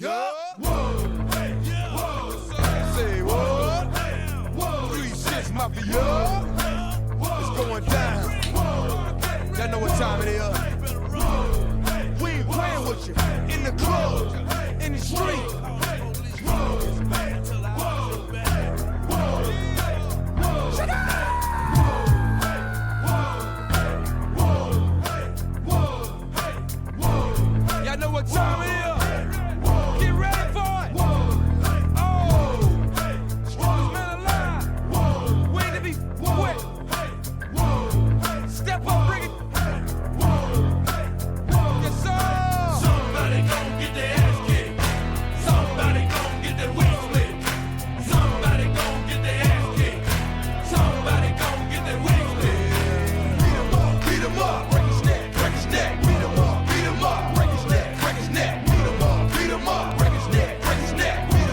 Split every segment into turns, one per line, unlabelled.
Mafia. Whoa, hey, yeah. Whoa, say what? Whoa, 3-6 Mafia. It's going down. Y'all know what time it is. We ain't playing with you. In the club, in the street. Shut up! Y'all know what time it is. Get ready for it. Oh, strongest man alive. Wait to be quick. Step up, bring it. Yes, sir.
Somebody gon' get their ass kicked. Somebody gon' get their wig split. Somebody gon' get their ass kicked. Somebody gon' get their wig split.
Beat 'em up, break his neck, break his neck. Beat 'em up, break his neck, break his neck. Beat 'em up, break his neck, break his neck. Beat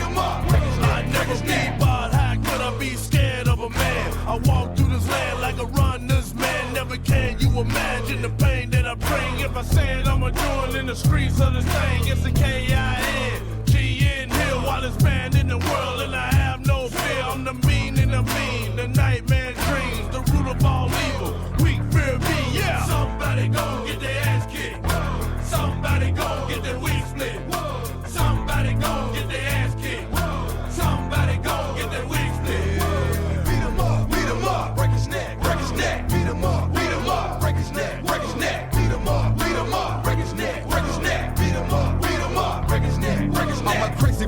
'em up, break his neck, break his neck.
But how could I be scared of a man? I walk through this land like a runner's man. Never can you imagine the pain that I bring. If I say it, I'ma do it in the streets of this thing. It's a K-I-N, G-N Hill, wildest band in the world, and I have no fear. I'm the mean and the mean, the nightmare dreams, the root of all evil. Weak fear me, yeah. Somebody gon' get their ass kicked. Somebody gon' get their wig split. Somebody gon' get their ass kicked. Somebody gon' get their wig split.
Beat 'em up, break his neck, break his neck. Beat 'em up, break his neck, break his neck. Beat 'em up, break his neck, break his neck. Beat 'em up, break his neck, break his neck. I'm a crazy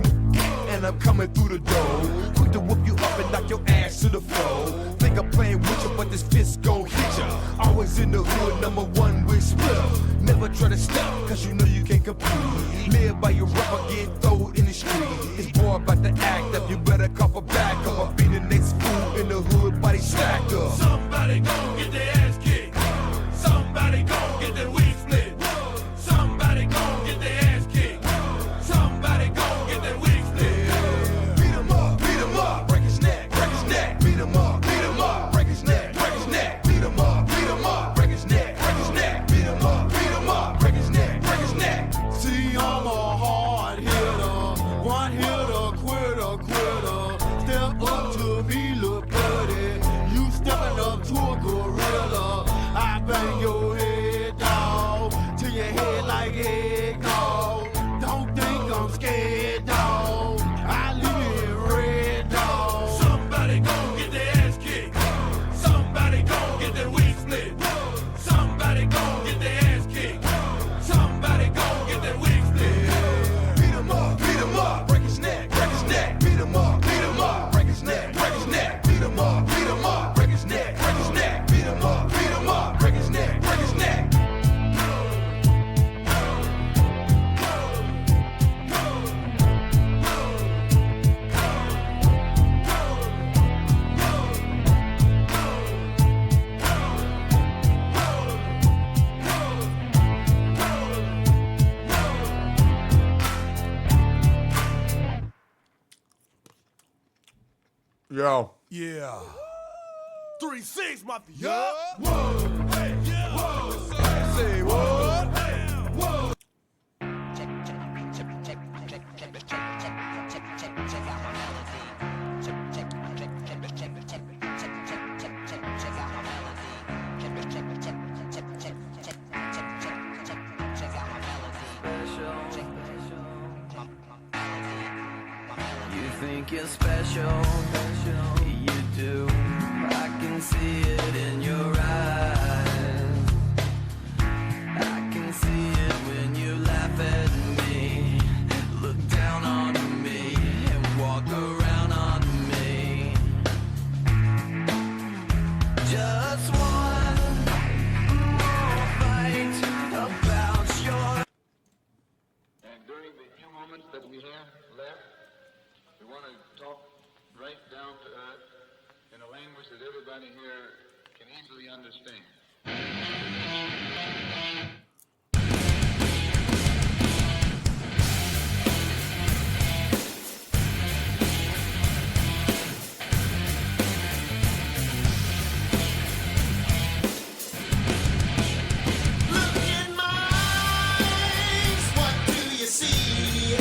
and I'm coming through the door. Quick to whoop you up and knock your ass to the floor. Think I'm playing with you, but this fist gon' hit ya. Always in the hood, #1 with splitter. Never try to stop, cause you know you can't compete. Live by your rubber, get thrown in the street. It's boy about to act up, you better cop a back up. I'll be the next fool in the hood, body stacked up.
Somebody gon' get their ass kicked. Somebody gon' get their wig split. Somebody gon' get their ass kicked. Somebody gon' get their wig split.
Beat 'em up, break his neck, break his neck. Beat 'em up, break his neck, break his neck. Beat 'em up, break his neck, break his neck. Beat 'em up, break his neck, break his neck.
See, I'm a hard hitter, one hitter, quitter. Step up to me, look buddy. You stepping up to a gorilla. I bang your head, dog, to your head like eggnog. Don't think I'm scared, dog. I leave it red, dog.
Somebody gon' get their ass kicked. Somebody gon' get their wig split. Somebody gon' get their ass kicked. Somebody gon' get their wig split.
Beat 'em up, break his neck, break his neck. Beat 'em up, break his neck, break his neck. Beat 'em up, break his neck, break his neck. Beat 'em up, break his neck, break his neck. Yo.
Yeah. 3-6 Mafia.
Whoa, hey, yeah. Whoa, say what? Whoa.
You think you're special, you do. I can see it in your eyes. I can see it when you laugh at me, look down on me, and walk around on me. Just one more fight about your.
And during the few moments that we have left, we want to talk right down to earth in a language that everybody here can easily understand.
Look in my eyes, what do you see?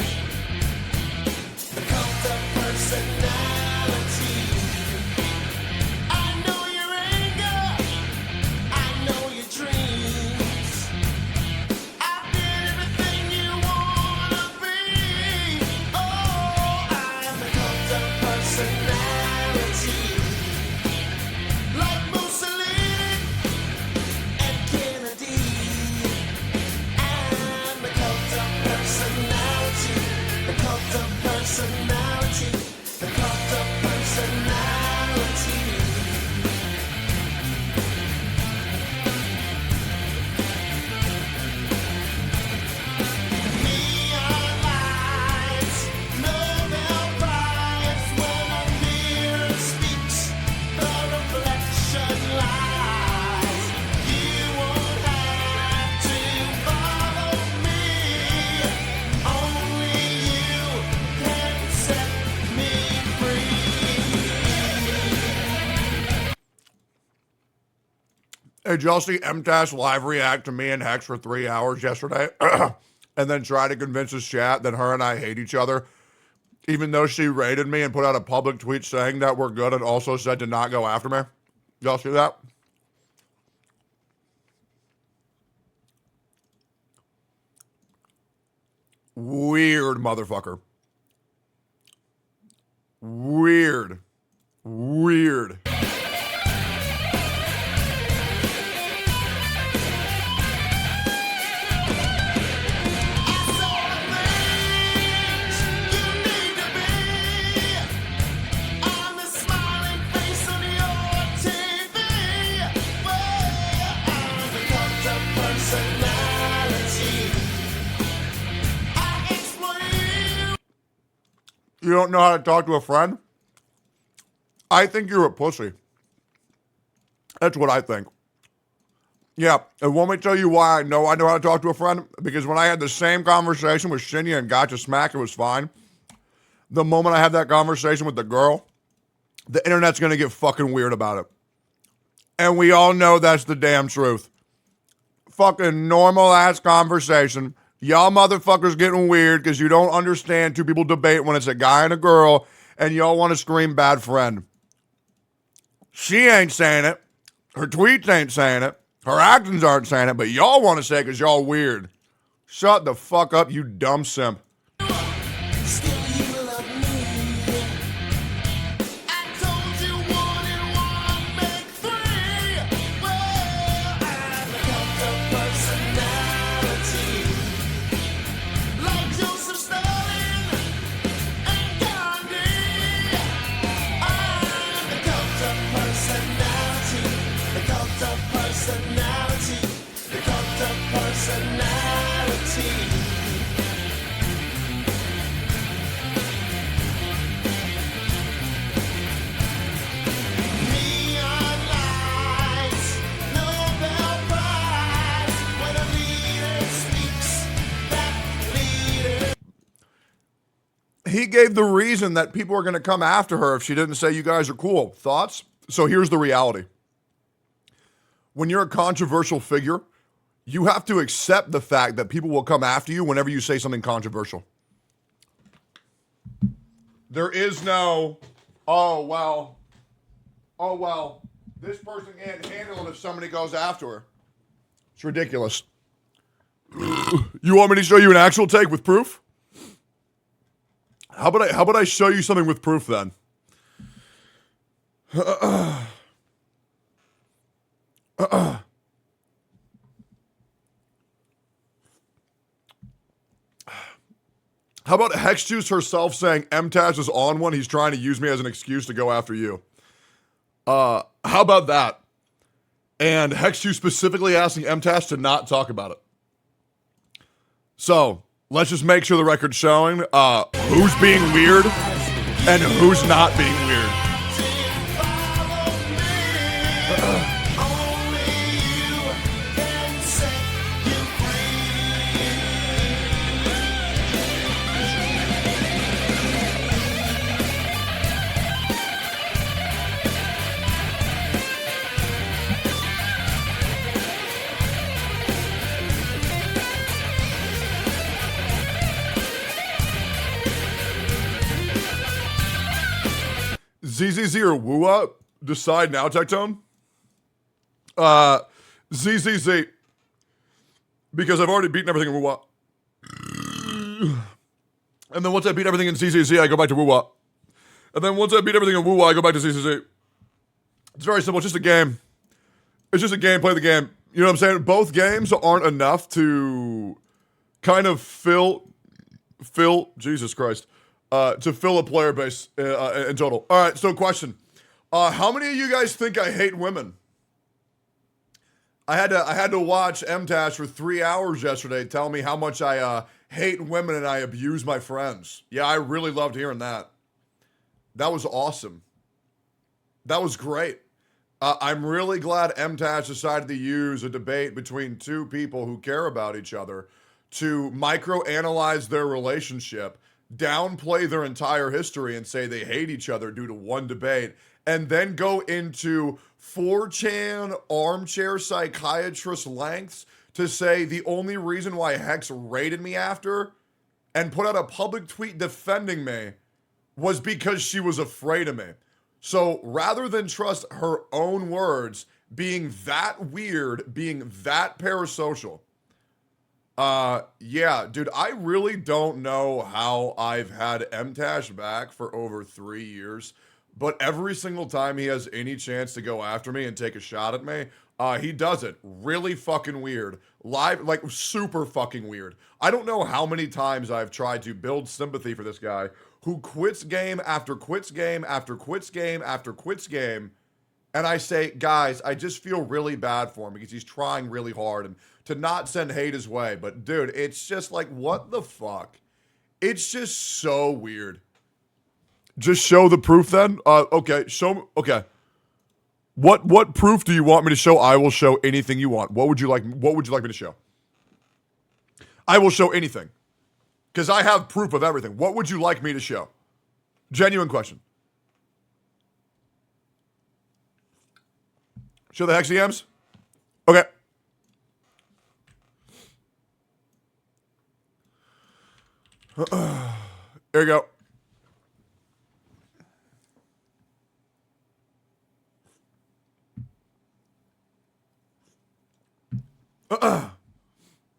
personality. The cult of personality. Neon lights, Nobel Prize. When a mirror speaks, the reflection lies. You won't have to follow me. Only you can set me free.
Hey, did y'all see MTAS live react to me and Hex for 3 hours yesterday? And then try to convince his chat that her and I hate each other, even though she rated me and put out a public tweet saying that we're good and also said to not go after me? Y'all see that? Weird motherfucker. Weird. Weird. You don't know how to talk to a friend? I think you're a pussy. That's what I think. Yeah, and want me to tell you why I know how to talk to a friend? Because when I had the same conversation with Shinya and got to smack, it was fine. The moment I had that conversation with the girl, the internet's going to get fucking weird about it. And we all know that's the damn truth. Fucking normal-ass conversation. Y'all motherfuckers getting weird because you don't understand two people debate when it's a guy and a girl, and y'all want to scream bad friend. She ain't saying it. Her tweets ain't saying it. Her actions aren't saying it, but y'all want to say it because y'all weird. Shut the fuck up, you dumb simp.
Still you love me. I told you 1 and 1 make 3. Well, I'm the cult of personality. Like Joseph Stalin and Gandhi. I'm the cult of personality. The cult of personality. The cult of personality. Neon lights, Nobel Prize. When a leader speaks, that leader.
He gave the reason that people are going to come after her if she didn't say you guys are cool. Thoughts? So here's the reality. When you're a controversial figure, you have to accept the fact that people will come after you whenever you say something controversial. There is no, oh, well, this person can't handle it if somebody goes after her. It's ridiculous. You want me to show you an actual take with proof? How about I show you something with proof then? How about Hex Juice herself saying MTAS is on one, he's trying to use me as an excuse to go after you? How about that? And Hex Juice specifically asking MTAS to not talk about it. So, let's just make sure the record's showing who's being weird and who's not being weird. ZZZ or Woo-Wah? Decide now, Tectone. ZZZ. Because I've already beaten everything in Woo-Wah. And then once I beat everything in ZZZ, I go back to Woo-Wah. And then once I beat everything in Woo-Wah, I go back to ZZZ. It's very simple. It's just a game. It's just a game. Play the game. You know what I'm saying? Both games aren't enough to kind of fill, Jesus Christ, to fill a player base in total. All right, so question. How many of you guys think I hate women? I had to watch MTash for 3 hours yesterday tell me how much I hate women and I abuse my friends. Yeah, I really loved hearing that. That was awesome. That was great. I'm really glad MTash decided to use a debate between two people who care about each other to microanalyze their relationship, downplay their entire history, and say they hate each other due to one debate, and then go into 4chan armchair psychiatrist lengths to say the only reason why Hex raided me after and put out a public tweet defending me was because she was afraid of me. So rather than trust her own words being that weird, being that parasocial, yeah, dude, I really don't know how I've had MTash back for over 3 years, but every single time he has any chance to go after me and take a shot at me, he does it. Really fucking weird. Live, like super fucking weird. I don't know how many times I've tried to build sympathy for this guy who quits game after quits game after quits game after quits game. And I say, guys, I just feel really bad for him because he's trying really hard and to not send hate his way. But dude, it's just like, what the fuck? It's just so weird. Just show the proof then? Okay, show, okay. What proof do you want me to show? I will show anything you want. What would you like me to show? I will show anything. Because I have proof of everything. What would you like me to show? Genuine question. Show the Hexiems? Okay. There you go.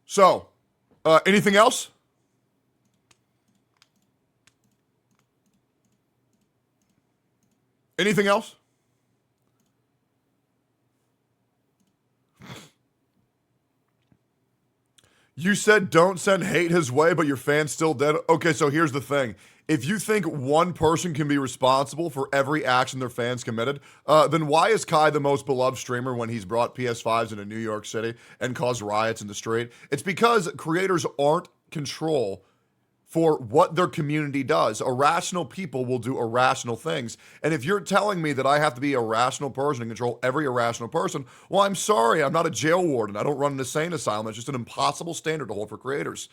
So, anything else? Anything else? You said don't send hate his way, but your fan's still dead. Okay, so here's the thing. If you think one person can be responsible for every action their fans committed, then why is Kai the most beloved streamer when he's brought PS5s into New York City and caused riots in the street? It's because creators aren't control for what their community does. Irrational people will do irrational things. And if you're telling me that I have to be a rational person and control every irrational person, well, I'm sorry. I'm not a jail warden. I don't run an insane asylum. It's just an impossible standard to hold for creators.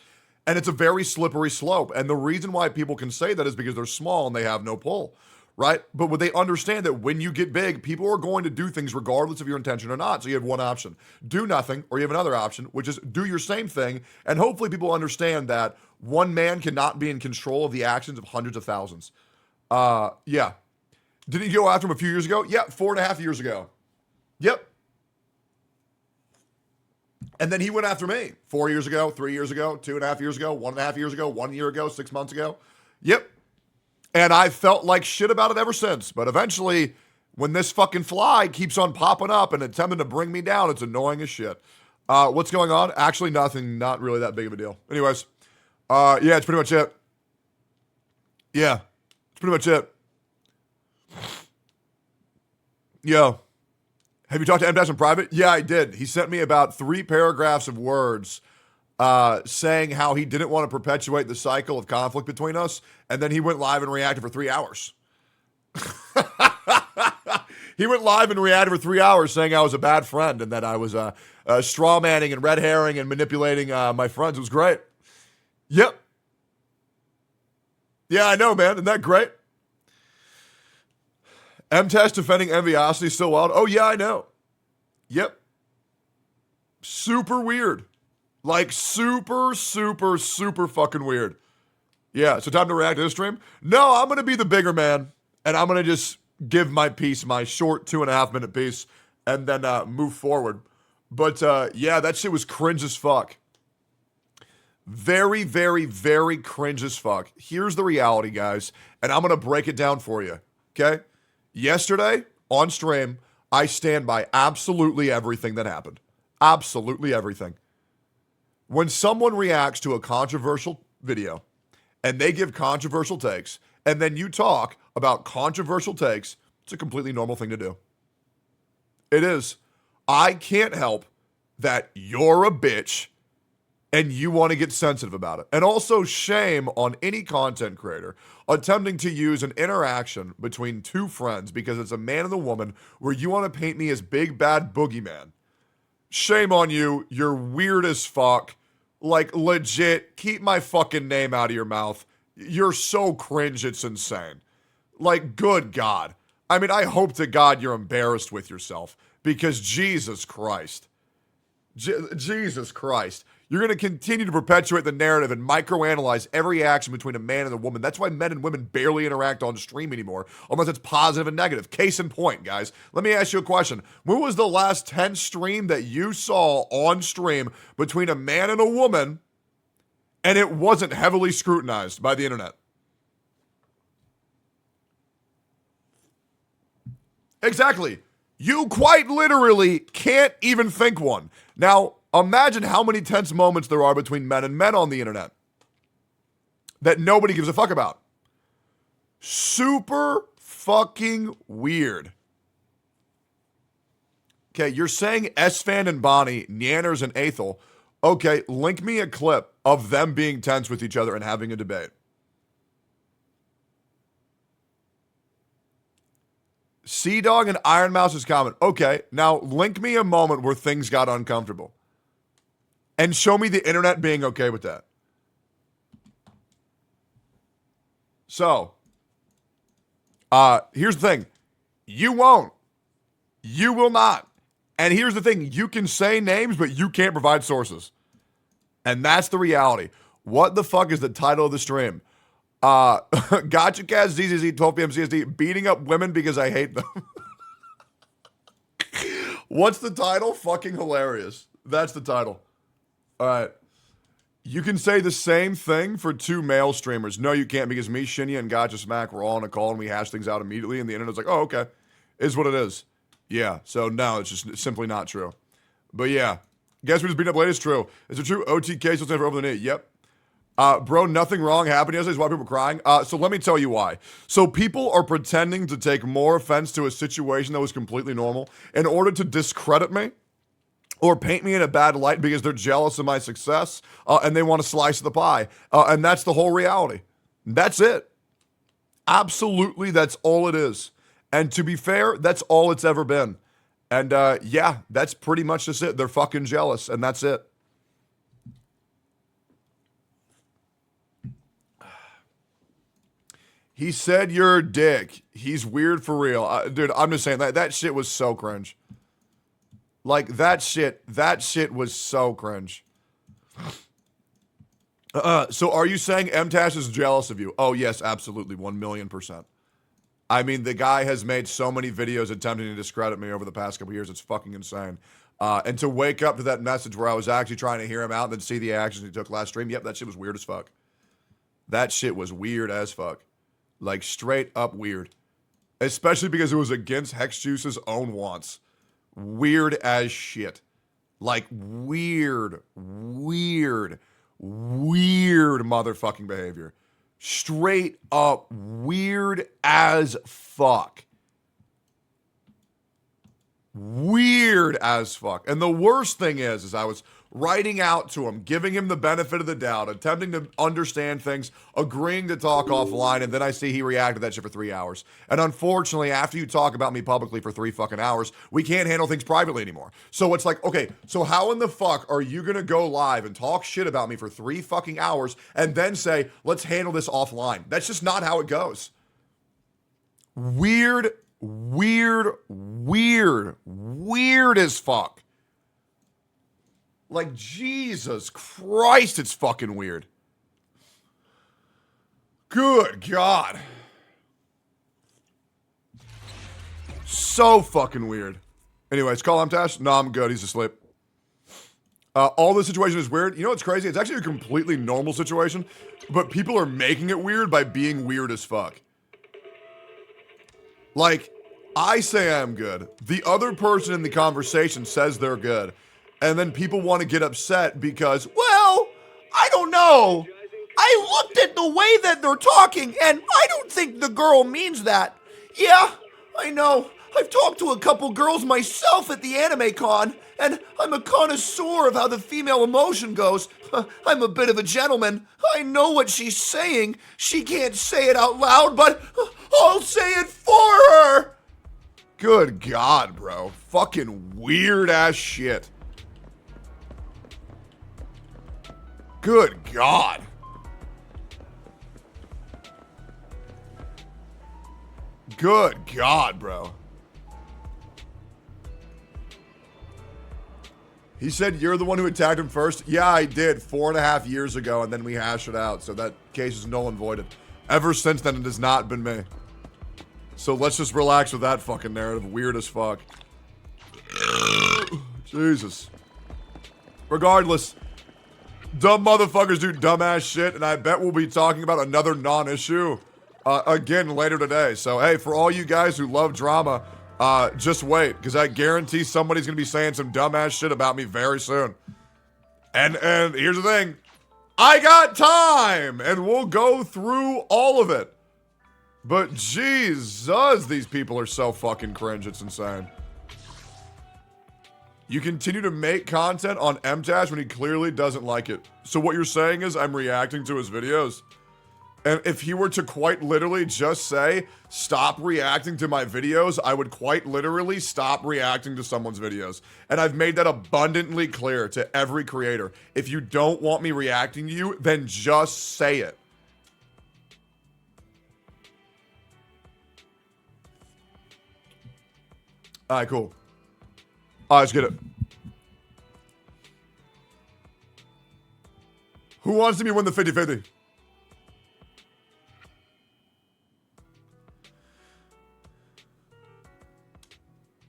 And it's a very slippery slope. And the reason why people can say that is because they're small and they have no pull, right? But would they understand that when you get big, people are going to do things regardless of your intention or not. So you have one option. Do nothing, or you have another option, which is do your same thing. And hopefully people understand that one man cannot be in control of the actions of hundreds of thousands. Yeah. Didn't you go after him a few years ago? Yeah, 4.5 years ago. Yep. And then he went after me 4 years ago, 3 years ago, 2.5 years ago, 1.5 years ago, 1 year ago, 6 months ago. Yep. And I felt like shit about it ever since. But eventually, when this fucking fly keeps on popping up and attempting to bring me down, it's annoying as shit. What's going on? Actually, nothing. Not really that big of a deal. Anyways, yeah, it's pretty much it. Yeah, it's pretty much it. Yo. Have you talked to M-Dash in private? Yeah, I did. He sent me about 3 paragraphs of words saying how he didn't want to perpetuate the cycle of conflict between us, and then he went live and reacted for 3 hours. He went live and reacted for 3 hours saying I was a bad friend and that I was straw manning and red herring and manipulating my friends. It was great. Yep. Yeah, I know, man. Isn't that great? M-Test defending Enviosity still wild. Oh, yeah, I know. Yep. Super weird. Like, super, super, super fucking weird. Yeah, so time to react to this stream? No, I'm going to be the bigger man, and I'm going to just give my piece, my short 2.5 minute piece, and then move forward. But, yeah, that shit was cringe as fuck. Very, very, very cringe as fuck. Here's the reality, guys, and I'm going to break it down for you, okay? Yesterday, on stream, I stand by absolutely everything that happened. Absolutely everything. When someone reacts to a controversial video and they give controversial takes, and then you talk about controversial takes, it's a completely normal thing to do. It is. I can't help that you're a bitch and you want to get sensitive about it. And also shame on any content creator attempting to use an interaction between two friends because it's a man and a woman where you want to paint me as big bad boogeyman. Shame on you. You're weird as fuck. Like, legit, keep my fucking name out of your mouth. You're so cringe, it's insane. Like, good God. I mean, I hope to God you're embarrassed with yourself because Jesus Christ. Jesus Christ. You're going to continue to perpetuate the narrative and microanalyze every action between a man and a woman. That's why men and women barely interact on stream anymore, unless it's positive and negative. Case in point, guys. Let me ask you a question. When was the last tense stream that you saw on stream between a man and a woman and it wasn't heavily scrutinized by the internet? Exactly. You quite literally can't even think one. Now, imagine how many tense moments there are between men and men on the internet that nobody gives a fuck about. Super fucking weird. Okay, you're saying S-Fan and Bonnie, Nanners and Athel. Okay, link me a clip of them being tense with each other and having a debate. Sea Dog and Iron Mouse's comment. Okay, now link me a moment where things got uncomfortable. And show me the internet being okay with that. So, here's the thing. You won't. You will not. And here's the thing. You can say names, but you can't provide sources. And that's the reality. What the fuck is the title of the stream? Gotcha Cast ZZZ 12 p.m. CSD, beating up women because I hate them. What's the title? Fucking hilarious. That's the title. All right. You can say the same thing for two male streamers. No, you can't, because me, Shinya, and Gotcha Smack were all on a call and we hashed things out immediately, and the internet's like, oh, okay. Is what it is. Yeah. So no, it's just simply not true. But yeah. Guess we just beat up ladies? True. Is it true? OTK still stand for over the knee? Yep. Bro, nothing wrong happened yesterday. Is why people are crying. So let me tell you why. So people are pretending to take more offense to a situation that was completely normal in order to discredit me or paint me in a bad light because they're jealous of my success and they want a slice of the pie. And that's the whole reality. That's it. Absolutely, that's all it is. And to be fair, that's all it's ever been. And yeah, that's pretty much just it. They're fucking jealous, and that's it. He said you're a dick. He's weird for real. Dude, I'm just saying, that shit was so cringe. Like, that shit was so cringe. So are you saying MTash is jealous of you? Oh, yes, absolutely, 1,000,000%. I mean, the guy has made so many videos attempting to discredit me over the past couple years. It's fucking insane. And to wake up to that message where I was actually trying to hear him out and then see the actions he took last stream, yep, that shit was weird as fuck. That shit was weird as fuck. Like, straight up weird. Especially because it was against Hex Juice's own wants. Weird as shit. Like, weird motherfucking behavior. Straight up weird as fuck. Weird as fuck. And the worst thing is I was writing out to him, giving him the benefit of the doubt, attempting to understand things, agreeing to talk offline, and then I see he reacted to that shit for 3 hours. And unfortunately, after you talk about me publicly for 3 fucking hours, we can't handle things privately anymore. So it's like, okay, so how in the fuck are you gonna go live and talk shit about me for 3 fucking hours and then say, let's handle this offline? That's just not how it goes. Weird as fuck. Like, Jesus Christ, it's fucking weird. Good God. So fucking weird. Anyways, call him Tash. No, I'm good. He's asleep. All this situation is weird. You know what's crazy? It's actually a completely normal situation, but people are making it weird by being weird as fuck. Like, I say I'm good. The other person in the conversation says they're good. And then people want to get upset because, well, I don't know. I looked at the way that they're talking, and I don't think the girl means that. Yeah, I know. I've talked to a couple girls myself at the anime con, and I'm a connoisseur of how the female emotion goes. I'm a bit of a gentleman. I know what she's saying. She can't say it out loud, but I'll say it for her. Good God, bro. Fucking weird ass shit. Good God. Good God, bro. He said you're the one who attacked him first. Yeah, I did 4.5 years ago, and then we hashed it out. So that case is null and voided. Ever since then, it has not been me. So let's just relax with that fucking narrative. Weird as fuck. Jesus. Regardless, dumb motherfuckers do dumbass shit, and I bet we'll be talking about another non-issue again later today. So, hey, for all you guys who love drama, just wait, because I guarantee somebody's going to be saying some dumbass shit about me very soon. And here's the thing. I got time, and we'll go through all of it. But Jesus, these people are so fucking cringe, it's insane. You continue to make content on MTash when he clearly doesn't like it. So what you're saying is I'm reacting to his videos? And if he were to quite literally just say, stop reacting to my videos, I would quite literally stop reacting to someone's videos. And I've made that abundantly clear to every creator. If you don't want me reacting to you, then just say it. All right, cool. All right, let's get it. Who wants to win the 50-50?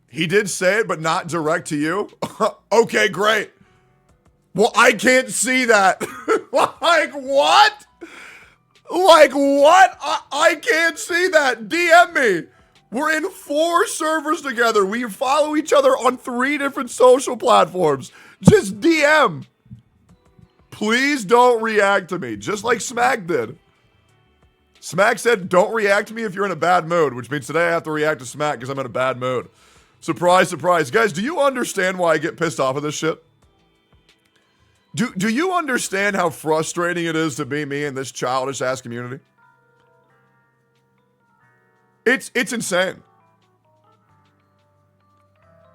He did say it, but not direct to you? Okay, great. Well, I can't see that. Like, what? Like, what? I can't see that. DM me. We're in 4 servers together. We follow each other on 3 different social platforms. Just DM. Please don't react to me, just like Smack did. Smack said, don't react to me if you're in a bad mood, which means today I have to react to Smack because I'm in a bad mood. Surprise, surprise. Guys, do you understand why I get pissed off at this shit? Do you understand how frustrating it is to be me in this childish-ass community? It's insane.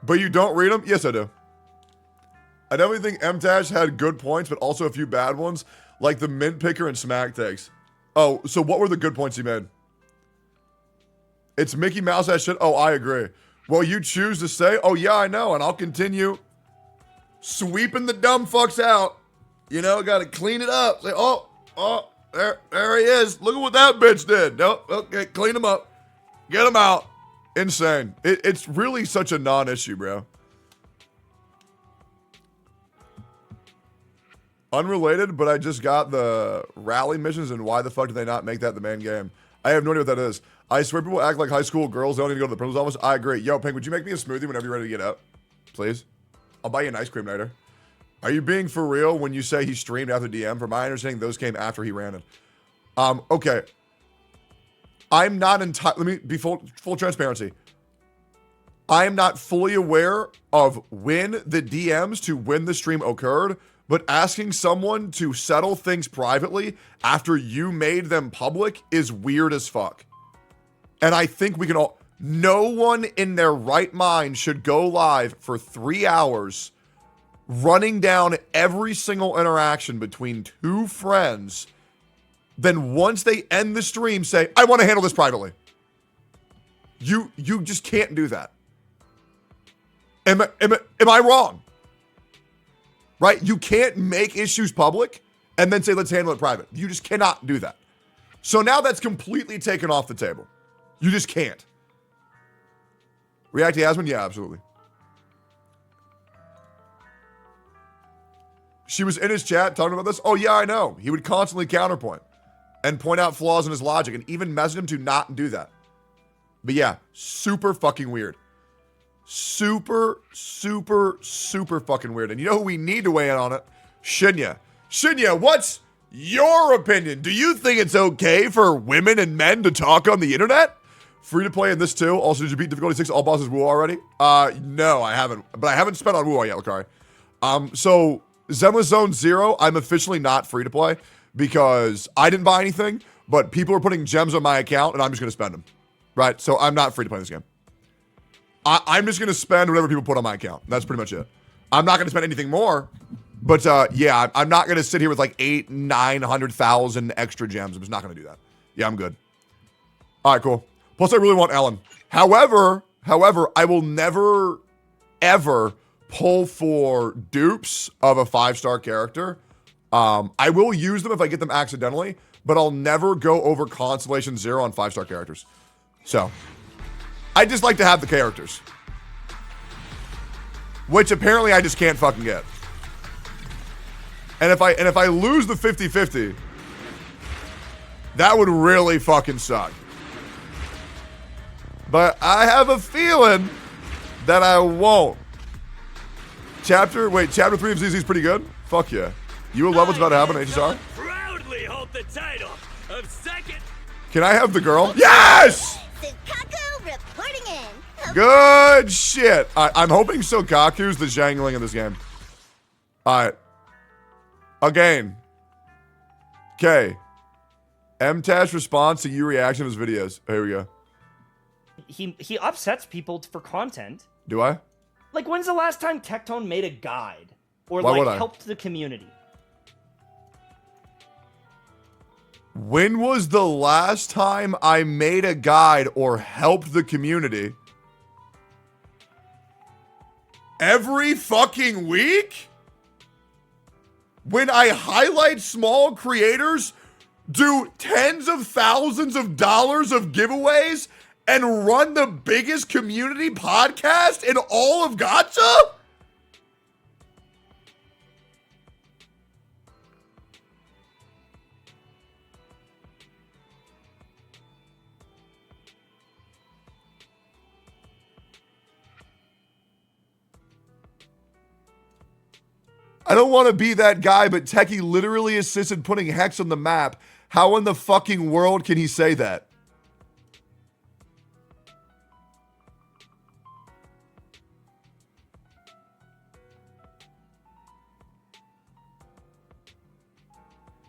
But you don't read them? Yes, I do. I definitely think MTash had good points, but also a few bad ones, like the mint picker and smack takes. Oh, so what were the good points he made? It's Mickey Mouse that shit? Oh, I agree. Well, you choose to say, oh yeah, I know, and I'll continue sweeping the dumb fucks out. You know, gotta clean it up. Say, oh, there he is. Look at what that bitch did. Nope, okay, clean him up. Get him out. Insane. It's really such a non-issue, bro. Unrelated, but I just got the rally missions, and why the fuck did they not make that the main game? I have no idea what that is. I swear people act like high school girls don't need to go to the principal's office. I agree. Yo, Pink, would you make me a smoothie whenever you're ready to get up? Please? I'll buy you an ice cream later. Are you being for real when you say he streamed after DM? From my understanding, those came after he ran it. Okay. I'm not let me be full transparency. I am not fully aware of when the DMs to when the stream occurred, but asking someone to settle things privately after you made them public is weird as fuck. And I think we can all, no one in their right mind should go live for 3 hours running down every single interaction between 2 friends. Then once they end the stream, say, I want to handle this privately. You just can't do that. Am I wrong? Right? You can't make issues public and then say, let's handle it private. You just cannot do that. So now that's completely taken off the table. You just can't. React to Yasmin? Yeah, absolutely. She was in his chat talking about this. Oh, yeah, I know. He would constantly counterpoint and point out flaws in his logic and even message him to not do that. But yeah, super fucking weird. Super, super, super fucking weird. And you know who we need to weigh in on it? Shinya. Shinya, what's Your opinion. Do you think it's okay for women and men to talk on the internet? Free to play in this too. Also, did you beat difficulty 6 all bosses Woo already? No, I haven't. But I haven't spent on Woo yet, Lakari. So Zenless Zone 0, I'm officially not free to play because I didn't buy anything, but people are putting gems on my account and I'm just going to spend them. Right? So I'm not free to play this game. I'm just going to spend whatever people put on my account. That's pretty much it. I'm not going to spend anything more. But yeah, I'm not going to sit here with like 900,000 extra gems. I'm just not going to do that. Yeah, I'm good. All right, cool. Plus, I really want Ellen. However, I will never, ever pull for dupes of a 5-star character. I will use them if I get them accidentally, but I'll never go over Constellation 0 on 5-star characters. So, I just like to have the characters. Which apparently I just can't fucking get. And if I lose the 50-50, that would really fucking suck. But I have a feeling that I won't. Chapter 3 of ZZ is pretty good? Fuck yeah. You will love what's about to happen, HSR?
Proudly hold the title of second.
Can I have the girl? Yes!
Sukaku reporting in.
Good shit. I'm hoping Sokaku's the Zhangling in this game. Alright. Again. Okay. MTash response to you reaction to his videos. Here we go.
He upsets people for content.
Do I?
Like, when's the last time Tectone made a guide? Or,
Why would
like,
I?
helped the community?
When was the last time I made a guide or helped the community? Every fucking week? When I highlight small creators, do tens of thousands of dollars of giveaways, and run the biggest community podcast in all of Gacha? I don't want to be that guy, but Techie literally assisted putting Hex on the map. How in the fucking world can he say that?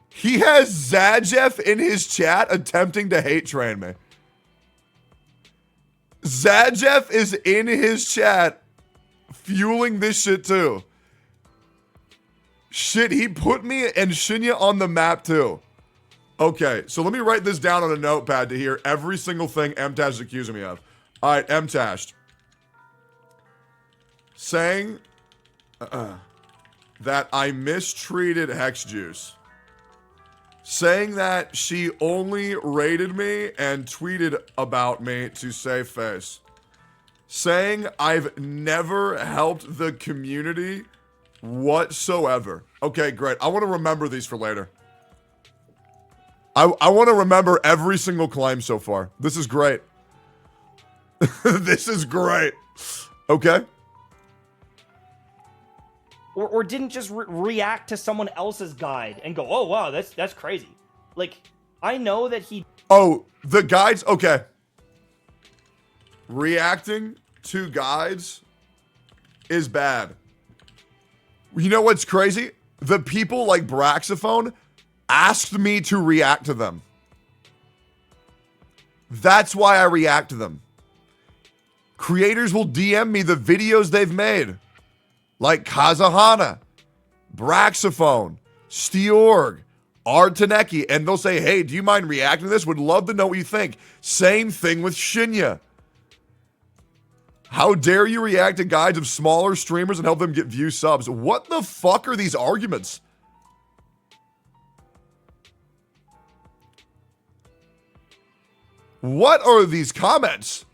He has Zajeff in his chat attempting to hate train me. Zajeff is in his chat fueling this shit too. Shit, he put me and Shinya on the map too. Okay, so let me write this down on a notepad to hear every single thing MTash is accusing me of. All right, MTash. Saying that I mistreated Hex Juice. Saying that she only rated me and tweeted about me to save face. Saying I've never helped the community whatsoever. Okay, great. I want to remember these for later. I want to remember every single claim so far. This is great. This is great. Okay.
Or didn't just react to someone else's guide and go, oh, wow, that's crazy. Like, I know that he...
Oh, the guides? Okay. Reacting to guides is bad. You know what's crazy? The people like Braxophone asked me to react to them. That's why I react to them. Creators will DM me the videos they've made. Like Kazahana, Braxophone, Steorg, Artaneki, and they'll say, hey, do you mind reacting to this? Would love to know what you think. Same thing with Shinya. How dare you react to guides of smaller streamers and help them get view subs? What the fuck are these arguments? What are these comments?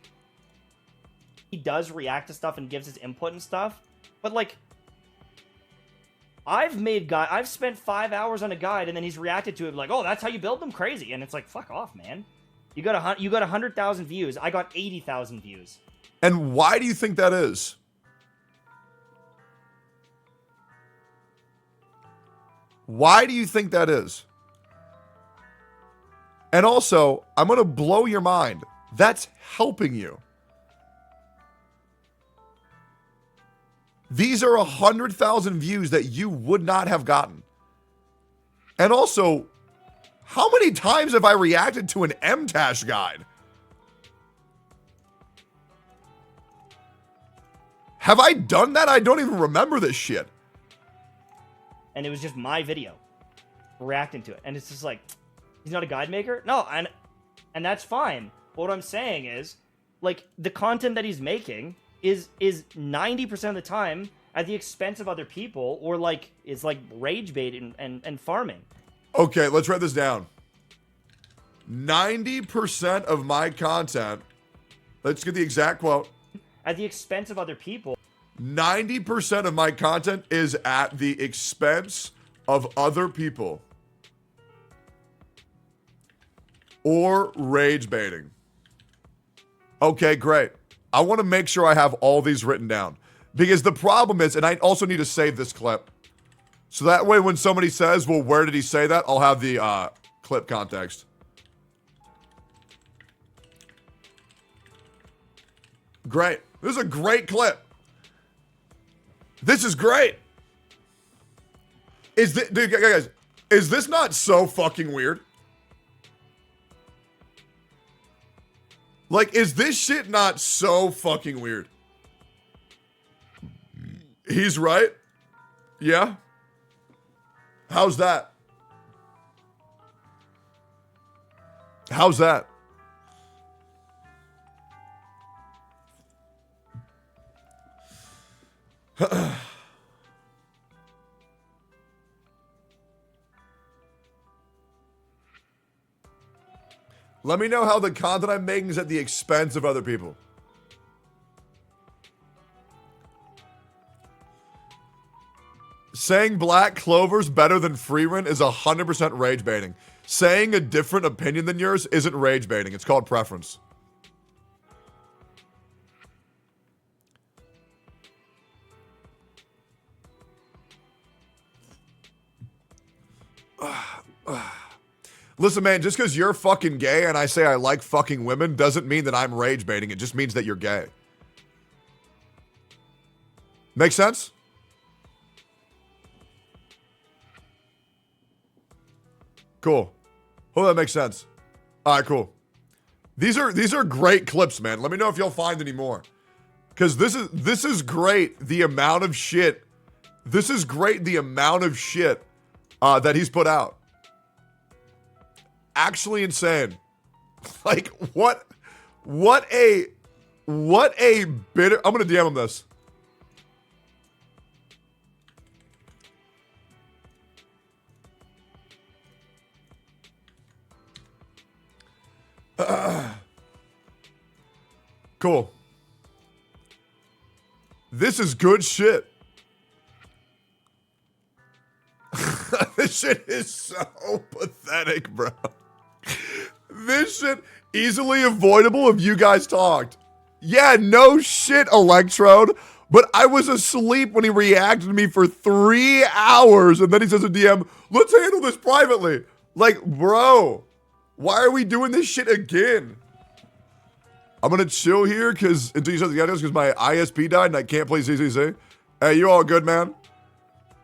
He does react to stuff and gives his input and stuff. But, like, I've spent 5 hours on a guide and then he's reacted to it like, oh, that's how you build them? Crazy. And it's like, fuck off, man. You got 100,000 views. I got 80,000 views.
And why do you think that is? Why do you think that is? And also, I'm going to blow your mind. That's helping you. These are 100,000 views that you would not have gotten. And also, how many times have I reacted to an MTash guide? Have I done that? I don't even remember this shit.
And it was just my video reacting to it. And it's just like, he's not a guide maker? No, and that's fine. But what I'm saying is, like, the content that he's making is 90% of the time at the expense of other people, or like is like rage bait and farming.
Okay, let's write this down. 90% of my content, let's get the exact quote.
At the expense of other people.
90% of my content is at the expense of other people. Or rage baiting. Okay, great. I want to make sure I have all these written down. Because the problem is, and I also need to save this clip. So that way when somebody says, well, where did he say that? I'll have the clip context. Great. This is a great clip. This is great. Is this, dude, guys, is this not so fucking weird? Like, is this shit not so fucking weird? He's right. Yeah. How's that? How's that? Let me know how the content I'm making is at the expense of other people. Saying Black Clover's better than Freeman is 100% rage baiting. Saying a different opinion than yours isn't rage baiting. It's called preference. Listen, man, just because you're fucking gay and I say I like fucking women doesn't mean that I'm rage baiting. It just means that you're gay. Make sense? Cool. Oh, that makes sense. All right, cool. These are great clips, man. Let me know if you'll find any more. Because this is great, the amount of shit. This is great, the amount of shit that he's put out. Actually insane. Like, what a bitter... I'm gonna DM him this. Cool. This is good shit. This shit is so pathetic, bro. This shit easily avoidable if you guys talked. Yeah, no shit, Electrode. But I was asleep when he reacted to me for 3 hours, and then he says in DM, let's handle this privately. Like, bro, why are we doing this shit again? I'm gonna chill here because until you start the videos because my ISP died and I can't play CCC. Hey, you all good, man?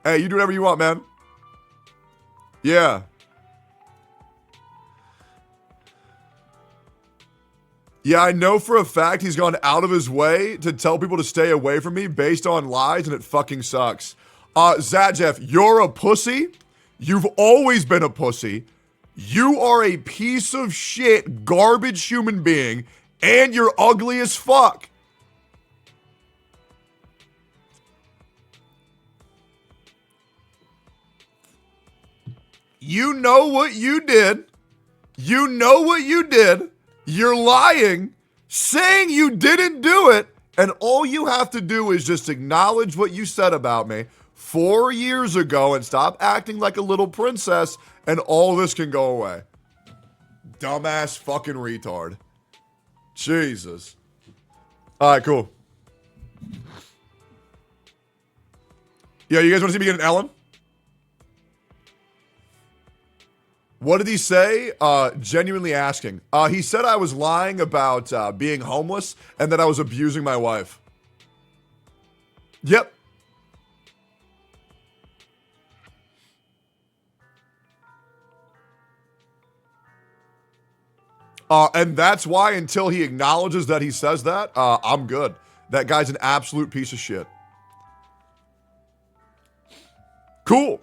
Hey, you do whatever you want, man. Yeah. Yeah, I know for a fact he's gone out of his way to tell people to stay away from me based on lies, and it fucking sucks. Zadjeff, you're a pussy. You've always been a pussy. You are a piece of shit, garbage human being, and you're ugly as fuck. You know what you did. You know what you did. You're lying, saying you didn't do it, and all you have to do is just acknowledge what you said about me 4 years ago and stop acting like a little princess, and all this can go away. Dumbass fucking retard. Jesus. All right, cool. Yeah, you guys want to see me get an Ellen? What did he say? Genuinely asking. He said I was lying about being homeless and that I was abusing my wife. Yep. And that's why until he acknowledges that he says that, I'm good. That guy's an absolute piece of shit. Cool.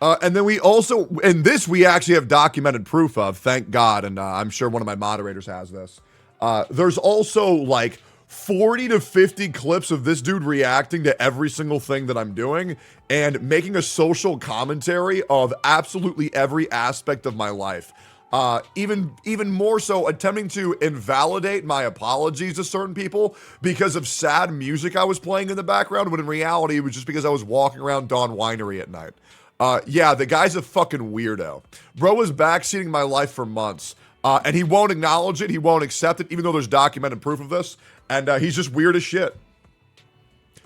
And then we also, and this we actually have documented proof of, thank God, and I'm sure one of my moderators has this. There's also like 40 to 50 clips of this dude reacting to every single thing that I'm doing and making a social commentary of absolutely every aspect of my life. Even more so attempting to invalidate my apologies to certain people because of sad music I was playing in the background, when in reality it was just because I was walking around Dawn Winery at night. Yeah, the guy's a fucking weirdo. Bro was backseating my life for months, and he won't acknowledge it, he won't accept it, even though there's documented proof of this, and he's just weird as shit.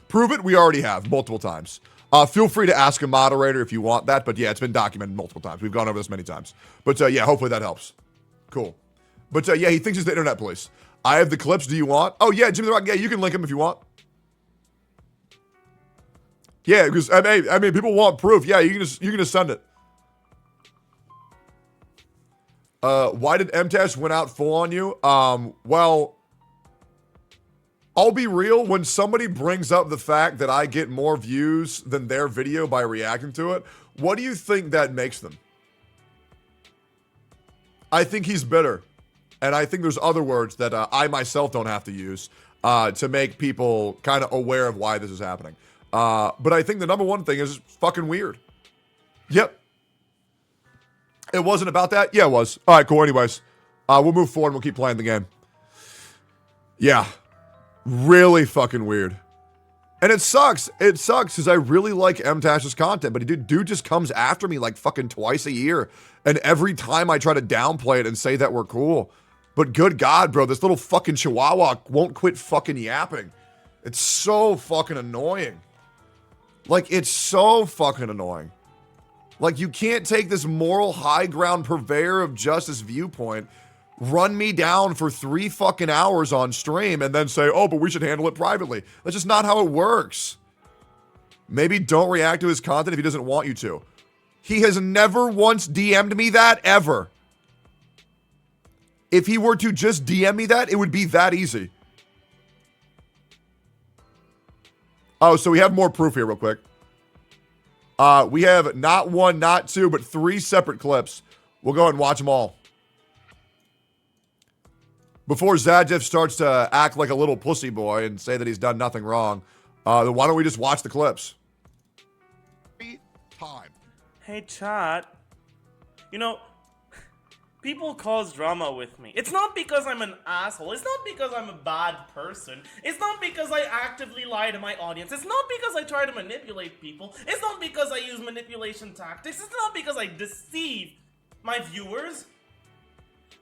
Prove it, we already have, multiple times. Feel free to ask a moderator if you want that, but yeah, it's been documented multiple times. We've gone over this many times. But yeah, hopefully that helps. Cool. But yeah, he thinks he's the internet police. I have the clips, do you want? Oh yeah, Jimmy the Rock, yeah, you can link him if you want. Yeah, because I mean, people want proof. Yeah, you can just send it. Why did MTash went out full on you? Well, I'll be real. When somebody brings up the fact that I get more views than their video by reacting to it, what do you think that makes them? I think he's bitter, and I think there's other words that I myself don't have to use to make people kind of aware of why this is happening. But I think the number one thing is fucking weird. Yep. It wasn't about that? Yeah, it was. All right, cool. Anyways, we'll move forward and we'll keep playing the game. Yeah. Really fucking weird. And it sucks. It sucks because I really like MTash's content, but dude just comes after me like fucking twice a year. And every time I try to downplay it and say that we're cool. But good God, bro, this little fucking chihuahua won't quit fucking yapping. It's so fucking annoying. Like, it's so fucking annoying. Like, you can't take this moral high ground purveyor of justice viewpoint, run me down for 3 fucking hours on stream, and then say, oh, but we should handle it privately. That's just not how it works. Maybe don't react to his content if he doesn't want you to. He has never once DM'd me that, ever. If he were to just DM me that, it would be that easy. Oh, so we have more proof here real quick. We have not 1, not 2, but 3 separate clips. We'll go ahead and watch them all. Before Zajev starts to act like a little pussy boy and say that he's done nothing wrong, then why don't we just watch the clips? Time.
Hey, chat. You know, people cause drama with me. It's not because I'm an asshole. It's not because I'm a bad person. It's not because I actively lie to my audience. It's not because I try to manipulate people. It's not because I use manipulation tactics. It's not because I deceive my viewers.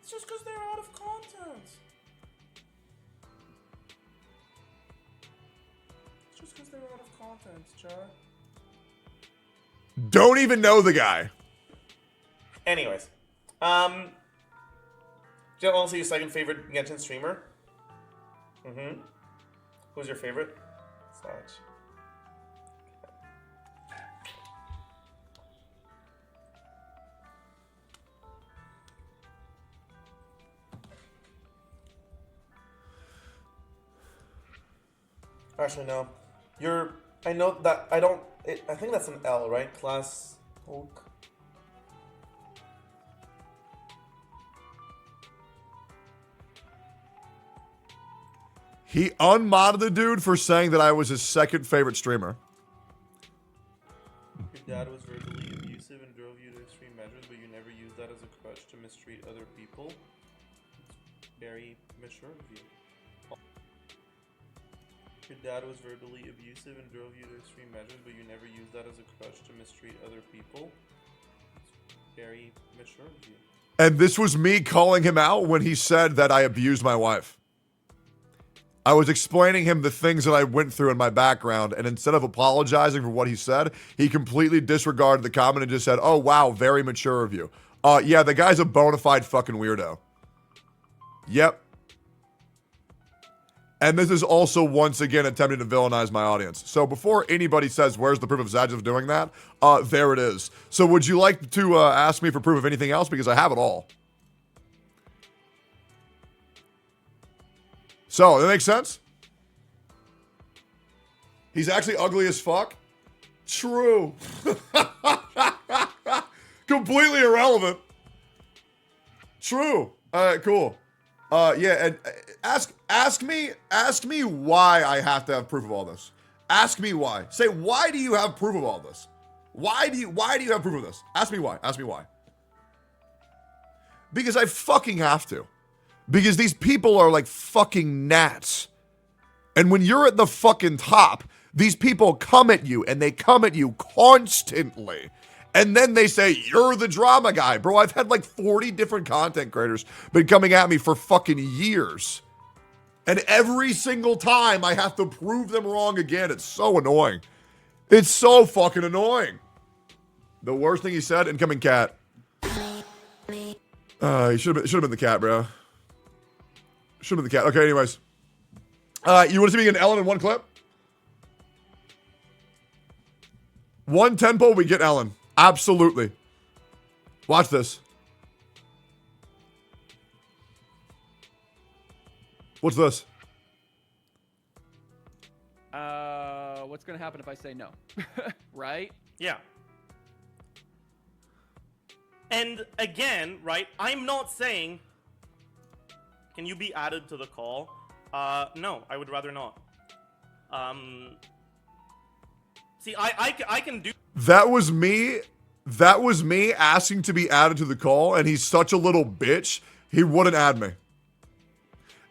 It's just because they're out of content. It's just because they're out of content, chat.
Don't even know the guy.
Anyways. Do you also your second favorite Genshin streamer? Who's your favorite? Slash. Actually, no. I know that I don't. I think that's an L, right? Class Hulk.
He unmodded the dude for saying that I was his second favorite streamer.
Your dad was verbally abusive and drove you to extreme measures, but you never used that as a crutch to mistreat other people. It's very mature of you. Your dad was verbally abusive and drove you to extreme measures, but you never used that as a crutch to mistreat other people. It's very mature of you. And
this was me calling him out when he said that I abused my wife. I was explaining him the things that I went through in my background, and instead of apologizing for what he said, he completely disregarded the comment and just said, "Oh, wow, very mature of you." Yeah, the guy's a bona fide fucking weirdo. Yep. And this is also, once again, attempting to villainize my audience. So before anybody says, where's the proof of Zajev doing that? There it is. So would you like to ask me for proof of anything else? Because I have it all. So, that makes sense? He's actually ugly as fuck? True. Completely irrelevant. True. Alright, cool. Yeah, and ask me why I have to have proof of all this. Ask me why. Say, why do you have proof of all this? Why do you have proof of this? Ask me why. Ask me why. Because I fucking have to. Because these people are like fucking gnats. And when you're at the fucking top, these people come at you, and they come at you constantly. And then they say, you're the drama guy. Bro, I've had like 40 different content creators been coming at me for fucking years. And every single time I have to prove them wrong again. It's so annoying. It's so fucking annoying. The worst thing he said, incoming cat. He should have been the cat, bro. Should have been the cat. Okay, anyways. You want to see me get an Ellen in one clip? One tempo, we get Ellen. Absolutely. Watch this. What's this?
What's gonna happen if I say no? Right?
Yeah. And again, right, I'm not saying, can you be added to the call? No, I would rather not. See, I can do...
That was me asking to be added to the call, and he's such a little bitch, he wouldn't add me.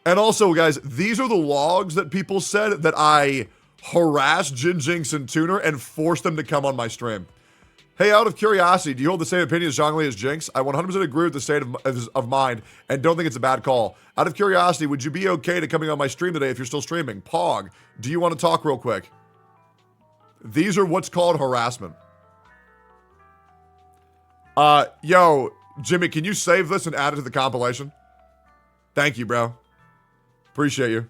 And also, guys, these are the logs that people said that I harassed Jin Jinx and Tuner and forced them to come on my stream. Hey, out of curiosity, do you hold the same opinion as Zhongli as Jinx? I 100% agree with the state of mind and don't think it's a bad call. Out of curiosity, would you be okay to coming on my stream today if you're still streaming? Pog, do you want to talk real quick? These are what's called harassment. Yo, Jimmy, can you save this and add it to the compilation? Thank you, bro. Appreciate you.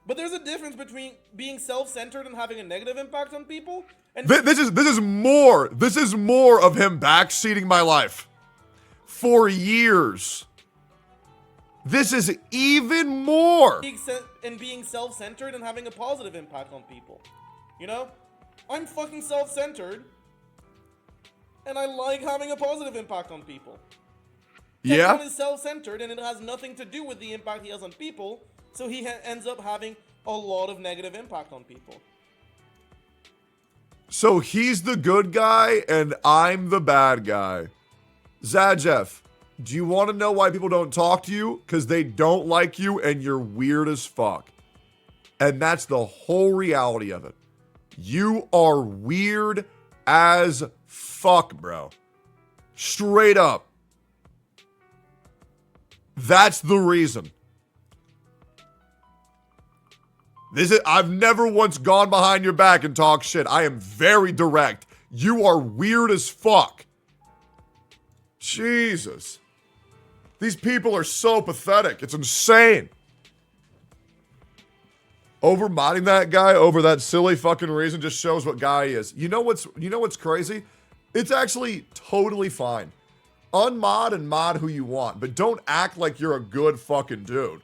But there's a difference between being self-centered and having a negative impact on people. And
This is more of him backseating my life for years. This is even more.
being self-centered and having a positive impact on people. You know? I'm fucking self-centered. And I like having a positive impact on people.
Yeah?
Tectone is self-centered and it has nothing to do with the impact he has on people. So he ends up having a lot of negative impact on people.
So he's the good guy and I'm the bad guy. Zajev, do you want to know why people don't talk to you? Because they don't like you and you're weird as fuck. And that's the whole reality of it. You are weird as fuck, bro. Straight up. That's the reason. I've never once gone behind your back and talked shit. I am very direct. You are weird as fuck. Jesus. These people are so pathetic. It's insane. Overmodding that guy over that silly fucking reason just shows what guy he is. You know what's crazy? It's actually totally fine. Unmod and mod who you want, but don't act like you're a good fucking dude.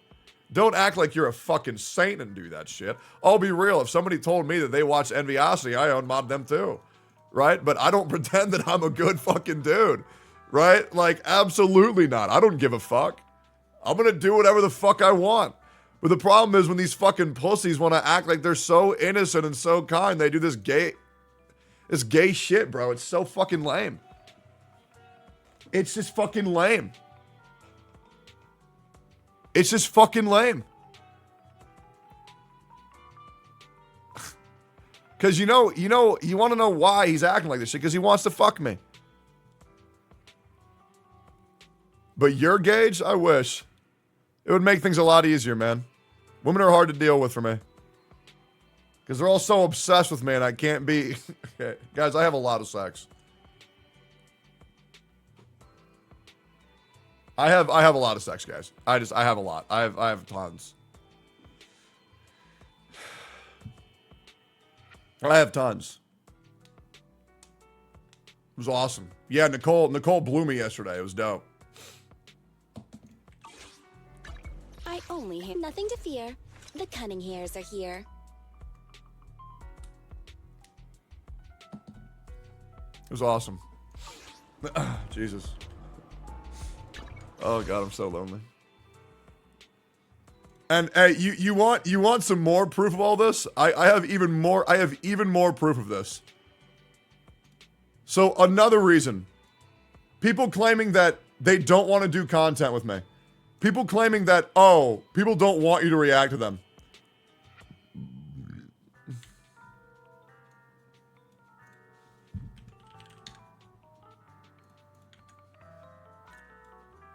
Don't act like you're a fucking saint and do that shit. I'll be real. If somebody told me that they watch Enviosity, I unmod them too. Right? But I don't pretend that I'm a good fucking dude. Right? Like, absolutely not. I don't give a fuck. I'm gonna do whatever the fuck I want. But the problem is when these fucking pussies want to act like they're so innocent and so kind, they do this gay shit, bro. It's so fucking lame. It's just fucking lame. It's just fucking lame. Because you want to know why he's acting like this shit, because he wants to fuck me. But your gauge, I wish. It would make things a lot easier, man. Women are hard to deal with for me. Because they're all so obsessed with me and I can't be... Okay. Guys, I have a lot of sex. I have a lot of sex, guys. I have a lot. I have tons. I have tons. It was awesome. Yeah, Nicole blew me yesterday. It was dope.
I only have nothing to fear. The cunning hairs are here.
It was awesome. Jesus. Oh god, I'm so lonely. And hey, you want some more proof of all this? I have even more proof of this. So another reason. People claiming that they don't want to do content with me. People claiming that, oh, people don't want you to react to them.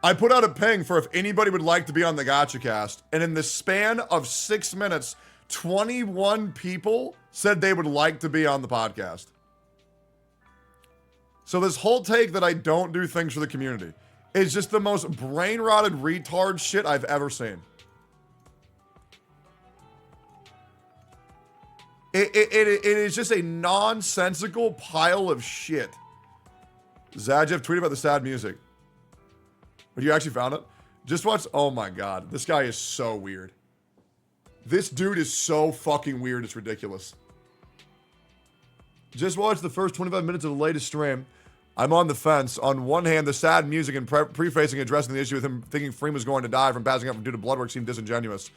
I put out a ping for if anybody would like to be on the Gotcha Cast, and in the span of 6 minutes, 21 people said they would like to be on the podcast. So this whole take that I don't do things for the community is just the most brain-rotted retard shit I've ever seen. It is just a nonsensical pile of shit. Zajev tweeted about the sad music. But you actually found it? Just watch. Oh my god. This guy is so weird. This dude is so fucking weird. It's ridiculous. Just watch the first 25 minutes of the latest stream. I'm on the fence. On one hand, the sad music and prefacing addressing the issue with him thinking Freem was going to die from passing out due to blood work seemed disingenuous.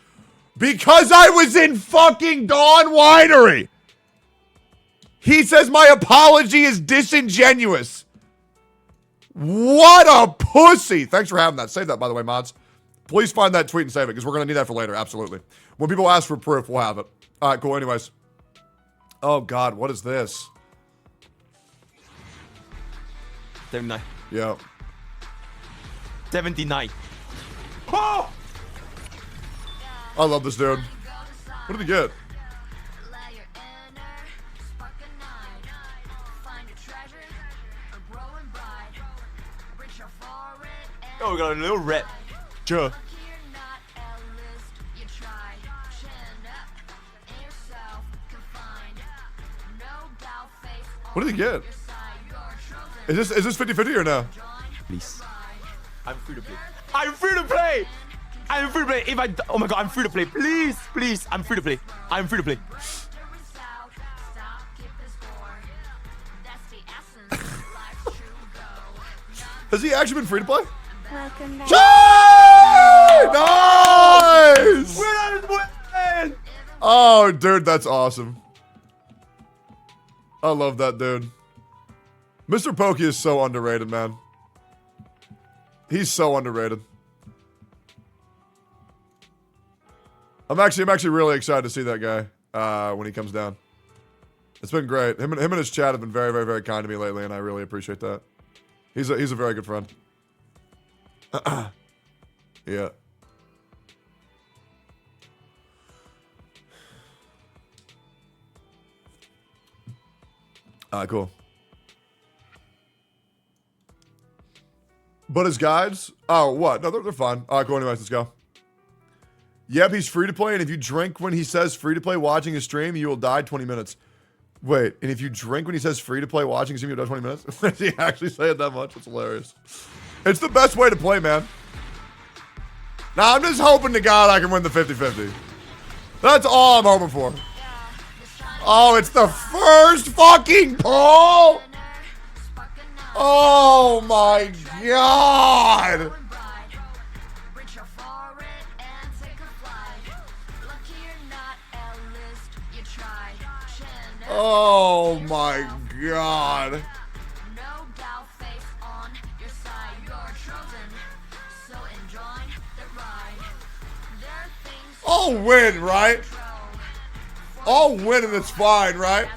Because I was in fucking Dawn Winery! He says my apology is disingenuous. What a pussy! Thanks for having that. Save that, by the way, mods. Please find that tweet and save it, because we're going to need that for later. Absolutely. When people ask for proof, we'll have it. All right, cool. Anyways. Oh, God. What is this?
79.
Yeah.
79. Oh!
I love this dude. What did he get?
Oh, we got a little rep. Sure.
What did he get? Is this 50-50 or no?
Please. I'm free to play. I'm free to play! I'm free to play. If I... Oh my god, I'm free to play. Please, please. I'm free to play. I'm free to play.
Has he actually been free to play?
Welcome back.
Nice! Oh, dude, that's awesome. I love that dude. Mr. Pokey is so underrated, man. He's so underrated. I'm actually really excited to see that guy when he comes down. It's been great. Him and his chat have been very, very, very kind to me lately, and I really appreciate that. He's a very good friend. Yeah. Alright, cool. But his guides? Oh, what? No, they're fine. Alright, cool. Anyways, let's go. Yep, he's free to play, and if you drink when he says free to play watching his stream, you will die 20 minutes. Wait, and if you drink when he says free to play watching his stream, you'll die 20 minutes? Did he actually say it that much? It's hilarious. It's the best way to play, man. Now, I'm just hoping to God I can win the 50-50. That's all I'm hoping for. Oh, it's the first fucking pull! Oh my god! Oh my god. I'll win, right? I'll win and it's fine, right?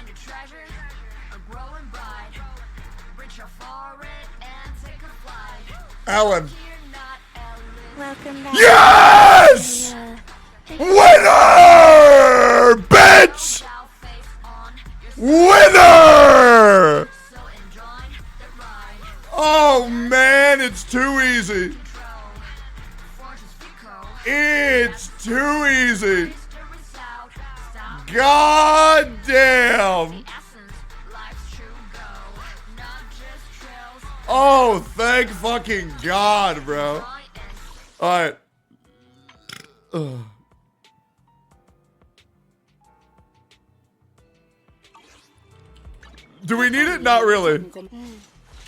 find a treasure or growing bright. Reach out for it and take a flight.
Ellen.
You're not Ellen.
Welcome back.
Yes! Winner! Bitch!
Without face on.
Winner!
So enjoy the ride.
Oh man, it's too easy.
Fortune's fickle.
It's too easy.
The result. Stop.
God damn.
Essence. Life's true goal. Not just trails.
Oh, thank fucking God, bro. Alright. Do we need it? Not really.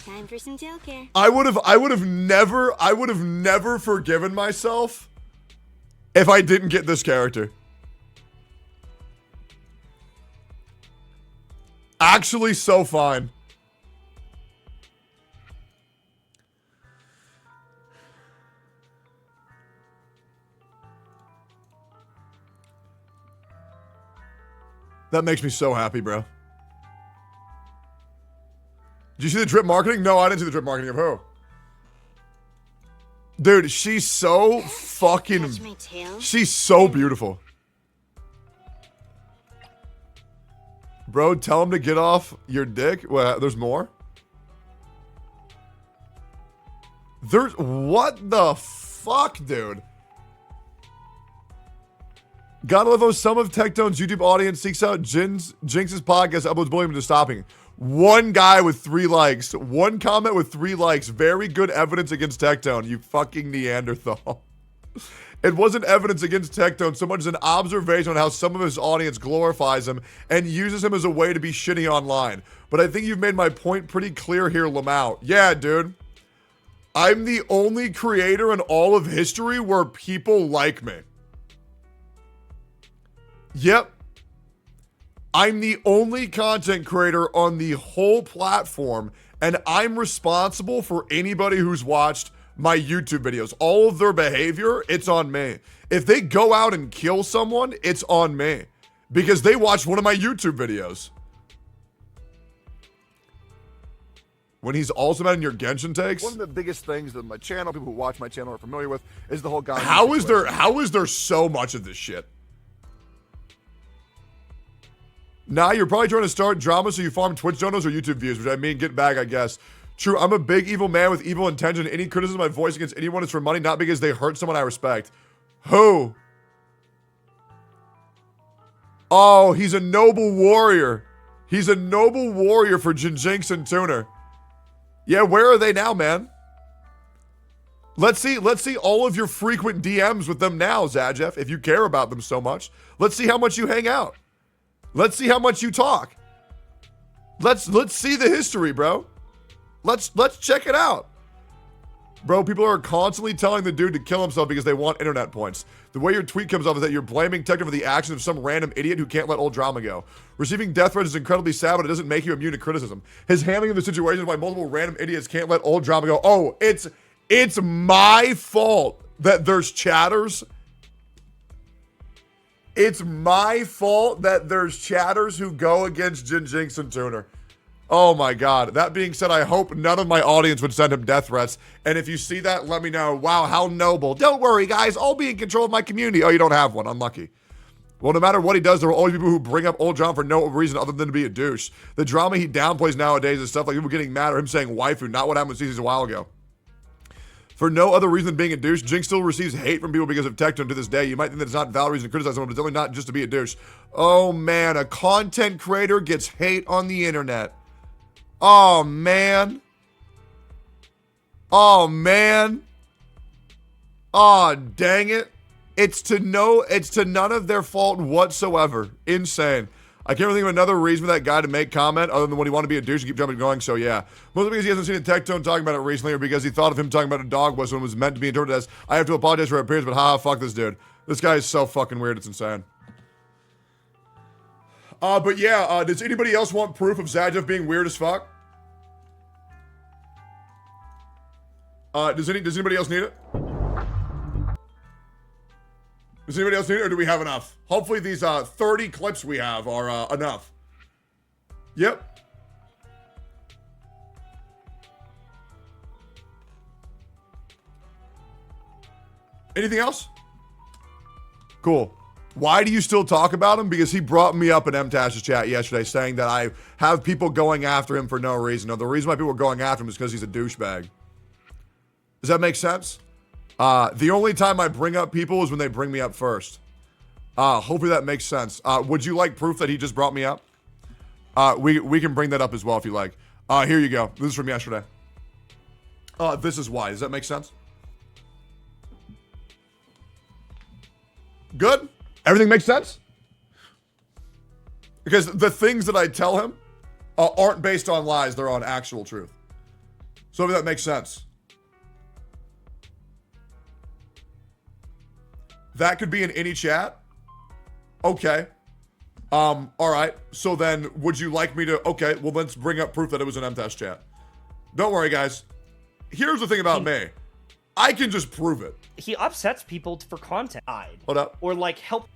Time for some tail care.
I would have never forgiven myself if I didn't get this character. Actually, so fine. That makes me so happy, bro. Did you see the drip marketing? No, I didn't see the drip marketing of who. Dude, she's so fucking...
Touch my tail.
She's so beautiful. Bro, tell him to get off your dick. Well, there's more? There's... What the fuck, dude? Gotta love how some of Tectone's YouTube audience seeks out Jinx's podcast, uploads bullying him to stopping. One guy with 3 likes. One comment with 3 likes. Very good evidence against Tectone, you fucking Neanderthal. It wasn't evidence against Tectone so much as an observation on how some of his audience glorifies him and uses him as a way to be shitty online. But I think you've made my point pretty clear here, Lamau. Yeah, dude. I'm the only creator in all of history where people like me. Yep. I'm the only content creator on the whole platform, and I'm responsible for anybody who's watched my YouTube videos. All of their behavior, it's on me. If they go out and kill someone, it's on me. Because they watched one of my YouTube videos. When he's also mad in your Genshin takes?
One of the biggest things that my channel, people who watch my channel are familiar with, is the whole guy.
How is there so much of this shit? Nah, you're probably trying to start drama so you farm Twitch donos or YouTube views, which I mean, get back, I guess. True, I'm a big evil man with evil intention. Any criticism I voice against anyone is for money, not because they hurt someone I respect. Who? Oh, he's a noble warrior. He's a noble warrior for Jinx and Tuner. Yeah, where are they now, man? Let's see all of your frequent DMs with them now, Zajeff, if you care about them so much. Let's see how much you hang out. Let's see how much you talk. Let's see the history, bro. Let's check it out. Bro, people are constantly telling the dude to kill himself because they want internet points. The way your tweet comes off is that you're blaming Tectone for the actions of some random idiot who can't let old drama go. Receiving death threats is incredibly sad, but it doesn't make you immune to criticism. His handling of the situation is why multiple random idiots can't let old drama go. Oh, it's my fault that there's chatters. It's my fault that there's chatters who go against Jinx and Tuner. Oh my God. That being said, I hope none of my audience would send him death threats. And if you see that, let me know. Wow, how noble. Don't worry, guys. I'll be in control of my community. Oh, you don't have one. Unlucky. Well, no matter what he does, there will always be people who bring up old drama for no reason other than to be a douche. The drama he downplays nowadays is stuff like people getting mad or him saying waifu, not what happened with CC's a while ago. For no other reason than being a douche, Jinx still receives hate from people because of Tectone to this day. You might think that it's not valid reason to criticize someone, but it's definitely not just to be a douche. Oh man, a content creator gets hate on the internet. Oh man. Oh man. Oh dang it. It's to none of their fault whatsoever. Insane. I can't really think of another reason for that guy to make comment other than when he wanted to be a douche and keep jumping going, so yeah. Mostly because he hasn't seen a Tectone talking about it recently or because he thought of him talking about a dog whistle and was meant to be interpreted as, I have to apologize for our appearance, but haha, fuck this dude. This guy is so fucking weird, it's insane. But yeah, does anybody else want proof of Zajeff being weird as fuck? Does anybody else need it? Does anybody else need it, or do we have enough? Hopefully these 30 clips we have are enough. Yep. Anything else? Cool. Why do you still talk about him? Because he brought me up in MTash's chat yesterday saying that I have people going after him for no reason. No, the reason why people are going after him is because he's a douchebag. Does that make sense? The only time I bring up people is when they bring me up first. Hopefully that makes sense. Would you like proof that he just brought me up? We can bring that up as well if you like. Here you go. This is from yesterday. This is why. Does that make sense? Good? Everything makes sense? Because the things that I tell him aren't based on lies. They're on actual truth. So if that makes sense. That could be in any chat. Okay. All right. So then would you like me to... Okay, well, let's bring up proof that it was an MTash chat. Don't worry, guys. Here's the thing about me. I can just prove it.
He upsets people for content.
Hold up.
Or like help.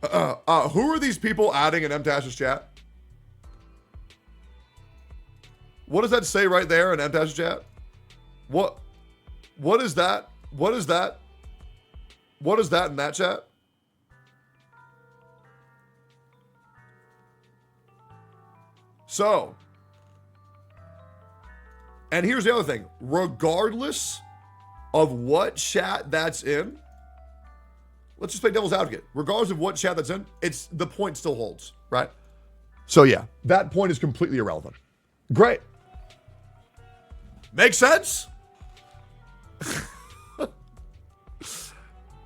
Who are these people adding in MTash's chat? What does that say right there in MTash's chat? What is that? What is that? What is that in that chat? So, and here's the other thing. Regardless of what chat that's in, let's just play devil's advocate. Regardless of what chat that's in, the point still holds, right? So yeah, that point is completely irrelevant. Great. Makes sense?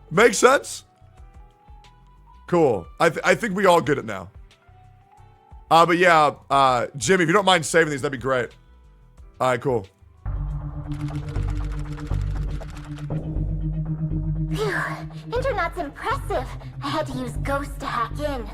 Makes sense? Cool. I think we all get it now. But yeah, Jimmy, if you don't mind saving these, that'd be great. All right, cool.
Phew, internet's impressive. I had to use Ghost to hack in.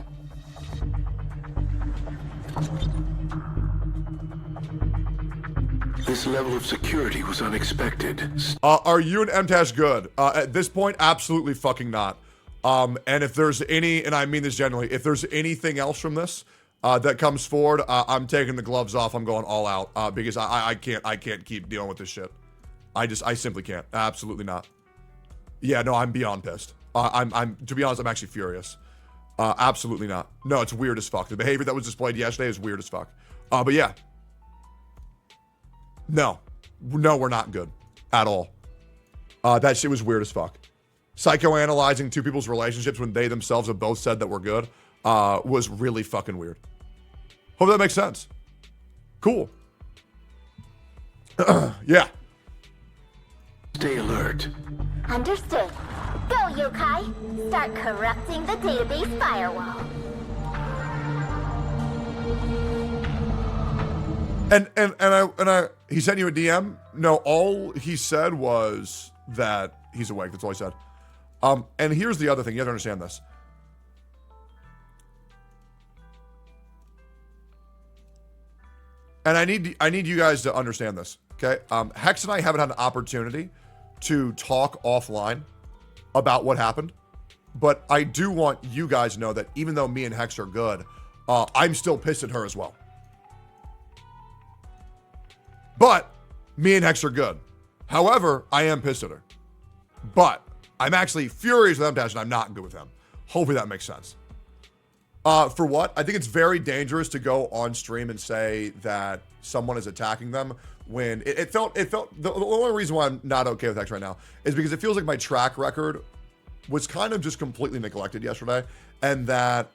This level of security was unexpected.
Are you and MTash good? At this point, absolutely fucking not. And if there's any, and I mean this genuinely, if there's anything else from this that comes forward, I'm taking the gloves off. I'm going all out because I can't keep dealing with this shit. I simply can't. Absolutely not. Yeah, no, I'm beyond pissed. I'm to be honest, I'm actually furious. Absolutely not. No, it's weird as fuck. The behavior that was displayed yesterday is weird as fuck. But yeah. No, we're not good at all. That shit was weird as fuck. Psychoanalyzing two people's relationships when they themselves have both said that we're good was really fucking weird. Hope that makes sense. Cool. Yeah.
Stay alert.
Understood. Go, yokai. Start corrupting the database firewall.
And he sent you a DM? No, all he said was that he's awake. That's all he said. And here's the other thing. You have to understand this. And I need you guys to understand this, okay? Hex and I haven't had an opportunity to talk offline about what happened, but I do want you guys to know that even though me and Hex are good, I'm still pissed at her as well. But me and Hex are good. However, I am pissed at her. But I'm actually furious with MTash and I'm not good with him. Hopefully that makes sense. For what? I think it's very dangerous to go on stream and say that someone is attacking them when it felt the only reason why I'm not okay with Hex right now is because it feels like my track record was kind of just completely neglected yesterday, and that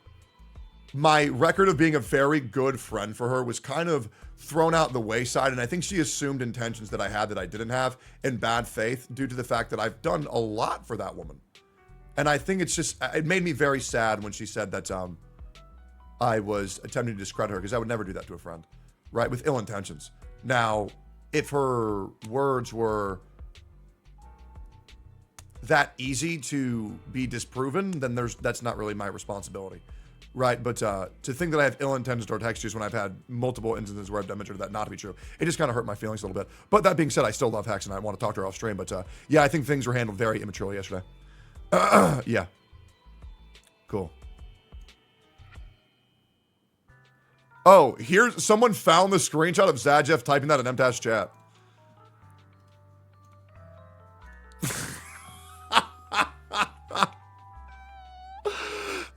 my record of being a very good friend for her was kind of thrown out the wayside, and I think she assumed intentions that I had that I didn't have in bad faith due to the fact that I've done a lot for that woman. And I think it made me very sad when she said that I was attempting to discredit her, because I would never do that to a friend, right? With ill intentions. Now, if her words were that easy to be disproven, then that's not really my responsibility, right? But to think that I have ill intentions toward Hex Juice when I've had multiple instances where I've demonstrated that not to be true, it just kind of hurt my feelings a little bit. But that being said, I still love Hex and I want to talk to her off stream. But yeah, I think things were handled very immaturely yesterday. Yeah. Cool. Oh, here's someone found the screenshot of Zajeff typing that in MTAS chat.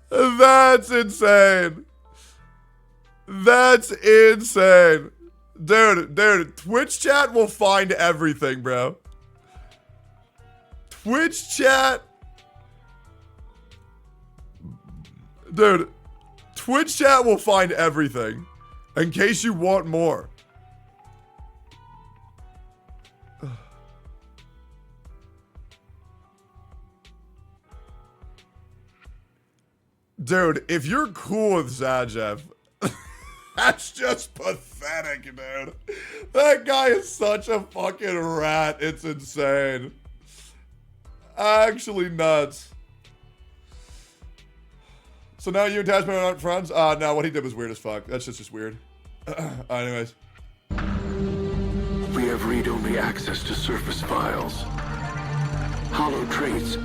That's insane. That's insane. Dude, Twitch chat will find everything, bro. Twitch chat. Dude, Twitch chat will find everything in case you want more. Dude, if you're cool with Zajeff, that's just pathetic, dude. That guy is such a fucking rat. It's insane. Actually nuts. So now you and Tasman aren't friends? No, what he did was weird as fuck. That's just weird. Anyways.
We have read-only access to surface files. Hollow traits.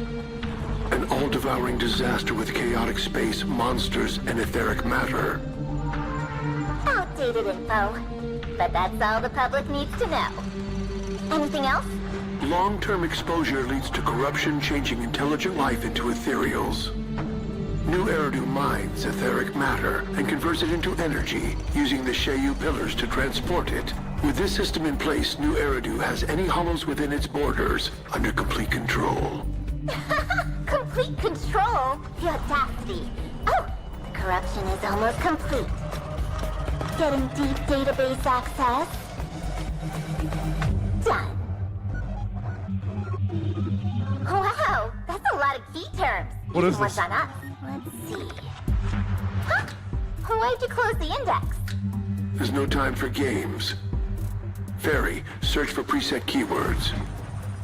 An all-devouring disaster with chaotic space, monsters, and etheric matter.
Outdated info. But that's all the public needs to know. Anything else?
Long-term exposure leads to corruption, changing intelligent life into ethereals. New Eridu mines etheric matter and converts it into energy, using the Sheyu pillars to transport it. With this system in place, New Eridu has any hollows within its borders under complete control.
Complete control? The audacity. Oh, the corruption is almost complete. Getting deep database access. Done. Wow, that's a lot of key terms.
What is
What's
this?
on us? Let's see. Huh? Why'd you close the index?
There's no time for games. Fairy, search for preset keywords.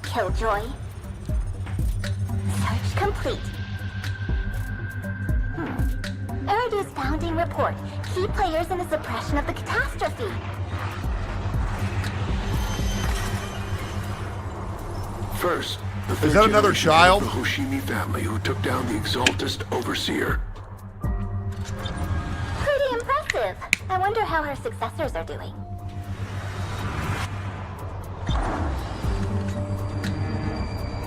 Killjoy. Search complete. Eridu's founding report. Key players in the suppression of the catastrophe.
First, the
Is
third
that another
generation
child?
of the Hoshimi family who took down the Exaltist Overseer.
Pretty impressive. I wonder how her successors are doing.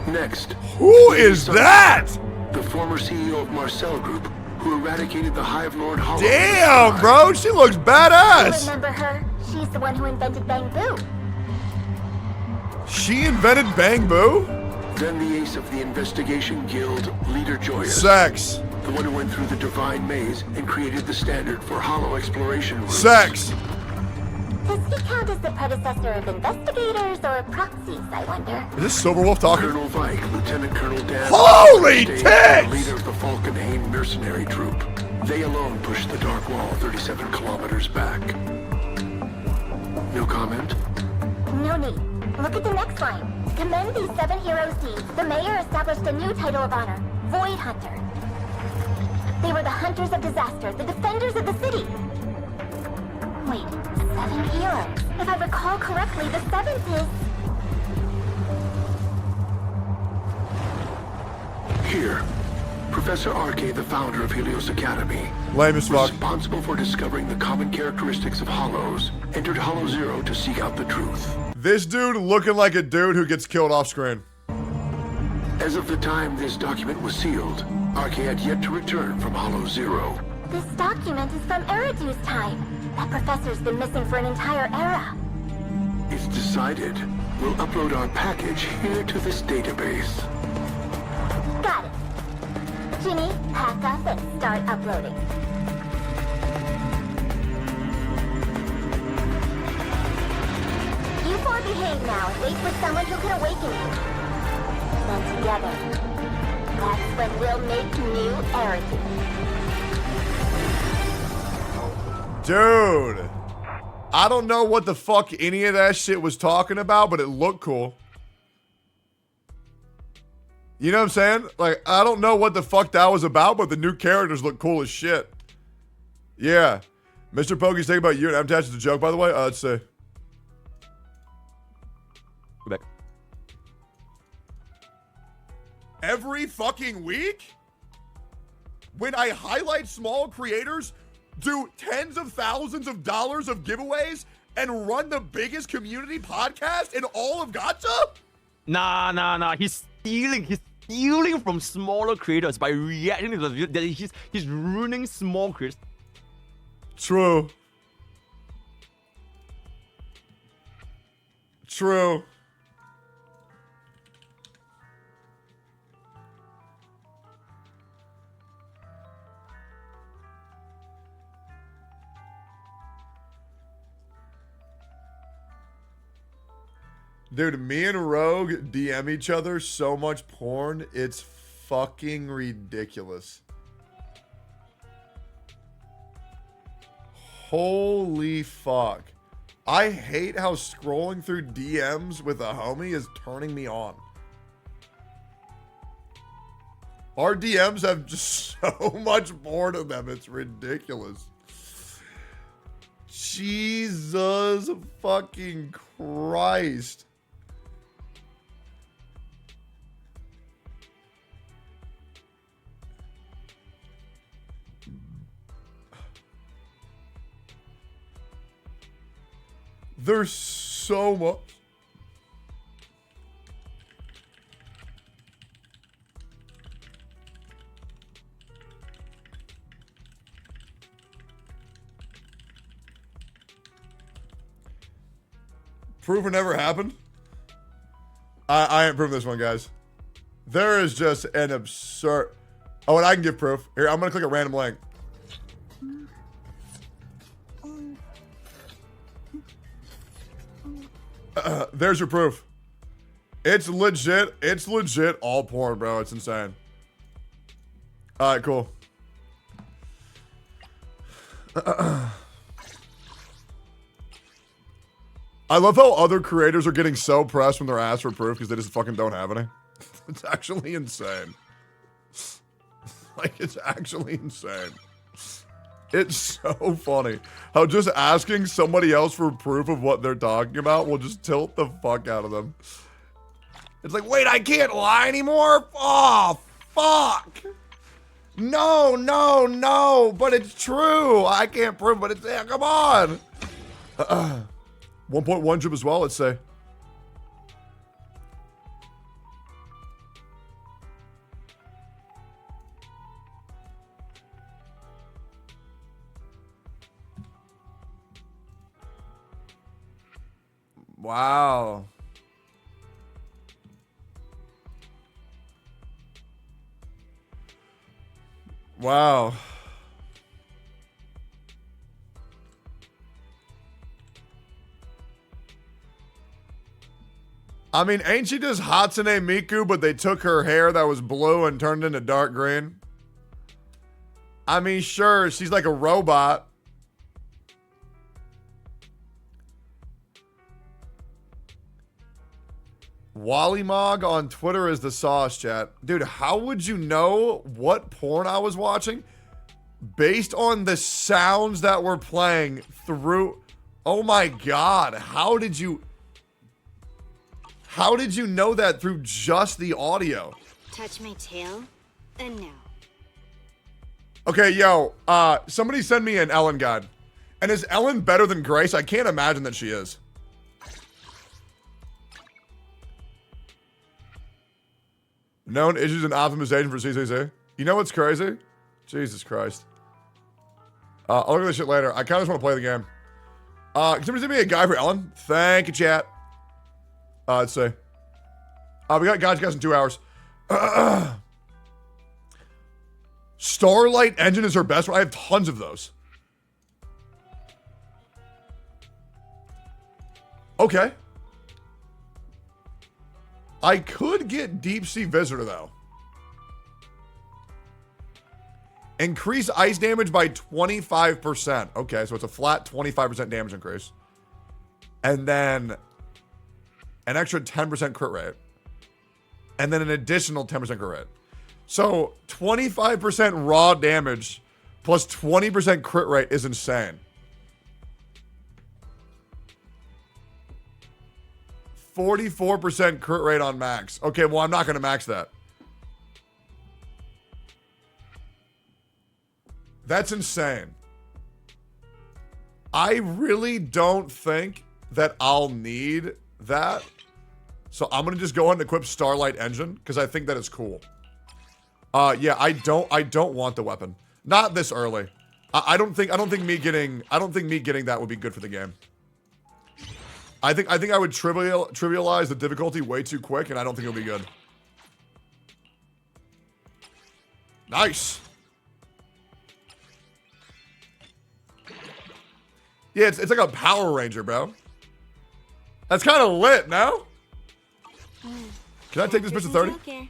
Next,
Who is that?
the former CEO of Marcel Group, who eradicated the Hive Lord Hollow.
Damn, bro, she looks badass.
Remember her? She's the one who invented Bang Boo.
She invented Bang Boo?
Then the ace of the Investigation Guild, Leader Joyous.
Sex.
The one who went through the Divine Maze and created the standard for hollow exploration routes.
Sex.
Does he count as the predecessor of investigators or proxies, I wonder?
Is this Silverwolf talking?
Colonel Vike, Lieutenant Colonel Dan.
Holy
Stage,
tits!
Leader of the Falkenhayn mercenary troop. They alone pushed the Dark Wall 37 kilometers back. No comment?
No need. Look at the next line. To commend these 7 heroes' deeds, the mayor established a new title of honor, Void Hunter. They were the hunters of disaster, the defenders of the city. Wait, 7 heroes. If I recall correctly, the 7th is...
Here, Professor Arke, the founder of Helios Academy,
Lame as fuck.
responsible for discovering the common characteristics of hollows, entered Hollow Zero to seek out the truth.
This dude looking like a dude who gets killed off screen.
As of the time this document was sealed, Arke had yet to return from Hollow Zero.
This document is from Eridu's time. That professor's been missing for an entire era.
It's decided. We'll upload our package here to this database.
Got it. Ginny, pack up and start uploading. You four behave now and wait for someone who can awaken you. Then together, that's when we'll make new Eridu.
Dude. I don't know what the fuck any of that shit was talking about, but it looked cool. You know what I'm saying? Like, I don't know what the fuck that was about, but the new characters look cool as shit. Yeah. Mr. Pokey's thinking about you and MTAS is a joke, by the way. Let's see.
Go back.
Every fucking week? When I highlight small creators, do tens of thousands of dollars of giveaways and run the biggest community podcast in all of Gacha?
Nah. He's stealing from smaller creators by reacting to the video. He's ruining small creators.
True. True. Dude, me and Rogue DM each other so much porn, it's fucking ridiculous. Holy fuck. I hate how scrolling through DMs with a homie is turning me on. Our DMs have just so much porn in them, it's ridiculous. Jesus fucking Christ. There's so much. Proof it never happened? I ain't proving this one, guys. There is just an absurd... Oh, and I can give proof. Here, I'm going to click a random link. There's your proof. It's legit. It's legit all porn, bro. It's insane. All right, cool. I love how other creators are getting so pressed when they're asked for proof because they just fucking don't have any. It's actually insane. Like, it's actually insane. It's so funny how just asking somebody else for proof of what they're talking about will just tilt the fuck out of them. It's like, wait, I can't lie anymore? Oh, fuck. No, but it's true. I can't prove, but it's, yeah, come on. 1.1 drip as well, let's say. Wow. Wow. I mean, ain't she just Hatsune Miku, but they took her hair that was blue and turned into dark green? I mean, sure, she's like a robot. Wallymog on Twitter is the sauce, chat. Dude, how would you know what porn I was watching? Based on the sounds that were playing through... Oh my god, how did you know that through just the audio?
Touch my tail? No.
Okay, yo, somebody send me an Ellen guide. And is Ellen better than Grace? I can't imagine that she is. Known issues in optimization for CCC. You know what's crazy? Jesus Christ. I'll look at this shit later. I kind of just want to play the game. Can somebody send me a guy for Ellen? Thank you, chat. Let's see. We got guys in 2 hours. Starlight Engine is her best one. I have tons of those. Okay. I could get Deep Sea Visitor, though. Increase ice damage by 25%. Okay, so it's a flat 25% damage increase. And then an extra 10% crit rate. And then an additional 10% crit rate. So 25% raw damage plus 20% crit rate is insane. 44% crit rate on max. Okay, well, I'm not going to max that. That's insane. I really don't think that I'll need that. So I'm gonna just go ahead and equip Starlight Engine because I think that is cool. Yeah, I don't want the weapon. Not this early. I don't think me getting that would be good for the game. I think I would trivialize the difficulty way too quick, and I don't think it'll be good. Nice. Yeah, it's like a Power Ranger, bro. That's kind of lit, no? Can I take this bitch to 30?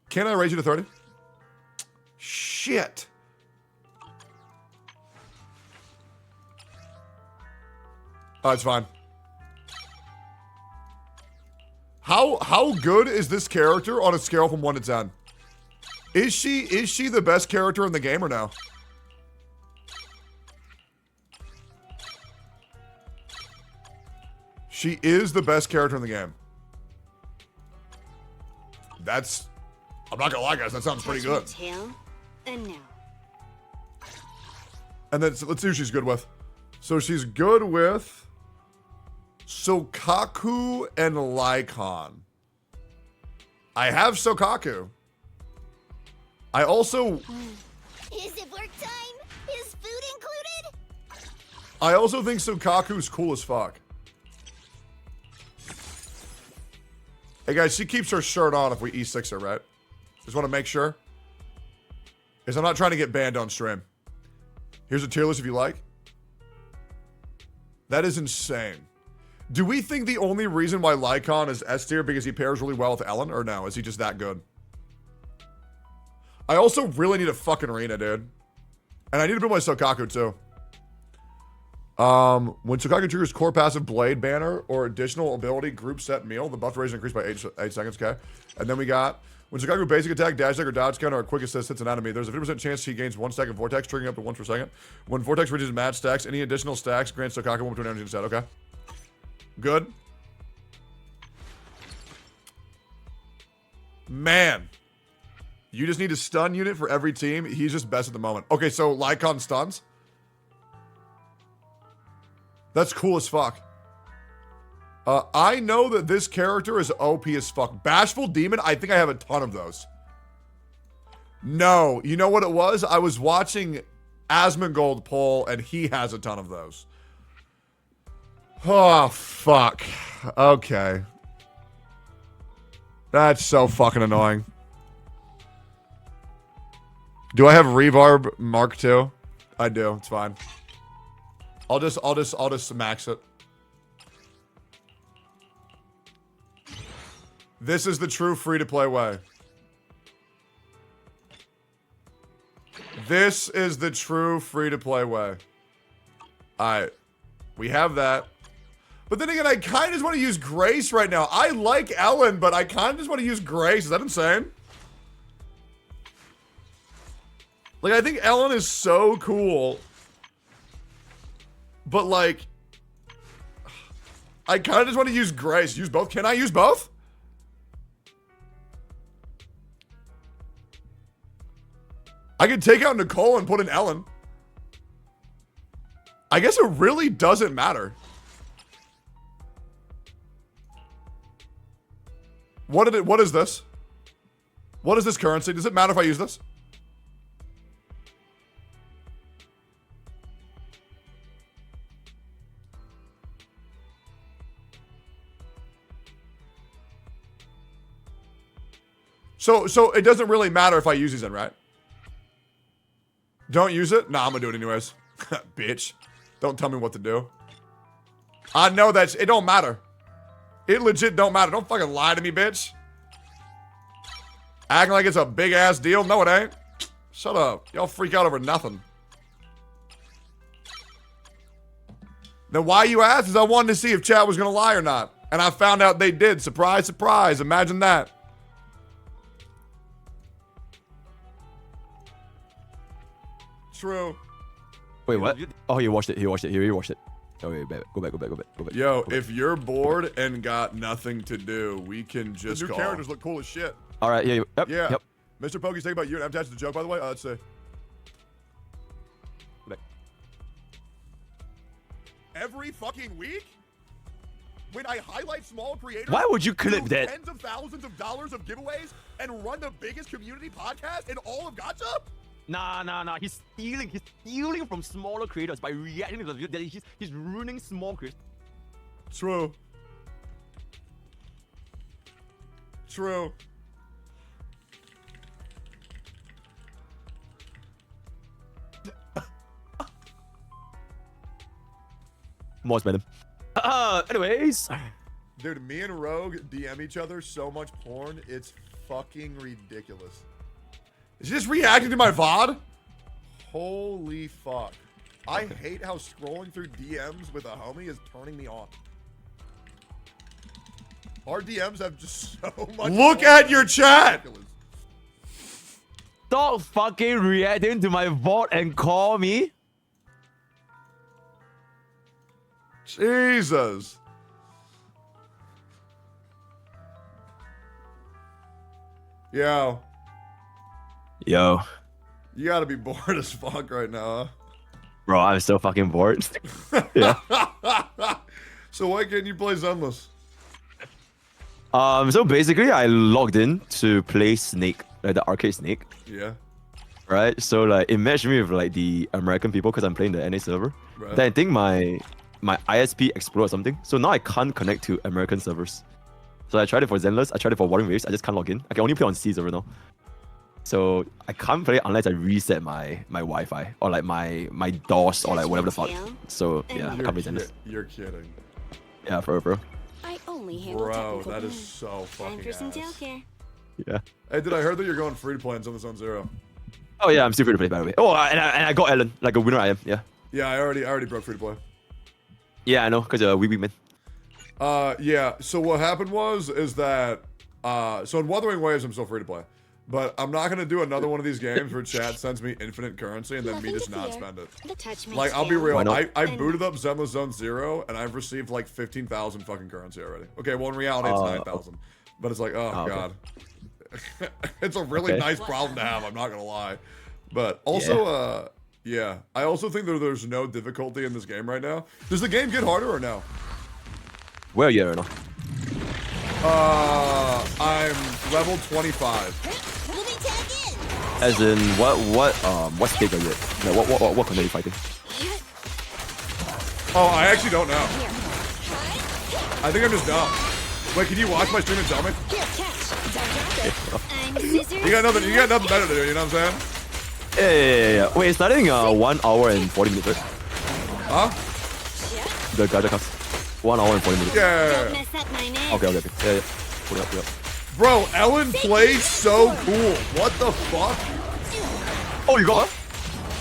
Can I raise you to 30? Shit. Oh, it's fine. How good is this character on a scale from 1 to 10? Is she the best character in the game or no? She is the best character in the game. That's... I'm not gonna lie, guys. That sounds pretty good. And then let's see who she's good with. So she's good with Sokaku and Lycon. I have Sokaku. I also...
Is it work time? Is food included?
I also think Sokaku's cool as fuck. Hey guys, she keeps her shirt on if we E6 her, right? Just want to make sure. Because I'm not trying to get banned on stream. Here's a tier list if you like. That is insane. Do we think the only reason why Lycon is S tier because he pairs really well with Ellen? Or no, is he just that good? I also really need a fucking arena, dude. And I need to build my Sokaku too. When Sokaku triggers core passive blade banner or additional ability group set meal, the buff rate is increased by 8 seconds, okay? And then we got, when Sokaku basic attack, dash attack, or dodge counter, or quick assist hits an enemy, there's a 50% chance he gains 1 stack of vortex, triggering up to once per second. When vortex reaches match stacks, any additional stacks grants Sokaku 1 between energy instead, okay? Good. Man. You just need a stun unit for every team. He's just best at the moment. Okay, so Lycon stuns. That's cool as fuck. I know that this character is OP as fuck. Bashful Demon, I think I have a ton of those. No, you know what it was? I was watching Asmongold pull, and he has a ton of those. Oh, fuck. Okay. That's so fucking annoying. Do I have Reverb Mark II? I do, it's fine. I'll just max it. This is the true free-to-play way. This is the true free-to-play way. Alright. We have that. But then again, I kind of just want to use Grace right now. I like Ellen, but I kind of just want to use Grace. Is that insane? Like, I think Ellen is so cool. But, like, I kind of just want to use Grace. Use both. Can I use both? I could take out Nicole and put in Ellen. I guess it really doesn't matter. What is this? What is this currency? Does it matter if I use this? So it doesn't really matter if I use these then, right? Don't use it? Nah, I'm gonna do it anyways. Bitch. Don't tell me what to do. I know it don't matter. It legit don't matter. Don't fucking lie to me, bitch. Acting like it's a big ass deal. No, it ain't. Shut up. Y'all freak out over nothing. Then why you asked is I wanted to see if chat was gonna lie or not. And I found out they did. Surprise, surprise. Imagine that. True.
Wait, what? Oh, he watched it. He watched it. He watched it. Oh, wait, go back.
Yo, if you're bored and got nothing to do, we can just
The new
call.
characters look cool as shit.
All right, yeah. Yep.
Mr. Pokey's thinking about you and I'm attached to the joke, by the way. Let's see.
Go back.
every fucking week? When I highlight small creators,
Why would you clip
do
that?
tens of thousands of dollars of giveaways and run the biggest community podcast in all of Gacha?
Nah. He's stealing from smaller creators by reacting to the video. He's ruining small creators.
True. True.
More madam. Anyways.
Dude, me and Rogue DM each other so much porn, it's fucking ridiculous.
Is he just reacting to my VOD?
Holy fuck. I hate how scrolling through DMs with a homie is turning me on. Our DMs have just so much.
Look at your chat.
Stop fucking reacting to my VOD and call me.
Jesus. Yo.
Yo.
You gotta be bored as fuck right now, huh?
Bro, I'm so fucking bored. Yeah.
So why can't you play Zenless?
So basically I logged in to play Snake, like the arcade Snake.
Yeah.
Right? So like it matched me with like the American people because I'm playing the NA server.
Right.
Then I think my ISP exploded or something. So now I can't connect to American servers. So I tried it for Zenless, I tried it for Warring Waves, I just can't log in. I can only play on C server now. So I can't play unless I reset my Wi-Fi or like my DOS or like whatever the fuck. So yeah, I can't play Zenless.
You're kidding.
Yeah, for real, bro.
I only handle
Bro,
technical
that is
things.
so fucking
Time for some
ass.
tailcare.
Yeah.
Hey, dude, I heard that you're going free to play in Zone Zero.
Oh yeah, I'm still free to play by the way. Oh, and I got Ellen, like a winner I am, yeah.
Yeah, I already broke free to play.
Yeah, I know, because we man.
Yeah, so what happened is that, so in Wuthering Waves, I'm still free to play. But I'm not going to do another one of these games where chat sends me infinite currency and then me just not spend it.
The touch makes
Like, I'll be real,
Why not?
I booted up Zenless Zone Zero, and I've received like 15,000 fucking currency already. Okay, well, in reality, it's 9,000. But it's like, oh, God. It's a really nice problem to have, I'm not going to lie. But also, yeah, I also think that there's no difficulty in this game right now. Does the game get harder or no?
Where are you right now?
I'm level 25.
As in, what stage are you at? Like, what content are you fighting?
Oh, I actually don't know. I think I'm just dumb. Wait, can you watch my stream and tell me? You got nothing better to do, you know what I'm saying?
Yeah. Wait, it's starting 1 hour and 40 minutes, right?
Huh?
The Gacha cast. 1 hour and 40 minutes.
Yeah.
Okay. Yeah. Put it up.
Bro, Ellen plays so cool. What the fuck?
Oh, you got her?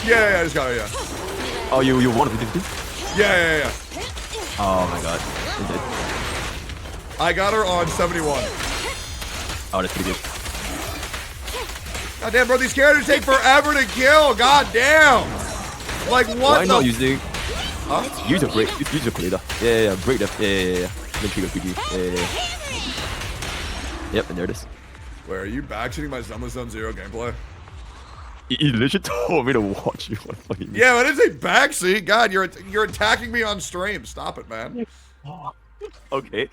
Yeah, I just got her, yeah.
Oh, you won 50-50?
Yeah.
Oh my god. You did.
I got her on 71.
Oh, that's pretty good.
God damn, bro, these characters take forever to kill. God damn. Like, what
Why
the...
not using...
Huh?
Use a break. Use a creator. Yeah. Break them. Yeah. Then trigger quickly. Yeah. Yep, and there it is.
Wait, are you backseating my Zenless Zone Zero gameplay?
He literally told me to watch you.
Yeah, but it's a backseat. God, you're attacking me on stream. Stop it, man.
Okay.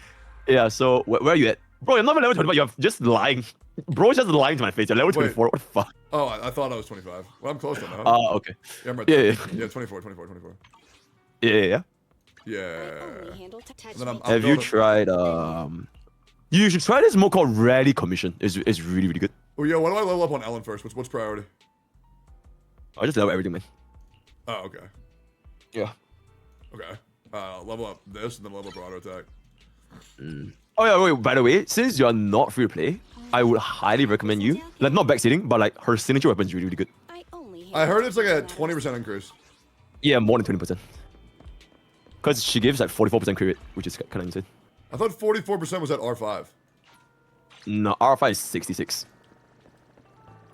Yeah, so where are you at? Bro, you're not even level 25. You're just lying. Bro's just lying to my face. You're level 24. What the fuck?
Oh, I thought I was 25. Well, I'm close to now.
Oh, okay.
Yeah, I'm right
Yeah,
there.
yeah.
Yeah, 24.
Yeah.
And then I'm
Have you tried, You should try this mode called Rally Commission. It's really, really good.
Oh, yeah, what do I level up on Ellen first? What's priority?
I just level everything, man.
Oh, okay.
Yeah.
Okay. Level up this and then level up auto attack.
Oh yeah, wait, by the way, since you're not free to play, I would highly recommend you, like not backseating, but like her signature weapon is really, really good.
I heard it's like a 20% increase.
Yeah, more than 20%. Because she gives like 44% crit rate, which is kind of insane.
I thought 44% was at R5.
No, R5 is 66.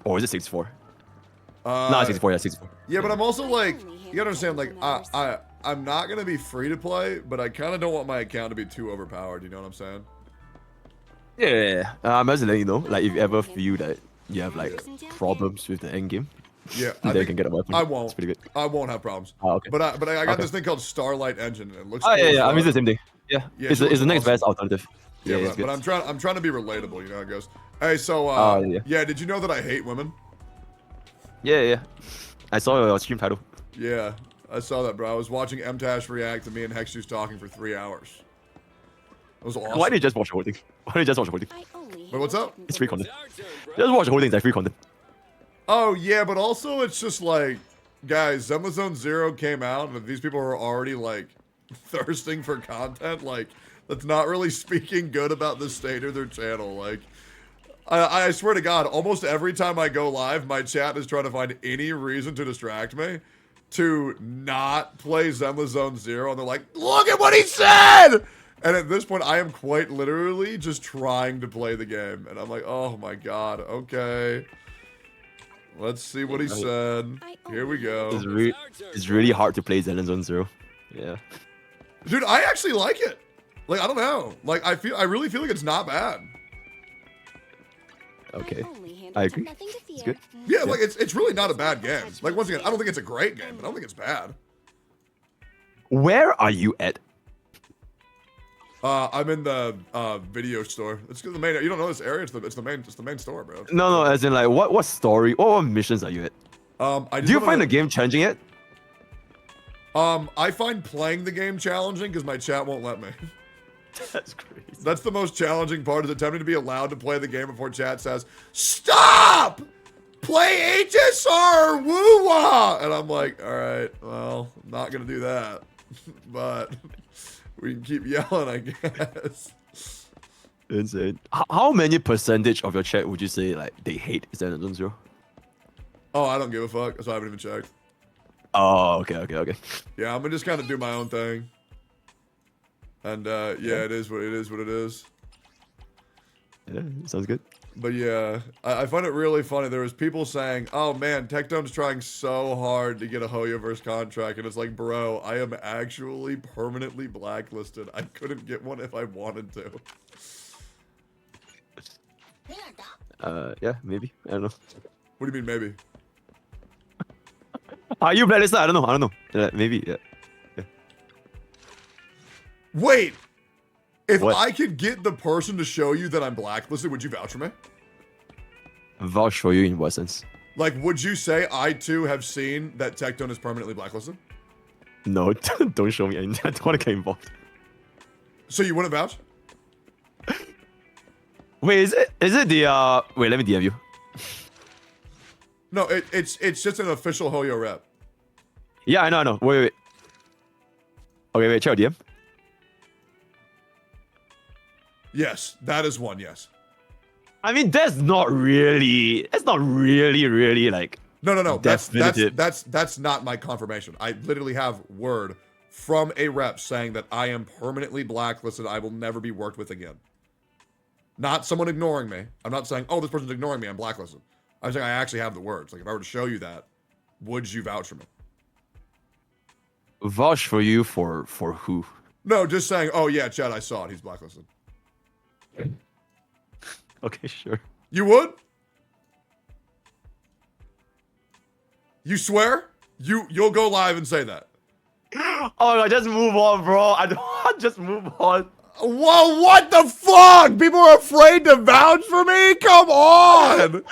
Or is it 64? No, 64, yeah, 64.
Yeah, but I'm also like, you gotta understand, like, I'm not gonna be free to play, but I kind of don't want my account to be too overpowered, you know what I'm saying?
Yeah. I'm just letting you know, like if you ever feel that you have like problems with the end game,
Yeah,
They can get a weapon.
I won't.
It's pretty good.
I won't have problems.
Oh, okay.
But I got
Okay.
this thing called Starlight Engine. And it looks.
Oh
cool
yeah,
as
yeah. I mean, it's
fuck.
the same thing. Yeah,
Yeah,
it's
it
the
looks
next
awesome.
best alternative.
Yeah,
it's
but
good.
I'm trying to be relatable. You know how it goes. Hey, so
yeah.
yeah, did you know that I hate women?
Yeah, yeah. I saw your stream title.
Yeah, I saw that, bro. I was watching MTash react to me and Hexjuice talking for 3 hours. It was awesome.
Why did you just watch the whole thing? Why did you just watch the whole thing?
Wait, what's up?
It's free content. Just watch the whole thing. It's like free content.
Oh yeah, but also it's just like, guys, Zenless Zone Zero came out, and if these people are already like thirsting for content, like that's not really speaking good about the state of their channel. Like, I swear to God, almost every time I go live, my chat is trying to find any reason to distract me to not play Zenless Zone Zero, and they're like, "Look at what he said!" And at this point, I am quite literally just trying to play the game, and I'm like, "Oh my God, okay." Let's see what he said. Here we go.
It's really hard to play Zenless Zone Zero. Yeah.
Dude, I actually like it. Like, I don't know. Like, I really feel like it's not bad.
Okay. I agree. It's good.
Yeah, like it's really not a bad game. Like, once again, I don't think it's a great game, but I don't think it's bad.
Where are you at?
I'm in the video store. It's the main. You don't know this area? It's the main store, bro.
No, as in like what story? What missions are you at?
Do
you find the game challenging yet?
I find playing the game challenging because my chat won't let me.
That's crazy.
That's the most challenging part, is attempting to be allowed to play the game before chat says, "Stop! Play HSR woo-wah!" And I'm like, all right, well, I'm not gonna do that. But we can keep yelling, I guess.
Insane. How many percentage of your chat would you say like they hate Zenless Zone Zero?
Oh, I don't give a fuck, so I haven't even checked.
Oh, okay.
Yeah, I'm gonna just kind of do my own thing. And yeah, it is what it is.
Yeah, sounds good.
But yeah, I find it really funny. There was people saying, "Oh man, Tectone's trying so hard to get a Hoyoverse contract," and it's like, bro, I am actually permanently blacklisted. I couldn't get one if I wanted to.
Yeah, maybe. I don't know.
What do you mean, maybe?
Are you blacklisted? I don't know. Maybe, yeah.
Wait! If
What?
I could get the person to show you that I'm blacklisted, would you vouch for me?
Vouch for you in what sense?
Like, would you say I too have seen that Tectone is permanently blacklisted?
No, don't show me. I don't want to get involved.
So you wouldn't vouch?
Wait, is it the wait, let me DM you.
No, it's just an official Hoyo rep.
Yeah, I know. Wait. Okay, wait, check out DM.
Yes, that is one, yes.
I mean, that's not really like
No.
definitive.
That's not my confirmation. I literally have word from a rep saying that I am permanently blacklisted. I will never be worked with again. Not someone ignoring me. I'm not saying, oh, this person's ignoring me, I'm blacklisted. I'm saying I actually have the words. Like, if I were to show you that, would you vouch for me?
Vouch for you for who?
No, just saying, oh yeah, Chad, I saw it. He's blacklisted.
Okay, sure.
You would? You swear? You'll go live and say that.
Oh my God, just move on, bro. I don't just move on.
Whoa, what the fuck? People are afraid to vouch for me? Come on!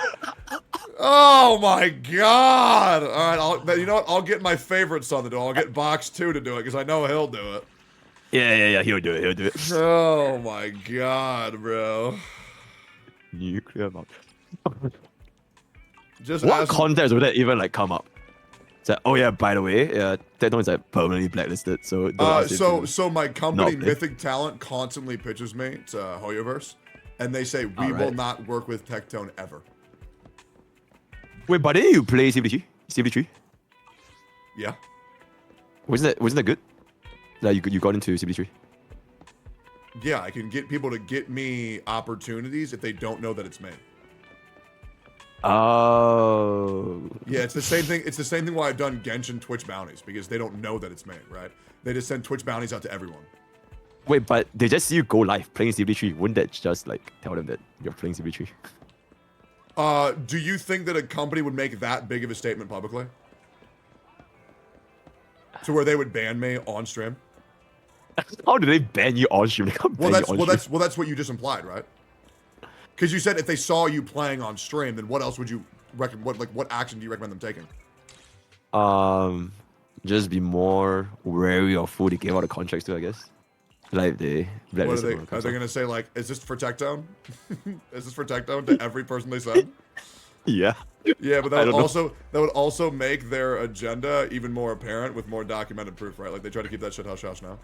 Oh my God. All right, you know what? I'll get my favorite son to do it. I'll get Box 2 to do it, because I know he'll do it.
Yeah, he'll do it.
Oh my God, bro.
Nuclear bomb.
Just
what context would that even like come up? It's like, oh yeah, by the way, Tectone is like permanently blacklisted. So
so my company
not
Mythic Talent constantly pitches me to Hoyoverse, and they say we will not work with Tectone ever.
Wait, but then you play CBD3?
Yeah.
Wasn't that good? Like you got into CBD3?
Yeah, I can get people to get me opportunities if they don't know that it's me.
Oh.
Yeah, it's the same thing. It's the same thing why I've done Genshin Twitch bounties, because they don't know that it's me, right? They just send Twitch bounties out to everyone.
Wait, but they just see you go live playing CBD3. Wouldn't that just like tell them that you're playing CBD3?
Do you think that a company would make that big of a statement publicly? To where they would ban me on stream?
How do they ban you on stream? They can't ban you on stream.
That's what you just implied, right? Because you said if they saw you playing on stream, then what else would you recommend? What action do you recommend them taking?
Just be more wary of who they gave out the contracts to, I guess. Like they.
What are they gonna say? Like, is this for Tectone? Is this for Tectone to every person they said?
Yeah.
Yeah, but that would also make their agenda even more apparent with more documented proof, right? Like they try to keep that shit hush hush now.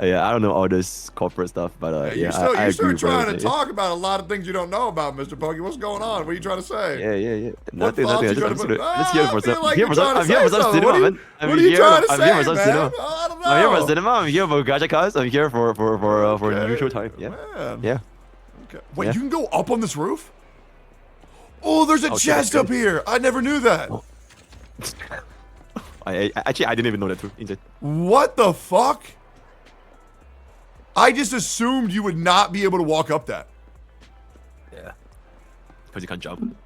Yeah. I don't know all this corporate stuff, but
You're still trying to talk about a lot of things you don't know about, Mr. Pokey. What's going on? What are you trying to say?
Yeah.
Nothing.
I'm just here for some.
What
I'm here for some cinema, man.
What are you trying to say, man?
I don't know. I'm here for cinema. I'm here for gacha cards. I'm here for neutral time. Yeah.
Man.
Yeah.
Okay. Wait, you can go up on this roof? Oh, there's a chest up here. I never knew that.
I didn't even know that too. Insane.
What the fuck? I just assumed you would not be able to walk up that.
Yeah. Because you can't jump.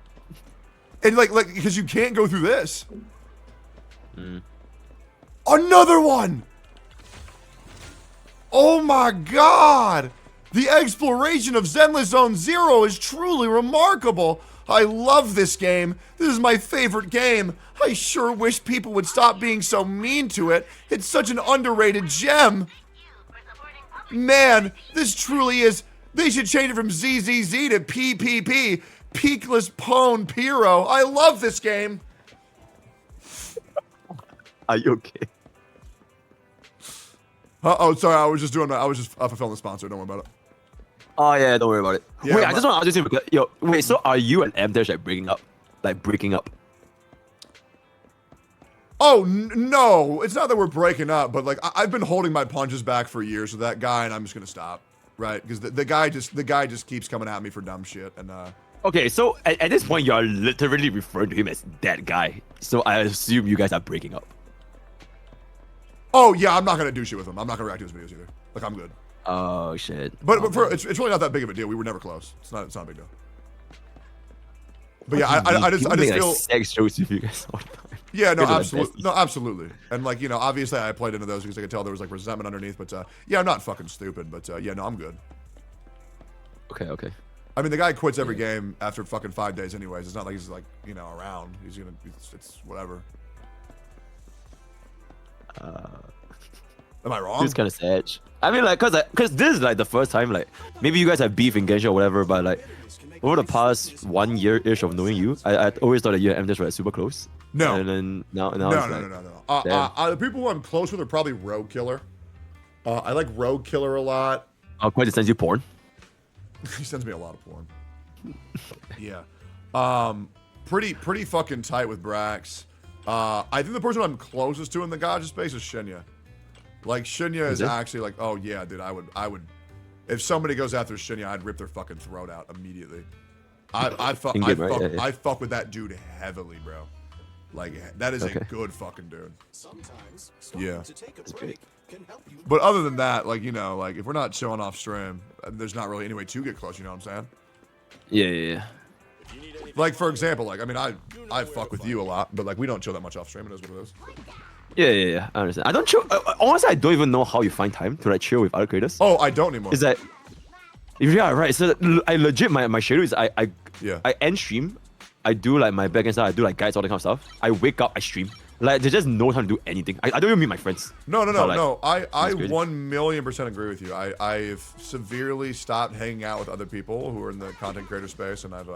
And like because you can't go through this. Another one. Oh my god. The exploration of Zenless Zone Zero is truly remarkable. I love this game. This is my favorite game. I sure wish people would stop being so mean to it. It's such an underrated gem. Man, this truly is. They should change it from ZZZ to PPP. Peakless Pone Pyro. I love this game.
Are you okay?
Oh, sorry. I was just fulfilling the sponsor. Don't worry about it.
Oh yeah, don't worry about it.
Yeah,
wait, I just want to ask you, yo, wait, so are you and M-Dash like breaking up?
Oh, no. It's not that we're breaking up, but like I've been holding my punches back for years with that guy, and I'm just gonna stop, right? Because the guy just keeps coming at me for dumb shit, and
Okay, so at this point, you are literally referring to him as that guy. So I assume you guys are breaking up.
Oh yeah, I'm not gonna do shit with him. I'm not gonna react to his videos either. Like I'm good.
Oh shit.
But it's really not that big of a deal. We were never close. It's not a big deal. But yeah, I just feel
sex jokes with you guys all the time.
Yeah, no, absolutely. And like, you know, obviously I played into those because I could tell there was like resentment underneath, but yeah, I'm not fucking stupid, but yeah, no, I'm good.
Okay.
I mean, the guy quits every game after fucking 5 days anyways. It's not like he's like, you know, around. It's whatever. Am I wrong?
It's kind of sad. I mean, like, cause this is like the first time, like, maybe you guys have beef in Genshin or whatever, but like, over the past 1 year-ish of knowing you, I always thought that you and M-Dash were like, super close.
No.
And then now
no. The people who I'm close with are probably Rogue Killer. I like Rogue Killer a lot.
Oh, quite sends you porn.
He sends me a lot of porn. Yeah. Pretty fucking tight with Brax. I think the person I'm closest to in the gacha space is Shinya. Like Shinya is actually like, oh yeah, dude, I would if somebody goes after Shinya, I'd rip their fucking throat out immediately. I fuck with that dude heavily, bro. Like that is a good fucking dude. Yeah. But other than that, like, you know, like if we're not showing off stream, there's not really any way to get close, you know what I'm saying?
Yeah.
Like for example, like I mean I fuck with you a lot, but like we don't chill that much off stream, it is what it is.
Yeah. I understand. I don't chill. Honestly, I don't even know how you find time to like chill with other creators.
Oh, I don't anymore.
Is that? Yeah, right. So I legit my schedule is I end stream, I do like my backend stuff, I do like guides, all that kind of stuff. I wake up, I stream. Like there's just no time to do anything. I don't even meet my friends.
No. I 1,000,000% agree with you. I've severely stopped hanging out with other people who are in the content creator space, and I've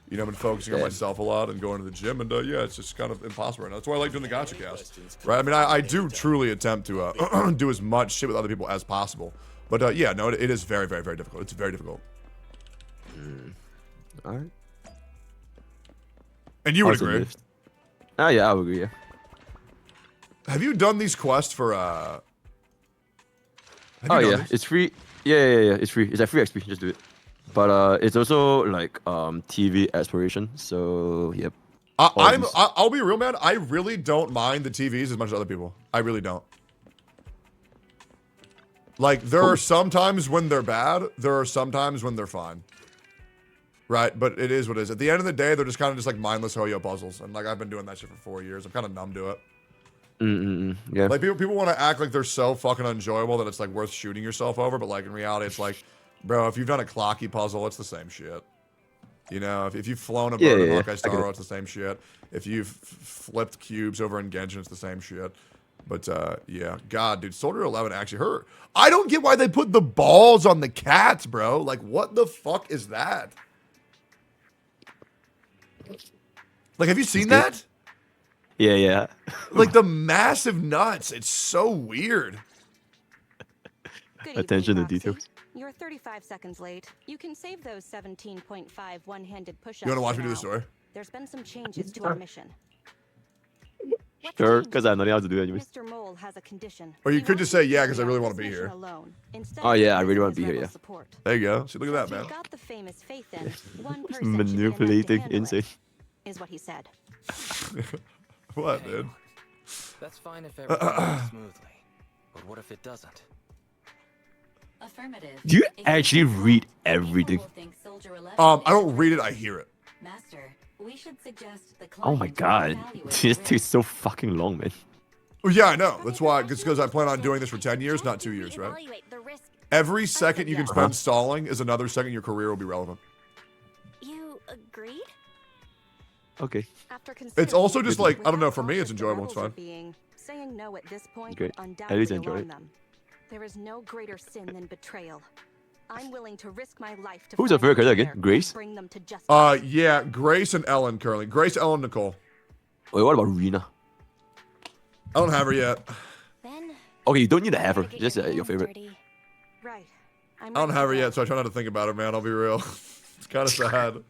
you know, been focusing on myself a lot and going to the gym, and yeah, it's just kind of impossible right now. That's why I like doing the gacha cast, right? I mean, I do truly attempt to do as much shit with other people as possible, but yeah, no, it is very, very, very difficult. It's very difficult.
All right.
And you would agree?
Yeah, I would agree. Yeah.
Have you done these quests for?
It's free. Yeah, it's free. It's like free XP. Just do it. But it's also like TV exploration. So yep.
I'll be real, man. I really don't mind the TVs as much as other people. I really don't. Like, there are some times when they're bad. There are some times when they're fine. Right? But it is what it is. At the end of the day, they're just kind of just like mindless Ho-Yo puzzles. And like, I've been doing that shit for 4 years. I'm kind of numb to it.
Yeah.
Like, people want to act like they're so fucking enjoyable that it's like worth shooting yourself over. But like, in reality, it's like, bro, if you've done a clocky puzzle, it's the same shit. You know, if you've flown a bird in Hawkeye Star, it's the same shit. If you've flipped cubes over in Genshin, it's the same shit. But, yeah. God, dude, Soldier 11 actually hurt. I don't get why they put the balls on the cats, bro. Like, what the fuck is that? Like, have you seen that?
Yeah.
Like, the massive nuts. It's so weird.
Attention to details.
You're 35 seconds late. You can save those 17.5 one-handed push-ups.
You want to watch
for
me do the
now.
story?
There's been some changes to our mission.
Sure, because I have nothing else to do anyways.
Mr. Mole has a condition.
Or you could just say, yeah, because I really want to be here.
Oh yeah, I really want to be here, yeah.
There you go. See, look at that, man.
Got the famous faith in one
Just
person
manipulating, insane.
is what he said.
What, dude?
That's fine if everything goes smoothly. But what if it doesn't?
Affirmative.
Do you actually read everything?
I don't read it, I hear it.
Master, we should suggest the
Oh my god. This takes so fucking long, man.
Well, yeah, I know. That's why, because I plan on doing this for 10 years, not 2 years, right? Every second you can spend stalling is another second your career will be relevant.
You agreed?
Okay.
It's also just like, I don't know, for me it's enjoyable, it's fine.
Saying no at this point
Great.
would
At least
undoubtedly
enjoy
alarm
it.
them. There is no greater sin than betrayal. I'm willing to risk my life to
Who's your
find
favorite character
the
again?
killer
Grace?
and bring them to justice.
Yeah, Grace and Ellen currently. Grace, Ellen, Nicole.
Wait, what about Rena?
I don't have her yet.
Okay, you don't need to have her. Just your favorite.
Right.
I don't have her yet, so I try not to think about her, man. I'll be real. It's kind of sad.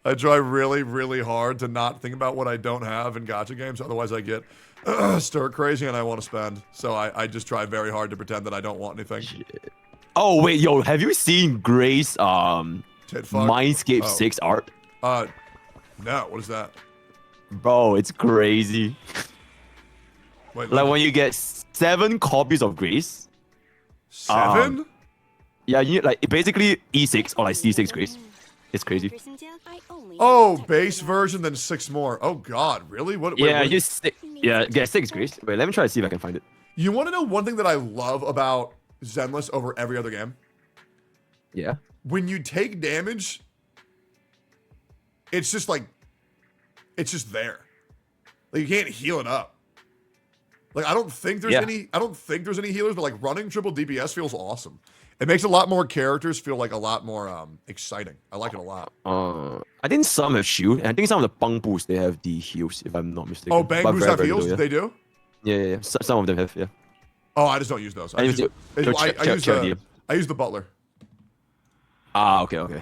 I try really, really hard to not think about what I don't have in gacha games. Otherwise, I get stir crazy and I want to spend. So I just try very hard to pretend that I don't want anything.
Shit. Oh wait, yo, have you seen Grace Mindscape 6 art?
No, what is that?
Bro, it's crazy.
Wait,
like when you get 7 copies of Grace.
7?
Yeah, you need like basically E6 or like C6 Grace. It's crazy.
Oh, base version, then 6 more. Oh god, really? What?
Yeah,
wait.
get 6 Grace. Wait, let me try to see if I can find it.
You want to know one thing that I love about Zenless over every other game?
Yeah.
When you take damage, it's just like, it's just there. Like you can't heal it up. Like I don't think there's any healers, but like running triple DPS feels awesome. It makes a lot more characters feel like a lot more exciting. I like it a lot.
I think some have shield, and I think some of the Bang Boos they have the heals, if I'm not mistaken.
Oh, Bang
But
Boos
very,
have
very
heals?
little,
They do?
Yeah. Some of them have, yeah.
Oh, I just don't use those. I use the butler.
Ah, okay. Yeah,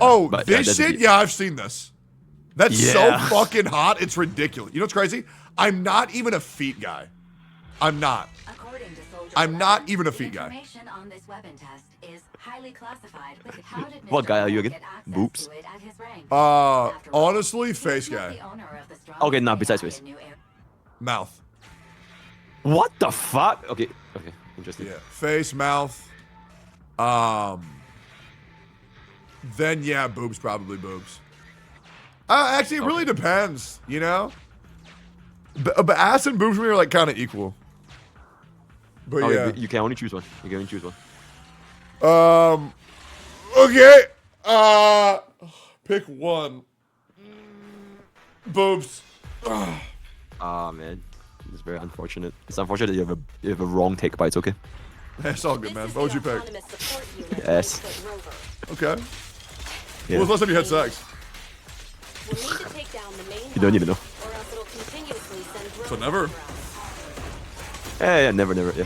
oh,
but,
this shit? Yeah, I've seen this. That's so
Yeah.
fucking hot. It's ridiculous. You know what's crazy? I'm not even a feet guy. I'm not. I'm not even a feet guy.
Information on this weapon test is highly classified, but how did
What
Mr.
guy are you
Mole
again?
get access
Boops.
to it at his rank?
Honestly, face guy.
Okay, nah, besides face.
Mouth.
What the fuck? Okay, interesting.
Yeah, face, mouth. Then yeah, boobs, probably boobs. Actually, it really depends, you know? But ass and boobs for me are like kind of equal. But
Okay,
yeah.
you can only choose one.
Okay. Pick one. Boobs.
Ah, man. It's very unfortunate. It's unfortunate that you have a wrong take, but it's okay.
It's all good, man. What would you pick?
Yes.
Okay.
Yeah.
When was the last time you had sex?
You don't need to know.
So never?
Yeah, never, yeah.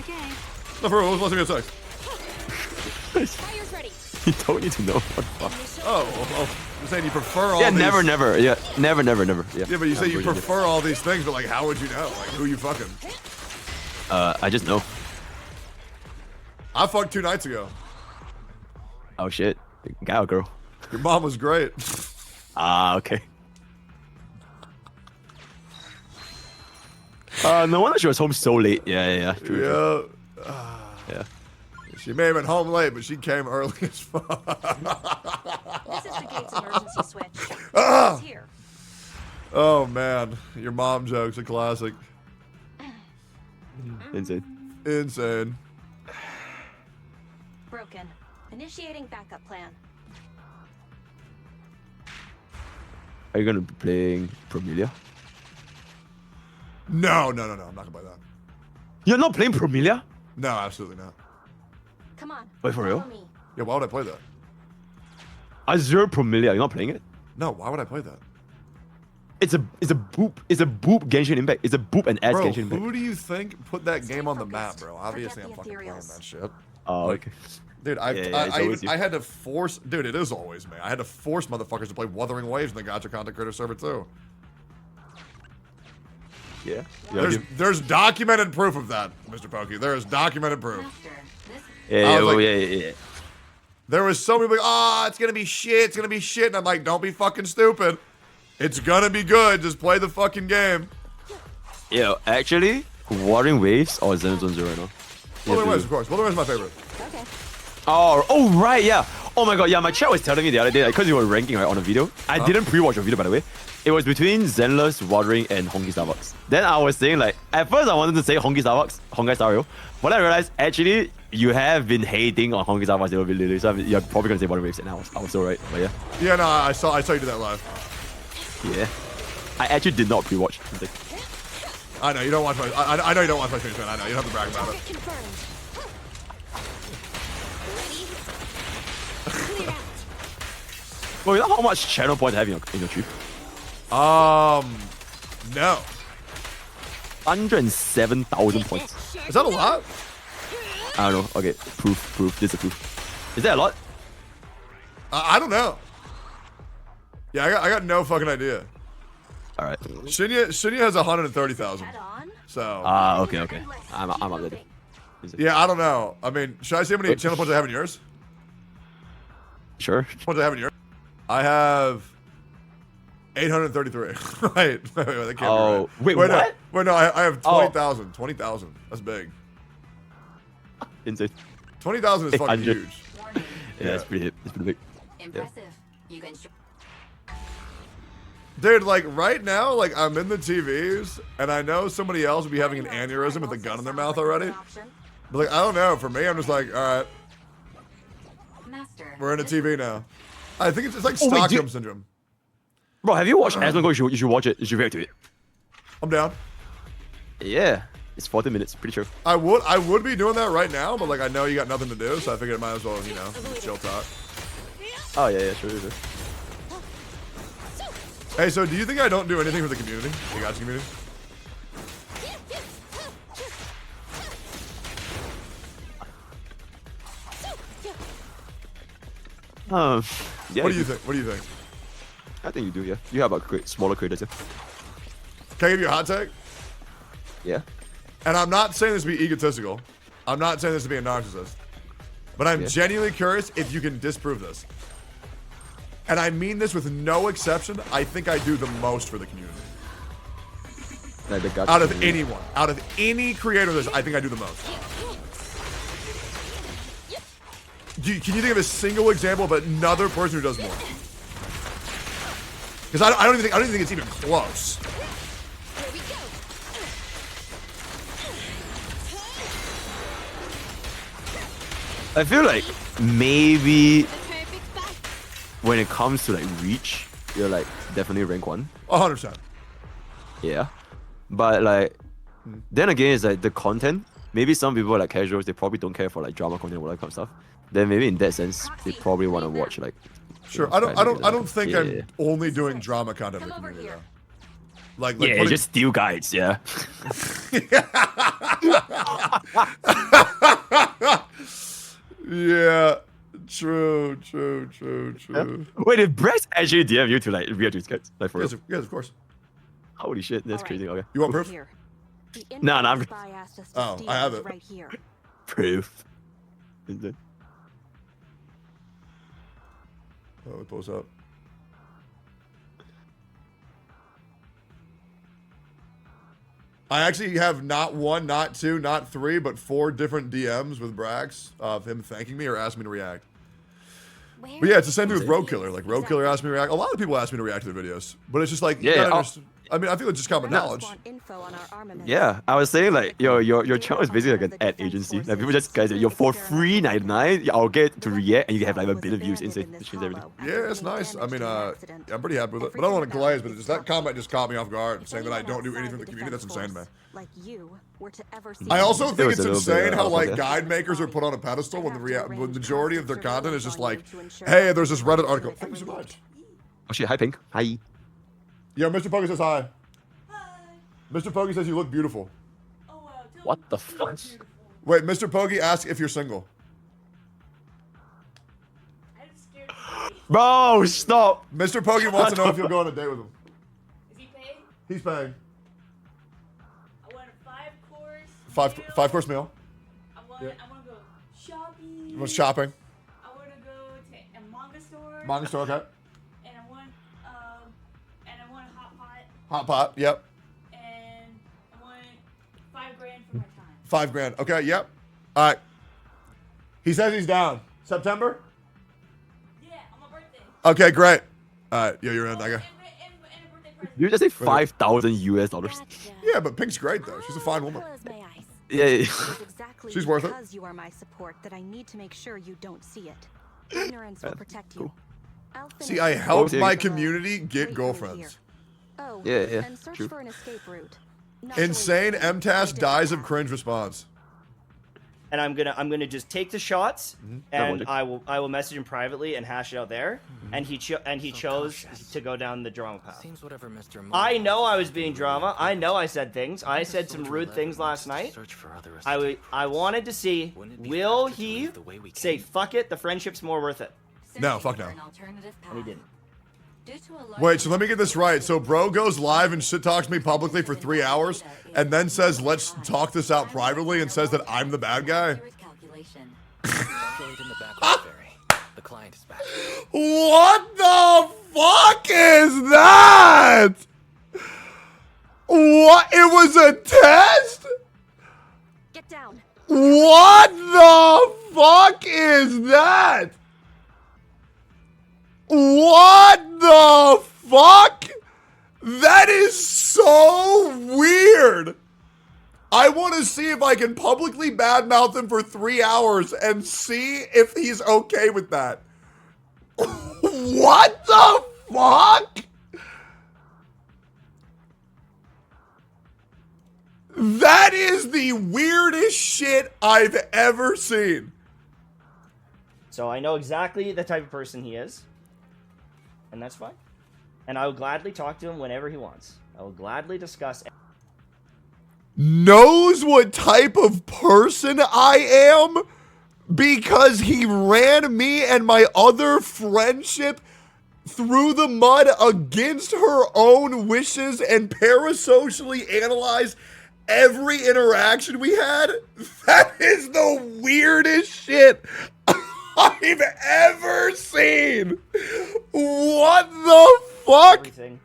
Never. When was the last time you had sex?
You don't need to know. What the fuck?
Oh, you're saying you prefer all
Yeah,
these...
never. Yeah, never. Yeah.
Yeah, but you say you
Unfortunate.
prefer all these things, but like, how would you know? Like, who you fucking?
I just know.
I fucked 2 nights ago.
Oh shit. Guy or girl?
Your mom was great.
Ah, okay. No wonder she was home so late. Yeah. True.
Yeah.
She may have been home late, but she came early as fuck.
This is the gate's emergency switch.
Ah!
It's here.
Oh man, your mom joke's a classic.
Insane.
Insane.
Broken. Initiating backup plan.
Are you gonna be playing Promelia?
No. I'm not gonna play that.
You're not playing Promelia?
No, absolutely not.
Come on.
Wait, for real?
follow me.
Yeah, why would I play that?
Azure Promelia, you're not playing it?
No, why would I play that?
It's a boop Genshin Impact. It's a boop and ass
Bro,
Genshin Impact.
who do you think put that game on the map, bro? Obviously,
Forget
I'm
the
fucking playing
ethereals.
that shit.
Oh,
Like,
okay.
Dude,
it's always you.
I had to force. Dude, it is always me. I had to force motherfuckers to play Wuthering Waves in the Gacha Content Creator server too.
Yeah.
There's documented proof of that, Mr. Pokey. There is documented proof.
Yeah.
There was so many like, it's gonna be shit. It's gonna be shit, and I'm like, don't be fucking stupid. It's gonna be good. Just play the fucking game.
Yeah, actually, Wuthering Waves or Zen Zone Zero right now.
Wuthering Waves, of course. Wuthering Waves is my favorite.
Okay.
Oh, right, yeah. Oh my god, yeah, my chat was telling me the other day, because you were ranking right on a video. I didn't pre-watch your video, by the way. It was between Zenless, Wuthering, and Honky Starbucks. Then I was saying, like, at first I wanted to say Honky Starbucks, Honkai Star Rail, but I realized, actually, you have been hating on Honky Starbucks lately, so you're probably gonna say Wuthering Waves, and I was so right, but yeah.
Yeah, no, I saw you do that live.
Yeah. I actually did not pre-watch.
I know, you don't watch my, I know you don't watch my streams, man. I know, you don't have to brag about it.
Well, you know how much channel points have you in your tree?
No.
107,000 points.
Is that a lot?
I don't know. Okay, proof. This is a proof. Is that a lot?
I don't know. Yeah, I got no fucking idea.
All right.
Shinya has 130,000. So.
Okay. I'm up there.
Yeah, I don't know. I mean, should I see how many channel points I have in yours?
Sure.
What do I have in yours? I have 833. Wait, that can't be right.
Wait, what?
No. Wait, no, I have 20,000. 20,000. That's big.
Insane.
20,000 is fucking
800.
huge.
Yeah, it's pretty big.
Impressive. You can.
Dude, like right now, like I'm in the TVs, and I know somebody else would be having an aneurysm with a gun in their mouth already. But like, I don't know. For me, I'm just like, all right, we're in a TV now. I think it's like Stockholm syndrome.
Bro, have you watched Asmongold? You should watch it. You should react to it.
I'm down.
Yeah, it's 40 minutes. Pretty sure.
I would be doing that right now, but like I know you got nothing to do, so I figured I might as well, you know, chill talk.
Oh yeah, sure.
Hey, so do you think I don't do anything for the community, the gacha community?
Yeah.
What do you think? What do you think?
I think you do. Yeah. You have a smaller creators. Yeah.
Can I give you a hot take?
Yeah.
And I'm not saying this to be egotistical. I'm not saying this to be a narcissist. But I'm genuinely curious if you can disprove this. And I mean this with no exception. I think I do the most for the community.
Like
out of anyone. Out of any creator of this, I think I do the most. Can you think of a single example of another person who does more? Because I don't even think it's even close.
I feel like maybe when it comes to like reach, you're like definitely rank 1.
100%.
Yeah. But like, then again, it's like the content. Maybe some people like casuals, they probably don't care for like drama content or all that kind of stuff. Then maybe in that sense, they probably want to watch like.
Sure, I don't think I'm only doing drama content for the community though. Like
yeah, just steal guides, yeah.
Yeah, true.
Yeah. Wait, did Brex actually DM you to like react to his guides? Like for
yes,
real?
Yes, of course.
Holy shit, that's crazy. Okay.
You want proof?
Nah, I'm.
Oh, I have it.
Right here.
Proof. Is it?
Oh, it pulls up. I actually have not 1, not 2, not 3, but 4 different DMs with Brax of him thanking me or asking me to react. But yeah, it's the same thing with Rogue Killer. Like, Rogue Killer asked me to react. A lot of people ask me to react to their videos. But it's just like, you gotta understand. I mean, I feel it's just common knowledge.
Yeah, I was saying like, your channel is basically like an ad agency. Like people just guys, yo, for free 99, I'll get to react and you can have like 1 billion views, insane, which is everything.
Yeah, it's nice. I mean, I'm pretty happy with it. But I don't want to glaze, but just that comment just caught me off guard, saying that I don't do anything for the community. That's insane to me.
Like you were to ever see
I also think it's
a little
insane
bit,
how like
yeah.
guide makers are put on a pedestal when the majority of their content is just like, hey, there's this Reddit article. Thank you so much.
Oh shit, hi Pink. Hi.
Yo, Mr. Pokey says hi. Mr. Pokey says you look beautiful.
What the fuck?
Wait, Mr. Pokey asked if you're single.
Bro, stop.
Mr. Pokey wants to know if you'll go on a date with him.
Is he paying?
He's paying.
I want a 5-course.
Five course meal.
I want to go shopping.
You want shopping?
I want to go to a manga store.
Manga store, okay.
And I want a hot pot.
Hot pot, yep.
And I want $5 grand for my time.
$5 grand, okay, yep. All right. He says he's down. September?
Yeah, on my birthday.
Okay, great. All right, yo, you're in. I got.
You just say $5,000 US.
Yeah, but Pink's great though. She's a fine woman.
Yeah.
Exactly
She's worth it.
because you are my support that I need to make sure you don't see it. Ignorance will protect you. I'll
See,
finish
I
this
help
video
my
below.
community get
Wait for me
girlfriends.
here. Oh,
Yeah,
and search
true.
for an escape route. Not the way
Insane
you
MTAS dies of cringe response.
And I'm gonna just take the shots, and
logic.
I will message him privately and hash it out there. And he chose to go down the drama path.
Seems whatever Mr.
I know I was being drama. I know I said things. I said some rude things last night. I wanted to see, will he say fuck it? The friendship's more worth it.
No, fuck no.
And he didn't.
Wait, so let me get this right. So bro goes live and shit talks me publicly for 3 hours and then says, let's talk this out privately, and says that I'm the bad guy?
The client is back.
What the fuck is that? What? It was a test?
Get down.
What the fuck is that? What the fuck? That is so weird. I want to see if I can publicly badmouth him for 3 hours and see if he's okay with that. What the fuck? That is the weirdest shit I've ever seen.
So I know exactly the type of person he is. And that's fine. And I will gladly talk to him whenever he wants. I will gladly discuss.
Knows what type of person I am because he ran me and my other friendship through the mud against her own wishes and parasocially analyzed every interaction we had. That is the weirdest shit I've ever seen. What the fuck?
Everything.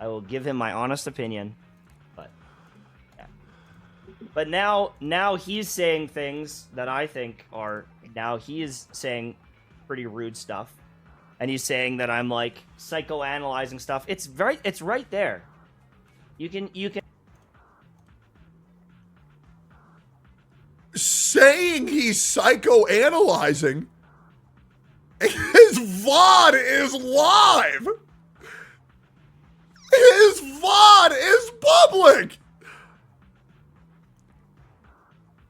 I will give him my honest opinion. But yeah. But now he's saying things that I think are, now he is saying pretty rude stuff. And he's saying that I'm like psychoanalyzing stuff. It's right there. You can
saying he's psychoanalyzing. His VOD is live. His VOD is public.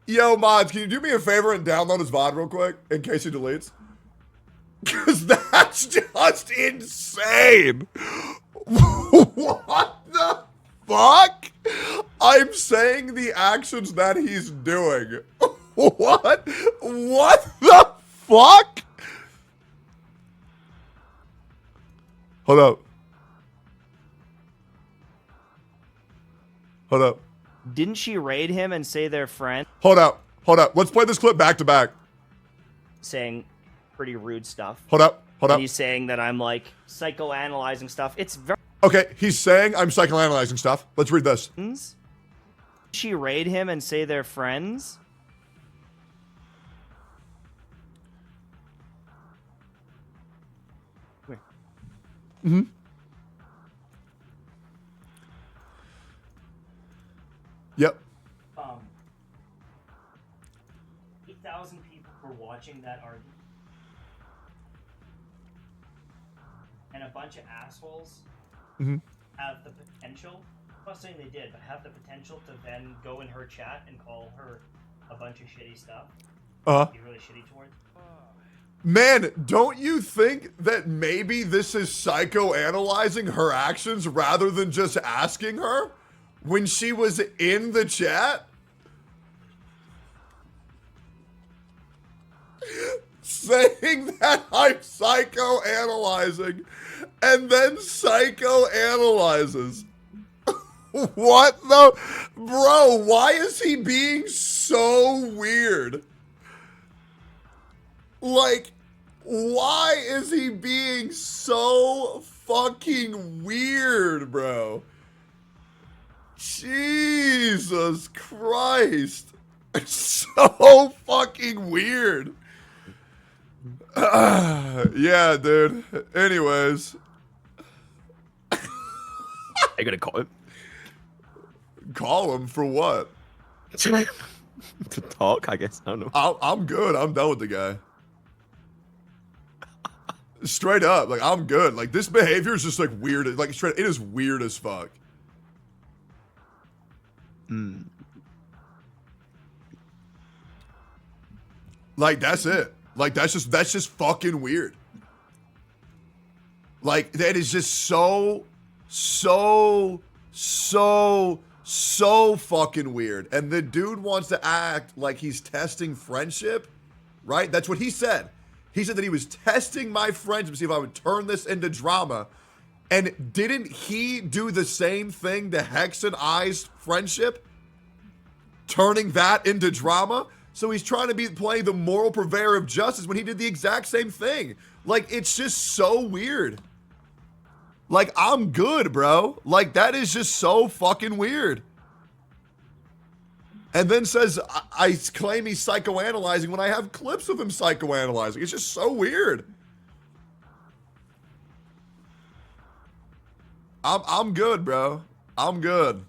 Yo, mods, can you do me a favor and download his VOD real quick in case he deletes? Because that's just insane. What the fuck? I'm saying the actions that he's doing. What? What the fuck? Hold up. Hold up.
Didn't she raid him and say they're friends?
Hold up. Hold up. Let's play this clip back to back.
Saying pretty rude stuff.
Hold up. Hold
And
up.
he's saying that I'm like psychoanalyzing stuff. It's very
Okay, he's saying I'm psychoanalyzing stuff. Let's read this.
she raid him and say they're friends?
Mm-hmm. Yep.
8,000 people were watching that argument. And a bunch of assholes
Mm-hmm.
have the potential, I'm not saying they did, but have the potential to then go in her chat and call her a bunch of shitty stuff.
Uh-huh.
Be really shitty towards.
Man, don't you think that maybe this is psychoanalyzing her actions rather than just asking her when she was in the chat? Saying that I'm psychoanalyzing and then psychoanalyzes. What the? Bro, why is he being so weird? Like, why is he being so fucking weird, bro? Jesus Christ. It's so fucking weird. Yeah, dude. Anyways.
Are you gonna call him?
Call him for what?
To talk, I guess. I don't know.
I'm good. I'm done with the guy. Straight up, like, I'm good. Like, this behavior is just, like, weird. Like, straight, it is weird as fuck. Like, that's it. Like, that's just fucking weird. Like, that is just so fucking weird. And the dude wants to act like he's testing friendship, right? That's what he said. He said that he was testing my friendship to see if I would turn this into drama. And didn't he do the same thing to Hex and I's friendship? Turning that into drama? So he's trying to be playing the moral purveyor of justice when he did the exact same thing. Like, it's just so weird. Like, I'm good, bro. Like, that is just so fucking weird. And then says, I claim he's psychoanalyzing when I have clips of him psychoanalyzing. It's just so weird. I'm good, bro. I'm good.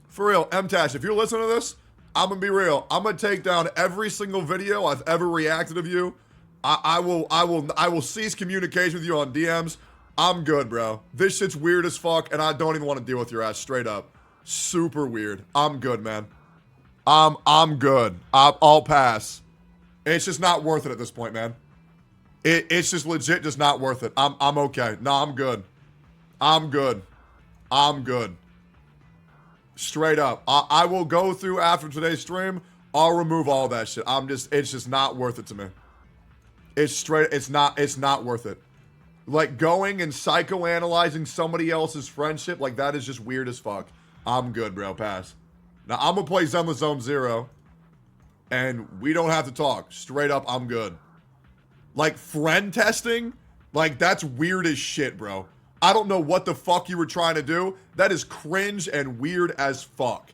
For real, MTash, if you're listening to this, I'm gonna be real. I'm gonna take down every single video I've ever reacted of you. I will cease communication with you on DMs. I'm good, bro. This shit's weird as fuck, and I don't even want to deal with your ass straight up. Super weird. I'm good, man. I'm good. I'll pass. It's just not worth it at this point, man. It's just legit just not worth it. I'm okay. No, I'm good. I'm good. I'm good. Straight up. I will go through after today's stream. I'll remove all that shit. It's just not worth it to me. It's not worth it. Like, going and psychoanalyzing somebody else's friendship, like, that is just weird as fuck. I'm good, bro. Pass. Now, I'm gonna play Zenless Zone Zero, and we don't have to talk. Straight up, I'm good. Like, friend testing? Like, that's weird as shit, bro. I don't know what the fuck you were trying to do. That is cringe and weird as fuck.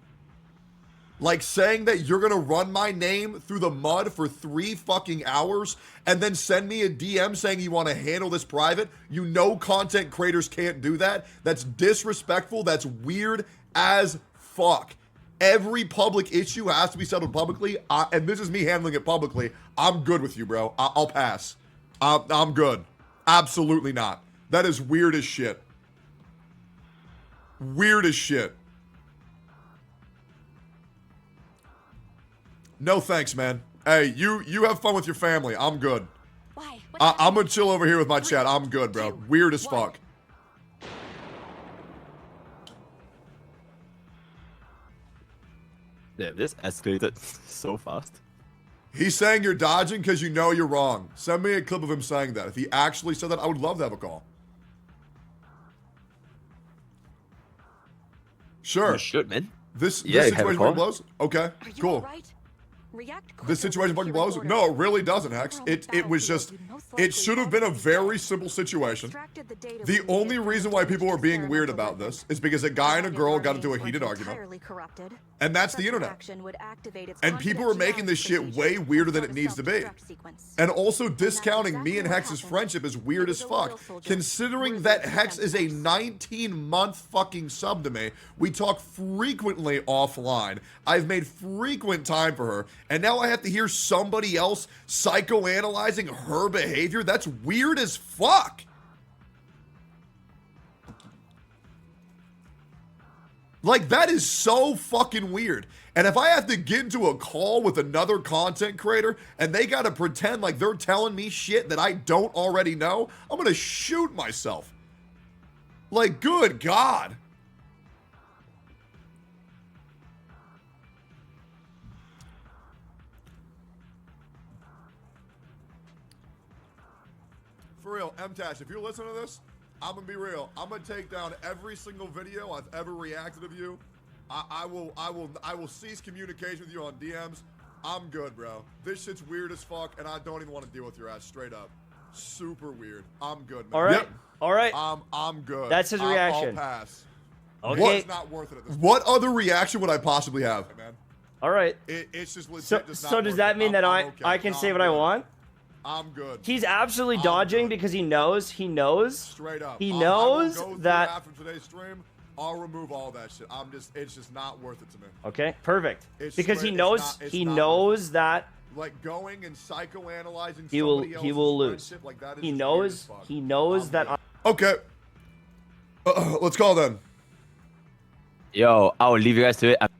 Like, saying that you're gonna run my name through the mud for 3 fucking hours and then send me a DM saying you want to handle this private. You know content creators can't do that. That's disrespectful. That's weird as fuck. Every public issue has to be settled publicly, and this is me handling it publicly. I'm good with you, bro. I'll pass. I'm good. Absolutely not. That is weird as shit. Weird as shit. No thanks, man. Hey, you have fun with your family. I'm good.
Why?
I'm gonna chill over here with my chat. I'm good, bro. Weird as fuck.
Damn, this escalated so fast.
He's saying you're dodging because you know you're wrong. Send me a clip of him saying that. If he actually said that, I would love to have a call. Sure.
You should, man.
This
Yeah,
situation where it blows? Okay, cool.
Right?
This situation fucking blows. No, it really doesn't, Hex. It was just, it should have been a very simple situation. The only reason why people are being weird about this is because a guy and a girl got into a heated argument. And that's the internet. And people are making this shit way weirder than it needs to be. And also discounting me and Hex's friendship is weird as fuck. Considering that Hex is a 19-month fucking sub to me, we talk frequently offline. I've made frequent time for her. And now I have to hear somebody else psychoanalyzing her behavior? That's weird as fuck. Like, that is so fucking weird. And if I have to get into a call with another content creator and they gotta pretend like they're telling me shit that I don't already know, I'm gonna shoot myself. Like, good God. For real, MTash, if you're listening to this, I'm gonna be real. I'm gonna take down every single video I've ever reacted of you. I will cease communication with you on DMs. I'm good, bro. This shit's weird as fuck, and I don't even want to deal with your ass, straight up. Super weird. I'm good, man.
All right.
Yep.
All right.
I'm good.
That's his reaction.
I'll pass.
Okay.
It's not worth it at this point. What other reaction would I possibly have, man?
All right.
It's just legit.
So does that mean that I can say what I want?
I'm good.
He's absolutely dodging because he knows.
Straight up.
He knows
I will go
that.
after today's stream, I'll remove all that shit. It's just not worth it to me.
Okay, perfect.
It's
Because
straight-
he knows.
it's not- it's
He
not
knows that
Like going and psychoanalyzing
he will.
somebody
He will
else's
lose.
friendship, like that is
He
just
knows.
weird as fuck.
He knows that.
Okay. Let's call then.
Yo, I'll leave you guys to it.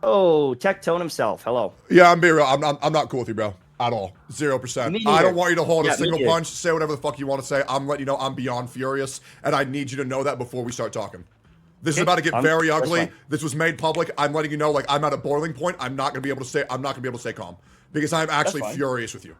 Oh, Tectone himself. Hello.
Yeah, I'm being real. I'm not cool with you, bro. At all. 0%.
Me
I
neither.
don't want you to hold
Yeah,
a
me
single
neither.
punch, say whatever the fuck you want to say. I'm letting you know I'm beyond furious, and I need you to know that before we start talking. This is about to get very
that's
ugly.
fine.
This was made public. I'm letting you know, like, I'm at a boiling point. I'm not gonna be able to stay calm. Because I'm actually
fine.
furious with you.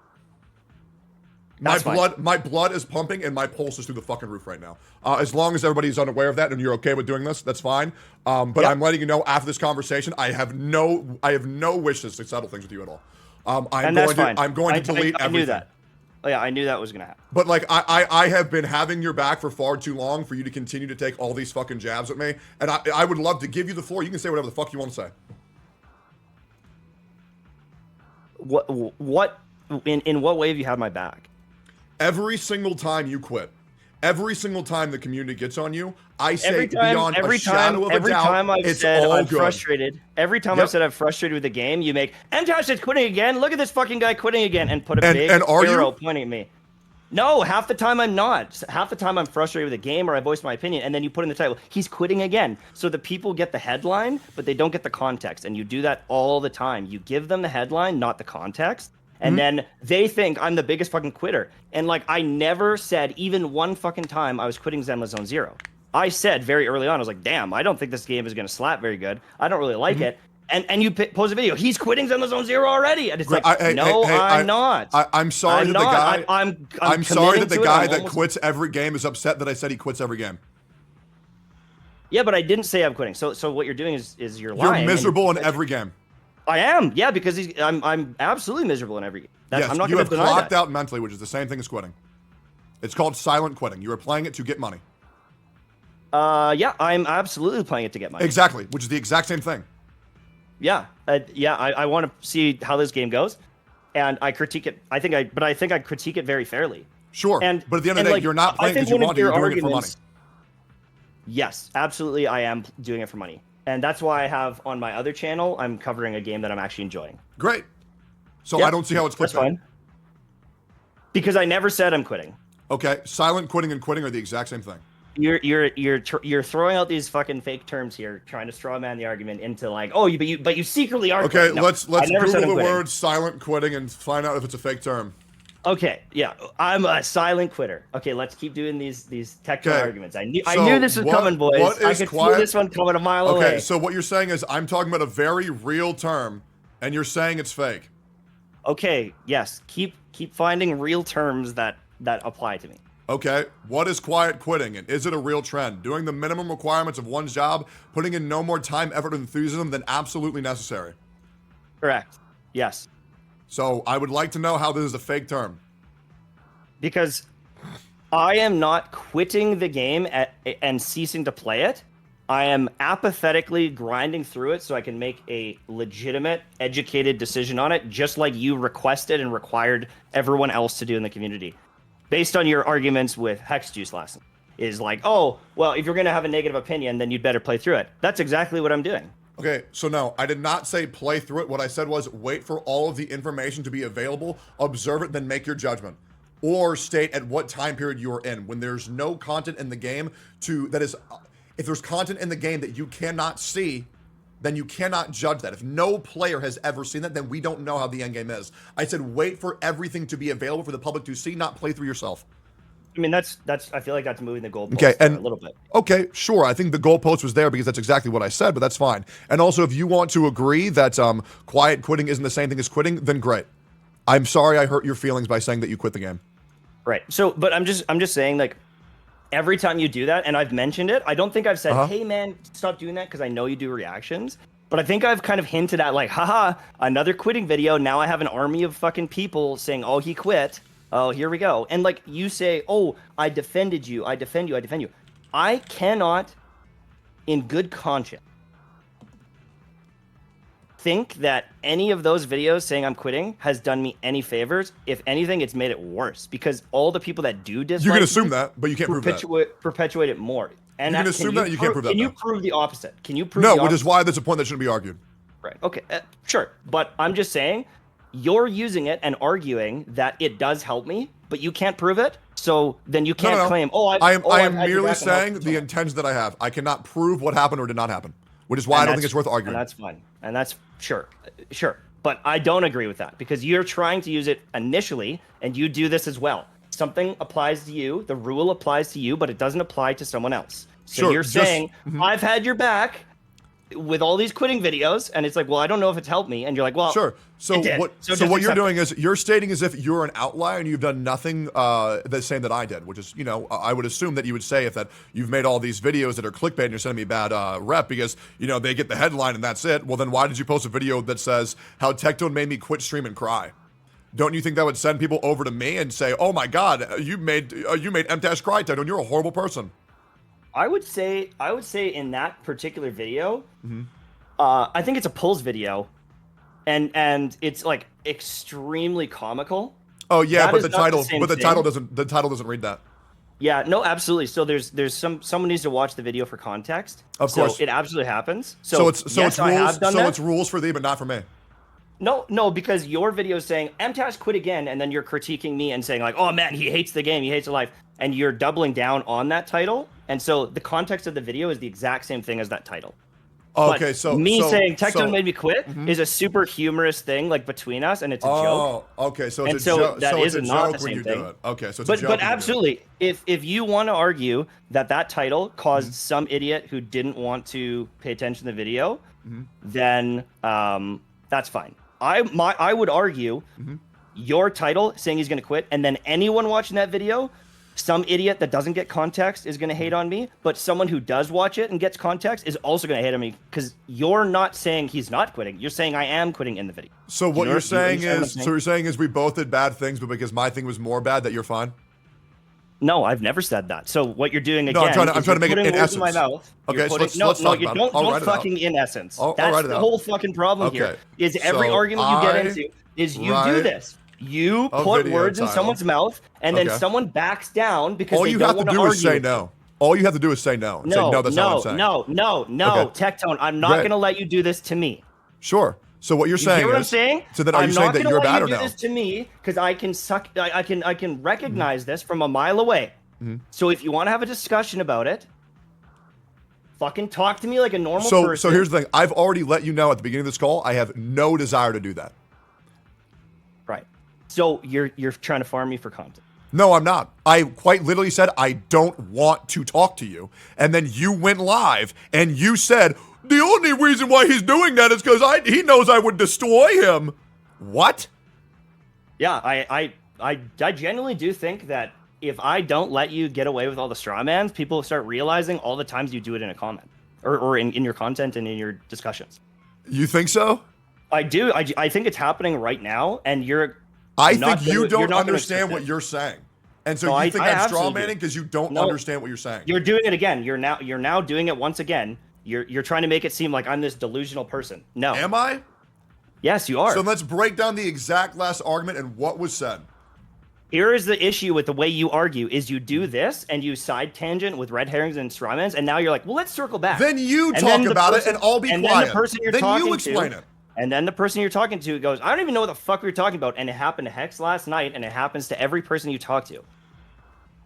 That's fine.
My blood is pumping and my pulse is through the fucking roof right now. As long as everybody's unaware of that and you're okay with doing this, that's fine. But
Yep.
I'm letting you know after this conversation, I have no wishes to settle things with you at all.
And that's fine.
I'm going to delete
I
everything.
knew that. Oh, yeah, I knew that was gonna happen.
But like I have been having your back for far too long for you to continue to take all these fucking jabs at me. And I would love to give you the floor. You can say whatever the fuck you want to say.
What in what way have you had my back?
Every single time you quit, every single time the community gets on you, I say
Every
beyond a shadow of a doubt,
time I've
it's
said
all
I'm
good.
frustrated, every time
Yep.
I've said I'm frustrated with the game, you make MTash is quitting again. Look at this fucking guy quitting again, and put a big
and are you?
arrow pointing at me. No, half the time I'm not. Half the time I'm frustrated with the game, or I voice my opinion, and then you put in the title, he's quitting again. So the people get the headline, but they don't get the context, and you do that all the time. You give them the headline, not the context. And then they think I'm the biggest fucking quitter. And like, I never said even one fucking time I was quitting Zenless Zone Zero. I said very early on, I was like, damn, I don't think this game is going to slap very good. I don't really like it. And you pose a video, he's quitting Zenless Zone Zero already. And it's like, I'm not.
I'm sorry
I'm
that the
not.
guy.
I'm
sorry that the
committing to it.
guy
I'm
that
almost-
quits every game is upset that I said he quits every game.
Yeah, but I didn't say I'm quitting. So what you're doing is you're
You're
lying.
miserable in every game.
I am, yeah, because I'm absolutely miserable in every game.
Yes,
I'm not
you
going
have
to deny
clocked
that.
out mentally, which is the same thing as quitting. It's called silent quitting. You are playing it to get money.
Yeah, I'm absolutely playing it to get money.
Exactly, which is the exact same thing.
Yeah, I want to see how this game goes, and I critique it. I think I critique it very fairly.
Sure,
and
but at the end of the day,
like,
you're not
I
playing
think
because you
one of
want to. You're
your
doing it for money.
arguments- Yes, absolutely, I am doing it for money, and that's why I have on my other channel, I'm covering a game that I'm actually enjoying.
Great. So
Yep,
I don't see how it's quit.
that's fine. Because I never said I'm quitting.
Okay, silent quitting and quitting are the exact same thing.
You're throwing out these fucking fake terms here, trying to straw man the argument into like, oh, but you secretly are.
Okay,
quitting. No,
let's
I never said
Google
I'm
the
quitting.
word silent quitting and find out if it's a fake term.
Okay, yeah, I'm a silent quitter. Okay, let's keep doing these technical
Okay,
arguments. I knew
so
this was
what-
coming, boys.
what
I
is
could
quiet-
feel this one coming a mile away.
Okay, so what you're saying is I'm talking about a very real term, and you're saying it's fake.
Okay, yes. Keep finding real terms that apply to me.
Okay, what is quiet quitting, and is it a real trend? Doing the minimum requirements of one's job, putting in no more time, effort, and enthusiasm than absolutely necessary.
Correct. Yes.
So I would like to know how this is a fake term.
Because I am not quitting the game and ceasing to play it. I am apathetically grinding through it so I can make a legitimate, educated decision on it, just like you requested and required everyone else to do in the community. Based on your arguments with Hex Juice last night, is like, oh, well, if you're going to have a negative opinion, then you'd better play through it. That's exactly what I'm doing.
Okay, so no, I did not say play through it. What I said was wait for all of the information to be available, observe it, then make your judgment. Or state at what time period you are in. When there's no content in the game if there's content in the game that you cannot see, then you cannot judge that. If no player has ever seen that, then we don't know how the end game is. I said wait for everything to be available for the public to see, not play through yourself.
I mean, that's. I feel like that's moving the goalpost
Okay, and
a little bit.
Okay, sure. I think the goalpost was there because that's exactly what I said, but that's fine. And also, if you want to agree that quiet quitting isn't the same thing as quitting, then great. I'm sorry I hurt your feelings by saying that you quit the game.
Right. So, but I'm just saying, like, every time you do that, and I've mentioned it, I don't think I've said, hey man, stop doing that, because I know you do reactions. But I think I've kind of hinted at, like, haha, another quitting video. Now I have an army of fucking people saying, oh, he quit. Oh, here we go. And like you say, oh, I defended you. I defend you. I defend you. I cannot, in good conscience, think that any of those videos saying I'm quitting has done me any favors. If anything, it's made it worse, because all the people that do dislike
you can assume that, but you can't prove that.
Perpetuate it more. And
you can assume that, and you can't prove that.
Can you prove the opposite? Can you prove
no,
the
which
opposite?
is why that's a point that shouldn't be argued.
Right. Okay. Sure. But I'm just saying, you're using it and arguing that it does help me, but you can't prove it. So then you can't claim, oh,
I am merely saying the intention that I have. I cannot prove what happened or did not happen, which is why I don't think it's worth arguing.
And that's fine. And that's sure. But I don't agree with that, because you're trying to use it initially, and you do this as well. Something applies to you, the rule applies to you, but it doesn't apply to someone else. So you're saying, I've had your back with all these quitting videos, and it's like, well, I don't know if it's helped me, and you're like, well,
sure. So
it did.
what you're doing is you're stating as if you're an outlier and you've done nothing the same that I did, which is, I would assume that you would say if that you've made all these videos that are clickbait and you're sending me bad rep because they get the headline and that's it. Well, then why did you post a video that says how Tectone made me quit stream and cry? Don't you think that would send people over to me and say, oh my God, you made M-Dash cry, Tectone, you're a horrible person?
I would say in that particular video, I think it's a pulls video, and it's like extremely comical.
Oh yeah,
that
but the title doesn't read that.
Yeah, no, absolutely. So there's someone needs to watch the video for context. Of course, it absolutely happens. So
it's rules for thee, but not for me.
No, because your video is saying MTash quit again, and then you're critiquing me and saying like, oh man, he hates the game, he hates the life, and you're doubling down on that title. And so the context of the video is the exact same thing as that title.
Okay,
but saying Tectone made me quit is a super humorous thing, like between us, and it's a joke.
Oh, okay, so
it's a joke. That is not the same thing.
Okay, so it's a joke.
But absolutely, if you want to argue that title caused some idiot who didn't want to pay attention to the video, then that's fine. I would argue your title saying he's going to quit, and then anyone watching that video, some idiot that doesn't get context is going to hate on me, but someone who does watch it and gets context is also going to hate on me, because you're not saying he's not quitting. You're saying I am quitting in the video.
So what you're saying is we both did bad things, but because my thing was more bad, that you're fine?
No, I've never said that. So what you're doing again?
No, I'm trying to make it in essence.
In my mouth.
Okay, so let's talk about it.
Don't fucking in essence. That's the whole fucking problem here. Is every argument you get into is you do this. You put words in someone's mouth, and then someone backs down because
all you have to do is say no. All you have to do is say no.
No,
that's not what I'm saying.
No, Tectone, I'm not going to let you do this to me.
Sure. So what you're saying
hear what
is,
I'm saying?
So then are you saying that you're bad or no?
I'm not going to let you do this to me because I can recognize this from a mile away. So if you want to have a discussion about it, fucking talk to me like a normal person.
So here's the thing. I've already let you know at the beginning of this call, I have no desire to do that.
Right. So you're trying to farm me for content.
No, I'm not. I quite literally said I don't want to talk to you. And then you went live and you said, the only reason why he's doing that is because he knows I would destroy him. What?
Yeah, I genuinely do think that if I don't let you get away with all the straw mans, people start realizing all the times you do it in a comment or in your content and in your discussions.
You think so?
I do. I think it's happening right now, and
I
not
think you
gonna-
don't
you're not gonna
understand
accept
what
it.
you're saying. And so
No,
you
I-
think
I
I'm straw
absolutely do.
manning because you don't
No.
understand what you're saying.
You're doing it again. You're now doing it once again. You're trying to make it seem like I'm this delusional person. No.
Am I?
Yes, you are.
So let's break down the exact last argument and what was said.
Here is the issue with the way you argue: is you do this and you side tangent with red herrings and strawmans, and now you're like, well, let's circle back.
Then you
And
talk
then the
about it
person-
and I'll be
and
quiet.
Then the person you're
Then
talking
you explain
to,
it.
And then the person you're talking to goes, I don't even know what the fuck we were talking about, and it happened to Hex last night, and it happens to every person you talk to.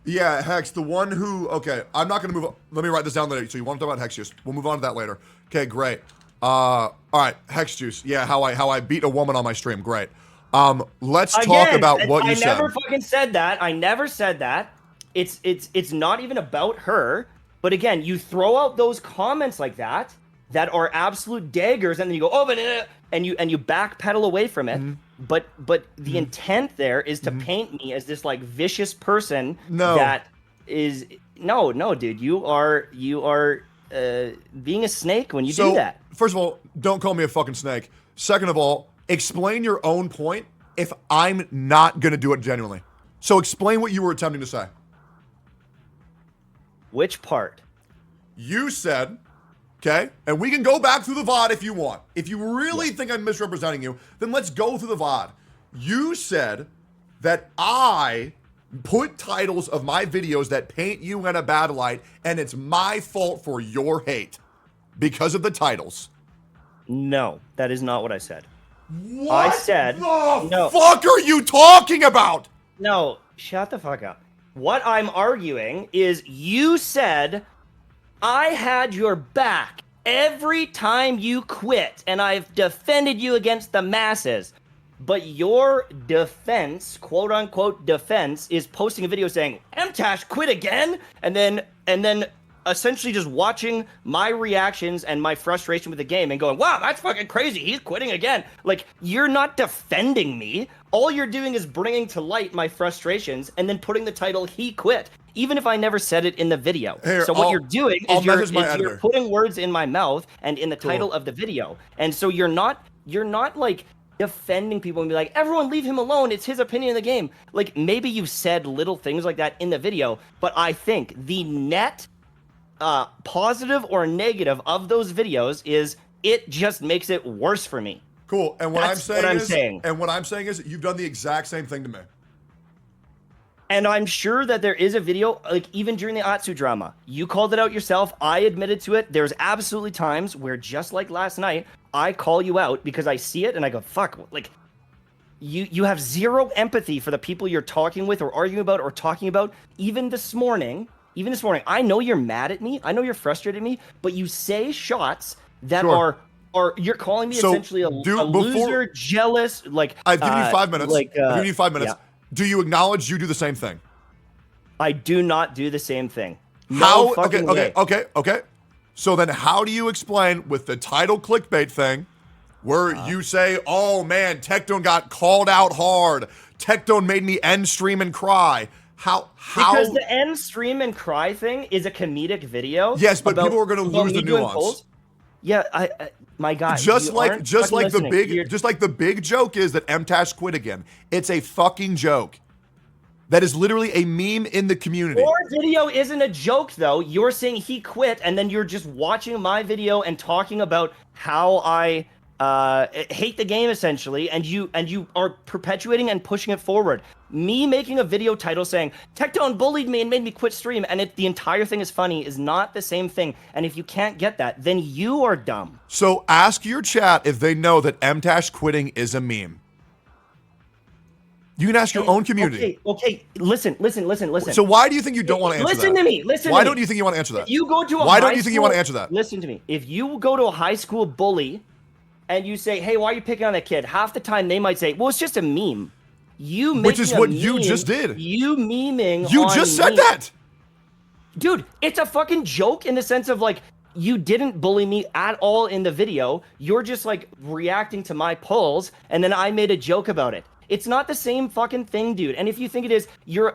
Yeah, Hex, the one who... Okay, I'm not going to move... Let me write this down later. So you want to talk about Hex Juice. We'll move on to that later. Okay, great. All right, Hex Juice. Yeah, how I beat a woman on my stream. Great. Let's talk about what you said.
I never fucking said that. I never said that. It's not even about her. But again, you throw out those comments like that are absolute daggers, and then you go, oh, but and you backpedal away from it. But the intent there is to paint me as this like vicious person.
No.
That is no, dude. You are being a snake when you do that.
First of all, don't call me a fucking snake. Second of all, explain your own point if I'm not going to do it genuinely. So explain what you were attempting to say.
Which part?
You said, okay, and we can go back through the VOD if you want. If you really think I'm misrepresenting you, then let's go through the VOD. You said that I put titles of my videos that paint you in a bad light, and it's my fault for your hate because of the titles.
No, that is not what I said.
What
I said
the fuck are you talking about?
No, shut the fuck up. What I'm arguing is you said I had your back every time you quit, and I've defended you against the masses. But your defense, quote unquote defense, is posting a video saying, MTash quit again, and then essentially just watching my reactions and my frustration with the game and going, wow, that's fucking crazy, he's quitting again. Like, you're not defending me. All you're doing is bringing to light my frustrations and then putting the title, he quit, even if I never said it in the video.
Here,
so what you're doing is you're
editor.
putting words in my mouth and in the title of the video. And so you're not like defending people and be like, everyone leave him alone, it's his opinion of the game. Like, maybe you've said little things like that in the video, but I think the net positive or negative of those videos is it just makes it worse for me.
Cool. And what
That's
I'm saying is you've done the exact same thing to me.
And I'm sure that there is a video, like even during the Atsu drama, you called it out yourself. I admitted to it. There's absolutely times where, just like last night, I call you out because I see it and I go, fuck, like you have zero empathy for the people you're talking with or arguing about or talking about. Even this morning, I know you're mad at me. I know you're frustrated at me, but you say shots that are you're calling me essentially a loser, jealous, like
I've given you 5 minutes.
Like,
I've given you 5 minutes.
yeah.
Do you acknowledge you do the same thing?
I do not do the same thing. No fucking way.
Okay. So then how do you explain with the title clickbait thing where you say, oh man, Tectone got called out hard. Tectone made me end stream and cry. How?
Because the end stream and cry thing is a comedic video.
Yes, but people are going to lose the nuance.
Yeah, my guy.
Just like the big joke is that MTash quit again. It's a fucking joke. That is literally a meme in the community.
Your video isn't a joke, though. You're saying he quit, and then you're just watching my video and talking about how I hate the game, essentially, and you are perpetuating and pushing it forward. Me making a video title saying Tectone bullied me and made me quit stream, and the entire thing is funny is not the same thing. And if you can't get that, then you are dumb.
So ask your chat if they know that MTash quitting is a meme. You can ask your own community.
Okay. Listen.
So why do you think you don't want to answer that?
Listen to me.
Why don't you think you want to answer that?
If you go to
Why don't you think you want to answer that?
Listen to me. If you go to a high school bully and you say, hey, why are you picking on that kid? Half the time they might say, well, it's just a meme.
Which is what you just did.
You memeing.
You just said that.
Dude, it's a fucking joke in the sense of like, you didn't bully me at all in the video. You're just like reacting to my polls, and then I made a joke about it. It's not the same fucking thing, dude. And if you think it is, you're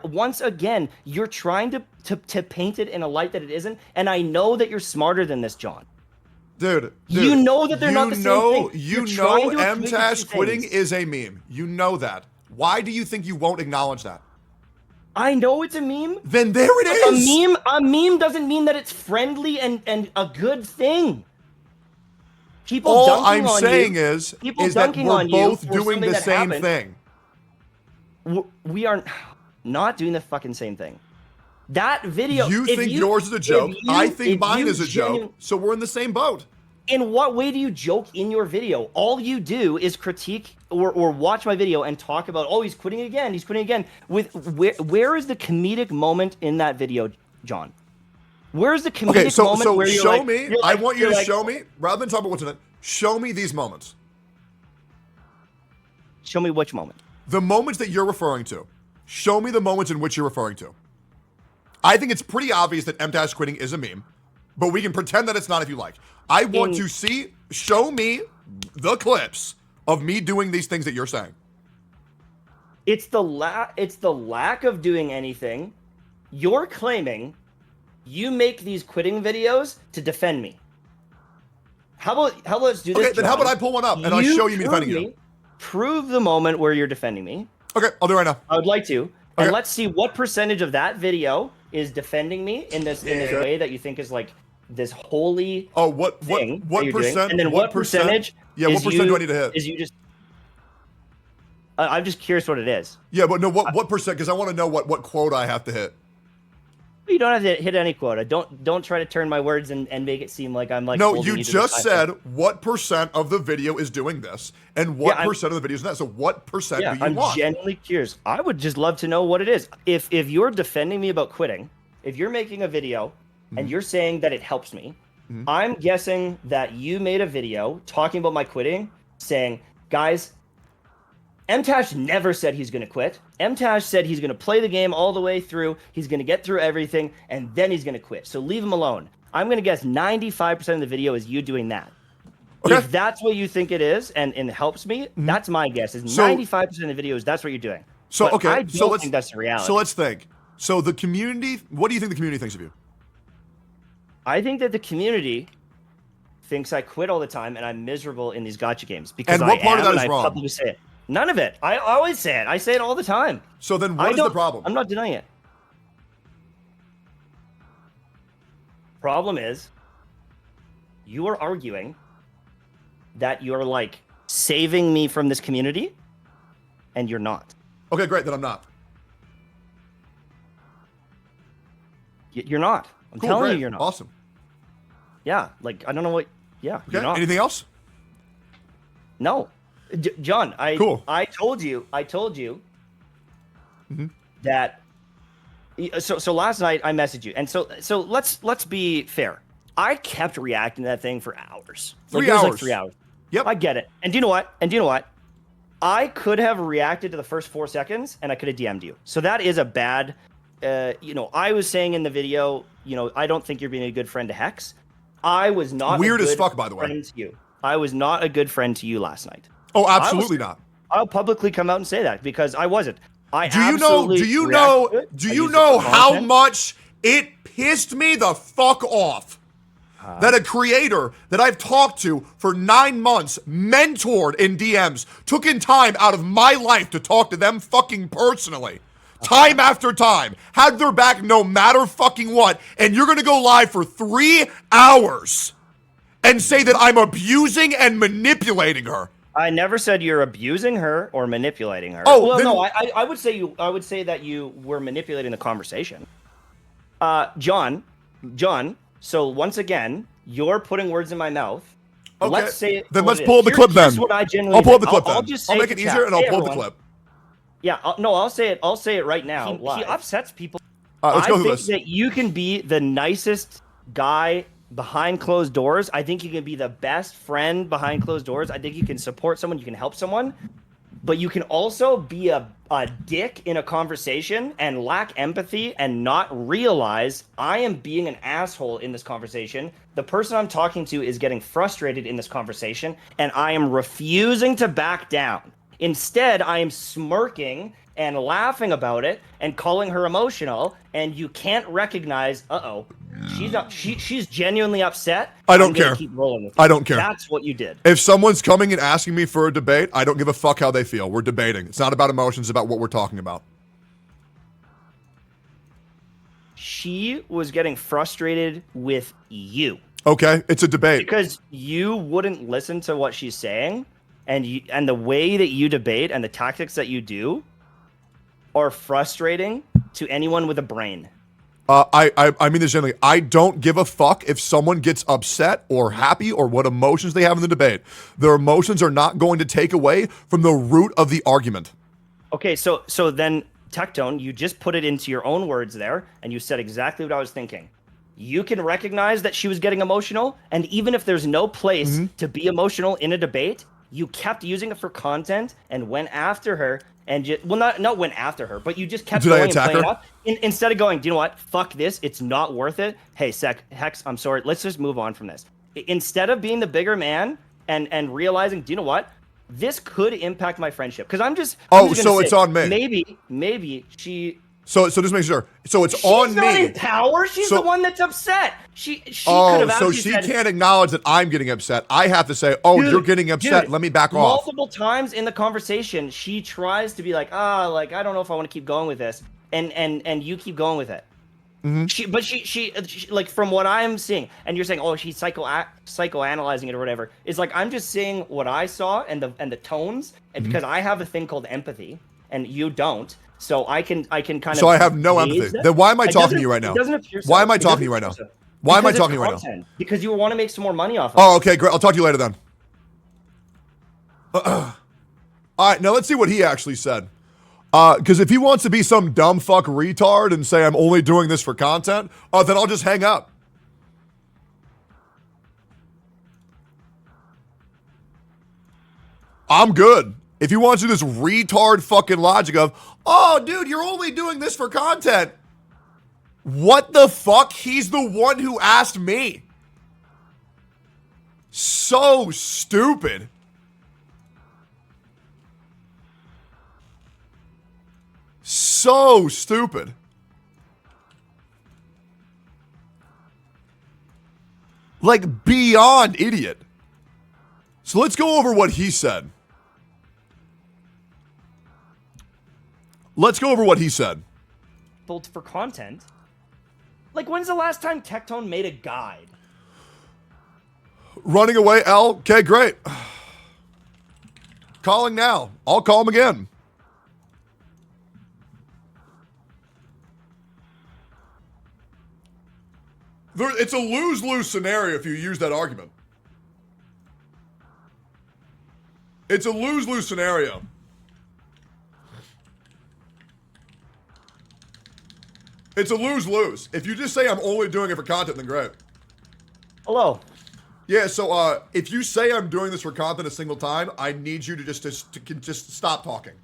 trying to paint it in a light that it isn't. And I know that you're smarter than this, John.
Dude,
you know that they're not the same thing.
You know M-Tash quitting is a meme. You know that. Why do you think you won't acknowledge that?
I know it's a meme.
Then there it is.
A meme doesn't mean that it's friendly and a good thing. People
All I'm
on
saying
you,
is
people
that
dunking
we're
on you
both
for
doing
something
the
that
same
happened.
thing.
We are not doing the fucking same thing. That video.
You think yours is a joke. I think mine is a joke. So we're in the same boat.
In what way do you joke in your video? All you do is critique or watch my video and talk about, oh, he's quitting again. He's quitting again. Where is the comedic moment in that video, John? Where's the comedic moment where you're
show
like,
me. I want you to show me, rather than talk about what's in it, show me these moments.
Show me which moment?
The moments that you're referring to. Show me the moments in which you're referring to. I think it's pretty obvious that M-Dash quitting is a meme, but we can pretend that it's not if you like. I want to show me the clips of me doing these things that you're saying.
It's the lack of doing anything. You're claiming you make these quitting videos to defend me. How about let's do this?
Okay, then how about I pull one up and I'll show you me defending you.
Prove the moment where you're defending me.
Okay, I'll do it right now.
I would like to. And let's see what percentage of that video is defending me in this way that you think is like this holy
what
thing
percent?
And then what percentage?
Yeah, what percent do I need to hit?
Is you just? I'm just curious what it is.
Yeah, but no, what percent? Because I want to know what quota I have to hit.
You don't have to hit any quota. Don't try to turn my words and make it seem like I'm like.
No, you just said what percent of the video is doing this, and what percent of the video is that. So what percent do you want?
I'm genuinely curious. I would just love to know what it is. If you're defending me about quitting, if you're making a video and you're saying that it helps me, I'm guessing that you made a video talking about my quitting, saying, guys, M-Tash never said he's going to quit. M-Tash said he's going to play the game all the way through. He's going to get through everything, and then he's going to quit. So leave him alone. I'm going to guess 95% of the video is you doing that. Okay. If that's what you think it is and it helps me, that's my guess. Is 95% of the videos, that's what you're doing.
So,
but
okay.
I don't think that's the reality.
So let's think. So the community, what do you think the community thinks of you?
I think that the community thinks I quit all the time and I'm miserable in these gacha games. Because
and what part of that is
I
wrong?
Publicly say it. None of it. I always say it. I say it all the time.
So then what is the problem?
I'm not denying it. Problem is, you are arguing that you're like saving me from this community, and you're not.
Okay, great. Then I'm not.
You're not. I'm telling you, you're not.
Awesome.
Yeah, like I don't know what. Yeah.
Okay. Anything else?
No. John, I told you that. So last night I messaged you, and so let's be fair. I kept reacting to that thing for hours.
3 hours.
Like 3 hours.
Yep.
I get it. And do you know what? I could have reacted to the first 4 seconds, and I could have DM'd you. So that is a bad. I was saying in the video, I don't think you're being a good friend to Hex. I was not
weird
a good
as fuck, by the way.
Friend to you. I was not a good friend to you last night.
Oh, absolutely not.
I'll publicly come out and say that because I wasn't.
Do you know how much it pissed me the fuck off that a creator that I've talked to for 9 months, mentored in DMs, took in time out of my life to talk to them fucking personally, time after time, had their back no matter fucking what, and you're gonna go live for 3 hours and say that I'm abusing and manipulating her?
I never said you're abusing her or manipulating her.
Oh,
well,
then,
no, I would say that you were manipulating the conversation. John. So once again, you're putting words in my mouth.
Okay.
Let's say it.
Then let's pull up the clip. Then
what I
I'll pull up the clip. I'll make it
chat.
easier and I'll pull up the clip.
Yeah. I'll say it. I'll say it right now. He upsets people.
Let's go through
I
this.
think that you can be the nicest guy behind closed doors. I think you can be the best friend behind closed doors. I think you can support someone, you can help someone, but you can also be a dick in a conversation and lack empathy and not realize I am being an asshole in this conversation. The person I'm talking to is getting frustrated in this conversation, and I am refusing to back down. Instead, I am smirking and laughing about it and calling her emotional, and you can't recognize, she's genuinely upset.
I don't
I'm gonna
care.
Keep rolling with you.
I don't care.
That's what you did.
If someone's coming and asking me for a debate, I don't give a fuck how they feel. We're debating. It's not about emotions, it's about what we're talking about.
She was getting frustrated with you.
Okay, it's a debate.
Because you wouldn't listen to what she's saying, and the way that you debate and the tactics that you do are frustrating to anyone with a brain.
I mean this generally. I don't give a fuck if someone gets upset or happy or what emotions they have in the debate. Their emotions are not going to take away from the root of the argument.
Okay, so then Tectone, you just put it into your own words there, and you said exactly what I was thinking. You can recognize that she was getting emotional, and even if there's no place to be emotional in a debate, you kept using it for content and went after her, and not went after her, but you just kept going and playing up. Instead of going, do you know what? Fuck this. It's not worth it. Hey, Hex, I'm sorry. Let's just move on from this. Instead of being the bigger man and realizing, do you know what? This could impact my friendship. Because I'm just
so it's on me.
Maybe she...
So just make sure. So it's
She's
on
not
me.
in power. She's the one that's upset. She could have
so
actually
she
said,
can't acknowledge that I'm getting upset. I have to say, oh, you're getting upset. Let me back off.
Multiple times in the conversation, she tries to be like, I don't know if I want to keep going with this, and you keep going with it. She like from what I'm seeing, and you're saying, oh, she's psychoanalyzing it or whatever. Is like I'm just seeing what I saw and the tones, and because I have a thing called empathy, and you don't. So I can kind of.
So I have no empathy. Then why am I talking to you right now? Why am I talking to you right now? Why am I talking to you right now?
Because you want to make some more money off of it.
Oh, okay, great. I'll talk to you later then. All right, now let's see what he actually said. Because if he wants to be some dumb fuck retard and say I'm only doing this for content, then I'll just hang up. I'm good. If he wants to do this retard fucking logic of, oh, dude, you're only doing this for content. What the fuck? He's the one who asked me. So stupid. So stupid. Like beyond idiot. So let's go over what he said. Let's go over what he said.
Built for content. Like, when's the last time Tectone made a guide?
Running away, L. Okay, great. Calling now. I'll call him again. It's a lose-lose scenario if you use that argument. It's a lose-lose scenario. It's a lose-lose. If you just say I'm only doing it for content, then great.
Hello.
Yeah, so if you say I'm doing this for content a single time, I need you to just stop talking.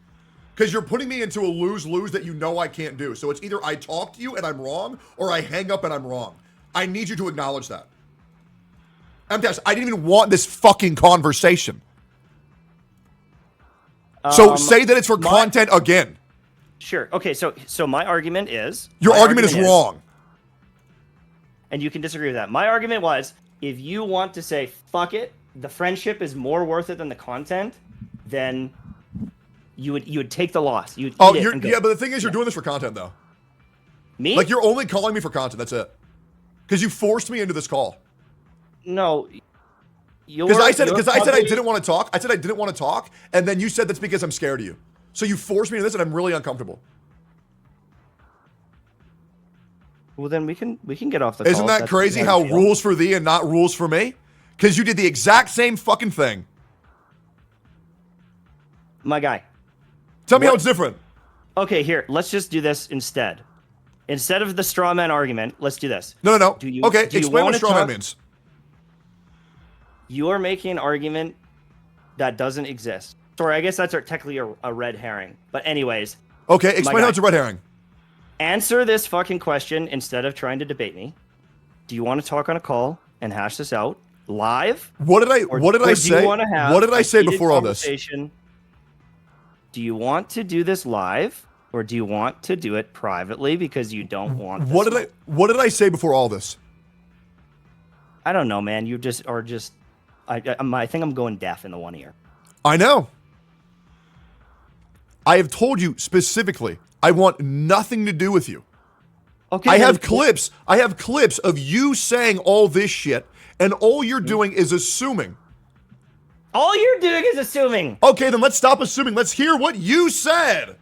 Because you're putting me into a lose-lose that you know I can't do. So it's either I talk to you and I'm wrong, or I hang up and I'm wrong. I need you to acknowledge that. MTS, I didn't even want this fucking conversation. So say that it's for content again.
Sure. Okay, so my argument is...
Your argument is wrong.
And you can disagree with that. My argument was, if you want to say, fuck it, the friendship is more worth it than the content, then you would take the loss. You'd
but the thing is, you're doing this for content, though.
Me?
Like, you're only calling me for content, that's it. Because you forced me into this call.
No.
Because I said I didn't want to talk. I said I didn't want to talk, and then you said that's because I'm scared of you. So you forced me into this, and I'm really uncomfortable.
Well, then we can get off the call.
Isn't that crazy how rules for thee and not rules for me? Because you did the exact same fucking thing.
My guy.
Tell me how it's different.
Okay, here. Let's just do this instead. Instead of the straw man argument, let's do this.
No. Okay, explain what straw man means.
You are making an argument that doesn't exist. Sorry, I guess that's technically a red herring. But anyways.
Okay, explain how it's a red herring.
Answer this fucking question instead of trying to debate me. Do you want to talk on a call and hash this out live?
What did I say? What did I say before all this?
do you want to do this live or do you want to do it privately because you don't want this
What did I say before all this?
I don't know, man. You just are just I think I'm going deaf in the one ear.
I know. I have told you specifically, I want nothing to do with you.
Okay.
I have clips of you saying all this shit, and all you're doing is assuming.
All you're doing is assuming.
Okay, then let's stop assuming. Let's hear what you said.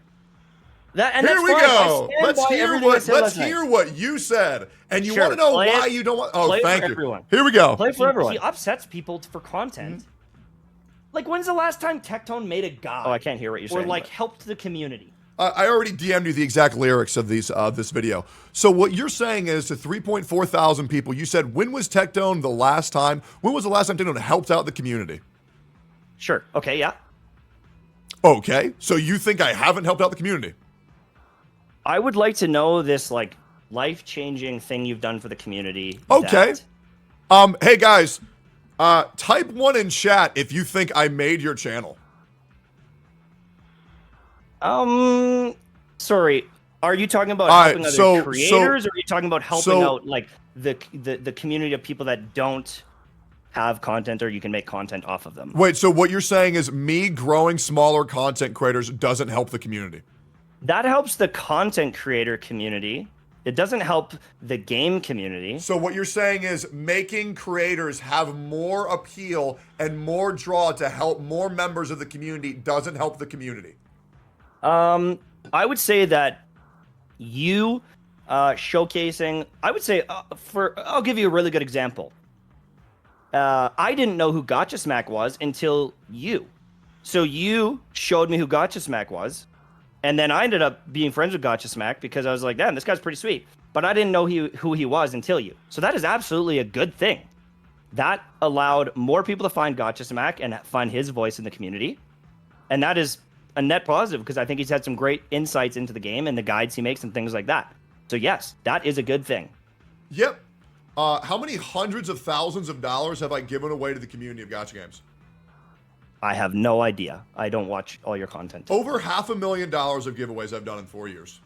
Here we go. Let's hear what you said. And you want to know why you don't want. Oh, thank you.
Everyone.
Here we go.
Play for everyone. He upsets people for content. Like, when's the last time Tectone made a guide? Oh, I can't hear what you're saying.
Or like helped the community.
I already DM'd you the exact lyrics of these this video. So what you're saying is to 3.4 thousand people, you said, when was Tectone the last time? When was the last time Tectone helped out the community?
Sure. Okay, yeah.
Okay. So you think I haven't helped out the community?
I would like to know this, like, life-changing thing you've done for the community.
Okay. Hey, guys. Type 1 in chat if you think I made your channel.
Sorry. Are you talking about helping other creators, or are you talking about helping out, like, the community of people that don't have content, or you can make content off of them?
Wait, so what you're saying is me growing smaller content creators doesn't help the community?
That helps the content creator community. It doesn't help the game community.
So what you're saying is making creators have more appeal and more draw to help more members of the community doesn't help the community?
I would say that you showcasing, I would say, I'll give you a really good example. I didn't know who Gotcha Smack was until you. So you showed me who Gotcha Smack was. And then I ended up being friends with Gotcha Smack because I was like, damn, this guy's pretty sweet. But I didn't know who he was until you. So that is absolutely a good thing. That allowed more people to find Gotcha Smack and find his voice in the community. And that is a net positive because I think he's had some great insights into the game and the guides he makes and things like that. So yes, that is a good thing.
Yep. How many hundreds of thousands of dollars have I given away to the community of Gotcha Games?
I have no idea. I don't watch all your content.
Over $500,000 of giveaways I've done in 4 years.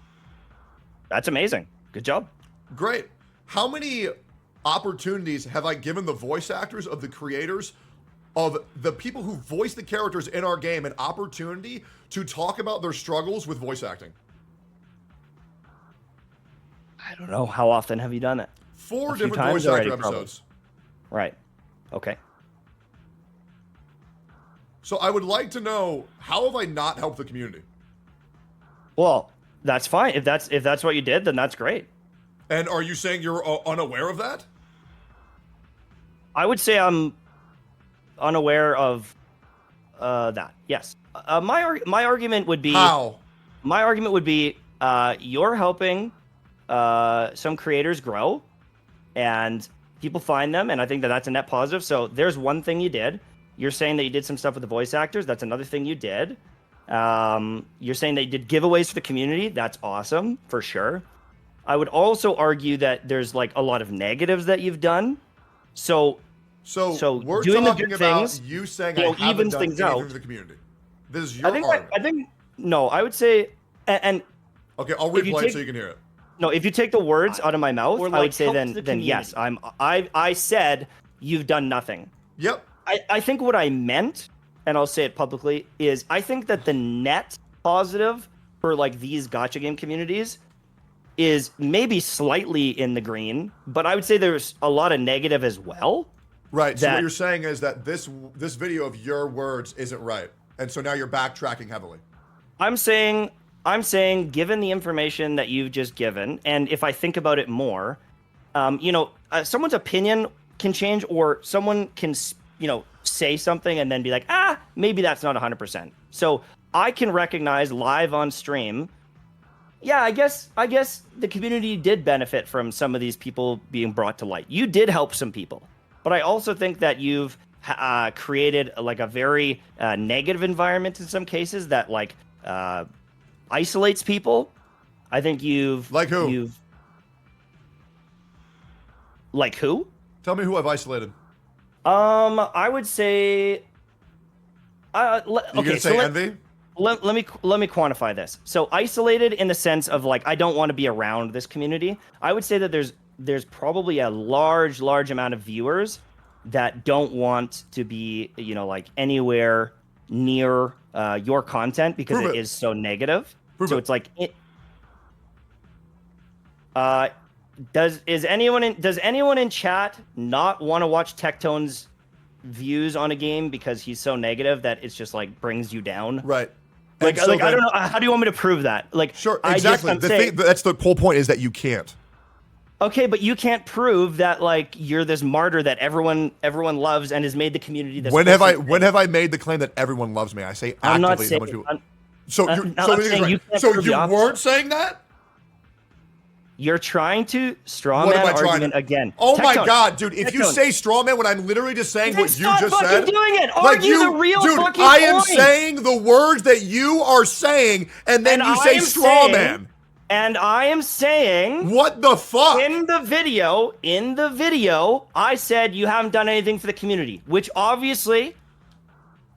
That's amazing. Good job.
Great. How many opportunities have I given the voice actors of the creators of the people who voice the characters in our game an opportunity to talk about their struggles with voice acting?
I don't know. How often have you done it?
4 different voice actor episodes.
Right. Okay.
So I would like to know, how have I not helped the community?
Well, that's fine. If that's what you did, then that's great.
And are you saying you're unaware of that?
I would say I'm unaware of that. Yes. My argument would be
how.
My argument would be you're helping some creators grow, and people find them, and I think that that's a net positive. So there's one thing you did. You're saying that you did some stuff with the voice actors. That's another thing you did. You're saying that you did giveaways for the community. That's awesome, for sure. I would also argue that there's like a lot of negatives that you've done. So
we're
doing
talking
the good
about
things,
you saying
you know,
I haven't
evens
done
things
anything
out.
for the community. This is your argument.
I think no. I would say and
okay, I'll replay it so you can hear it.
No, if you take the words out of my mouth,
Or,
I
like,
would say
helped the
then yes. I said you've done nothing.
Yep.
I think what I meant, and I'll say it publicly, is I think that the net positive for like these gacha game communities is maybe slightly in the green, but I would say there's a lot of negative as well.
Right. So what you're saying is that this video of your words isn't right, and so now you're backtracking heavily.
I'm saying, given the information that you've just given, and if I think about it more, someone's opinion can change, or someone can, say something and then be like, maybe that's not 100%. So I can recognize live on stream, yeah, I guess the community did benefit from some of these people being brought to light. You did help some people, but I also think that you've created like a very negative environment in some cases that like isolates people. I think you've
like who?
Like who?
Tell me who I've isolated.
I would say.
You gonna say Envy?
let me quantify this. So isolated in the sense of like I don't want to be around this community. I would say that there's probably a large amount of viewers that don't want to be, you know, like anywhere near your content because it is so negative. It's like it. Does anyone in chat not want to watch Tectone's views on a game because he's so negative that it's just like brings you down?
Right.
Like I don't know. How do you want me to prove that? Like
sure, exactly. That's the whole point is that you can't.
Okay, but you can't prove that like you're this martyr that everyone loves and has made the community this.
When have I made the claim that everyone loves me? I say actively.
I'm not
how
saying.
much people...
So
you weren't saying that?
You're trying to straw
What
man
am I trying
argument
to...
again.
Oh
Tectone.
my god, dude! If you
Tectone.
say straw man when I'm literally just saying what you just
fucking
said,
doing it.
like
Argue the real
dude,
fucking
I am
point.
saying the words that you are saying, and then you say straw man.
And I am saying,
what the fuck?
In the video, I said you haven't done anything for the community, which obviously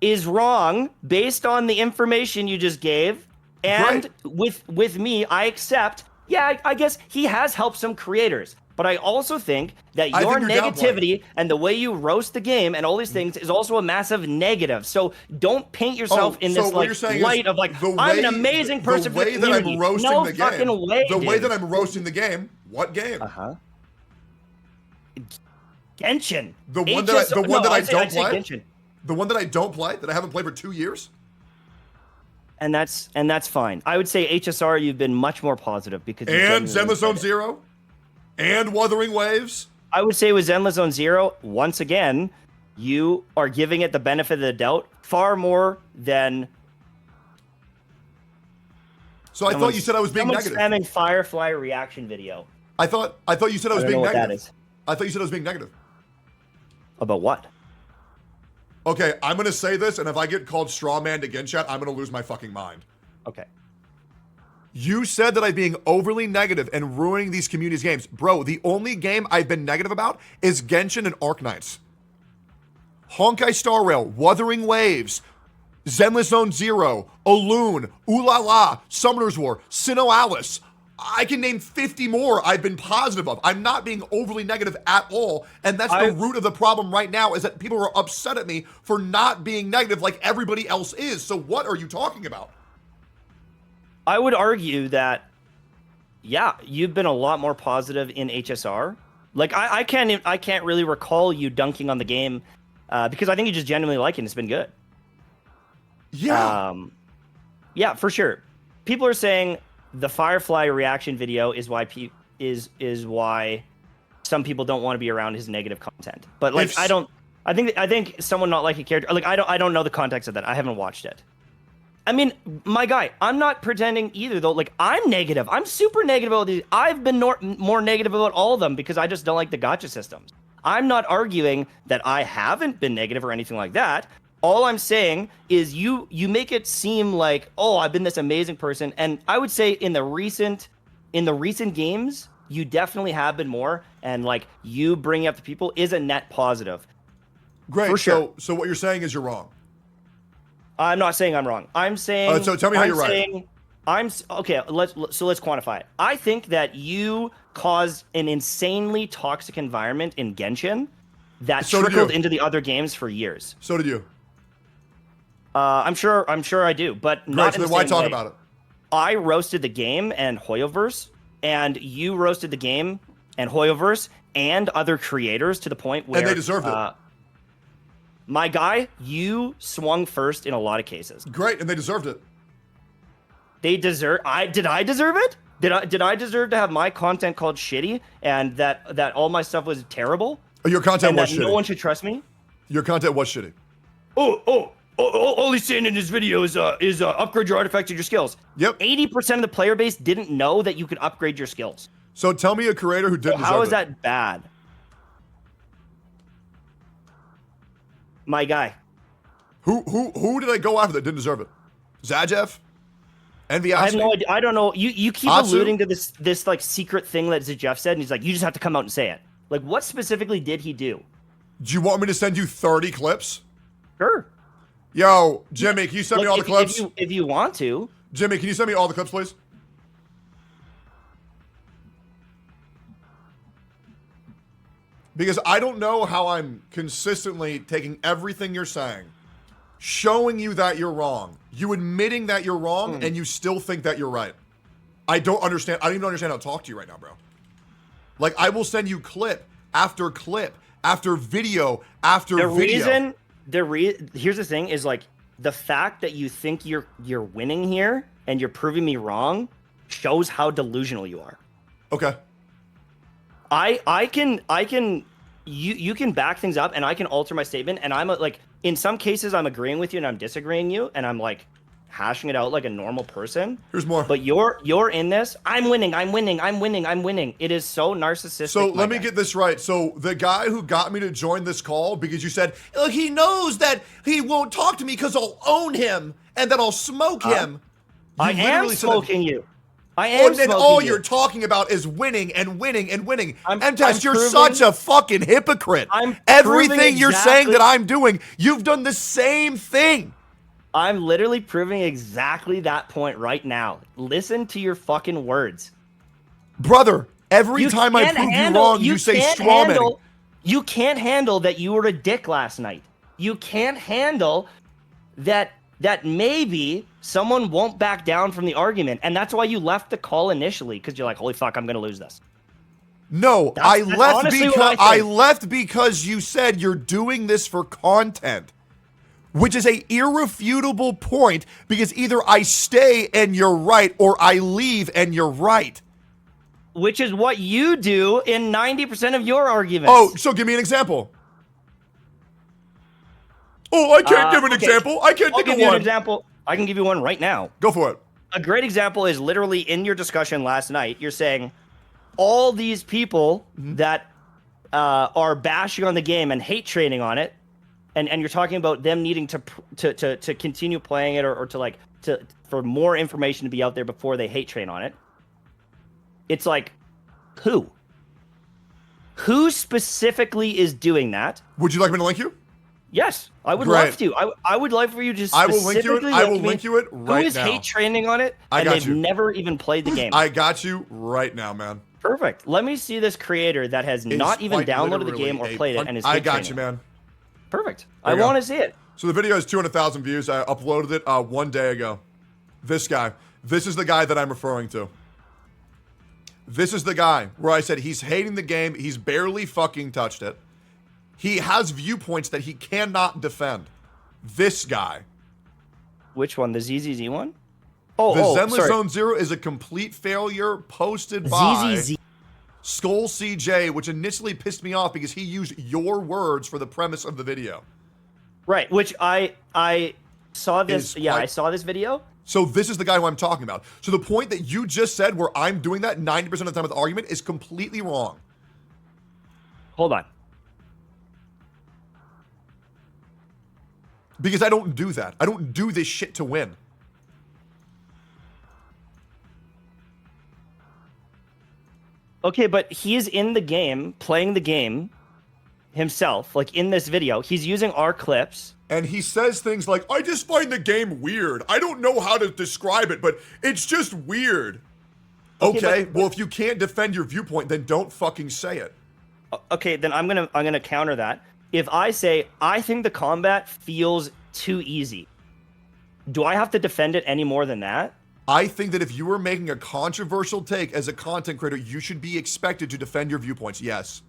is wrong based on the information you just gave. And with me, I accept. Yeah, I guess he has helped some creators. But I also think that your negativity and the way you roast the game and all these things is also a massive negative. So don't paint yourself in this like light of like I'm an amazing person for the community.
The way that I'm roasting
no
the game.
fucking way,
the way
dude.
that I'm roasting the game. What game?
Genshin.
The one that I don't play. Genshin. The one that I don't play that I haven't played for 2 years.
And that's fine. I would say HSR, you've been much more positive because
and Zenless Zone Zero, and Wuthering Waves.
I would say with Zenless Zone Zero, once again, you are giving it the benefit of the doubt far more than.
So I thought you said I was being negative.
Spamming Firefly reaction video.
I thought you said I was being
negative.
That is. I thought you said I was being negative.
About what?
Okay, I'm gonna say this, and if I get called straw man again, chat, I'm gonna lose my fucking mind.
Okay.
You said that I'm being overly negative and ruining these communities' games. Bro, the only game I've been negative about is Genshin and Arknights. Honkai Star Rail, Wuthering Waves, Zenless Zone Zero, Aloon, Ooh La La, Summoner's War, Sinnoh Alice. I can name 50 more I've been positive of. I'm not being overly negative at all. And that's the root of the problem right now is that people are upset at me for not being negative like everybody else is. So what are you talking about?
I would argue that, yeah, you've been a lot more positive in HSR. Like, I can't really recall you dunking on the game because I think you just genuinely like it and it's been good.
Yeah.
Yeah, for sure. People are saying the Firefly reaction video is why is why some people don't want to be around his negative content. But like I think someone not like a character, like I don't know the context of that. I haven't watched it. I mean, my guy, I'm not pretending either though. Like I'm negative. I'm super negative about these. I've been more negative about all of them because I just don't like the gacha systems. I'm not arguing that I haven't been negative or anything like that. All I'm saying is you make it seem like, oh, I've been this amazing person. And I would say in the recent games, you definitely have been more. And like you bringing up the people is a net positive.
Great.
For sure.
So what you're saying is you're wrong.
I'm not saying I'm wrong. I'm saying.
So tell me how you're right.
Okay. Let's quantify it. I think that you caused an insanely toxic environment in Genshin that trickled into the other games for years.
So did you.
I'm sure I do, but not
Right,
in
so
the
why
same
talk
way.
about it?
I roasted the game and Hoyoverse, and you roasted the game and Hoyoverse and other creators to the point where
And they deserved it.
My guy, you swung first in a lot of cases.
Great, and they deserved it.
Did I deserve it? Did I deserve to have my content called shitty and that all my stuff was terrible?
Your content
and
was
that
shitty.
No one should trust me?
Your content was shitty.
All he's saying in his video is upgrade your artifacts and your skills.
Yep.
80% of the player base didn't know that you could upgrade your skills.
So tell me a creator who didn't deserve it.
How is that bad? My guy.
Who did I go after that didn't deserve it? Zajev? Envy?
I have no idea. I don't know. You keep
Atsu?
alluding to this like secret thing that Zajev said, and he's like, you just have to come out and say it. Like, what specifically did he do?
Do you want me to send you 30 clips?
Sure.
Yo, Jimmy, can you send me all the clips?
If you want to.
Jimmy, can you send me all the clips, please? Because I don't know how I'm consistently taking everything you're saying, showing you that you're wrong, you admitting that you're wrong, and you still think that you're right. I don't understand. I don't even understand how to talk to you right now, bro. Like, I will send you clip after clip after video after video.
Here's the thing is, like, the fact that you think you're winning here and you're proving me wrong shows how delusional you are.
Okay.
You can back things up and I can alter my statement, and I'm like, in some cases I'm agreeing with you and I'm disagreeing you and I'm like hashing it out like a normal person.
Here's more.
But you're in this. I'm winning. It is so narcissistic.
So let me get this right. So the guy who got me to join this call because you said, look, he knows that he won't talk to me because I'll own him and that I'll smoke him.
I am smoking you. I am
and then
smoking
all
you.
you're talking about is winning and winning and winning.
I'm
MTest, you're
proving-
such a fucking hypocrite. Everything you're saying that I'm doing, you've done the same thing.
I'm literally proving exactly that point right now. Listen to your fucking words.
Brother, every time I prove you wrong, you say strawman.
You can't handle that you were a dick last night. You can't handle that maybe someone won't back down from the argument. And that's why you left the call initially, because you're like, holy fuck, I'm going to lose this.
No,
That's
I left
honestly
because
what I think.
I left because you said you're doing this for content, which is a irrefutable point, because either I stay and you're right or I leave and you're right.
Which is what you do in 90% of your arguments.
Oh, so give me an example. Oh, I can't give an example. I can't think of one.
An example. I can give you one right now.
Go for it.
A great example is literally in your discussion last night. You're saying all these people that are bashing on the game and hate training on it, and you're talking about them needing to continue playing it or for more information to be out there before they hate train on it. It's like, who? Who specifically is doing that?
Would you like me to link you?
Yes, I would
Great.
love to. I would like for you to
I will link you it.
specifically
I will
link me
link you it right
who is
now.
hate training on it,
I
and
got
they've
you.
never even played the game.
I got you right now, man.
Perfect. Let me see this creator that has not even
quite
downloaded the
literally
game or
a
played it
pun-
and is
I
hate
got
training
you,
it.
man.
Perfect.
There
I
you go.
want to see it.
So the video has 200,000 views. I uploaded it 1 day ago. This guy. This is the guy that I'm referring to. This is the guy where I said he's hating the game. He's barely fucking touched it. He has viewpoints that he cannot defend. This guy.
Which one? The ZZZ one?
The
sorry.
Zenless Zone Zero is a complete failure posted by
ZZZ.
Skull CJ, which initially pissed me off because he used your words for the premise of the video.
Right, which I saw this.
Is
Yeah,
quite-
I saw this video.
So this is the guy who I'm talking about. So the point that you just said where I'm doing that 90% of the time with the argument is completely wrong.
Hold on.
Because I don't do that. I don't do this shit to win.
Okay, but he is in the game, playing the game himself, like in this video. He's using our clips.
And he says things like, I just find the game weird. I don't know how to describe it, but it's just weird. Okay, well, if you can't defend your viewpoint, then don't fucking say it.
Okay, then I'm gonna counter that. If I say I think the combat feels too easy, do I have to defend it any more than that?
I think that if you were making a controversial take as a content creator, you should be expected to defend your viewpoints. Yes.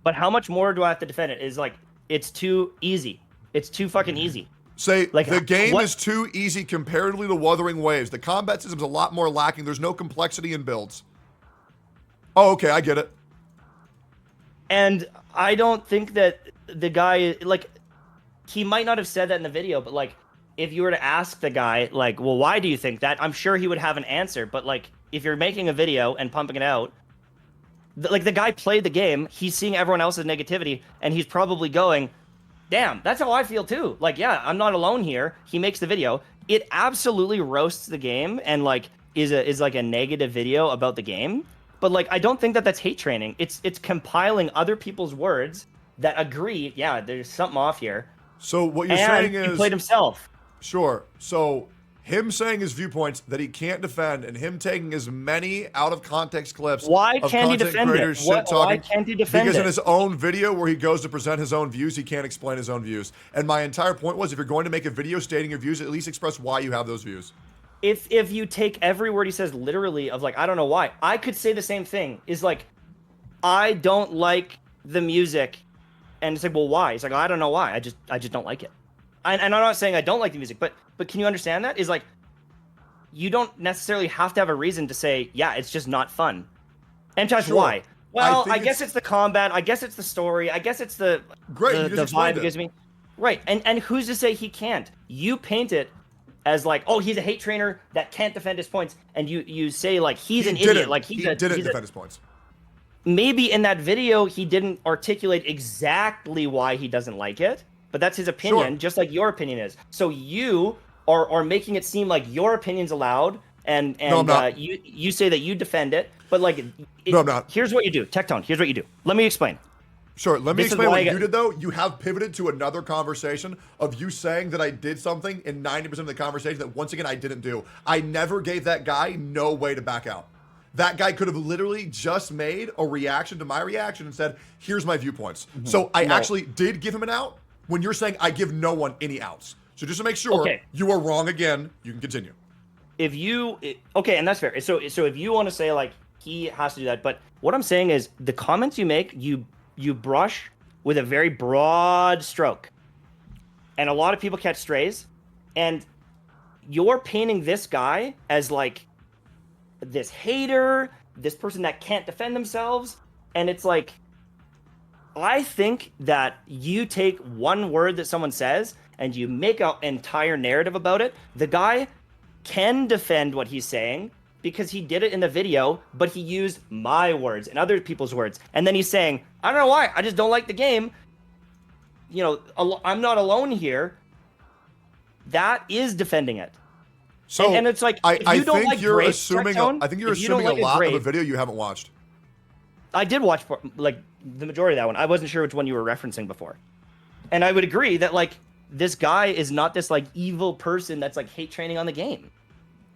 But how much more do I have to defend it? Is like it's too easy. It's too fucking easy.
Say,
Like,
the game
what-
is too easy comparatively to Wuthering Waves. The combat system's a lot more lacking. There's no complexity in builds. Oh, okay, I get it.
And I don't think that the guy, like, he might not have said that in the video, but, like, if you were to ask the guy, like, well, why do you think that? I'm sure he would have an answer. But, like, if you're making a video and pumping it out, like, the guy played the game, he's seeing everyone else's negativity, and he's probably going, damn, that's how I feel too. Like, yeah, I'm not alone here. He makes the video. It absolutely roasts the game and, like, is like a negative video about the game. But, like, I don't think that that's hate training. It's compiling other people's words that agree, yeah, there's something off here,
So what you're
and
saying
he
is
played himself.
Sure. So him saying his viewpoints that he can't defend, and him taking as many out of context clips
Why
of
can't he
content
defend it?
creators shit
Why
talking.
can't he defend
Because
it?
in his own video where he goes to present his own views, he can't explain his own views. And my entire point was, if you're going to make a video stating your views, at least express why you have those views.
If you take every word he says literally of like, I don't know why, I could say the same thing. Is like, I don't like the music, and it's like, well, why? It's like, I don't know why. I just don't like it. And I'm not saying I don't like the music, but can you understand that? Is like, you don't necessarily have to have a reason to say, yeah, it's just not fun. And Josh,
Sure.
why? Well, I guess
it's
it's the combat. I guess it's the story. I guess it's the
Great, you
the
just
vibe
explained
it
it.
gives me. Right. And who's to say he can't? You paint it as like, oh, he's a hate trainer that can't defend his points, and you say like he's an idiot, like
he didn't defend his points.
Maybe in that video he didn't articulate exactly why he doesn't like it, but that's his opinion,
Sure.
just like your opinion is. So you are making it seem like your opinion's allowed, and
No, I'm not.
you say that you defend it, but like
No, I'm not.
Here's what you do, Tectone. Here's what you do. Let me explain.
Sure, let me
This is
explain
why
what
I
you
got-
did, though. You have pivoted to another conversation of you saying that I did something in 90% of the conversation that, once again, I didn't do. I never gave that guy no way to back out. That guy could have literally just made a reaction to my reaction and said, here's my viewpoints. So I
No.
actually did give him an out when you're saying I give no one any outs. So just to make sure
Okay.
you are wrong again, you can continue.
If you okay, and that's fair. So if you want to say like he has to do that, but what I'm saying is the comments you make, you brush with a very broad stroke, and a lot of people catch strays, and you're painting this guy as like this hater, this person that can't defend themselves, and it's like, I think that you take one word that someone says and you make an entire narrative about it. The guy can defend what he's saying because he did it in the video, but he used my words and other people's words. And then he's saying, I don't know why, I just don't like the game. You know, I'm not alone here. That is defending it.
So
and it's like,
I
if you don't
think
like
you're
grape,
assuming.
Tectone,
I think you're
if you don't
assuming
like
a lot of a
grape-
video you haven't watched.
I did watch like the majority of that one. I wasn't sure which one you were referencing before. And I would agree that like this guy is not this like evil person that's like hate training on the game.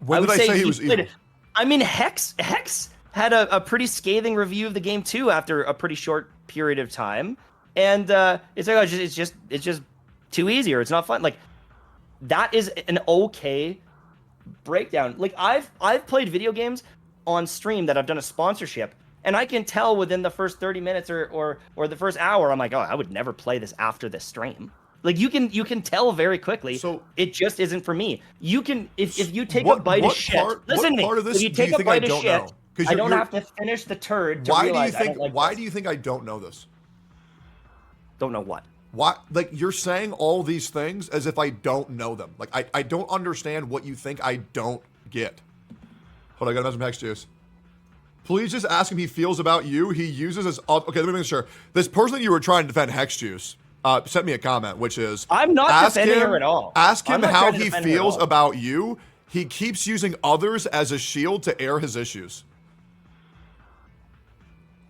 When did I say he was
played-
evil?
I mean, Hex had a pretty scathing review of the game too after a pretty short period of time, and it's like, oh, it's just too easy or it's not fun. Like that is an okay breakdown. Like I've played video games on stream that I've done a sponsorship, and I can tell within the first 30 minutes or the first hour, I'm like, oh, I would never play this after this stream. Like you can tell very quickly. So it just isn't for me. You can if you take a bite of shit. Listen to me.
Part of this
If you
do you
take a
think I
bite of
don't
shit,
know? 'Cause
I
you're-
don't
you're-
have to finish the turd to
Why do you
realize I
think?
don't like
Why
this.
do you think I don't know this?
Don't know what?
Why? Like you're saying all these things as if I don't know them. Like I don't understand what you think I don't get. Hold on, I gotta mess with Hex Juice. Please just ask him he feels about you. He uses as okay. Let me make sure. This person that you were trying to defend, Hex Juice, sent me a comment, which is
I'm not
ask
defending
him,
her at all.
Ask
I'm
him
not
how
trying to
he
defend her at
feels
all.
about you. He keeps using others as a shield to air his issues.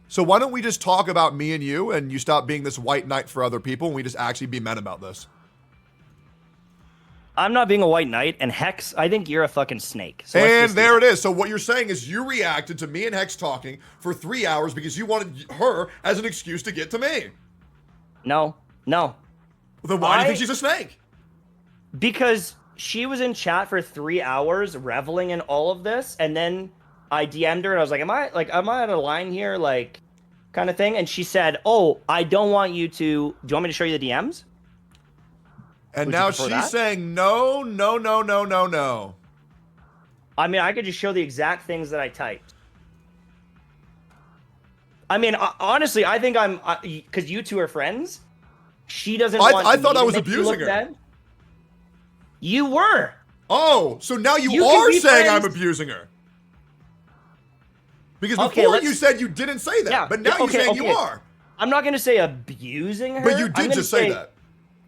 So why don't we just talk about me and you stop being this white knight for other people, and we just actually be men about this?
I'm not being a white knight, and Hex, I think you're a fucking snake. So let's
And
just-
there it is. So what you're saying is you reacted to me and Hex talking for 3 hours because you wanted her as an excuse to get to me.
No.
Then why do you think she's a snake?
Because she was in chat for 3 hours reveling in all of this, and then I DM'd her and I was like, am I out of line here? Like, kind of thing. And she said, oh, I don't want you to, do you want me to show you the DMs?
And
Would you
now
prefer
she's
that?
saying no.
I mean, I could just show the exact things that I typed. I mean, honestly, I think I'm, because you two are friends, she doesn't want
I thought
me
I
to
was
make you
abusing
look
her.
bad. You were.
Oh, so now you
You can
are
be
saying
friends.
I'm abusing her. Because
Okay,
before
let's-
you said you didn't say that,
Yeah,
but now
yeah,
you're
okay,
saying you
okay.
are.
I'm not going to say abusing her.
But you
I'm
did
gonna
just say that.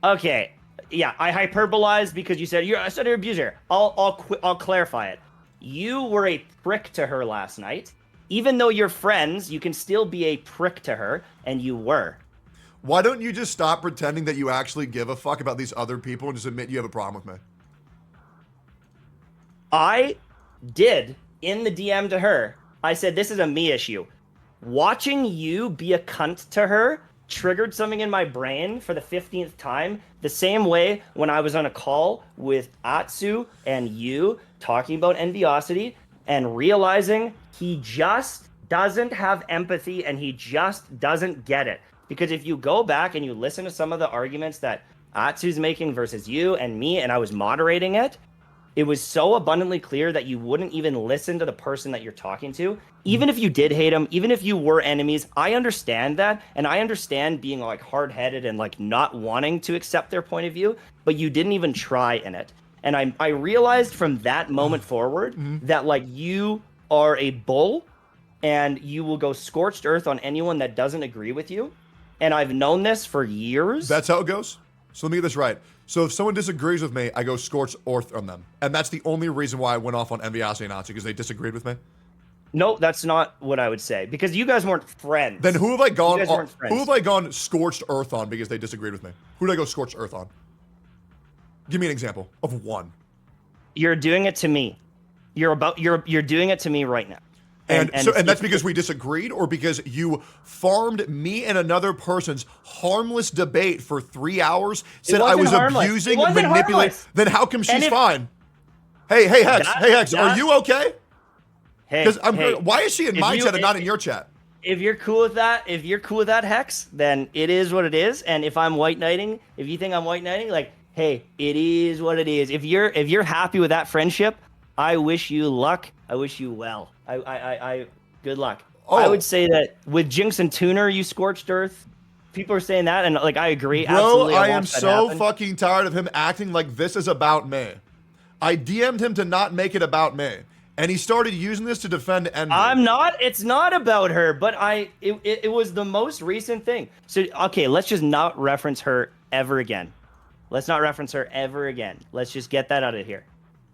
Okay. Yeah, I hyperbolized because you said I said you're an abuser. I'll clarify it. You were a prick to her last night. Even though you're friends, you can still be a prick to her, and you were.
Why don't you just stop pretending that you actually give a fuck about these other people and just admit you have a problem with me?
I did in the DM to her. I said, this is a me issue. Watching you be a cunt to her triggered something in my brain for the 15th time. The same way when I was on a call with Atsu and you talking about enviosity and realizing he just doesn't have empathy and he just doesn't get it. Because if you go back and you listen to some of the arguments that Atsu's making versus you and me, and I was moderating it, it was so abundantly clear that you wouldn't even listen to the person that you're talking to. Even if you did hate him, even if you were enemies, I understand that. And I understand being like hard-headed and like not wanting to accept their point of view, but you didn't even try in it. And I realized from that moment forward that like you are a bull and you will go scorched earth on anyone that doesn't agree with you. And I've known this for years.
That's how it goes? So let me get this right. So if someone disagrees with me, I go scorched earth on them. And that's the only reason why I went off on Enviosity and Atsu, because they disagreed with me?
No, that's not what I would say. Because you guys weren't friends.
Then who have I gone
You guys weren't friends.
who have I gone scorched earth on because they disagreed with me? Who did I go scorched earth on? Give me an example of one.
You're doing it to me. You're doing it to me right now.
And that's because we disagreed, or because you farmed me and another person's harmless debate for 3 hours, said I was abusing, manipulating. Then how come she's fine? Hey Hex, are you okay?
Hey,
why is she in my chat and not in your chat?
If you're cool with that, Hex, then it is what it is. And if I'm white knighting, if you think I'm white knighting, like, hey, it is what it is. If you're happy with that friendship, I wish you luck. I wish you well. I good luck.
Oh.
I would say that with Jinx and Tuner, you scorched earth. People are saying that, and like I agree.
Bro,
absolutely,
I am so fucking tired of him acting like this is about me. I DM'd him to not make it about me, and he started using this to defend Envy.
I'm not. It's not about her, but it was the most recent thing. So okay, let's just not reference her ever again. Let's not reference her ever again. Let's just get that out of here.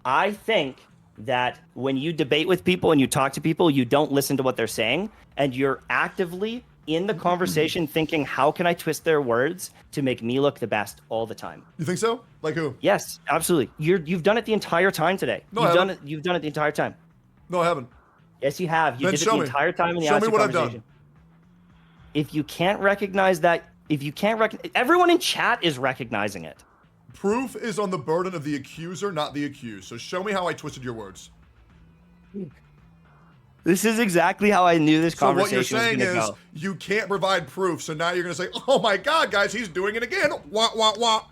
I think that when you debate with people and you talk to people, you don't listen to what they're saying, and you're actively in the conversation thinking, how can I twist their words to make me look the best all the time?
You think so? Like who?
Yes, absolutely. You've done it the entire time today.
No, I haven't.
You've done it the entire time.
No, I haven't.
Yes, you have. You
Then
did it
show
the
me.
entire time in the
Show me
Atsu
what I've
conversation.
done.
If you can't recognize that, everyone in chat is recognizing it.
Proof is on the burden of the accuser, not the accused. So show me how I twisted your words.
This is exactly how I knew this
So what
conversation
you're saying
was
is
going to go.
you can't provide proof. So now you're going to say, oh my God, guys, he's doing it again. Wah, wah, wah.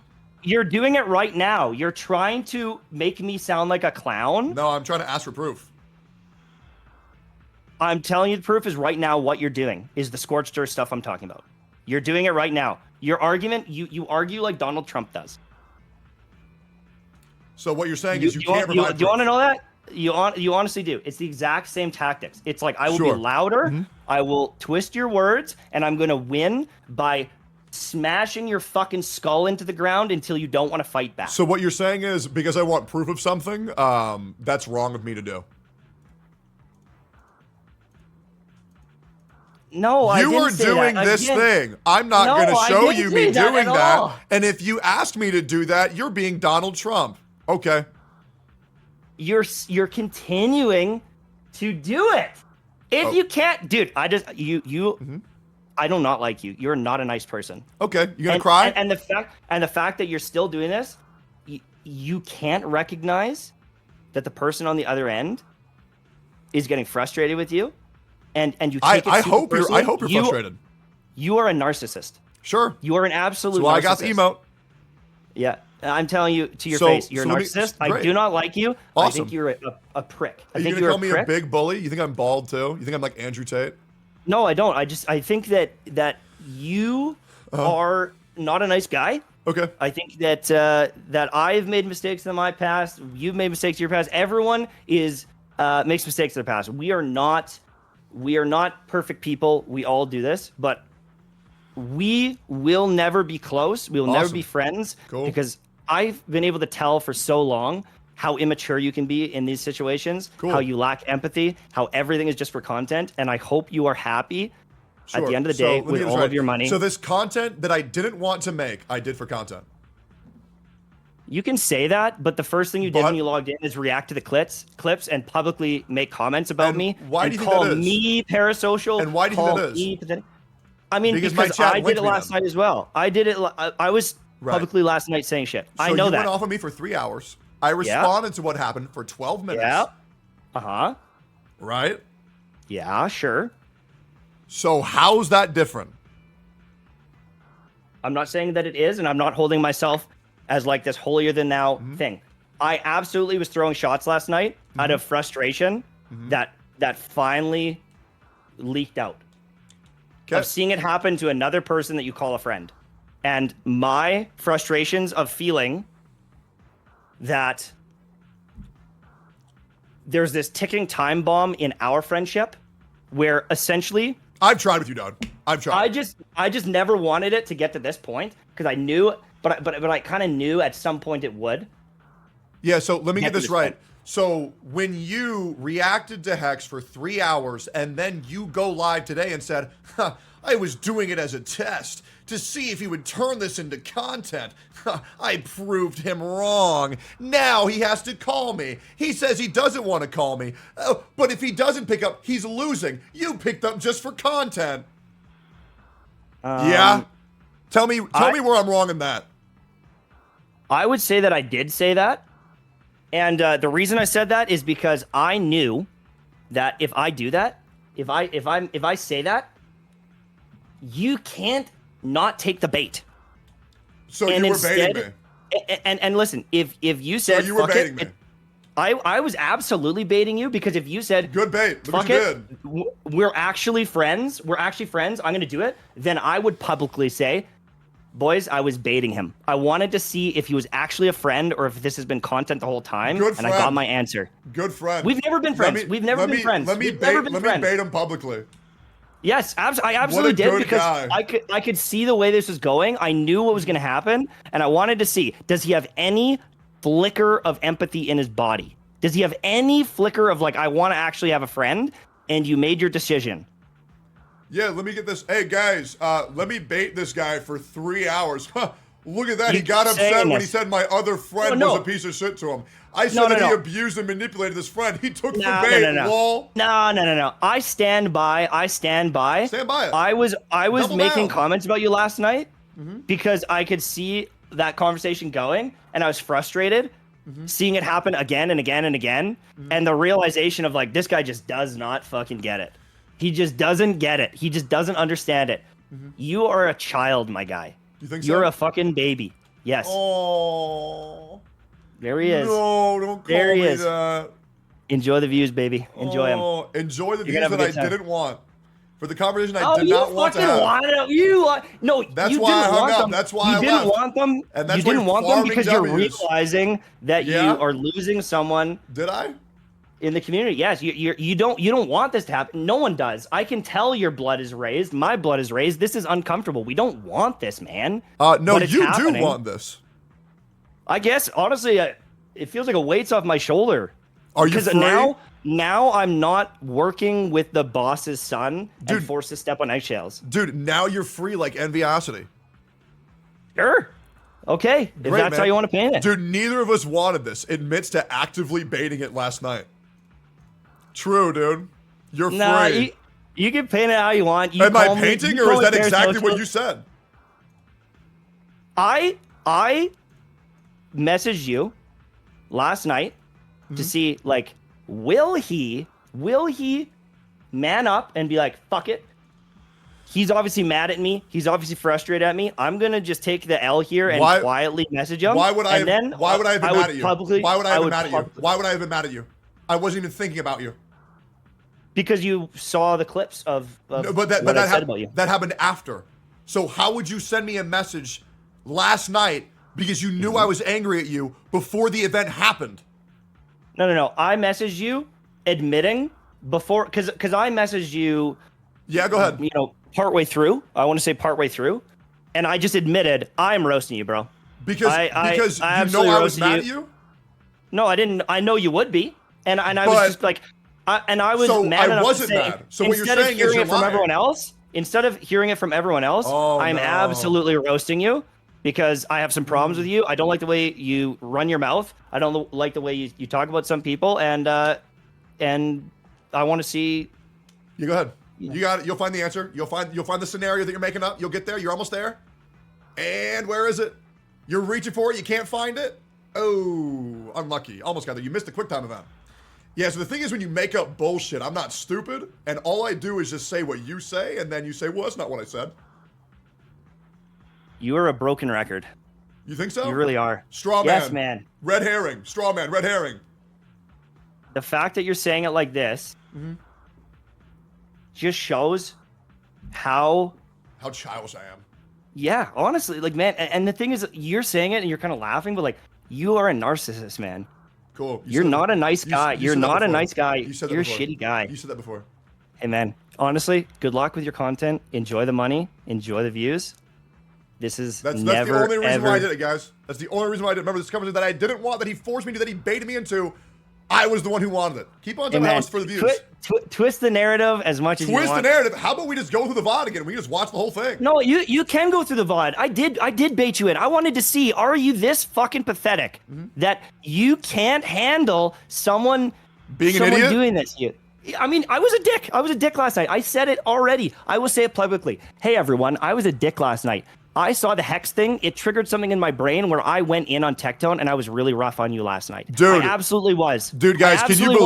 You're doing it right now. You're trying to make me sound like a clown.
No, I'm trying to ask for proof.
I'm telling you the proof is right now. What you're doing is the scorched earth stuff I'm talking about. You're doing it right now. Your argument, you argue like Donald Trump does.
So what you're saying is you can't provide proof.
Do you want to know that? You honestly do. It's the exact same tactics. It's like I will
Sure.
be louder,
Mm-hmm.
I will twist your words, and I'm going to win by smashing your fucking skull into the ground until you don't want to fight back.
So what you're saying is because I want proof of something, that's wrong of me to do.
No, I
you
didn't
are
say
doing
that.
this
Again,
thing. I'm not
no,
going to
I
show
didn't
you
say
me
that
doing
at
that.
all.
And if you asked me to do that, you're being Donald Trump. Okay.
You're continuing to do it. If you can't, dude, I just I do not like you. You're not a nice person.
Okay, you gonna cry?
And the fact that you're still doing this, you can't recognize that the person on the other end is getting frustrated with you, and you take it
I
super
hope you're
personally.
frustrated.
You are a narcissist.
Sure.
You are an absolute.
That's why
narcissist.
I got the emote.
Yeah, I'm telling you to your
So-
face, you're
so
a
let me-
narcissist. I
great.
do not like you.
Awesome.
I think you're a prick. I
Are you
think
gonna
you're
call me
prick.
a big bully? You think I'm bald too? You think I'm like Andrew Tate?
No, I don't. I think that you are not a nice guy.
Okay.
I think that that I've made mistakes in my past. You've made mistakes in your past. Everyone makes mistakes in their past. We are not perfect people. We all do this, but we will never be close. We will never
Awesome.
be friends
Cool.
because I've been able to tell for so long how immature you can be in these situations,
Cool.
how you lack empathy, how everything is just for content. And I hope you are happy At the end of the day,
let me
with
get this
all
right.
of your money,
So this content that I didn't want to make, I did for content.
you can say that, but the first thing you did when you logged in is react to the clips and publicly make comments about me.
Why
and
do you think
call
that is?
me parasocial?
And why do you think
call
that is?
me pathetic. I mean,
Because
because,
my chat
I did
linked
it
me
last
then.
night as well. I did it. I was publicly last night saying shit. I
So
know
you
that.
went off on me for 3 hours. I responded to what happened for 12 minutes.
Yeah. Uh-huh.
Right?
Yeah, sure.
So how's that different?
I'm not saying that it is, and I'm not holding myself as like this holier than thou
Mm-hmm.
thing. I absolutely was throwing shots last night out of frustration that finally leaked out. Of seeing it happen to another person that you call a friend. And my frustrations of feeling that there's this ticking time bomb in our friendship where essentially
I've tried with you, Don. I've tried.
I just never wanted it to get to this point because I knew, but I kind of knew at some point it would.
Yeah, so let me
Get
get
to
this
this
right.
point.
So when you reacted to Hex for 3 hours and then you go live today and said, huh, I was doing it as a test to see if he would turn this into content. I proved him wrong. Now he has to call me. He says he doesn't want to call me. But if he doesn't pick up, he's losing. You picked up just for content. Yeah? Tell me where I'm wrong in that.
I would say that I did say that. And the reason I said that is because I knew that if I do that, if I say that, you can't not take the bait.
So you were baiting me.
And listen, if you said
you were
fuck
baiting
it,
me.
I was absolutely baiting you because if you said
good bait,
fuck it, we're actually friends. I'm gonna do it. Then I would publicly say, boys, I was baiting him. I wanted to see if he was actually a friend or if this has been content the whole time.
Good
and I got
friend.
my answer.
Good friend.
We've never been friends. We've never been friends.
Let me
We've never been
let
friends.
me bait him publicly.
Yes, I absolutely
What a
did
good
because
guy.
I could see the way this was going. I knew what was going to happen, and I wanted to see, does he have any flicker of empathy in his body? Does he have any flicker of like, I want to actually have a friend? And you made your decision.
Yeah, let me get this. Hey guys, let me bait this guy for 3 hours. Huh, look at that.
You
He got
keep
upset
saying
when he
this.
said my other friend
No.
was a piece of shit to him. I said
No,
that
no,
he
no.
abused and manipulated his friend. He took
No,
for bait,
no.
lol.
No. I stand by.
Stand by it.
I was
Double
making
down.
comments about you last night
Mm-hmm.
because I could see that conversation going, and I was frustrated seeing it happen again and again and again, and the realization of like, this guy just does not fucking get it. He just doesn't get it. He just doesn't understand it. You are a child, my guy.
You think
You're
so?
a fucking baby. Yes.
Oh.
There he is.
No, don't call
There he
me
is.
that.
Enjoy the views, baby. Enjoy them.
Oh, enjoy the
You're
views
gonna have a
that I
good time.
didn't want. For the conversation I
Oh,
did
you
not want to
fucking
have.
wanted them. No,
That's
you
why I
didn't
hung
want
up.
them.
That's why
you
I
didn't
left.
want them.
And that's
you
why
didn't
you're
want them
farming
because you're
W's.
realizing that
Yeah?
you are losing someone.
Did I?
In the community, yes. You don't want this to happen. No one does. I can tell your blood is raised. My blood is raised. This is uncomfortable. We don't want this, man.
No,
But it's
you
happening.
do want this.
I guess honestly, it feels like a weight's off my shoulder.
Are you
Because
free?
now I'm not working with the boss's son
Dude.
and forced to step on eggshells.
Dude, now you're free like Enviosity.
Sure. Okay. If
Great,
that's how
man.
you want to paint it.
Dude, neither of us wanted this. Admits to actively baiting it last night. True, dude. You're
Nah,
free.
you can paint it how you want. You
Am I
call me-
painting
you
or is
call me
that exactly what
parasocial.
you said?
I messaged you last night to see like, will he man up and be like, fuck it? He's obviously mad at me. He's obviously frustrated at me. I'm gonna just take the L here and quietly message him.
Why would I?
And then
Why would I have been mad at you?
Publicly,
Why would I have been
would
mad at you?
publicly-
Why would I have been mad at you? I wasn't even thinking about you.
Because you saw the clips of
No,
what I said about you.
That happened after. So how would you send me a message last night because you knew I was angry at you before the event happened?
No. I messaged you admitting before, because I messaged you.
Yeah, go ahead.
You know, partway through. I want to say partway through, and I just admitted I'm roasting you, bro.
Because
I
you know
absolutely
I was
roasted
mad at you?
No, I didn't. I know you would be, and I was
But-
just like, I was
So
mad
I
enough
wasn't
to say,
mad. So what you're
instead of
saying is
hearing
you're
it from
lying.
everyone else, instead of hearing it from everyone else, I'm absolutely roasting you because I have some problems with you. I don't like the way you run your mouth. I don't like the way you talk about some people, and I want to see.
You go ahead. You got it. You'll find the answer. You'll find the scenario that you're making up. You'll get there. You're almost there. And where is it? You're reaching for it. You can't find it. Oh, unlucky. Almost got there. You missed the quick time event. Yeah, so the thing is when you make up bullshit, I'm not stupid, and all I do is just say what you say, and then you say, well, that's not what I said.
You are a broken record.
You think so?
You really are.
Straw man.
Yes, man.
Red herring. Straw man. Red herring.
The fact that you're saying it like this just shows how
childish I am.
Yeah, honestly, like, man, and the thing is, you're saying it and you're kind of laughing, but like, you are a narcissist, man.
Cool.
You're not a nice guy. You're not a nice guy.
You said that
You're a
before.
shitty guy.
You said that before.
Hey, man, honestly, good luck with your content. Enjoy the money. Enjoy the views. This is
That's
never,
the only reason
ever...
why I did it, guys. That's the only reason why I did. Remember, this company that I didn't want, that he forced me to, that he baited me into. I was the one who wanted it. Keep on telling me how it's for the views.
Twist the narrative as much as you want.
Twist the narrative. How about we just go through the VOD again? We just watch the whole thing.
No, you can go through the VOD. I did bait you in. I wanted to see, are you this fucking pathetic that you can't handle someone
being an idiot
doing this to you? I mean, I was a dick. I was a dick last night. I said it already. I will say it publicly. Hey, everyone, I was a dick last night. I saw the Hex thing. It triggered something in my brain where I went in on Tectone and I was really rough on you last night.
Dude.
I absolutely was.
Dude, guys, can you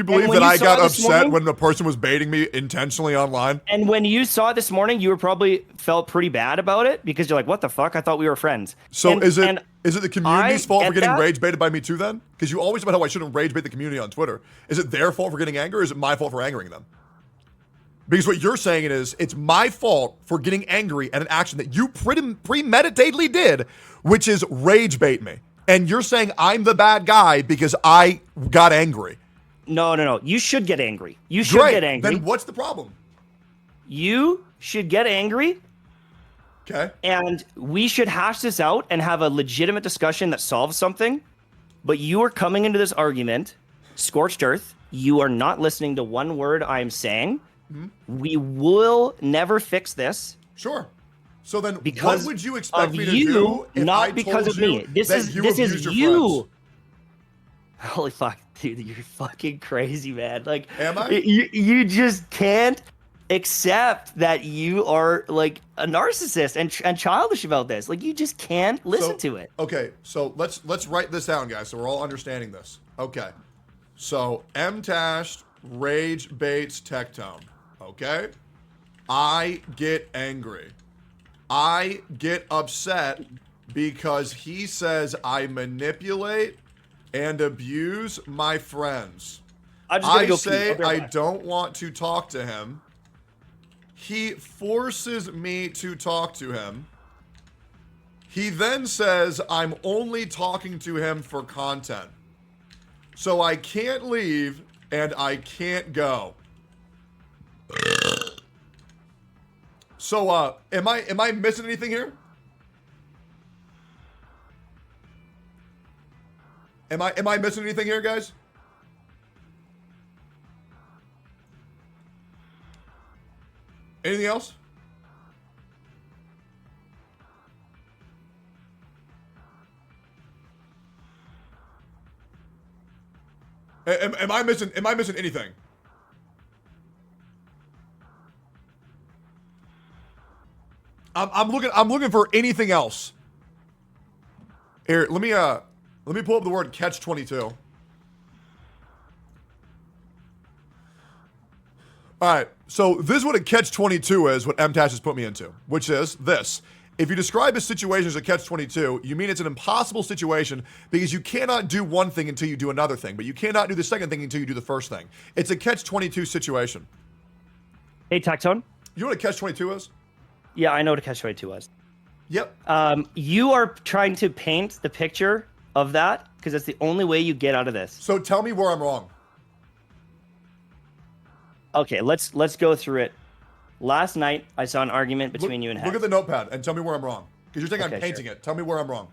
believe that I got upset when the person was baiting me intentionally online?
And when you saw it this morning, you probably felt pretty bad about it because you're like, what the fuck? I thought we were friends.
So is it the community's fault for getting rage baited by me too then? Because you always about how I shouldn't rage bait the community on Twitter. Is it their fault for getting angry or is it my fault for angering them? Because what you're saying is, it's my fault for getting angry at an action that you premeditatedly did, which is rage bait me. And you're saying I'm the bad guy because I got angry.
No. You should get angry. You should get angry.
Then what's the problem?
You should get angry.
Okay.
And we should hash this out and have a legitimate discussion that solves something. But you are coming into this argument, scorched earth. You are not listening to one word I'm saying. We will never fix this.
Sure. So then,
because
what would you expect me to
you,
do if
not
I
because
told
of me? This
that
is
you
this
abused
is
your
you.
friends?
Holy fuck, dude, you're fucking crazy, man. Like,
am I?
You just can't accept that you are like a narcissist and childish about this. Like, you just can't listen to it.
Okay, so let's write this down, guys, so we're all understanding this. Okay, so M-Tash rage baits Tectone. Okay, I get angry. I get upset because he says I manipulate and abuse my friends. I say I don't want to talk to him. He forces me to talk to him. He then says I'm only talking to him for content. So I can't leave and I can't go. So, am I missing anything here? Am I missing anything here, guys? Anything else? Am I missing anything? I'm looking for anything else. Here, let me pull up the word catch-22. All right, so this is what a catch-22 is, what M-Tash has put me into, which is this. If you describe a situation as a catch-22, you mean it's an impossible situation because you cannot do one thing until you do another thing, but you cannot do the second thing until you do the first thing. It's a catch-22 situation.
Hey, Tectone.
You know what a catch-22 is?
Yeah, I know what a catch-22 was.
Yep.
You are trying to paint the picture of that because that's the only way you get out of this.
So tell me where I'm wrong.
Okay, let's go through it. Last night, I saw an argument between you and Hex.
Look at the notepad and tell me where I'm wrong. Because you're saying
Okay,
I'm painting it. Tell me where I'm wrong.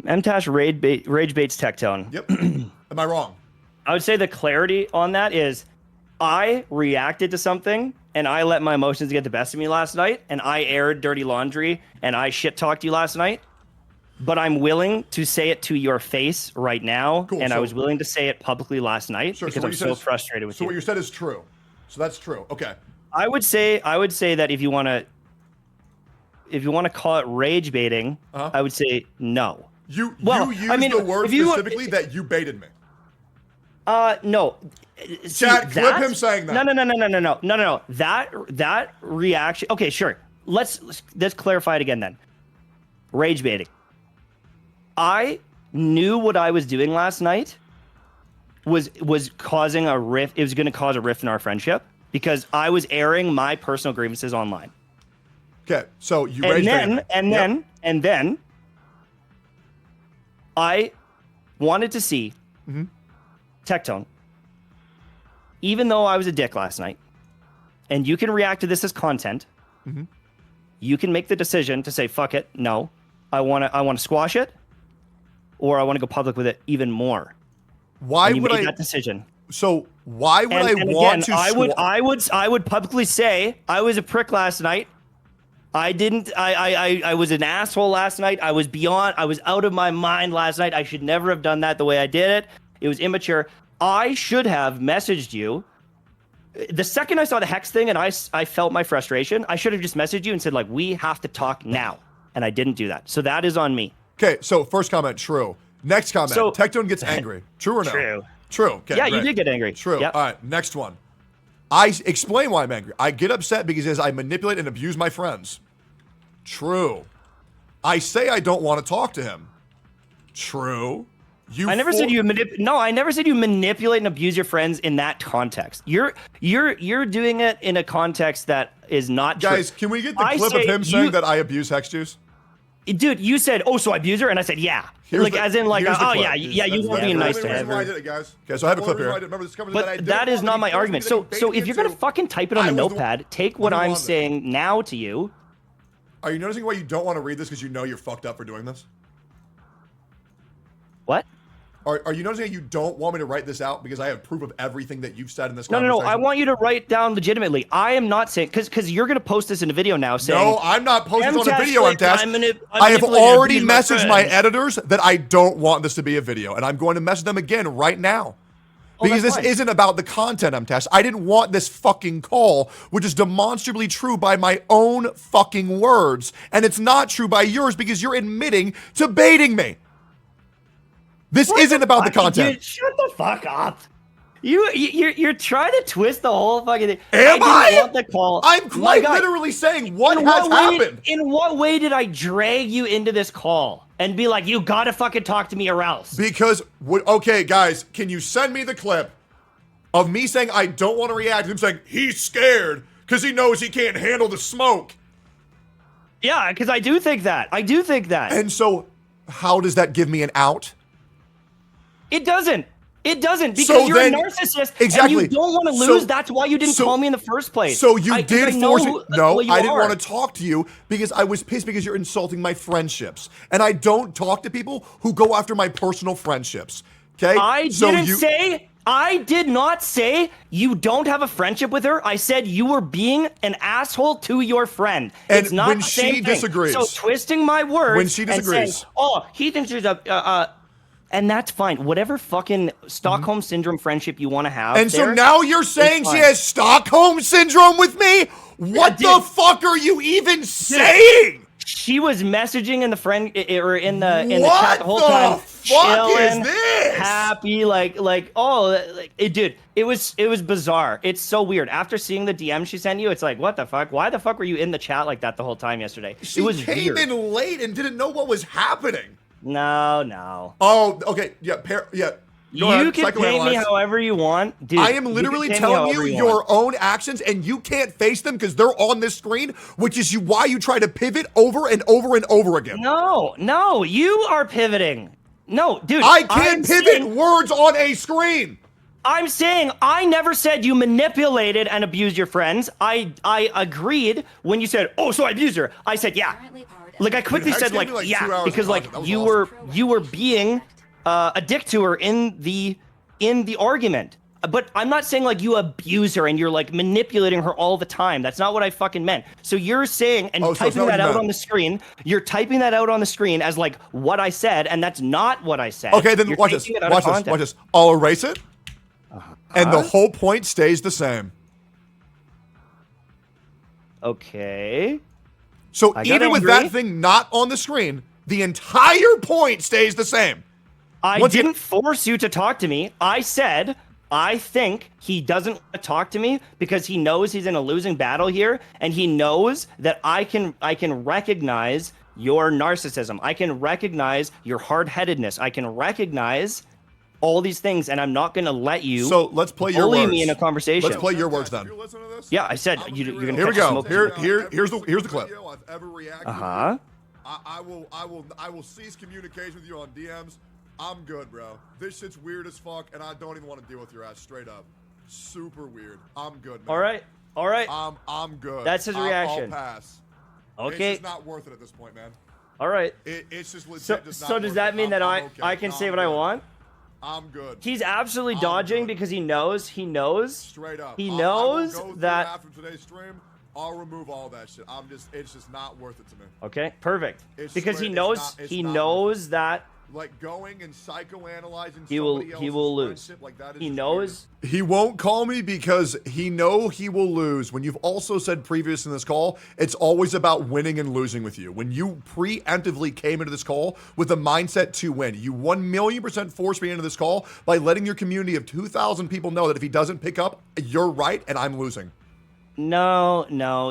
MTash rage baits Tectone.
Yep. Am I wrong?
I would say the clarity on that is I reacted to something and I let my emotions get the best of me last night and I aired dirty laundry and I shit talked you last night. But I'm willing to say it to your face right now.
Cool,
and
so-
I was willing to say it publicly last night
Sure,
because
what
I'm
you said
so
is-
frustrated with
So
you.
what you said is true. So that's true. Okay.
I would say that if you want to call it rage baiting, I would say no.
You used the word specifically that you baited me.
No.
Chat, clip him saying that.
No. That reaction. Okay, sure. Let's clarify it again then. Rage baiting. I knew what I was doing last night was causing a rift. It was going to cause a rift in our friendship because I was airing my personal grievances online.
Okay, so you rage baited me.
And then I wanted to see Tectone, even though I was a dick last night, and you can react to this as content. You can make the decision to say, fuck it, no. I want to squash it, or I want to go public with it even more.
Why
and you
would
made
I?
that decision?
So why would I want to?
I would publicly say I was a prick last night. I didn't. I was an asshole last night. I was out of my mind last night. I should never have done that the way I did it. It was immature. I should have messaged you. The second I saw the hex thing and I felt my frustration, I should have just messaged you and said, like, we have to talk now. And I didn't do that. So that is on me.
Okay, so first comment, true. Next comment,
So-
Tectone gets angry. True or no?
True.
True. Okay,
Yeah,
great.
you did get angry.
True.
Yep.
All right, next one. I explain why I'm angry. I get upset because I manipulate and abuse my friends. True. I say I don't want to talk to him. True.
I never said you I never said you manipulate and abuse your friends in that context. You're doing it in a context that is not true.
Guys, can we get the clip of him saying that I abuse Hex Juice?
Dude, you said, "Oh, so I abuse her," and I said, "Yeah."
Here's
oh
the
yeah,
clip.
you weren't being nice to
That's
her.
why I did it, guys. Okay, so I have a clip here.
But that is not my argument. So if you're gonna fucking type it on a notepad, take what I'm saying now to you.
Are you noticing why you don't want to read this because you know you're fucked up for doing this?
What?
Are you noticing that you don't want me to write this out because I have proof of everything that you've said in this
No.
conversation?
I want you to write down legitimately. I am not saying because you're gonna post this in a video now saying.
No, I'm not posting this on a video,
like,
MTash. I have already messaged my editors that I don't want this to be a video, and I'm going to message them again right now. Because this isn't about the content, MTash. I didn't want this fucking call, which is demonstrably true by my own fucking words, and it's not true by yours because you're admitting to baiting me. This isn't about the content.
Dude, shut the fuck up. You're trying to twist the whole fucking thing.
Am I?
didn't want the call.
I'm quite literally saying what has happened.
In what way did I drag you into this call and be like, you gotta fucking talk to me or else?
Because, okay, guys, can you send me the clip of me saying I don't want to react, and him saying he's scared because he knows he can't handle the smoke?
Yeah, because I do think that.
And so, how does that give me an out?
It doesn't. It doesn't because
So
you're
then-
a narcissist
exactly.
and you don't want to
So-
lose. That's why you didn't call me in the first place.
So you
I
did
know
force me. No,
what you
I didn't
are.
want to talk to you because I was pissed because you're insulting my friendships. And I don't talk to people who go after my personal friendships. Okay?
I did not say you don't have a friendship with her. I said you were being an asshole to your friend.
And
it's not
when
the same
she
thing.
disagrees-
So twisting my words.
When she
and saying,
disagrees.
oh, he thinks there's and that's fine. Whatever fucking Stockholm syndrome friendship you want to have.
And so
there,
now you're saying
it's
she
fine.
has Stockholm syndrome with me? What the fuck are you even saying?
She was messaging in the friend or in the
What
chat the whole
the
time,
fuck is
chilling,
this?
happy, dude. It was bizarre. It's so weird. After seeing the DM she sent you, it's like, what the fuck? Why the fuck were you in the chat like that the whole time yesterday?
She
it was
came
weird.
in late and didn't know what was happening.
No.
Oh, okay. Yeah, Go
You
ahead,
can pay me
psychoanalyze.
however you want, dude.
I am
you
literally
can pay me
telling you
however
your
want.
own actions, and you can't face them because they're on this screen, which is why you try to pivot over and over and over again.
No, you are pivoting. No, dude.
I can't pivot words on a screen.
I'm saying I never said you manipulated and abused your friends. I agreed when you said, "Oh, so I abused her." I said, "Yeah." Like I quickly
Dude, Hex
said,
gave me, like, 2
"Yeah,"
hours
because
of
like
content. That was
you
awesome.
were being a dick to her in the argument. But I'm not saying like you abuse her and you're like manipulating her all the time. That's not what I fucking meant. So you're saying and
Oh, so it's
typing
not what
that
you
out
meant.
on the screen. You're typing that out on the screen as like what I said, and that's not what I said.
Okay, then
You're
watch this.
taking it out of
Watch this.
context.
Watch this. I'll erase it, and the whole point stays the same.
Okay.
So
I got
even with
angry.
that thing not on the screen, the entire point stays the same.
I
Once
didn't force you to talk to me. I said, I think he doesn't want to talk to me because he knows he's in a losing battle here, and he knows that I can recognize your narcissism. I can recognize your hard-headedness. I can recognize all these things, and I'm not going to let you
So let's play your
bully
words.
me in a conversation.
Let's play your words then.
Yeah, I said you're going to
Here we go. Here's the clip.
I've ever reacted.
Uh-huh.
I will cease communication with you on DMs. I'm good, bro. This shit's weird as fuck, and I don't even want to deal with your ass straight up. Super weird. I'm good, man.
All right.
I'm good.
That's his reaction.
I'll pass.
Okay.
It's just not worth it at this point, man.
All right.
It's just legit. just not
So does
worth
that
it.
mean that
I'm okay.
I can
No,
say
I'm
what I
good.
want?
I'm good.
He's absolutely dodging because he knows.
Straight up.
He
I will
knows
go through
that.
after today's stream, I'll remove all that shit. It's just not worth it to me.
Okay, perfect.
It's
Because
straight-
he
it's
knows.
not- it's
He
not
knows that
Like going and psychoanalyzing
he will.
somebody
He
else's
will lose.
friendship, like that is
He
just
knows.
He won't call me because he will lose. When you've also said previous in this call, it's always about winning and losing with you. When you preemptively came into this call with a mindset to win, you 1,000,000% forced me into this call by letting your community of 2,000 people know that if he doesn't pick up, you're right and I'm losing.
No.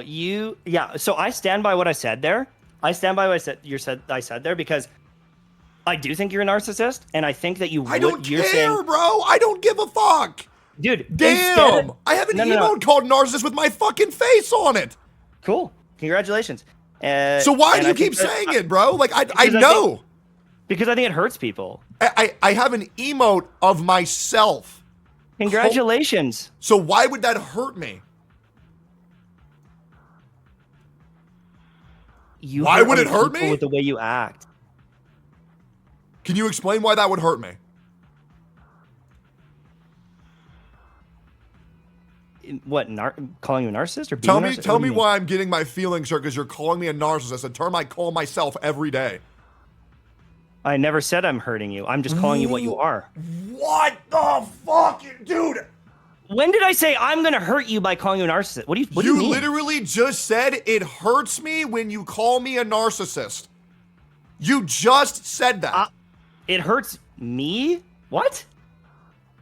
Yeah. So I stand by what I said there. I stand by what I said there because I do think you're a narcissist, and I think that you.
I don't
you're
care,
saying,
bro. I don't give a fuck.
Dude,
Damn. I have an emote called narcissist with my fucking face on it.
Cool. Congratulations.
So why do you keep saying it, bro? Like, I know.
Because I think it hurts people.
I have an emote of myself.
Congratulations.
So why would that hurt me? Why would it hurt me?
With the way you act.
Can you explain why that would hurt me?
What, calling you a narcissist or being a narcissist?
Tell me why I'm getting my feelings hurt because you're calling me a narcissist, a term I call myself every day.
I never said I'm hurting you. I'm just calling you what you are.
What the fuck, dude?
When did I say I'm gonna hurt you by calling you a narcissist? What do you mean?
You literally just said it hurts me when you call me a narcissist. You just said that.
It hurts me? What?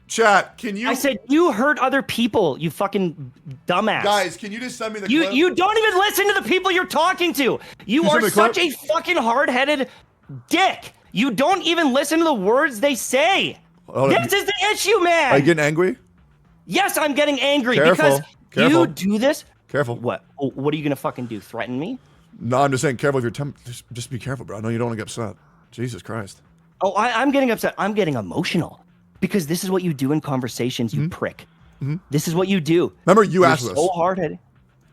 Chat, can you?
I said you hurt other people, you fucking dumbass.
Guys, can you just send me the clip?
You don't even listen to the people you're talking to. You
Can
are
you send me
such
the
a fucking hard-headed dick. You don't even listen to the words they say.
Hold on.
This is the issue, man.
Are you getting angry?
Yes, I'm getting angry
Careful.
because you do this.
Careful.
What? What are you gonna fucking do? Threaten me?
No, I'm just saying, careful if you're just be careful, bro. I know you don't want to get upset. Jesus Christ.
Oh, I'm getting upset. I'm getting emotional because this is what you do in conversations, you prick. This is what you do.
Remember, you
You're
asked this.
so hard-headed.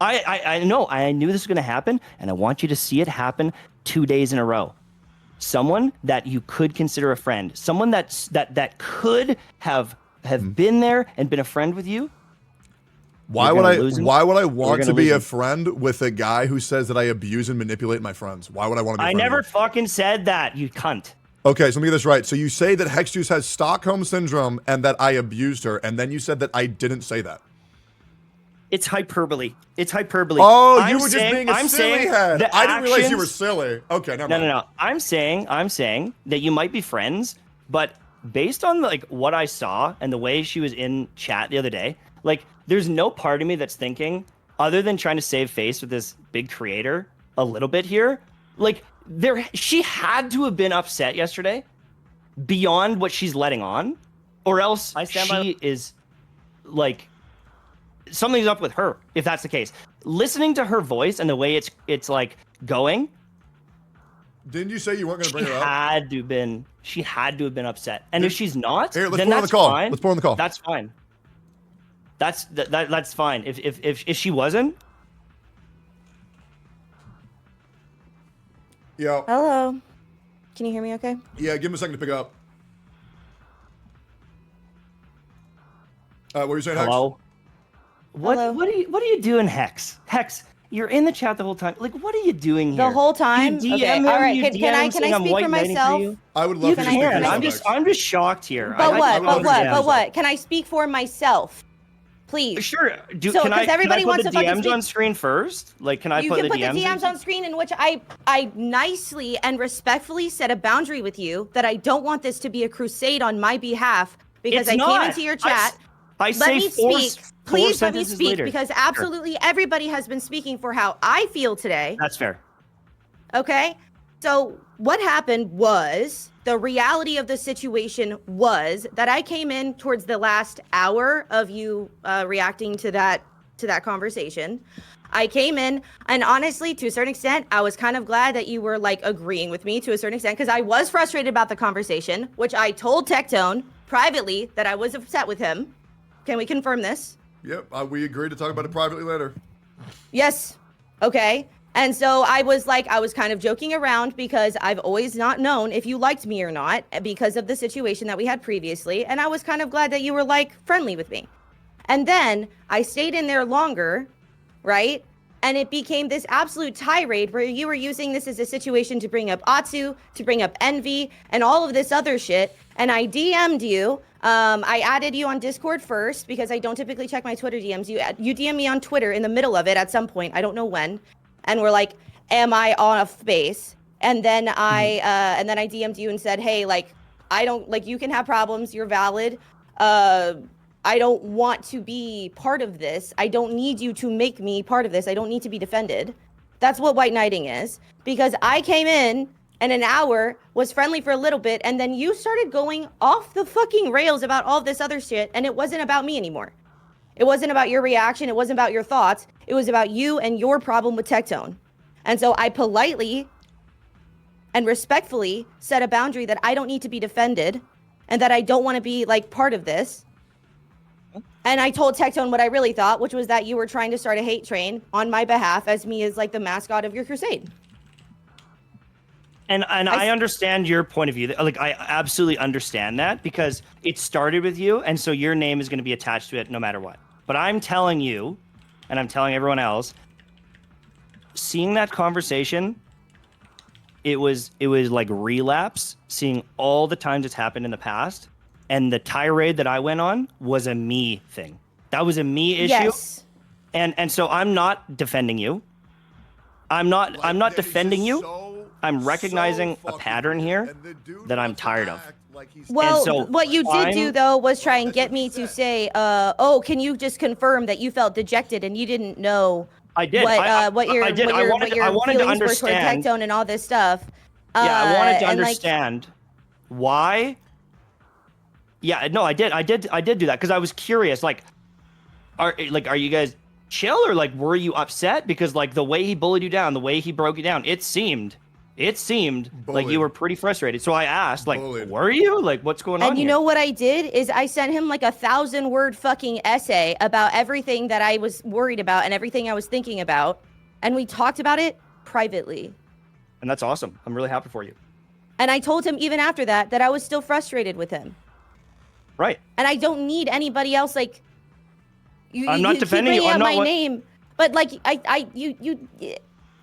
I know. I knew this was gonna happen, and I want you to see it happen 2 days in a row. Someone that you could consider a friend, someone that could have been there and been a friend with you.
Why would I want to be a friend with a guy who says that I abuse and manipulate my friends? Why would I want to be a
I
friend
never
with
fucking said that, you cunt.
Okay, so let me get this right. So you say that Hexjuice has Stockholm Syndrome and that I abused her, and then you said that I didn't say that.
It's hyperbole. It's hyperbole.
Oh,
I'm
you were just being a silly head. I didn't realize you were silly. Okay, never mind.
No. I'm saying that you might be friends, but based on like what I saw and the way she was in chat the other day, like there's no part of me that's thinking, other than trying to save face with this big creator a little bit here, like she had to have been upset yesterday beyond what she's letting on, or else she is like something's up with her if that's the case. Listening to her voice and the way it's like going,
Didn't you say you weren't going to bring
She
her up?
she had to have been upset. And if she's not,
Here, let's
then
put her on
that's
the call.
fine.
Let's put her on the call.
That's fine. That's fine. If she wasn't,
Yo.
Hello. Can you hear me okay?
Yeah, give him a second to pick up. What were you saying, Hex?
hello. What are you doing, Hex? Hex, you're in the chat the whole time. Like, what are you doing here?
The whole time?
You DM
Okay,
him,
all right.
you
Can
DM
I
him saying I'm
speak
white
for
knighting
myself?
you?
I would love
You
for you to speak for
can.
yourself.
I'm just shocked here.
But
I
what?
DMs.
What? Can I speak for myself? Please.
Sure.
So,
Can I
everybody
put
wants
the
to fucking
DMs
speak.
on screen first? Like, can I
You
put
can
the
put
DMs?
the DMs on screen in which I nicely and respectfully set a boundary with you that I don't want this to be a crusade on my behalf because
It's
I came
not.
into your chat.
I
Let
say
me
four
speak. Please let me
sentences
speak
later.
because
Sure.
absolutely everybody has been speaking for how I feel today.
That's fair.
Okay? So what happened was the reality of the situation was that I came in towards the last hour of you reacting to that conversation. I came in and honestly, to a certain extent, I was kind of glad that you were like agreeing with me to a certain extent because I was frustrated about the conversation, which I told Tectone privately that I was upset with him. Can we confirm this?
Yep, we agreed to talk about it privately later.
Yes. Okay. And so I was kind of joking around because I've always not known if you liked me or not because of the situation that we had previously. And I was kind of glad that you were like friendly with me. And then I stayed in there longer, right? And it became this absolute tirade where you were using this as a situation to bring up Atsu, to bring up Envy, and all of this other shit. And I DM'd you. I added you on Discord first because I don't typically check my Twitter DMs. You DM me on Twitter in the middle of it at some point. I don't know when. And we're like, am I off base? And then I DM'd you and said, hey, like, I don't, like, you can have problems. You're valid. I don't want to be part of this. I don't need you to make me part of this. I don't need to be defended. That's what white knighting is. Because I came in and an hour was friendly for a little bit, and then you started going off the fucking rails about all this other shit, and it wasn't about me anymore. It wasn't about your reaction. It wasn't about your thoughts. It was about you and your problem with Tectone. And so I politely and respectfully set a boundary that I don't need to be defended and that I don't want to be like part of this. And I told Tectone what I really thought, which was that you were trying to start a hate train on my behalf as me as like the mascot of your crusade.
And I understand your point of view. Like, I absolutely understand that because it started with you, and so your name is going to be attached to it no matter what. But I'm telling you, and I'm telling everyone else, seeing that conversation, it was like relapse, seeing all the times it's happened in the past, and the tirade that I went on was a me thing. That was a me issue.
Yes.
And so I'm not defending you. I'm not defending you. I'm recognizing a pattern here that I'm tired of.
Well,
so
what you did do though was try and get me to say, "Oh, can you just confirm that you felt dejected and you didn't know
I did.
what your
I did. I wanted to
feelings were toward
understand.
Tectone and all this stuff."
Yeah, I wanted to
and, like,
understand why. Yeah, no, I did do that because I was curious. Like, are you guys chill or like were you upset because like the way he bullied you down, the way he broke you down, it seemed like you were pretty frustrated. So I asked, like, were you? Like, what's going on
And you
here?
know what I did is I sent him like a 1,000-word fucking essay about everything that I was worried about and everything I was thinking about, and we talked about it privately.
And that's awesome. I'm really happy for you.
And I told him even after that I was still frustrated with him.
Right.
And I don't need anybody else like.
I'm not
keep
defending you.
bringing
I'm
up
not
my name, but like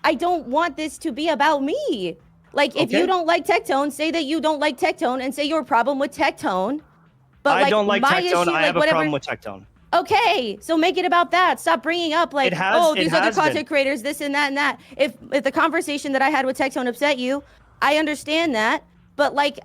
I don't want this to be about me. Like, if you don't like Tectone, say that you don't like Tectone and say your problem with Tectone. But
I don't like
my
Tectone.
issue,
I have
whatever.
a problem with Tectone.
Okay, so make it about that. Stop bringing up like,
It has- it
these other
has been.
content creators, this and that and that. If the conversation that I had with Tectone upset you, I understand that. But like,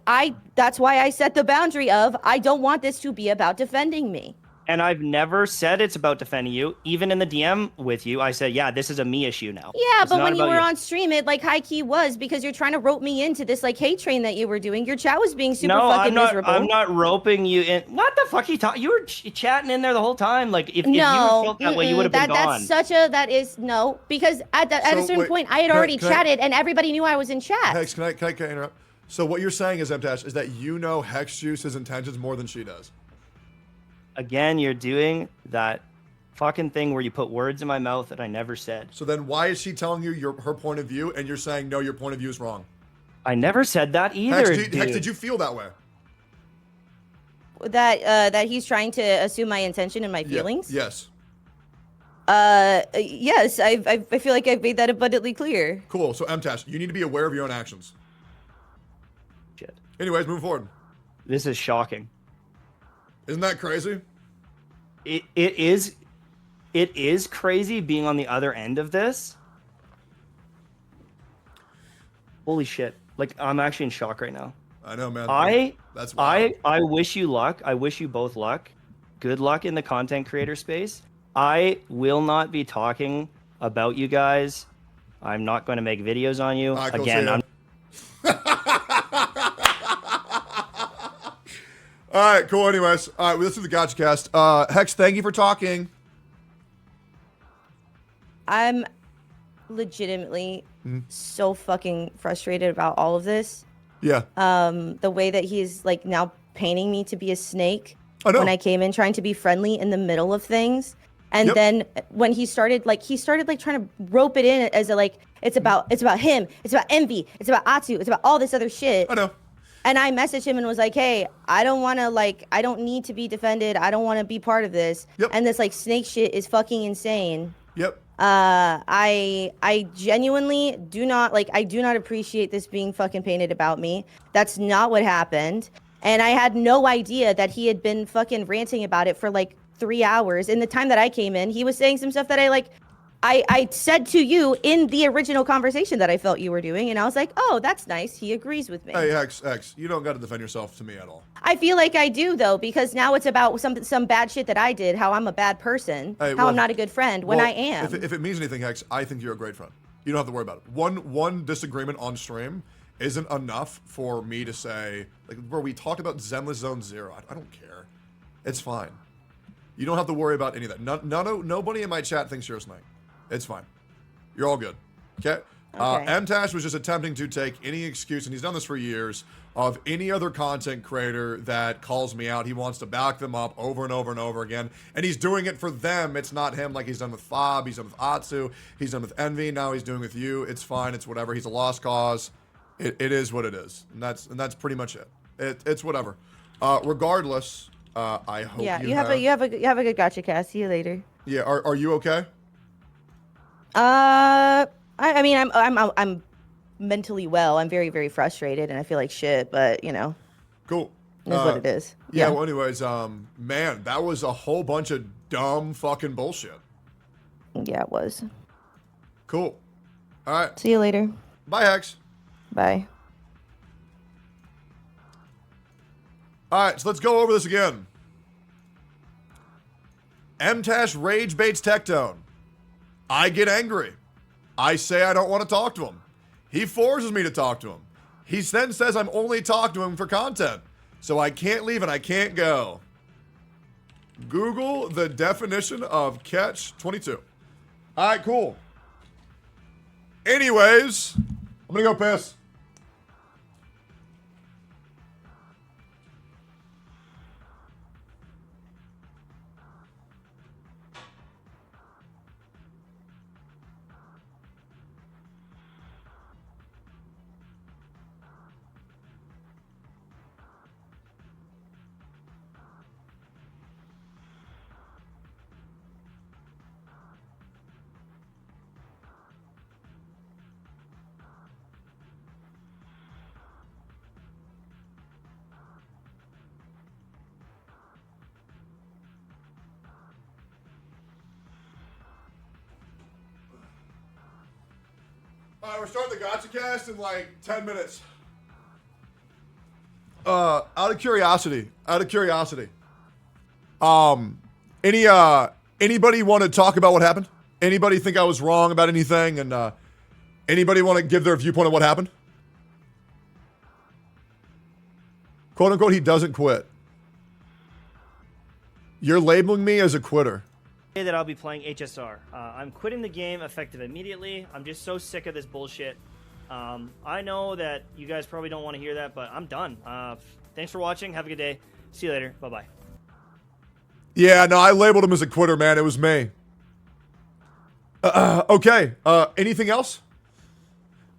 that's why I set the boundary of I don't want this to be about defending me.
And I've never said it's about defending you. Even in the DM with you, I said, yeah, this is a me issue now.
Yeah,
It's
but
not
when you
about
were on stream, it like high key was because you're trying to rope me into this like hate train that you were doing. Your chat was being super fucking miserable.
I'm not roping you in. What the fuck you talking? You were chatting in there the whole time. Like if you
No,
felt that way, you would have been gone.
Because at a certain
wait,
point I had
can I-
already
can I-
chatted and everybody knew I was in chat.
Hex, can I interrupt? So what you're saying is, MTash, is that you know Hex Juice's intentions more than she does.
Again, you're doing that fucking thing where you put words in my mouth that I never said.
So then why is she telling you her point of view and you're saying, no, your point of view is wrong?
I never said that either,
Hex, did you feel that way?
That he's trying to assume my intention and my feelings.
Yes.
Yes. I feel like I've made that abundantly clear.
Cool. So MTash, you need to be aware of your own actions.
Shit.
Anyways, move forward.
This is shocking.
Isn't that crazy?
It is crazy being on the other end of this. Holy shit. Like, I'm actually in shock right now.
I know, man. That's
wild. I wish you luck. I wish you both luck. Good luck in the content creator space. I will not be talking about you guys. I'm not going to make videos on you.
Cool,
Again, I'm
All right, cool. Anyways, all right, this is the Gotcha Cast. Hex, thank you for talking.
I'm legitimately so fucking frustrated about all of this.
Yeah.
The way that he's like now painting me to be a snake
I know.
when I came in trying to be friendly in the middle of things. And then when he started trying to rope it in as a like it's about him, it's about envy, it's about Atsu, it's about all this other shit.
I know.
And I messaged him and was like, hey, I don't need to be defended. I don't want to be part of this.
Yep.
And this like snake shit is fucking insane.
Yep.
I genuinely do not appreciate this being fucking painted about me. That's not what happened. And I had no idea that he had been fucking ranting about it for like 3 hours. In the time that I came in, he was saying some stuff that I said to you in the original conversation that I felt you were doing, and I was like, oh, that's nice. He agrees with me.
Hey, Hex, you don't got to defend yourself to me at all.
I feel like I do, though, because now it's about some bad shit that I did, how I'm a bad person, how I'm not a good friend, when I am.
If it means anything, Hex, I think you're a great friend. You don't have to worry about it. One disagreement on stream isn't enough for me to say, like, bro, we talked about Zenless Zone 0. I don't care. It's fine. You don't have to worry about any of that. Nobody in my chat thinks you're a snake. It's fine. You're all good. Okay? MTash was just attempting to take any excuse, and he's done this for years, of any other content creator that calls me out. He wants to back them up over and over and over again. And he's doing it for them. It's not him, like he's done with Fob, he's done with Atsu, he's done with Envy, now he's doing with you. It's fine, it's whatever. He's a lost cause. It is what it is. And that's pretty much it. It's whatever. Regardless, I hope
you have a good gotcha cast. See you later.
Yeah, are you okay?
I mean, I'm mentally well. I'm very, very frustrated, and I feel like shit. But you know,
cool.
It is what it is.
Yeah. Well, anyways, man, that was a whole bunch of dumb fucking bullshit.
Yeah, it was.
Cool. All right.
See you later.
Bye, Hex.
Bye.
All right, so let's go over this again. MTash rage baits Tectone. I get angry. I say I don't want to talk to him. He forces me to talk to him. He then says I'm only talking to him for content. So I can't leave and I can't go. Google the definition of catch 22. All right, cool. Anyways, I'm going to go piss. All right, we're starting the Gotcha Cast in like 10 minutes. Out of curiosity,
Anybody want to talk about what happened? Anybody think I was wrong about anything? And anybody want to give their viewpoint on what happened? Quote unquote, he doesn't quit. You're labeling me as a quitter.
That I'll be playing HSR. I'm quitting the game effective immediately. I'm just so sick of this bullshit. I know that you guys probably don't want to hear that, but I'm done. Thanks for watching. Have a good day. See you later. Bye-bye.
Yeah, no, I labeled him as a quitter, man. It was me. Okay. Anything else?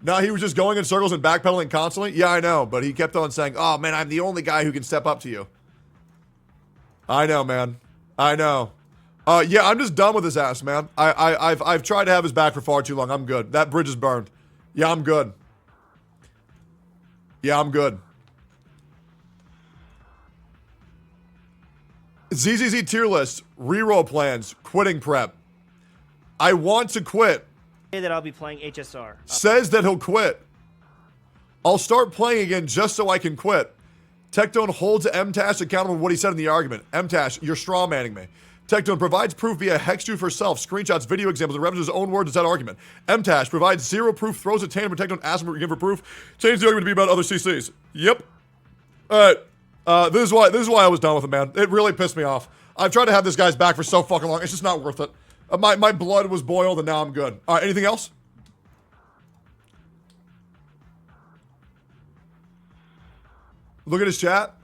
No, he was just going in circles and backpedaling constantly. Yeah, I know, but he kept on saying, "Oh man, I'm the only guy who can step up to you." I know, man. I know. Yeah, I'm just done with his ass, man. I've tried to have his back for far too long. I'm good. That bridge is burned. Yeah, I'm good. Yeah, I'm good. ZZZ tier list, reroll plans, quitting prep. I want to quit.
That I'll be playing HSR.
Says that he'll quit. I'll start playing again just so I can quit. Tectone holds MTash accountable for what he said in the argument. MTash, you're strawmanning me. Tectone provides proof via hexed for self, screenshots, video examples, and references his own words in that argument. MTash provides zero proof, throws a tandem for Tectone, asks him again for proof. Change the argument to be about other CCs. Yep. Alright. This is why I was done with him, man. It really pissed me off. I've tried to have this guy's back for so fucking long. It's just not worth it. My blood was boiled and now I'm good. Alright, anything else? Look at his chat.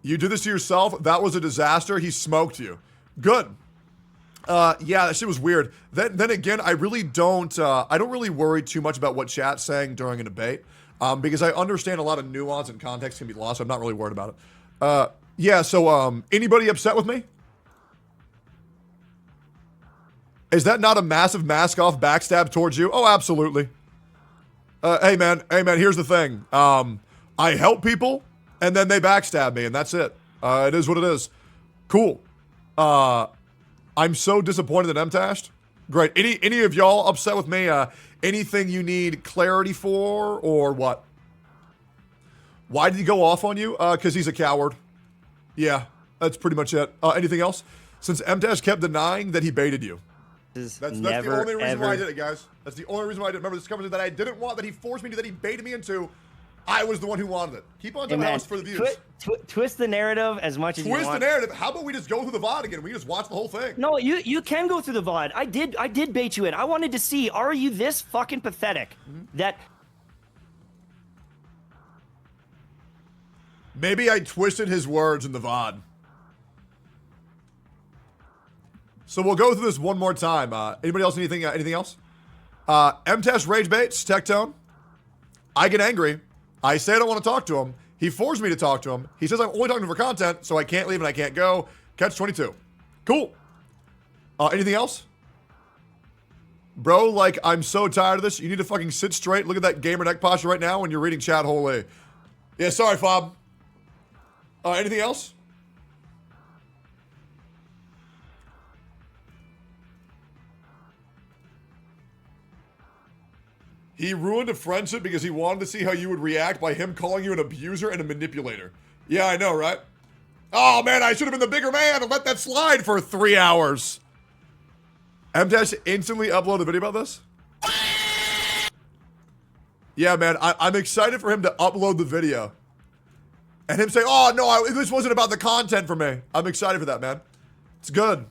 You did this to yourself. That was a disaster. He smoked you. Good. Yeah, that shit was weird. Then again, I really don't. I don't really worry too much about what chat's saying during a debate, because I understand a lot of nuance and context can be lost. So I'm not really worried about it. Yeah. So, anybody upset with me? Is that not a massive mask-off backstab towards you? Oh, absolutely. Hey man. Here's the thing. I help people. And then they backstab me, and that's it. It is what it is. Cool. I'm so disappointed in MTashed. Great. Any of y'all upset with me? Anything you need clarity for, or what? Why did he go off on you? Because he's a coward. Yeah, that's pretty much it. Anything else? Since MTash kept denying that he baited you. That's the only reason why I did it, guys. That's the only reason why I did it. Remember, this covers that I didn't want, that he forced me to, that he baited me into. I was the one who wanted it. Keep on telling us for the views.
Twist the narrative as much as you want.
Twist the narrative. How about we just go through the VOD again? We just watch the whole thing.
No, you can go through the VOD. I did bait you in. I wanted to see, are you this fucking pathetic that...
Maybe I twisted his words in the VOD. So we'll go through this one more time. Anybody else need anything else? MTash rage baits, Tectone. I get angry. I say I don't want to talk to him. He forced me to talk to him. He says I'm only talking to him for content, so I can't leave and I can't go. Catch 22. Cool. Anything else? Bro, like, I'm so tired of this. You need to fucking sit straight. Look at that gamer neck posture right now when you're reading chat. Holy. Yeah, sorry, Fob. Anything else? He ruined a friendship because he wanted to see how you would react by him calling you an abuser and a manipulator. Yeah, I know, right? Oh, man, I should have been the bigger man and let that slide for 3 hours. MTash instantly upload a video about this? Yeah, man, I'm excited for him to upload the video. And him say, oh, no, this wasn't about the content for me. I'm excited for that, man. It's good.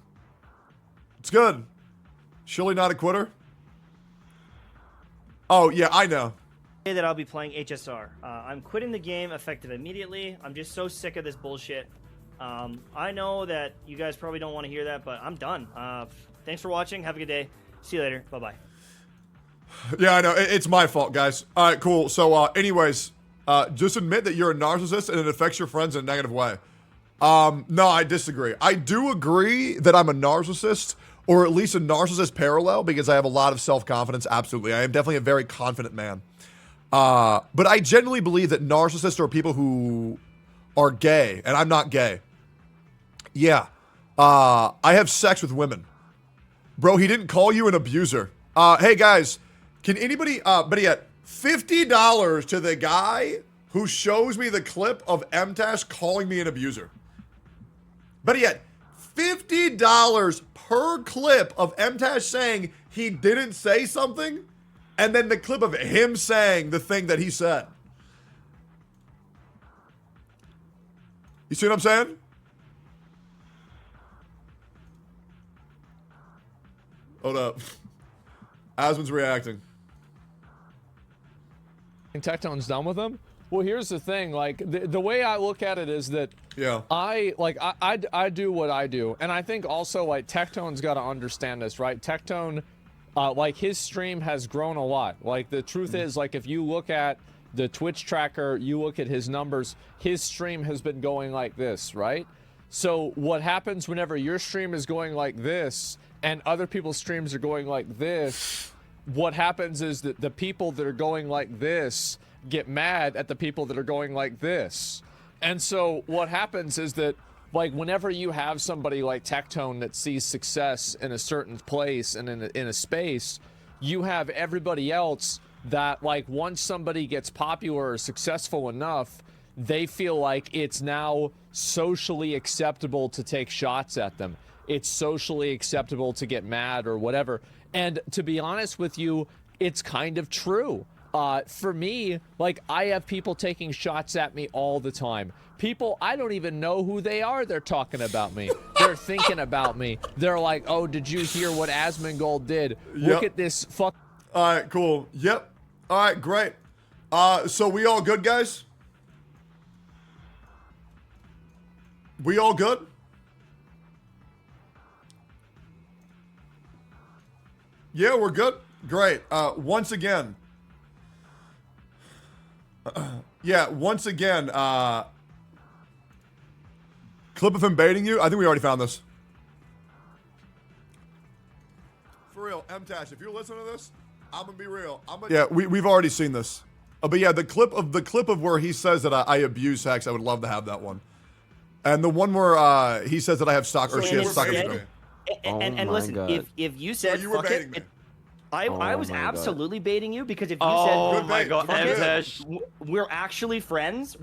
It's good. Surely not a quitter? Oh, yeah, I know.
That I'll be playing HSR. I'm quitting the game effective immediately. I'm just so sick of this bullshit. I know that you guys probably don't want to hear that, but I'm done. Thanks for watching. Have a good day. See you later. Bye-bye.
Yeah, I know. It's my fault, guys. All right, cool. So, anyways, just admit that you're a narcissist and it affects your friends in a negative way. No, I disagree. I do agree that I'm a narcissist, or at least a narcissist parallel, because I have a lot of self-confidence. Absolutely. I am definitely a very confident man. But I genuinely believe that narcissists are people who are gay, and I'm not gay. Yeah. I have sex with women. Bro, he didn't call you an abuser. Hey, guys, can anybody, but yet, $50 to the guy who shows me the clip of MTash calling me an abuser.
Better yet, $50 per clip of MTash saying he didn't say something, and then the clip of him saying the thing that he said. You see what I'm saying? Hold up. Asmon's reacting.
Tectone's done with him. Well, here's the thing. Like the way I look at it is that I do what I do, and I think also like Tectone's got to understand this, right? Tectone, like his stream has grown a lot. Like the truth is, like if you look at the Twitch tracker, you look at his numbers, his stream has been going like this, right? So what happens whenever your stream is going like this and other people's streams are going like this? What happens is that the people that are going like this get mad at the people that are going like this. And so what happens is that like whenever you have somebody like Tectone that sees success in a certain place and in a space, you have everybody else that like once somebody gets popular or successful enough, they feel like it's now socially acceptable to take shots at them. It's socially acceptable to get mad or whatever. And to be honest with you, it's kind of true. For me, like I have people taking shots at me all the time. People, I don't even know who they are. They're talking about me. They're thinking about me. They're like, oh, did you hear what Asmongold did? Look at this fuck.
All right, cool. Yep. All right, great. So we all good, guys? We all good? Yeah, we're good. Great. Once again. Once again, clip of him baiting you. I think we already found this. For real, MTash, if you're listening to this, I'm gonna be real. Yeah, we've already seen this. But yeah, the clip of where he says that I abuse Hex, I would love to have that one. And the one where he says that I have stock or she has stock.
And listen, if you said
you were
fuck
baiting
it, I was absolutely baiting you because if you
Oh
said
my God,
fuck it,
MTash.
we're actually friends,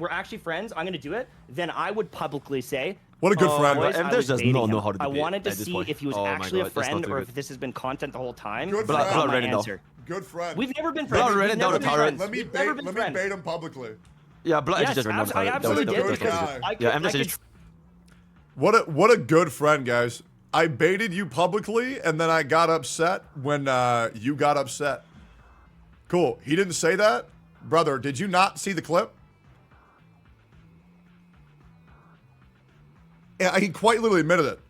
I'm gonna do it, then I would publicly say,
what a good friend.
boys, I
MTash
was
does
baiting
not know
him.
how to
I
debate
wanted to
at this
see
point.
if he was
Oh my
actually a
God, that's not
friend
too
or
good.
if this has been content the whole time.
Good
That's
friend.
not my
Reddit now.
answer.
Good friend.
We've never been friends.
Reddit
We've
down
never
to
been
Tyrant.
friends.
Let me
We've never
bait
been friends.
him publicly.
Yeah, Blood
Yes,
just random.
I absolutely did
good
because
guy.
I could.
What a good friend, guys. I baited you publicly, and then I got upset when you got upset. Cool. He didn't say that? Brother, did you not see the clip? Yeah, he quite literally admitted it.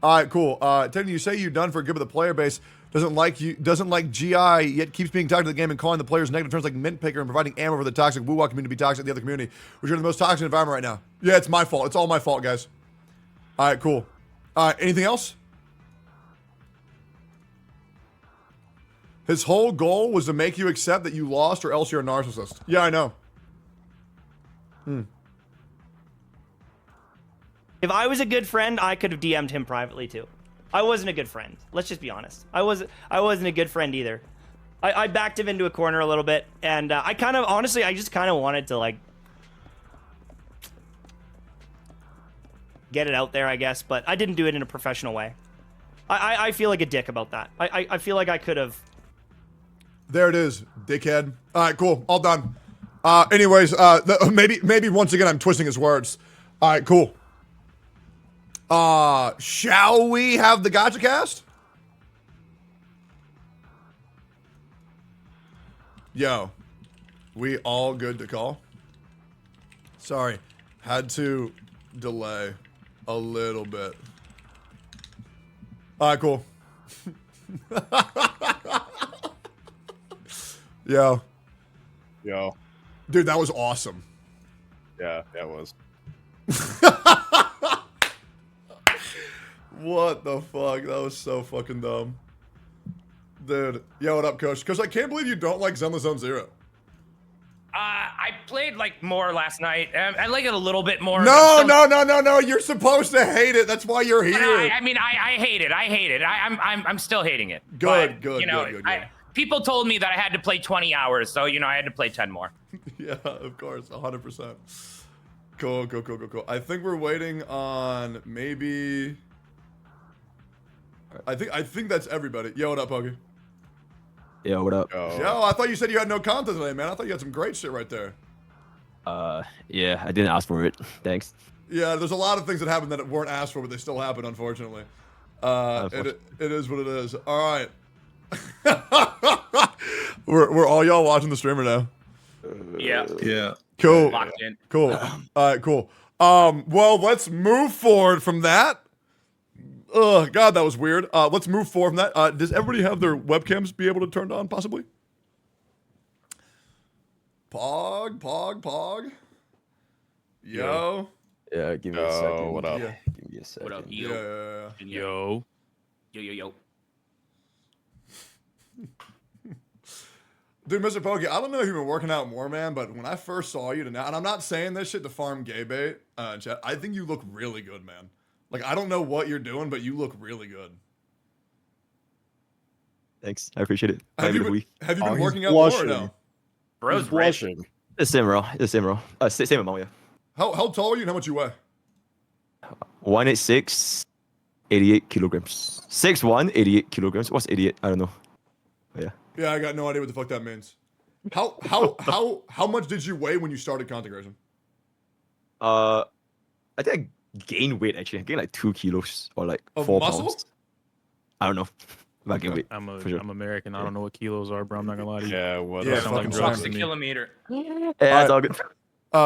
All right, cool. Teddy, you say you're done for good with the player base. Doesn't like GI, yet keeps being toxic to the game and calling the players negative terms like mint picker and providing ammo for the toxic woo-wah community to be toxic to the other community, which are the most toxic environment right now. Yeah, it's my fault. It's all my fault, guys. All right, cool. Anything else? His whole goal was to make you accept that you lost or else you're a narcissist. Yeah, I know.
If I was a good friend, I could have DM'd him privately too. I wasn't a good friend. Let's just be honest. I wasn't a good friend either. I backed him into a corner a little bit, and I kind of, honestly, I just kind of wanted to like get it out there, I guess, but I didn't do it in a professional way. I feel like a dick about that. I feel like I could have.
There it is, dickhead. All right, cool. All done. Anyways, maybe once again I'm twisting his words. All right, cool. Shall we have the Gotcha Cast? Yo, we all good to call? Sorry, had to delay a little bit. All right, cool. Yo. Dude, that was awesome.
Yeah, it was.
What the fuck? That was so fucking dumb. Dude, yo, what up, Coach? Coach, I can't believe you don't like Zenless Zone Zero.
I played like more last night. I like it a little bit more.
No. You're supposed to hate it. That's why you're here.
I mean, I hate it. I'm still hating it.
Good.
People told me that I had to play 20 hours, so I had to play 10 more.
Yeah, of course, 100%. Cool. I think we're waiting on maybe. I think that's everybody. Yo, what up, Pokey?
Yeah, what up?
Yo, I thought you said you had no content today, man. I thought you had some great shit right there.
Yeah, I didn't ask for it. Thanks.
Yeah, there's a lot of things that happened that weren't asked for, but they still happen, unfortunately. It is what it is. All right. we're all y'all watching the streamer now.
Yeah.
Cool.
Locked in.
Cool. All right, cool. Well, let's move forward from that. Ugh, God, that was weird. Let's move forward from that. Does everybody have their webcams be able to turn on, possibly? Pog. Yo.
Yeah, give me a second.
What up?
Yeah.
Give me a second.
What up, yo?
Yeah.
Yo.
Dude, Mr. Pokey, I don't know if you've been working out more, man, but when I first saw you tonight, and I'm not saying this shit to farm gay bait, chat, I think you look really good, man. Like, I don't know what you're doing, but you look really good.
Thanks, I appreciate it.
Have you been working out more or no?
Bro's blushing.
The same, bro. Same amount, yeah.
How tall are you and how much you weigh?
186, 88 kilograms. 6'1", 88 kilograms. What's 88? I don't know. But yeah.
Yeah, I got no idea what the fuck that means. How much did you weigh when you started content creation?
I think I gained weight actually. I gained like 2 kilos or like
Of
4
muscle?
pounds. I don't know. But I gained weight.
I'm
for sure.
American. I don't know what kilos are, bro. I'm not gonna lie to you.
Yeah, what?
Yeah,
Sound like
fucking
drugs
sucks.
to me.
Kilometer.
Yeah, it's all good.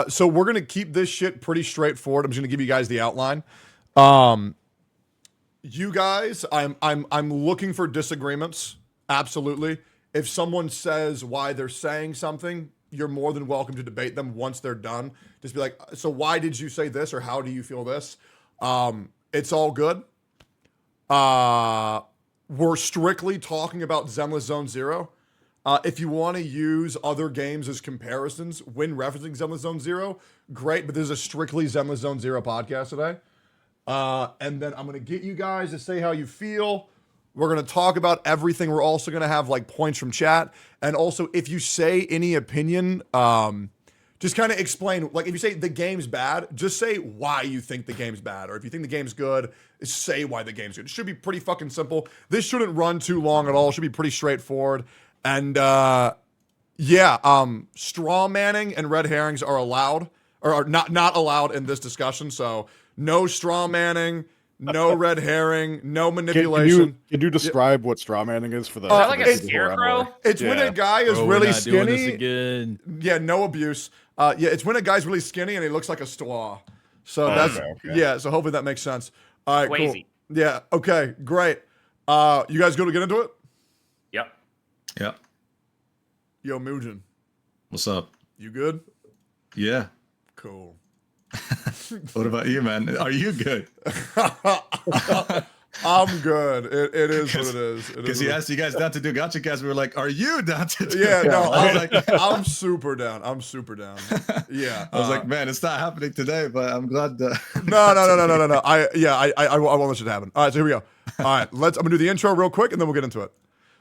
So we're gonna keep this shit pretty straightforward. I'm just gonna give you guys the outline. You guys, I'm looking for disagreements. Absolutely. If someone says why they're saying something, you're more than welcome to debate them once they're done. Just be like, so why did you say this, or how do you feel this? It's all good. We're strictly talking about Zenless Zone Zero. If you want to use other games as comparisons when referencing Zenless Zone Zero, great, but this is a strictly Zenless Zone Zero podcast today. And then I'm going to get you guys to say how you feel. We're going to talk about everything. We're also going to have like points from chat. And also, if you say any opinion, just kind of explain, like if you say the game's bad, just say why you think the game's bad. Or if you think the game's good, say why the game's good. It should be pretty fucking simple. This shouldn't run too long at all. It should be pretty straightforward. And straw manning and red herrings are allowed, or are not allowed in this discussion. So no straw manning, no red herring, no manipulation.
Can you describe what straw manning is for the?
Is that like a scarecrow?
It's when a guy is really skinny.
Again.
Yeah, no abuse. It's when a guy's really skinny and he looks like a straw. So that's yeah. So hopefully that makes sense. All right, cool. Yeah. Okay. Great. You guys go to get into it?
Yep.
Yo, Mugen.
What's up?
You good?
Yeah.
Cool.
What about you, man? Are you good?
I'm good. It is what it is.
Because he asked you guys down to do Gacha Cast. We were like, "Are you down to do?"
Yeah, no,
I was like,
I'm super down. Yeah.
I was like, man, it's not happening today, but I'm glad.
No. I won't let it happen. All right, so here we go. All right, I'm gonna do the intro real quick, and then we'll get into it.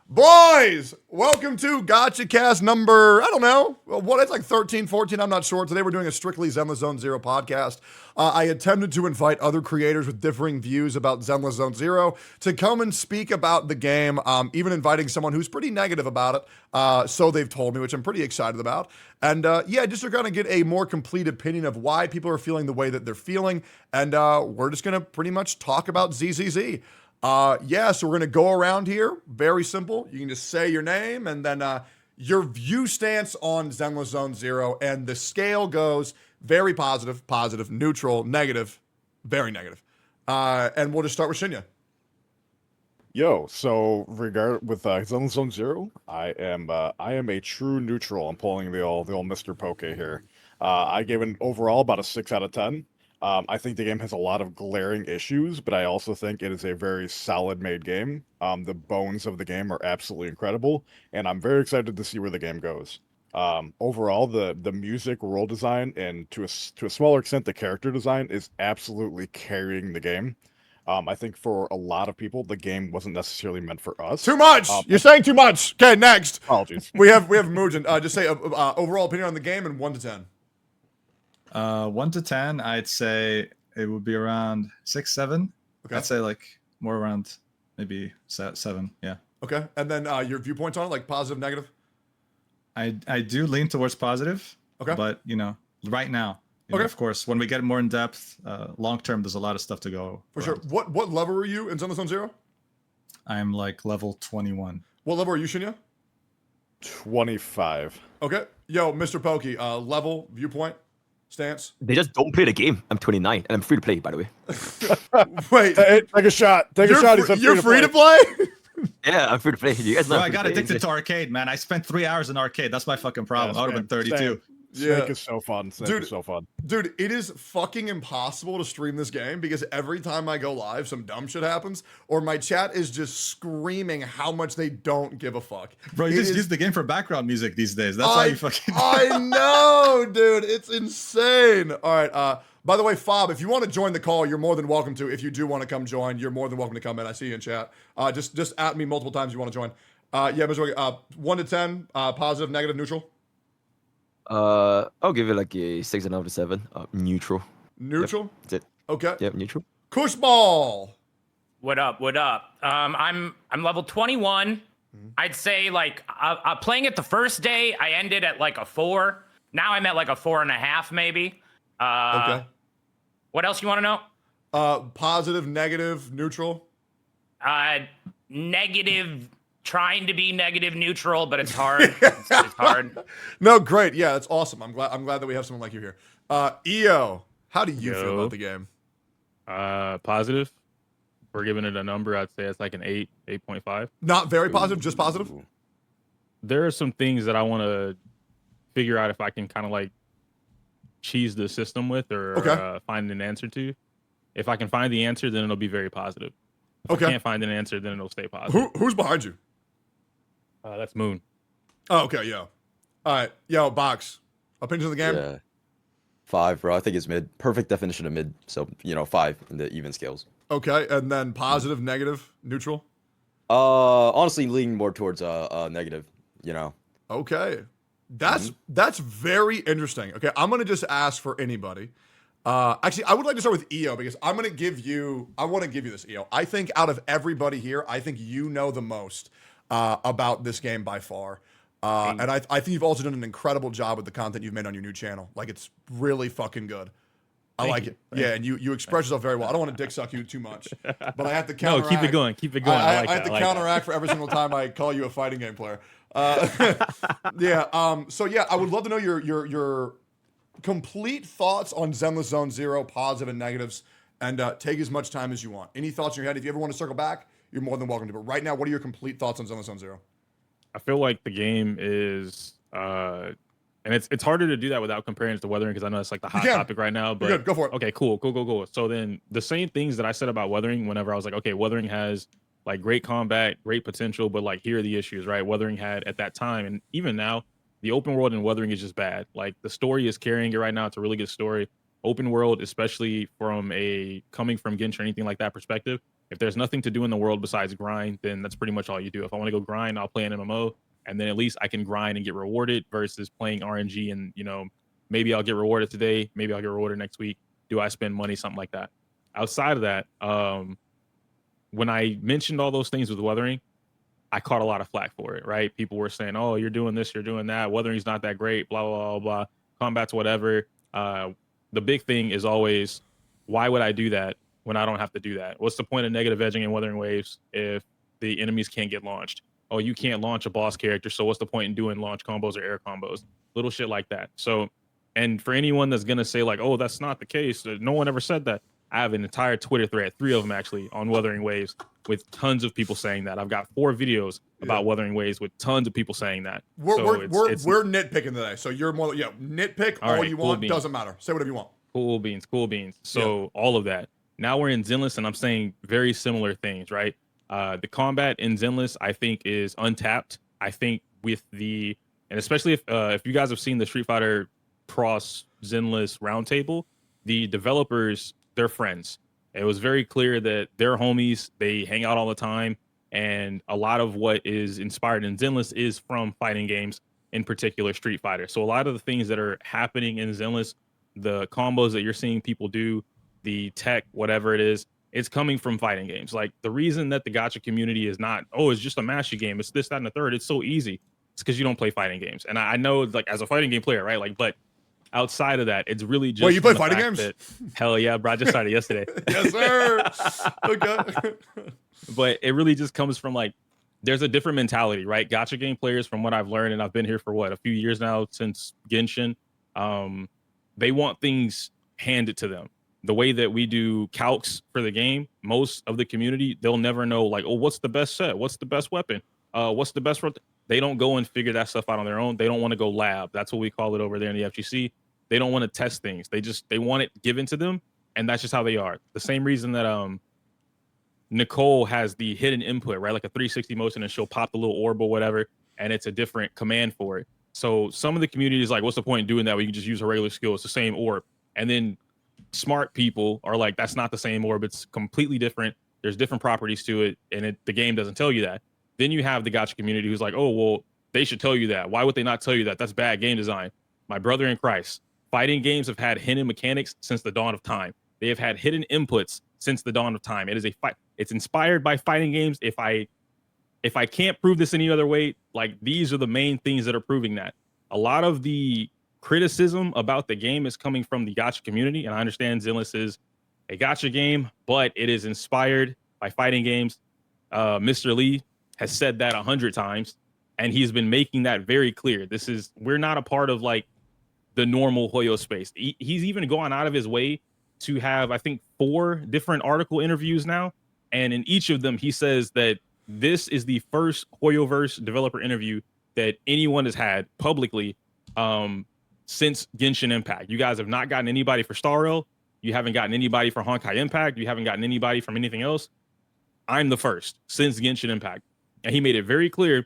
Boys, welcome to Gacha Cast number, I don't know, what, it's like 13, 14, I'm not sure. Today we're doing a strictly Zenless Zone Zero podcast. I attempted to invite other creators with differing views about Zenless Zone Zero to come and speak about the game, even inviting someone who's pretty negative about it, so they've told me, which I'm pretty excited about. And just to kind of get a more complete opinion of why people are feeling the way that they're feeling, and we're just going to pretty much talk about ZZZ. So we're going to go around here. Very simple. You can just say your name and then your view stance on Zenless Zone Zero. And the scale goes very positive, positive, neutral, negative, very negative. And we'll just start with Shinya.
Yo, so with Zenless Zone Zero, I am a true neutral. I'm pulling the old Mr. Poke here. I gave it overall about a 6 out of 10. I think the game has a lot of glaring issues, but I also think it is a very solid made game. The bones of the game are absolutely incredible, and I'm very excited to see where the game goes. Overall, the music, world design, and to a smaller extent, the character design is absolutely carrying the game. I think for a lot of people, the game wasn't necessarily meant for us.
Too much! You're saying too much! Okay, next.
Apologies.
We have Mugen. Just say overall opinion on the game and 1 to 10.
1 to 10, I'd say it would be around 6, 7.
Okay.
I'd say like more around maybe 7. Yeah.
Okay. And then your viewpoints on it, like positive, negative?
I do lean towards positive.
Okay.
But, right now,
Okay.
of course, when we get more in depth, long term, there's a lot of stuff to go.
For sure. What level are you in Zenless Zone Zero?
I'm like level 21.
What level are you, Shinya?
25.
Okay. Yo, Mr. Pokey, level, viewpoint, stance.
They just don't play the game. I'm 29 and I'm free to play, by the way.
Wait.
Hey, take a shot. Take a shot.
You're free to play?
Yeah, I'm free to play. You guys know.
Bro, I got addicted to arcade, man. I spent 3 hours in arcade. That's my fucking problem. I would have been 32.
Snake is so fun. Snake is so fun.
Dude, it is fucking impossible to stream this game because every time I go live, some dumb shit happens, or my chat is just screaming how much they don't give a fuck.
Bro, you just use the game for background music these days. That's how you fucking.
I know, dude. It's insane. All right. By the way, Fob, if you want to join the call, you're more than welcome to. If you do want to come join, you're more than welcome to come in. I see you in chat. Just at me multiple times if you want to join. Yeah, Mr. 1 to 10, positive, negative, neutral.
I'll give it like a 6.5 to 7. Neutral.
Neutral?
Yep, that's it.
Okay.
Yep, neutral.
Kushball.
What up? What up? I'm level 21. I'd say like playing it the first day, I ended at like a 4. Now I'm at like a 4.5 maybe.
Okay.
What else you want to know?
Positive, negative, neutral.
Negative. Trying to be negative neutral, but it's hard. It's hard.
No, great. Yeah, that's awesome. I'm glad that we have someone like you here. EO, how do you feel about the game?
Positive. If we're giving it a number, I'd say it's like an 8, 8.5.
Not very positive, just positive?
There are some things that I want to figure out if I can kind of like cheese the system with or find an answer to. If I can find the answer, then it'll be very positive. If I can't find an answer, then it'll stay positive.
Who's behind you?
That's Moon.
Oh, okay, yeah. All right. Yo, Box. Opinion of the game?
Yeah. 5, bro. I think it's mid. Perfect definition of mid. So, 5 in the even scales.
Okay, and then positive, negative, neutral?
Honestly, leaning more towards negative,
Okay. That's very interesting. Okay, I'm going to just ask for anybody. Actually, I would like to start with EO because I want to give you this, EO. I think out of everybody here, I think you know the most about this game by far. And I think you've also done an incredible job with the content you've made on your new channel. Like, it's really fucking good. I like it. Yeah, and you express yourself very well. I don't want to dick suck you too much, but I have to counteract.
No, keep it going. Keep it going. I
have to counteract for every single time I call you a fighting game player. Yeah. So yeah, I would love to know your complete thoughts on Zenless Zone Zero, positive and negatives, and take as much time as you want. Any thoughts in your head? If you ever want to circle back, you're more than welcome to. But right now, what are your complete thoughts on Zenless Zone Zero?
I feel like the game is, and it's harder to do that without comparing it to Weathering because I know it's like the hot topic right now. But
you're good. Go for it.
Okay, cool. So then the same things that I said about Weathering whenever I was like, okay, Weathering has like great combat, great potential, but like here are the issues, right? Weathering had at that time, and even now, the open world in Weathering is just bad. Like the story is carrying it right now. It's a really good story. Open world, especially from coming from Genshin or anything like that perspective, if there's nothing to do in the world besides grind, then that's pretty much all you do. If I want to go grind, I'll play an MMO, and then at least I can grind and get rewarded versus playing RNG and, maybe I'll get rewarded today, maybe I'll get rewarded next week. Do I spend money? Something like that. Outside of that, when I mentioned all those things with Weathering, I caught a lot of flack for it, right? People were saying, oh, you're doing this, you're doing that. Weathering's not that great, blah, blah, blah, blah. Combat's whatever. The big thing is always, why would I do that when I don't have to do that? What's the point of negative edging and Weathering waves if the enemies can't get launched? Oh, you can't launch a boss character, so what's the point in doing launch combos or air combos? Little shit like that. So, and for anyone that's going to say like, oh, that's not the case, no one ever said that. I have an entire Twitter thread, 3 of them actually, on Weathering Waves with tons of people saying that. I've got 4 videos about Weathering Waves with tons of people saying that.
We're nitpicking today, so you're more nitpick all you want, doesn't matter. Say whatever you want.
Cool beans. So all of that. Now we're in Zenless, and I'm saying very similar things, right? The combat in Zenless, I think, is untapped. I think with and especially if you guys have seen the Street Fighter Cross Zenless roundtable, the developers, they're friends. It was very clear that they're homies. They hang out all the time. And a lot of what is inspired in Zenless is from fighting games, in particular Street Fighter. So a lot of the things that are happening in Zenless the combos that you're seeing people do, the tech, whatever it is, it's coming from fighting games. Like the reason that the gacha community is not, oh, it's just a mashy game. It's this, that, and the third. It's so easy. It's because you don't play fighting games. And I know, like, as a fighting game player, right? Like, but outside of that, it's really just.
Wait, you play fighting games?
Hell yeah, bro! I just started yesterday.
Yes, sir. Okay.
But it really just comes from like, there's a different mentality, right? Gacha game players, from what I've learned, and I've been here for what, a few years now since Genshin. They want things handed to them. The way that we do calcs for the game, most of the community, they'll never know, like, oh, what's the best set? What's the best weapon? What's the best? They don't go and figure that stuff out on their own. They don't want to go lab. That's what we call it over there in the FGC. They don't want to test things. They want it given to them, and that's just how they are. The same reason that Nicole has the hidden input, right? Like a 360 motion, and she'll pop the little orb or whatever, and it's a different command for it. So some of the community is like, what's the point in doing that? We can just use a regular skill. It's the same orb. And then smart people are like, that's not the same orb. It's completely different. There's different properties to it, and the game doesn't tell you that. Then you have the gacha community who's like, oh, well, they should tell you that. Why would they not tell you that? That's bad game design. My brother in Christ, fighting games have had hidden mechanics since the dawn of time. They have had hidden inputs since the dawn of time. It is a fight. It's inspired by fighting games. If I can't prove this any other way, like, these are the main things that are proving that. A lot of the criticism about the game is coming from the gacha community, and I understand Zenless is a gacha game, but it is inspired by fighting games. Mr. Lee has said that 100 times, and he's been making that very clear. We're not a part of like the normal Hoyo space. He's even gone out of his way to have, I think, 4 different article interviews now, and in each of them he says that this is the first Hoyoverse developer interview that anyone has had publicly since Genshin Impact. You guys have not gotten anybody for Star Rail. You haven't gotten anybody for Honkai Impact. You haven't gotten anybody from anything else. I'm the first since Genshin Impact. And he made it very clear,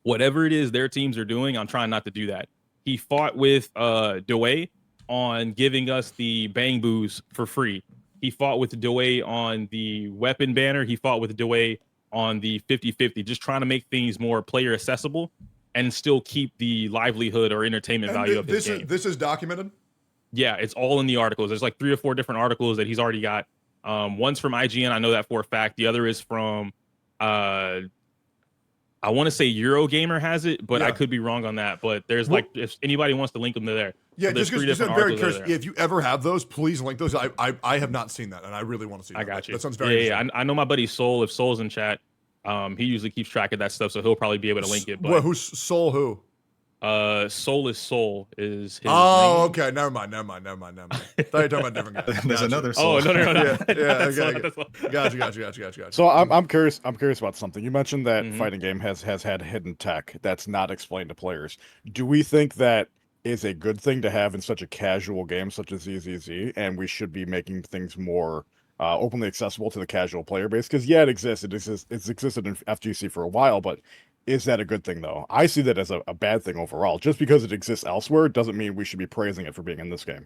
whatever it is their teams are doing, I'm trying not to do that. He fought with Dway on giving us the Bang Boos for free. He fought with Dway on the weapon banner. He fought with Dway on the 50-50, just trying to make things more player accessible and still keep the livelihood or entertainment value of his game.
This is documented?
Yeah, it's all in the articles. There's like 3 or 4 different articles that he's already got. One's from IGN, I know that for a fact. The other is from I want to say Eurogamer has it, but I could be wrong on that. But there's like, if anybody wants to link them to there.
Yeah,
so
just because I'm very curious. If you ever have those, please link those. I have not seen that, and I really want to see that.
I got you.
That sounds very
yeah. I know my buddy Soul. If Soul's in chat, he usually keeps track of that stuff, so he'll probably be able to link it. But
well, who's Soul? Who?
Soulless Soul is his
Oh,
name.
okay. Never mind. I thought you were talking about different guy.
There's
Gotcha.
another Soul.
Oh, no.
Yeah. Okay. Gotcha.
So I'm curious about something. You mentioned that fighting game has had hidden tech that's not explained to players. Do we think that is a good thing to have in such a casual game such as ZZZ, and we should be making things more openly accessible to the casual player base? Because yeah, it exists. It's existed in FGC for a while, but is that a good thing though? I see that as a bad thing overall. Just because it exists elsewhere doesn't mean we should be praising it for being in this game.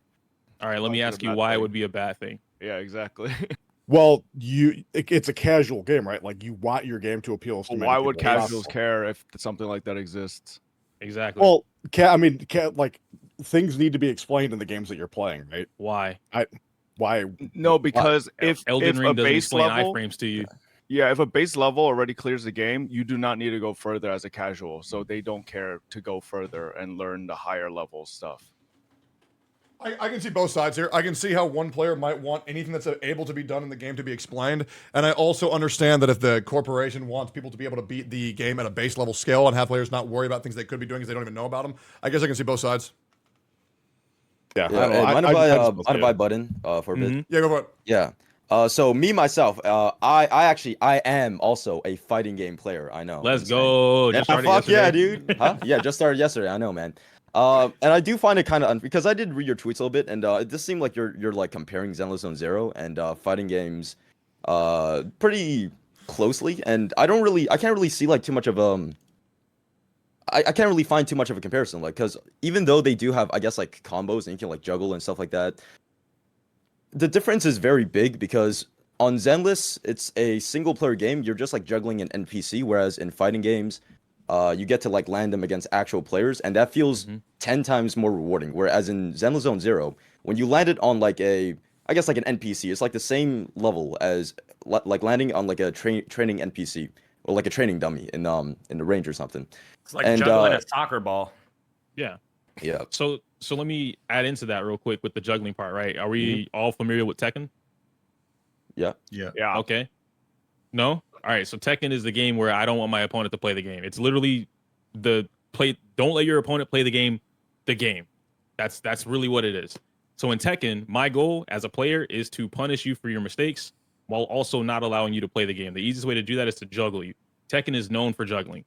All right, let me ask you why it would be a bad thing.
Yeah, exactly.
Well, it's a casual game, right? Like, you want your game to appeal to many
why would
people.
casuals care if something like that exists?
Exactly.
Well, like, things need to be explained in the games that you're playing, right?
Why?
Why?
No, because if
Elden Ring
a
doesn't
base
explain
level,
iframes to you.
Yeah, if a base level already clears the game, you do not need to go further as a casual. So they don't care to go further and learn the higher level stuff.
I can see both sides here. I can see how one player might want anything that's able to be done in the game to be explained. And I also understand that if the corporation wants people to be able to beat the game at a base level scale and have players not worry about things they could be doing because they don't even know about them, I guess I can see both sides.
Yeah.
Mind if I button for a bit?
Yeah, go for it.
Yeah. So me myself, I am also a fighting game player. I know.
Let's go.
Yeah,
Just started
fuck yeah,
yesterday.
dude. Huh? Yeah, just started yesterday. I know, man. And I do find it kind of because I did read your tweets a little bit, and it just seemed like you're like comparing Zenless Zone Zero and fighting games, pretty closely. And I can't really see like too much of I can't really find too much of a comparison, like, because even though they do have, I guess, like combos and you can like juggle and stuff like that, the difference is very big because on Zenless, it's a single player game. You're just like juggling an NPC, whereas in fighting games, you get to like land them against actual players, and that feels 10 times more rewarding. Whereas in Zenless Zone Zero, when you land it on like I guess like an NPC, it's like the same level as like landing on like a training NPC or like a training dummy in the range or something.
It's like juggling a soccer ball.
Yeah.
Yeah.
So let me add into that real quick with the juggling part, right? Are we all familiar with Tekken?
Yeah.
Yeah.
Okay. No? All right. So Tekken is the game where I don't want my opponent to play the game. It's literally don't let your opponent play the game. That's really what it is. So in Tekken, my goal as a player is to punish you for your mistakes while also not allowing you to play the game. The easiest way to do that is to juggle you. Tekken is known for juggling.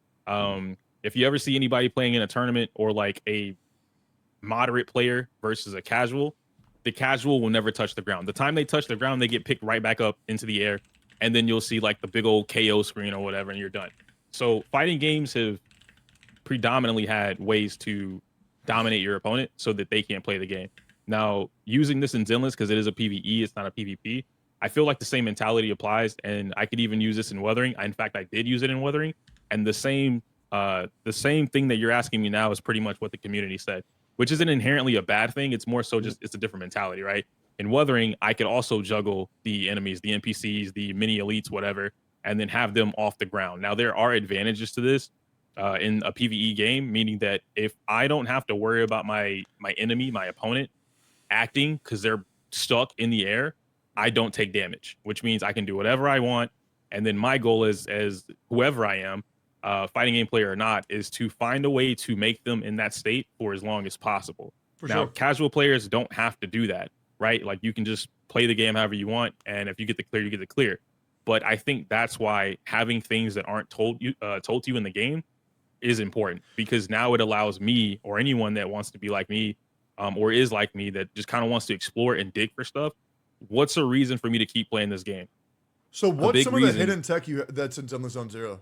If you ever see anybody playing in a tournament or like a moderate player versus a casual, the casual will never touch the ground. The time they touch the ground, they get picked right back up into the air, and then you'll see like the big old KO screen or whatever, and you're done. So fighting games have predominantly had ways to dominate your opponent so that they can't play the game. Now, using this in Zenless, because it is a PvE, it's not a PvP, I feel like the same mentality applies, and I could even use this in Weathering. In fact, I did use it in Weathering, and the same thing that you're asking me now is pretty much what the community said, which isn't inherently a bad thing. It's more so just it's a different mentality, right? In Weathering, I could also juggle the enemies, the NPCs, the mini elites, whatever, and then have them off the ground. Now, there are advantages to this in a PvE game, meaning that if I don't have to worry about my enemy, my opponent, acting because they're stuck in the air, I don't take damage, which means I can do whatever I want. And then my goal is, as whoever I am, fighting game player or not, is to find a way to make them in that state for as long as possible. Now, casual players don't have to do that, right? Like you can just play the game however you want, and if you get the clear, you get the clear. But I think that's why having things that aren't told to you in the game is important, because now it allows me or anyone that wants to be like me or is like me that just kind of wants to explore and dig for stuff. What's a reason for me to keep playing this game?
So what's some of the hidden tech that's in Zenless Zone Zero?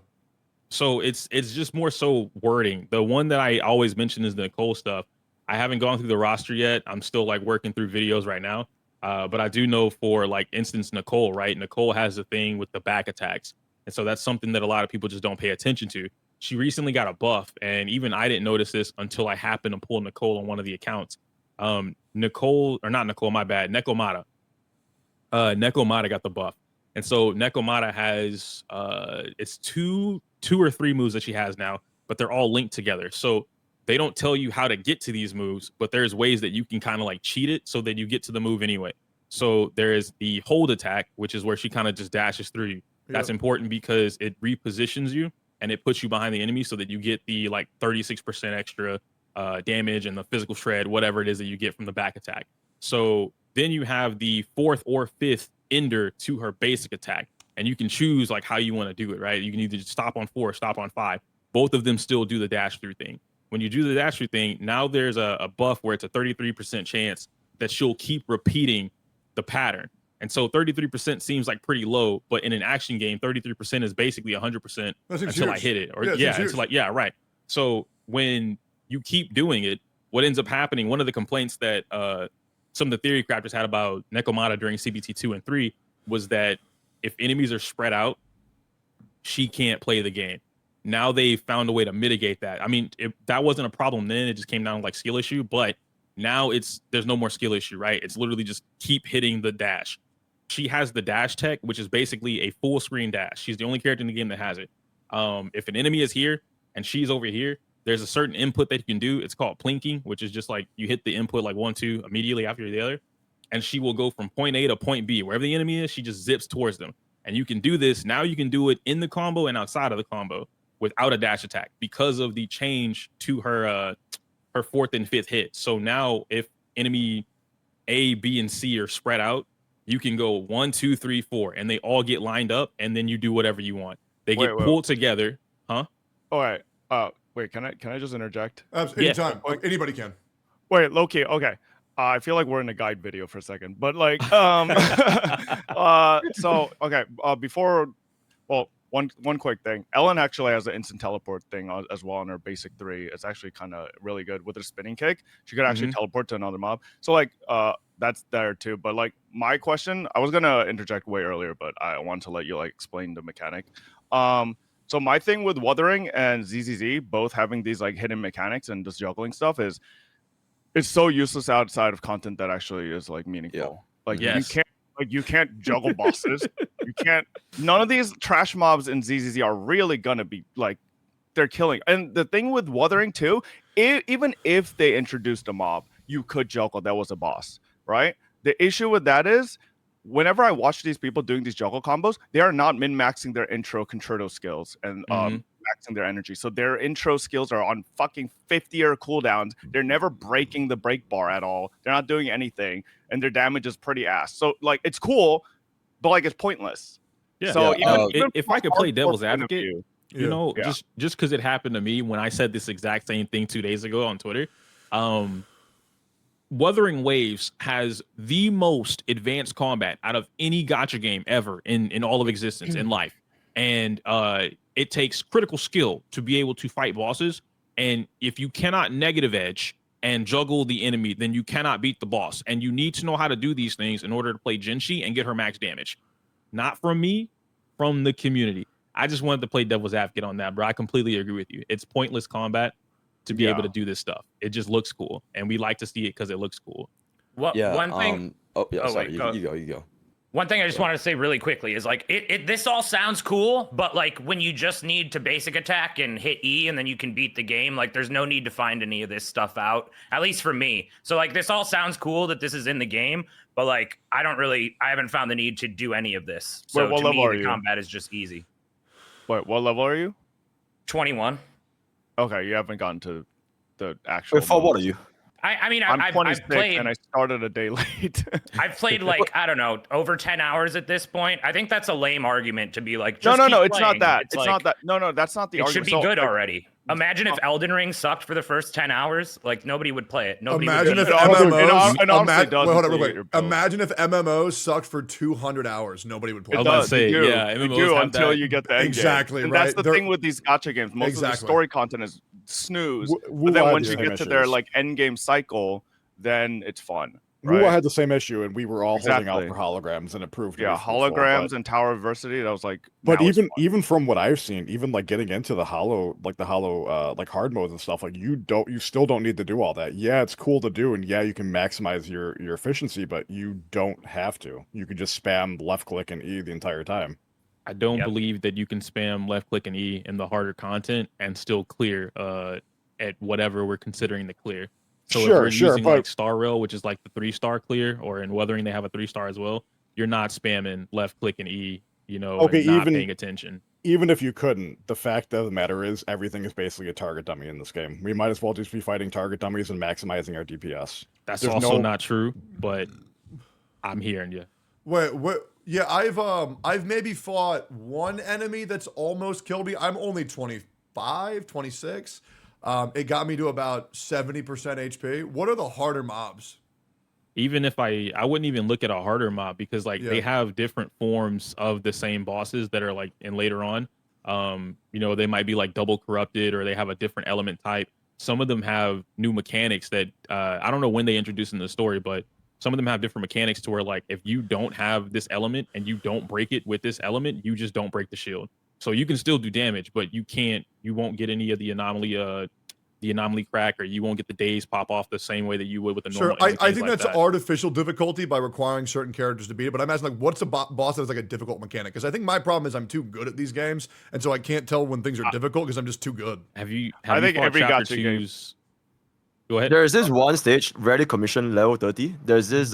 So it's just more so wording. The one that I always mention is the Nicole stuff. I haven't gone through the roster yet. I'm still like working through videos right now. But I do know for like instance, Nicole, right? Nicole has a thing with the back attacks. And so that's something that a lot of people just don't pay attention to. She recently got a buff, and even I didn't notice this until I happened to pull Nicole on one of the accounts. Nekomata got the buff. And so Nekomata has it's two or three moves that she has now, but they're all linked together. So they don't tell you how to get to these moves, but there's ways that you can kind of like cheat it so that you get to the move anyway. So there is the hold attack, which is where she kind of just dashes through you. That's important because it repositions you and it puts you behind the enemy so that you get the like 36% extra damage and the physical shred, whatever it is that you get from the back attack. So then you have the fourth or fifth ender to her basic attack, and you can choose like how you want to do it, right? You can either just stop on 4 or stop on 5. Both of them still do the dash through thing. When you do the dash through thing, now there's a buff where it's a 33% chance that she'll keep repeating the pattern. And so 33% seems like pretty low, but in an action game, 33% is basically 100% until I hit it. Or until like, right. So when you keep doing it, what ends up happening, one of the complaints that some of the theory crafters had about Nekomata during CBT 2 and 3 was that if enemies are spread out, she can't play the game. Now they found a way to mitigate that. I mean, that wasn't a problem then. It just came down to like skill issue, but now there's no more skill issue, right? It's literally just keep hitting the dash. She has the dash tech, which is basically a full screen dash. She's the only character in the game that has it. If an enemy is here and she's over here, there's a certain input that you can do. It's called plinking, which is just like you hit the input like 1, 2 immediately after the other. And she will go from point A to point B. Wherever the enemy is, she just zips towards them. And you can do this. Now you can do it in the combo and outside of the combo without a dash attack because of the change to her 4th and 5th hit. So now if enemy A, B, and C are spread out, you can go 1, 2, 3, 4, and they all get lined up, and then you do whatever you want. They get pulled together. Huh?
All right. Wait, can I just interject?
Anytime. Yeah. Anybody can.
Wait, Loki. Okay. I feel like we're in a guide video for a second, but like, so okay. One quick thing. Ellen actually has an instant teleport thing as well in her basic 3. It's actually kind of really good with her spinning kick. She could actually teleport to another mob. So like, that's there too. But like, my question, I was gonna interject way earlier, but I want to let you like explain the mechanic. So my thing with Wuthering and ZZZ both having these like hidden mechanics and just juggling stuff is it's so useless outside of content that actually is like meaningful. Like you can't juggle bosses. You can't. None of these trash mobs in ZZZ are really gonna be like they're killing. And the thing with Wuthering too, even if they introduced a mob, you could juggle that was a boss, right? The issue with that is whenever I watch these people doing these juggle combos, they are not min-maxing their intro concerto skills and maxing their energy. So their intro skills are on fucking 50-year cooldowns. They're never breaking the break bar at all. They're not doing anything, and their damage is pretty ass. So like it's cool, but like it's pointless.
Yeah.
So
even if I could play devil's advocate,
you
know, just because it happened to me when I said this exact same thing 2 days ago on Twitter, Wuthering Waves has the most advanced combat out of any gacha game ever in all of existence in life. And it takes critical skill to be able to fight bosses. And if you cannot negative edge and juggle the enemy, then you cannot beat the boss. And you need to know how to do these things in order to play Jinshi and get her max damage. Not from me, from the community. I just wanted to play devil's advocate on that, bro. I completely agree with you. It's pointless combat to be able to do this stuff. It just looks cool, and we like to see it because it looks cool.
One thing.
Sorry,
wait,
you go.
One thing I just wanted to say really quickly is like this all sounds cool, but like when you just need to basic attack and hit E and then you can beat the game, like there's no need to find any of this stuff out, at least for me. So like this all sounds cool that this is in the game, but like I haven't found the need to do any of this. So
Wait, what
to
level
me,
are
the
you?
combat is just easy.
Wait, what level are you?
21.
Okay, you haven't gotten to the actual.
Wait, for what
modes.
are you?
I mean,
I'm
I've
26
played,
and I started a day late.
I've played like, I don't know, over 10 hours at this point. I think that's a lame argument to be like,
No,
just keep
it's not
playing.
that. It's
like,
not that. No, that's not the
it
argument.
should be
So,
good
like,
already. Imagine if Elden Ring sucked for the first 10 hours. Like, nobody would play it. Nobody
Imagine
would
if
beat it.
MMOs.
it honestly does
Wait, hold on,
until
real
you
quick.
get your build.
Imagine if MMOs sucked for 200 hours. Nobody would play.
I was about to say,
You do.
yeah,
You
MMOs
do
have
until
that.
you get the end
Exactly,
game. And
right?
that's the
They're-
thing with these gacha games. Most of the
Exactly.
story content is snooze.
Wu
But then
had
once
the
you
same
get to their
issues.
like end game cycle, then it's fun.
Wu
Right?
had the same issue, and we were all holding
Exactly.
out for holograms, and it proved to
Yeah,
be fruitful,
holograms
but-
and Tower of Adversity. That was like.
But
now it's
even from what I've seen, even like getting into the hollow like hard modes and stuff, like you still don't need to do all that. Yeah, it's cool to do, and yeah, you can maximize your efficiency, but you don't have to. You can just spam left click and E the entire time.
I don't believe that you can spam left click and E in the harder content and still clear at whatever we're considering the clear. So if we're using like Star Rail, which is like the 3-star clear, or in Wuthering they have a 3-star as well, you're not spamming left click and E, and not paying attention.
Even if you couldn't, the fact of the matter is everything is basically a target dummy in this game. We might as well just be fighting target dummies and maximizing our DPS.
That's also not true, but I'm hearing you.
Wait, what? Yeah, I've maybe fought one enemy that's almost killed me. I'm only 25, 26. It got me to about 70% HP. What are the harder mobs?
Even if I wouldn't even look at a harder mob because like they have different forms of the same bosses that are like in later on. They might be like double corrupted or they have a different element type. Some of them have new mechanics that I don't know when they introduced in the story, but some of them have different mechanics to where like if you don't have this element and you don't break it with this element, you just don't break the shield. So you can still do damage, but you won't get any of the anomaly crack, or you won't get the days pop off the same way that you would with a normal.
Sure, I think that's artificial difficulty by requiring certain characters to beat it. But I'm asking, like, what's a boss that has like a difficult mechanic? Because I think my problem is I'm too good at these games, and so I can't tell when things are difficult because I'm just too good.
I think every gacha game.
Go ahead.
There's this one stage, Ready Commission level 30. There's this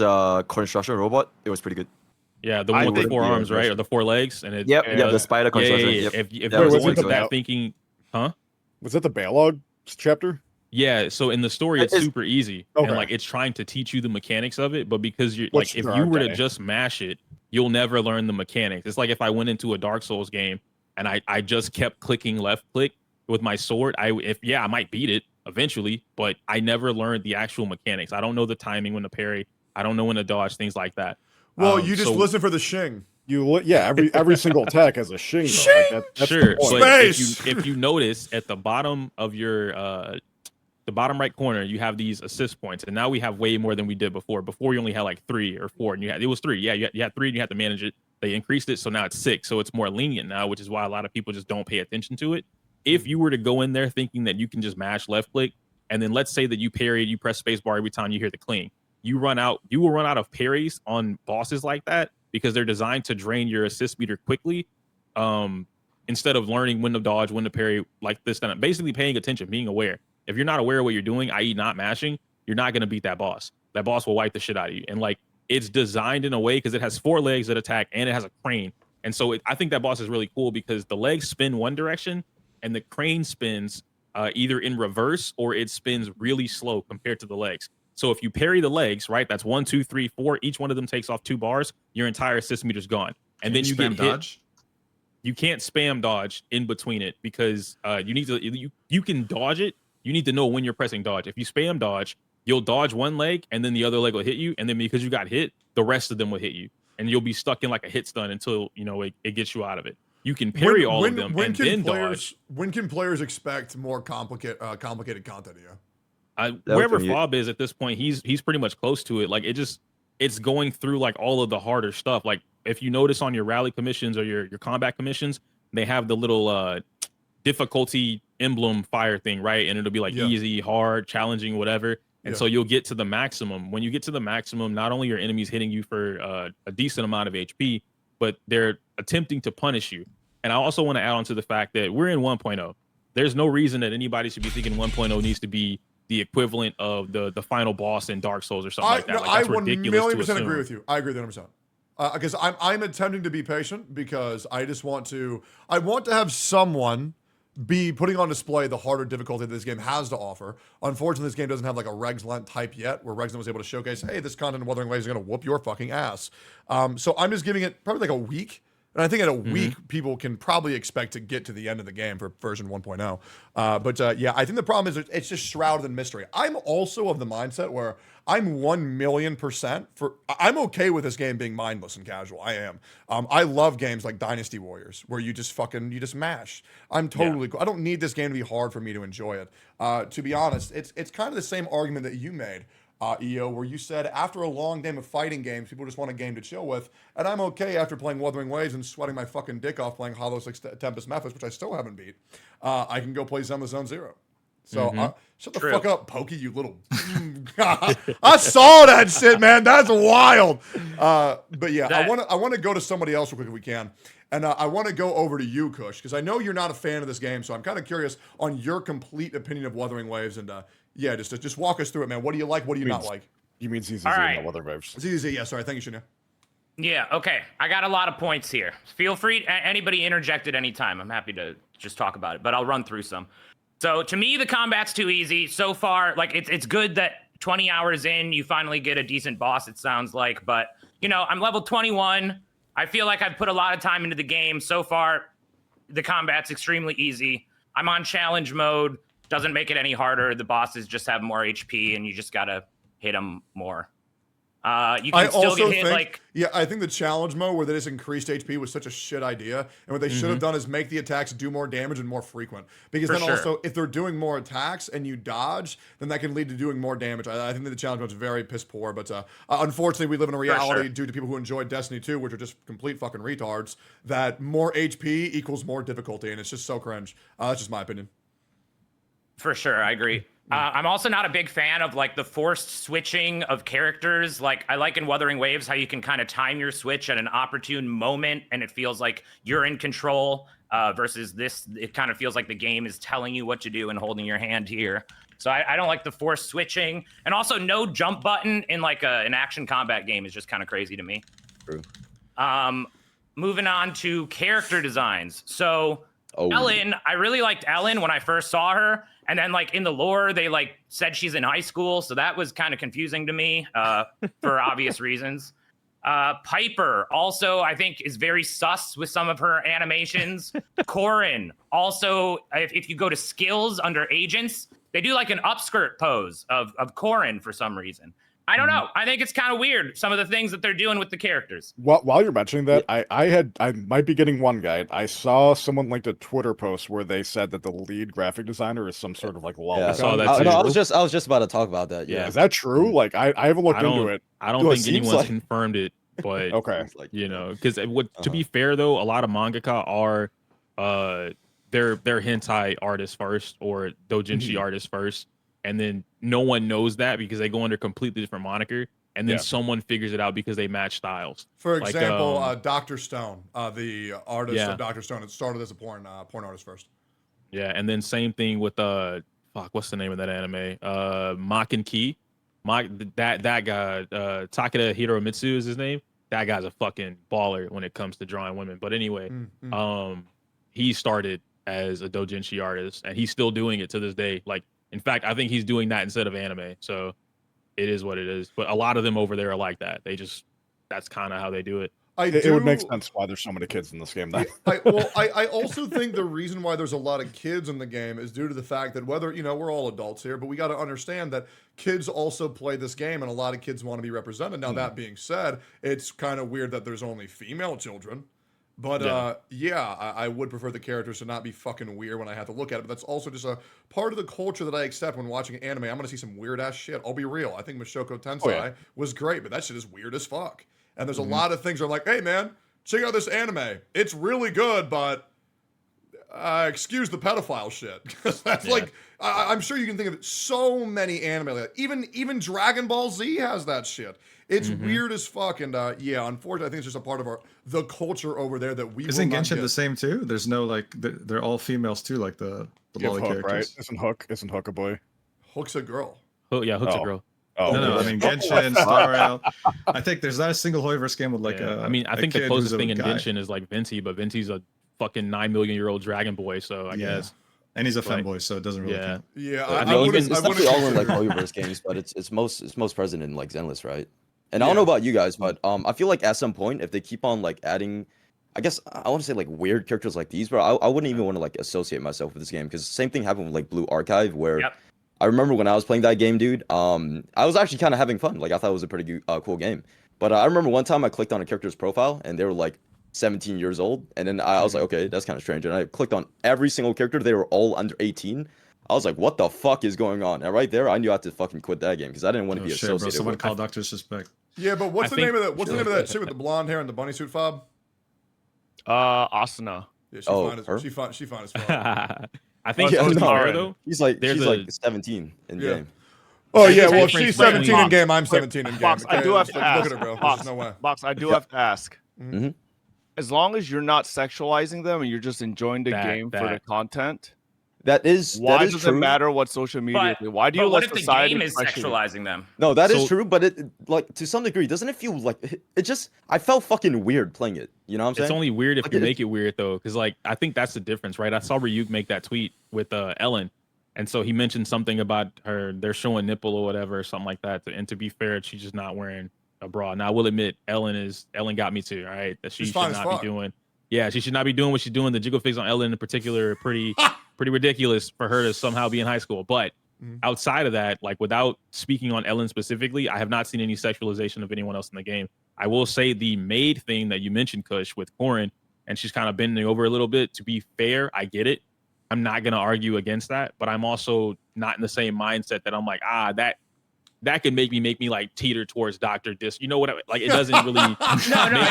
construction robot. It was pretty good.
Yeah, the one with the 4 arms, right? Or the 4 legs, and it.
Yep, the spider construction.
Yeah.
Yep.
If you're the ones that thinking, huh?
Was that the Balog chapter?
Yeah, so in the story it's super easy,
okay.
and like it's trying to teach you the mechanics of it, but because you're
Which
like if
are
you were to
okay.
just mash it, you'll never learn the mechanics. It's like if I went into a Dark Souls game and I just kept clicking left click with my sword, I might beat it eventually, but I never learned the actual mechanics. I don't know the timing when to parry, I don't know when to dodge, things like that.
Well, you just listen for the shing.
Every single attack has a shing. Though. Like that's
sure,
the point.
but if you notice at the bottom of your the bottom right corner, you have these assist points, and now we have way more than we did before. Before you only had like 3 or 4, and it was 3. Yeah, you had 3, and you had to manage it. They increased it, so now it's 6. So it's more lenient now, which is why a lot of people just don't pay attention to it. If you were to go in there thinking that you can just mash left click, and then let's say that you parried, you press spacebar every time you hear the cling, you will run out of parries on bosses like that because they're designed to drain your assist meter quickly. Instead of learning when to dodge, when to parry, like this, then basically paying attention, being aware. If you're not aware of what you're doing, i.e. not mashing, you're not going to beat that boss. That boss will wipe the shit out of you. And like, it's designed in a way because it has 4 legs that attack and it has a crane. And so I think that boss is really cool because the legs spin one direction and the crane spins either in reverse or it spins really slow compared to the legs. So if you parry the legs, right, that's 1, 2, 3, 4. Each one of them takes off 2 bars. Your entire assist meter's gone. And then you get hit. Dodge? You can't spam dodge in between it because you need to. You can dodge it. You need to know when you're pressing dodge. If you spam dodge, you'll dodge one leg and then the other leg will hit you. And then because you got hit, the rest of them will hit you. And you'll be stuck in like a hit stun until, you know, it gets you out of it. You can parry all of them and then dodge.
When can players expect more complicated content here?
Wherever Fob is at this point, he's pretty much close to it. Like it's going through like all of the harder stuff. Like if you notice on your rally commissions or your combat commissions, they have the little difficulty emblem fire thing, right? And it'll be like easy, hard, challenging, whatever. And so you'll get to the maximum. When you get to the maximum, not only are enemies hitting you for a decent amount of HP, but they're attempting to punish you. And I also want to add on to the fact that we're in 1.0. There's no reason that anybody should be thinking 1.0 needs to be the equivalent of the final boss in Dark Souls or something like that.
No,
like, that's
I 1,000,000% agree with
you.
I agree with you 100%. Because I'm attempting to be patient because I want to have someone be putting on display the harder difficulty that this game has to offer. Unfortunately, this game doesn't have like a Regs Lent type yet, where Regs Lent was able to showcase, hey, this content in Wuthering Waves is going to whoop your fucking ass. So I'm just giving it probably like a week. And I think in a week, people can probably expect to get to the end of the game for version 1.0. But yeah, I think the problem is it's just shrouded in mystery. I'm also of the mindset where I'm 1,000,000% I'm okay with this game being mindless and casual. I am. I love games like Dynasty Warriors where you just mash. I'm totally cool. I don't need this game to be hard for me to enjoy it. To be honest, it's kind of the same argument that you made, EO, where you said after a long game of fighting games, people just want a game to chill with. And I'm okay after playing Wuthering Waves and sweating my fucking dick off playing Hollow 6 Tempest Memphis, which I still haven't beat. I can go play Zenless Zone Zero. So shut the fuck up, Pokey, you little... I saw that shit, man. That's wild. But yeah, I want to go to somebody else real quick if we can. And I want to go over to you, Kush, because I know you're not a fan of this game, so I'm kind of curious on your complete opinion of Wuthering Waves. And yeah, just walk us through it, man. What do you like? What do you not like?
You mean ZZZ,
right.
not Wuthering Waves.
ZZZ, yeah, sorry. Thank you, Shinya.
Yeah, okay. I got a lot of points here. Feel free, anybody interject at any time. I'm happy to just talk about it, but I'll run through some. So to me, the combat's too easy. So far, like it's good that 20 hours in, you finally get a decent boss, it sounds like. But, you know, I'm level 21. I feel like I've put a lot of time into the game. So far, the combat's extremely easy. I'm on challenge mode. Doesn't make it any harder. The bosses just have more HP, and you just got to hit them more. You can still get hit, like...
Yeah, I think the challenge mode where they just increased HP was such a shit idea. And what they should have done is make the attacks do more damage and more frequent. Because then also, if they're doing more attacks and you dodge, then that can lead to doing more damage. I think that the challenge mode is very piss poor. But unfortunately, we live in a reality due to people who enjoy Destiny 2, which are just complete fucking retards, that more HP equals more difficulty. And it's just so cringe. That's just my opinion.
For sure, I agree. I'm also not a big fan of like the forced switching of characters. Like I like in Wuthering Waves how you can kind of time your switch at an opportune moment and it feels like you're in control versus this. It kind of feels like the game is telling you what to do and holding your hand here. So I don't like the forced switching, and also no jump button in like an action combat game is just kind of crazy to me.
True.
Moving on to character designs. So Ellen, I really liked Ellen when I first saw her. And then, like, in the lore, they, like, said she's in high school. So that was kind of confusing to me for obvious reasons. Piper also, I think, is very sus with some of her animations. Corin also, if you go to skills under agents, they do, like, an upskirt pose of Corin for some reason. I don't know. I think it's kind of weird, some of the things that they're doing with the characters.
While you're mentioning that, I might be getting one guide. I saw someone linked a Twitter post where they said that the lead graphic designer is some sort of like
I saw that too. No, I was just about to talk about that. Yeah,
is that true? Like I haven't looked into it.
I don't think anyone's confirmed it But
Okay.
you know, because to be fair though, a lot of mangaka are they're hentai artists first or doujinshi artists first, and then no one knows that because they go under completely different moniker, and then someone figures it out because they match styles.
For example, Dr. Stone, the artist of Dr. Stone, it started as a porn artist first.
Yeah, and then same thing with what's the name of that anime? Makin Ki. That guy, Takeda Hiromitsu is his name. That guy's a fucking baller when it comes to drawing women. But anyway, he started as a doujinshi artist, and he's still doing it to this day. Like, in fact, I think he's doing that instead of anime. So it is what it is. But a lot of them over there are like that. That's kind of how they do it.
It would make sense why there's so many kids in this game. Then.
I also think the reason why there's a lot of kids in the game is due to the fact that whether, we're all adults here, but we got to understand that kids also play this game and a lot of kids want to be represented. Now, that being said, it's kind of weird that there's only female children. But I would prefer the characters to not be fucking weird when I have to look at it. But that's also just a part of the culture that I accept when watching anime. I'm going to see some weird ass shit. I'll be real. I think Mushoku Tensei was great, but that shit is weird as fuck. And there's a lot of things where I'm like, hey, man, check out this anime. It's really good, but excuse the pedophile shit. Because that's like, I'm sure you can think of so many anime like that. Even Dragon Ball Z has that shit. It's weird as fuck. And unfortunately, I think it's just a part of the culture over there that we
Isn't
will not
Genshin
get.
the same too? There's no like, they're all females too, like the lolly
Hook,
characters.
Right? Isn't Hook a boy?
Hook's a girl.
Oh, yeah, Hook's a girl.
Oh,
no, I mean Genshin, Star Rail. I think there's not a single Hoiverse game with like a.
I mean, I think
a
the
kid
closest
who's a
thing in
guy.
Genshin is like Venti, but Venti's a fucking 9 million-year-old dragon boy, so I guess.
And he's a femboy, so it doesn't really count.
Yeah,
I mean, it's definitely all in like Hoiverse games, but it's most present in like Zenless, right? And I don't know about you guys, but I feel like at some point, if they keep on like adding, I guess I want to say like weird characters like these, but I wouldn't even want to like associate myself with this game because same thing happened with like Blue Archive, where I remember when I was playing that game, dude. I was actually kind of having fun. Like I thought it was a pretty cool game. But I remember one time I clicked on a character's profile and they were like 17 years old, and then I was like, okay, that's kind of strange. And I clicked on every single character; they were all under 18. I was like, what the fuck is going on? And right there, I knew I had to fucking quit that game because I didn't want to be associated
Bro, someone
with
called Dr. Suspect.
Yeah, but what's the name of that? What's the name of that chick with the blonde hair and the bunny suit fob?
Asuna.
Yeah, she fine as fuck.
I think though.
She's like 17 in game.
Oh yeah, well if she's 17 in game, I'm 17 in game.
Box, I do have to ask.
Look at her, bro.
Box,
There's no way.
Box, I do have to ask. As long as you're not sexualizing them and you're just enjoying the game for the content.
That is
why does
true.
it matter what social media is? Why do you
what
let
if
society
the game is
pressure you?
sexualizing them?
No, that is true, but it like to some degree, doesn't it feel like it just I felt fucking weird playing it. You know what I'm saying?
It's only weird if
like
you make it weird though, because like I think that's the difference, right? I saw Ryuk make that tweet with Ellen, and so he mentioned something about they're showing nipple or whatever, or something like that. And to be fair, she's just not wearing a bra. Now I will admit, Ellen got me too, all right? That she should not be doing. Yeah, she should not be doing what she's doing. The jiggle figs on Ellen in particular are pretty ridiculous for her to somehow be in high school. But outside of that, like without speaking on Ellen specifically, I have not seen any sexualization of anyone else in the game. I will say the maid thing that you mentioned, Kush, with Corin, and she's kind of bending over a little bit. To be fair, I get it. I'm not going to argue against that, but I'm also not in the same mindset that I'm like, that could make me like teeter towards Dr. Dis. You know what? Like it doesn't really make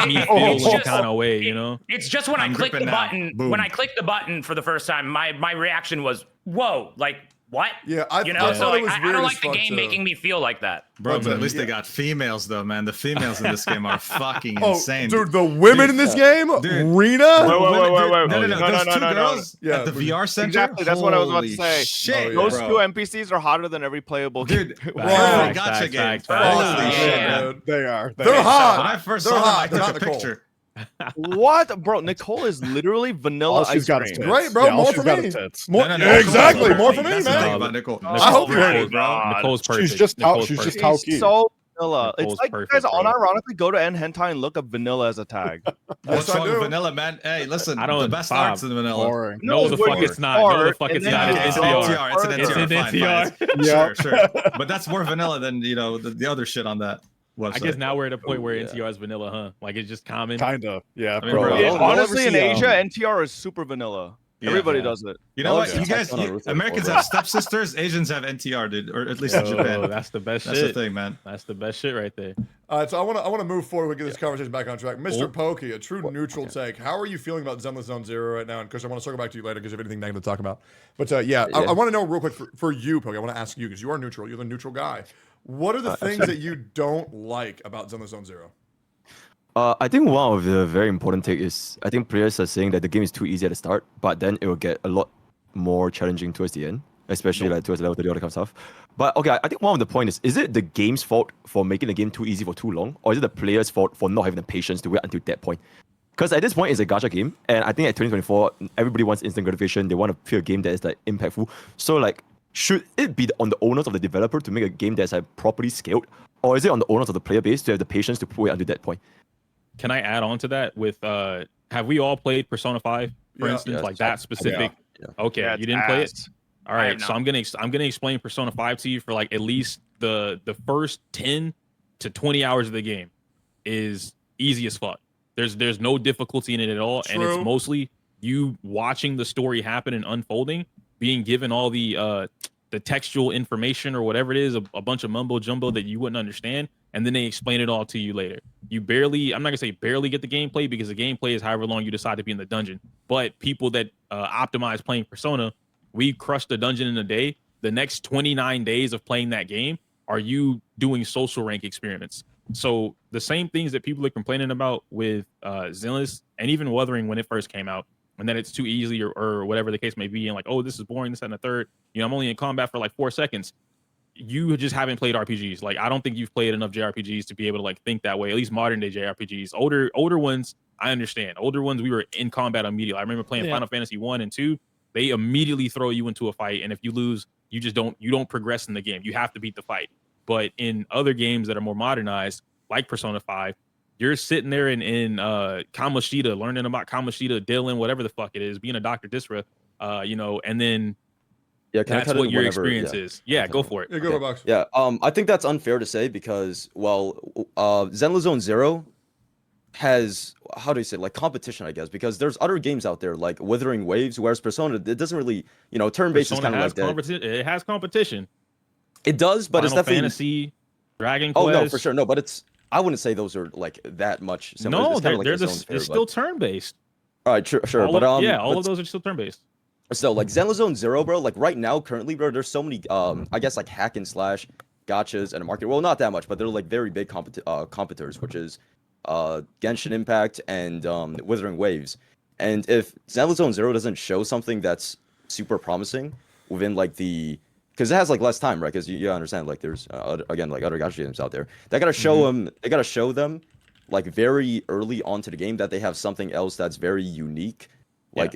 me feel some kind of way, you know?
It's just when I click the button, when I click the button for the first time, my reaction was, whoa, like what?
Yeah, I
thought it was weird. I don't like the game making me feel like that.
Bro, but at least they got females though, man. The females in this game are fucking insane.
Dude, the women in this game, Rena.
Wait.
No. Those two girls at the VR center.
Exactly, that's what I was about to say.
Shit,
those two NPCs are hotter than every playable
dude. Gotcha game.
Holy
shit,
they are.
They're hot.
When I first saw them, I took a picture.
What, bro? Nicole is literally vanilla ice cream.
Great, bro. More for me.
No,
exactly. More for me,
That's the thing
man.
about Nicole.
I hope you hate it,
bro.
Nicole's perfect.
She's just how
She's so vanilla.
Nicole's
It's like
perfect,
you guys
bro.
unironically go to Hentai and look up vanilla as a tag.
What's wrong with vanilla, man? Hey, listen, the best art's in vanilla.
Boring.
No, the fuck it's not. No, the fuck it's not.
It's an NTR. It's an NTR. Fine. Sure. But that's more vanilla than the other shit on that website.
I guess now we're at a point where NTR is vanilla, huh? Like it's just common.
Kinda, yeah.
I mean, bro,
Honestly, in Asia, NTR is super vanilla. Everybody does it.
You know what? You guys, Americans have stepsisters, Asians have NTR, dude, or at least in Japan.
That's the best shit.
That's the thing, man.
That's the best shit right there.
All right, so I want to move forward. We get this conversation back on track. Mr. Pokey, a true neutral take. How are you feeling about Zenless Zone Zero right now? And Chris, I want to circle back to you later because you have anything negative to talk about. But I want to know real quick for you, Pokey. I want to ask you because you are neutral. You're the neutral guy. What are the things that you don't like about Zenless Zone Zero?
I think one of the very important take is I think players are saying that the game is too easy at the start, but then it will get a lot more challenging towards the end, especially like towards level 30 all that kind of stuff. But okay, I think one of the point is it the game's fault for making the game too easy for too long, or is it the player's fault for not having the patience to wait until that point? Because at this point, it's a gacha game, and I think at 2024, everybody wants instant gratification. They want to feel a game that is like impactful. So like, should it be on the owners of the developer to make a game that's like properly scaled, or is it on the owners of the player base to have the patience to wait until that point?
Can I add on to that with have we all played Persona 5, for instance, like that specific? Okay, you didn't play it? All right, so I'm gonna explain Persona 5 to you for like at least the first 10 to 20 hours of the game is easy as fuck. There's no difficulty in it at all, and it's mostly you watching the story happen and unfolding, being given all the textual information or whatever it is, a bunch of mumbo jumbo that you wouldn't understand, and then they explain it all to you later. You barely, I'm not gonna say barely get the gameplay because the gameplay is however long you decide to be in the dungeon. But people that optimize playing Persona, we crushed the dungeon in a day. The next 29 days of playing that game are you doing social rank experiments. So the same things that people are complaining about with Zenless and even Wuthering when it first came out, and that it's too easy or whatever the case may be, and like, oh, this is boring, this and the third. You know, I'm only in combat for like 4 seconds. You just haven't played RPGs. Like, I don't think you've played enough JRPGs to be able to like think that way. At least modern day JRPGs. Older ones, I understand. Older ones, we were in combat immediately. I remember playing Final Fantasy 1 and 2. They immediately throw you into a fight, and if you lose, you don't progress in the game. You have to beat the fight. But in other games that are more modernized, like Persona 5, you're sitting there in Kamoshida, learning about Kamoshida, Dylan, whatever the fuck it is, being a Dr. Disra, you know, and then that's what your experience is. Yeah, go for it.
Yeah, go Box.
Yeah, I think that's unfair to say because, well, Zenless Zone Zero has, how do you say, like competition, I guess, because there's other games out there like Withering Waves, whereas Persona, it doesn't really, you know, turn-based is kind of like that.
It has competition.
It does, but
Final
it's definitely
Fantasy, Dragon Quest.
Oh no, for sure, no, but it's. I wouldn't say those are like that much similar.
No,
it's
they're still turn-based.
All right, sure,
all of those are still turn-based.
So like Zenless Zone Zero, bro, like right now, currently, bro, there's so many, I guess like hack and slash gotchas in the market. Well, not that much, but they're like very big competitors, which is Genshin Impact and Withering Waves. And if Zenless Zone Zero doesn't show something that's super promising within like the, because it has like less time, right? Because you understand, like there's again like other gacha games out there. They gotta show them. They gotta show them like very early onto the game that they have something else that's very unique, like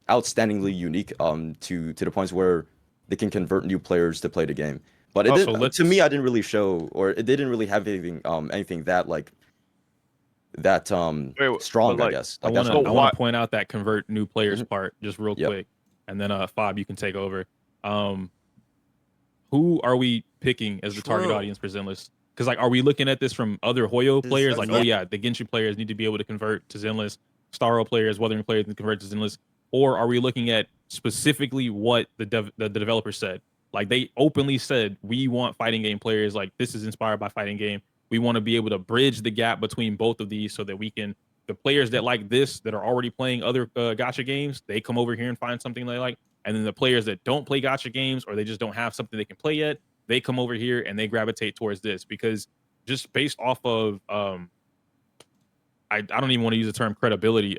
outstandingly unique. To the points where they can convert new players to play the game. But it to me, I didn't really show, or it didn't really have anything that like that strong.
Like,
I guess.
Like, I want to point out that convert new players part just real quick, and then Fob, you can take over. Who are we picking as the target audience for Zenless? Because like, are we looking at this from other Hoyo players? Like, oh yeah, the Genshin players need to be able to convert to Zenless. Starro players, Wuthering players, can convert to Zenless. Or are we looking at specifically what the developer said? Like they openly said, we want fighting game players. Like this is inspired by fighting game. We want to be able to bridge the gap between both of these so that we can, the players that like this, that are already playing other gacha games, they come over here and find something they like. And then the players that don't play gacha games or they just don't have something they can play yet, they come over here and they gravitate towards this. Because just based off of, I don't even want to use the term credibility,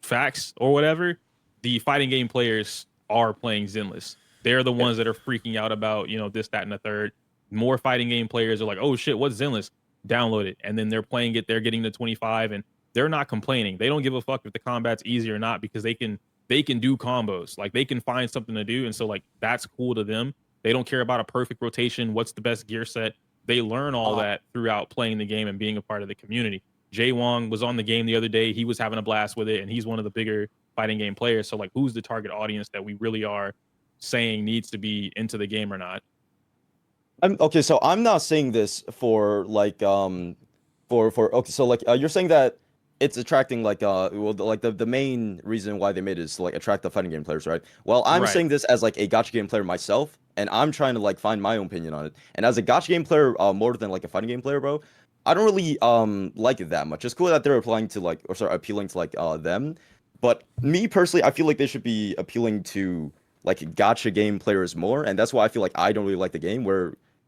facts or whatever, the fighting game players are playing Zenless. They're the ones that are freaking out about, you know, this, that, and the third. More fighting game players are like, oh shit, what's Zenless? Download it. And then they're playing it, they're getting to 25 and they're not complaining. They don't give a fuck if the combat's easy or not because they can do combos. Like they can find something to do. And so like, that's cool to them. They don't care about a perfect rotation. What's the best gear set? They learn all that throughout playing the game and being a part of the community. Jay Wong was on the game the other day. He was having a blast with it. And he's one of the bigger fighting game players. So like, who's the target audience that we really are saying needs to be into the game or not?
Okay, so I'm not saying this for like okay, so like you're saying that it's attracting like the main reason why they made it is to like attract the fighting game players, right? Well, I'm
Right.
saying this as like a gacha game player myself, and I'm trying to like find my own opinion on it. And as a gacha game player, more than like a fighting game player, bro, I don't really like it that much. It's cool that they're appealing to like them, but me personally, I feel like they should be appealing to like gacha game players more, and that's why I feel like I don't really like the game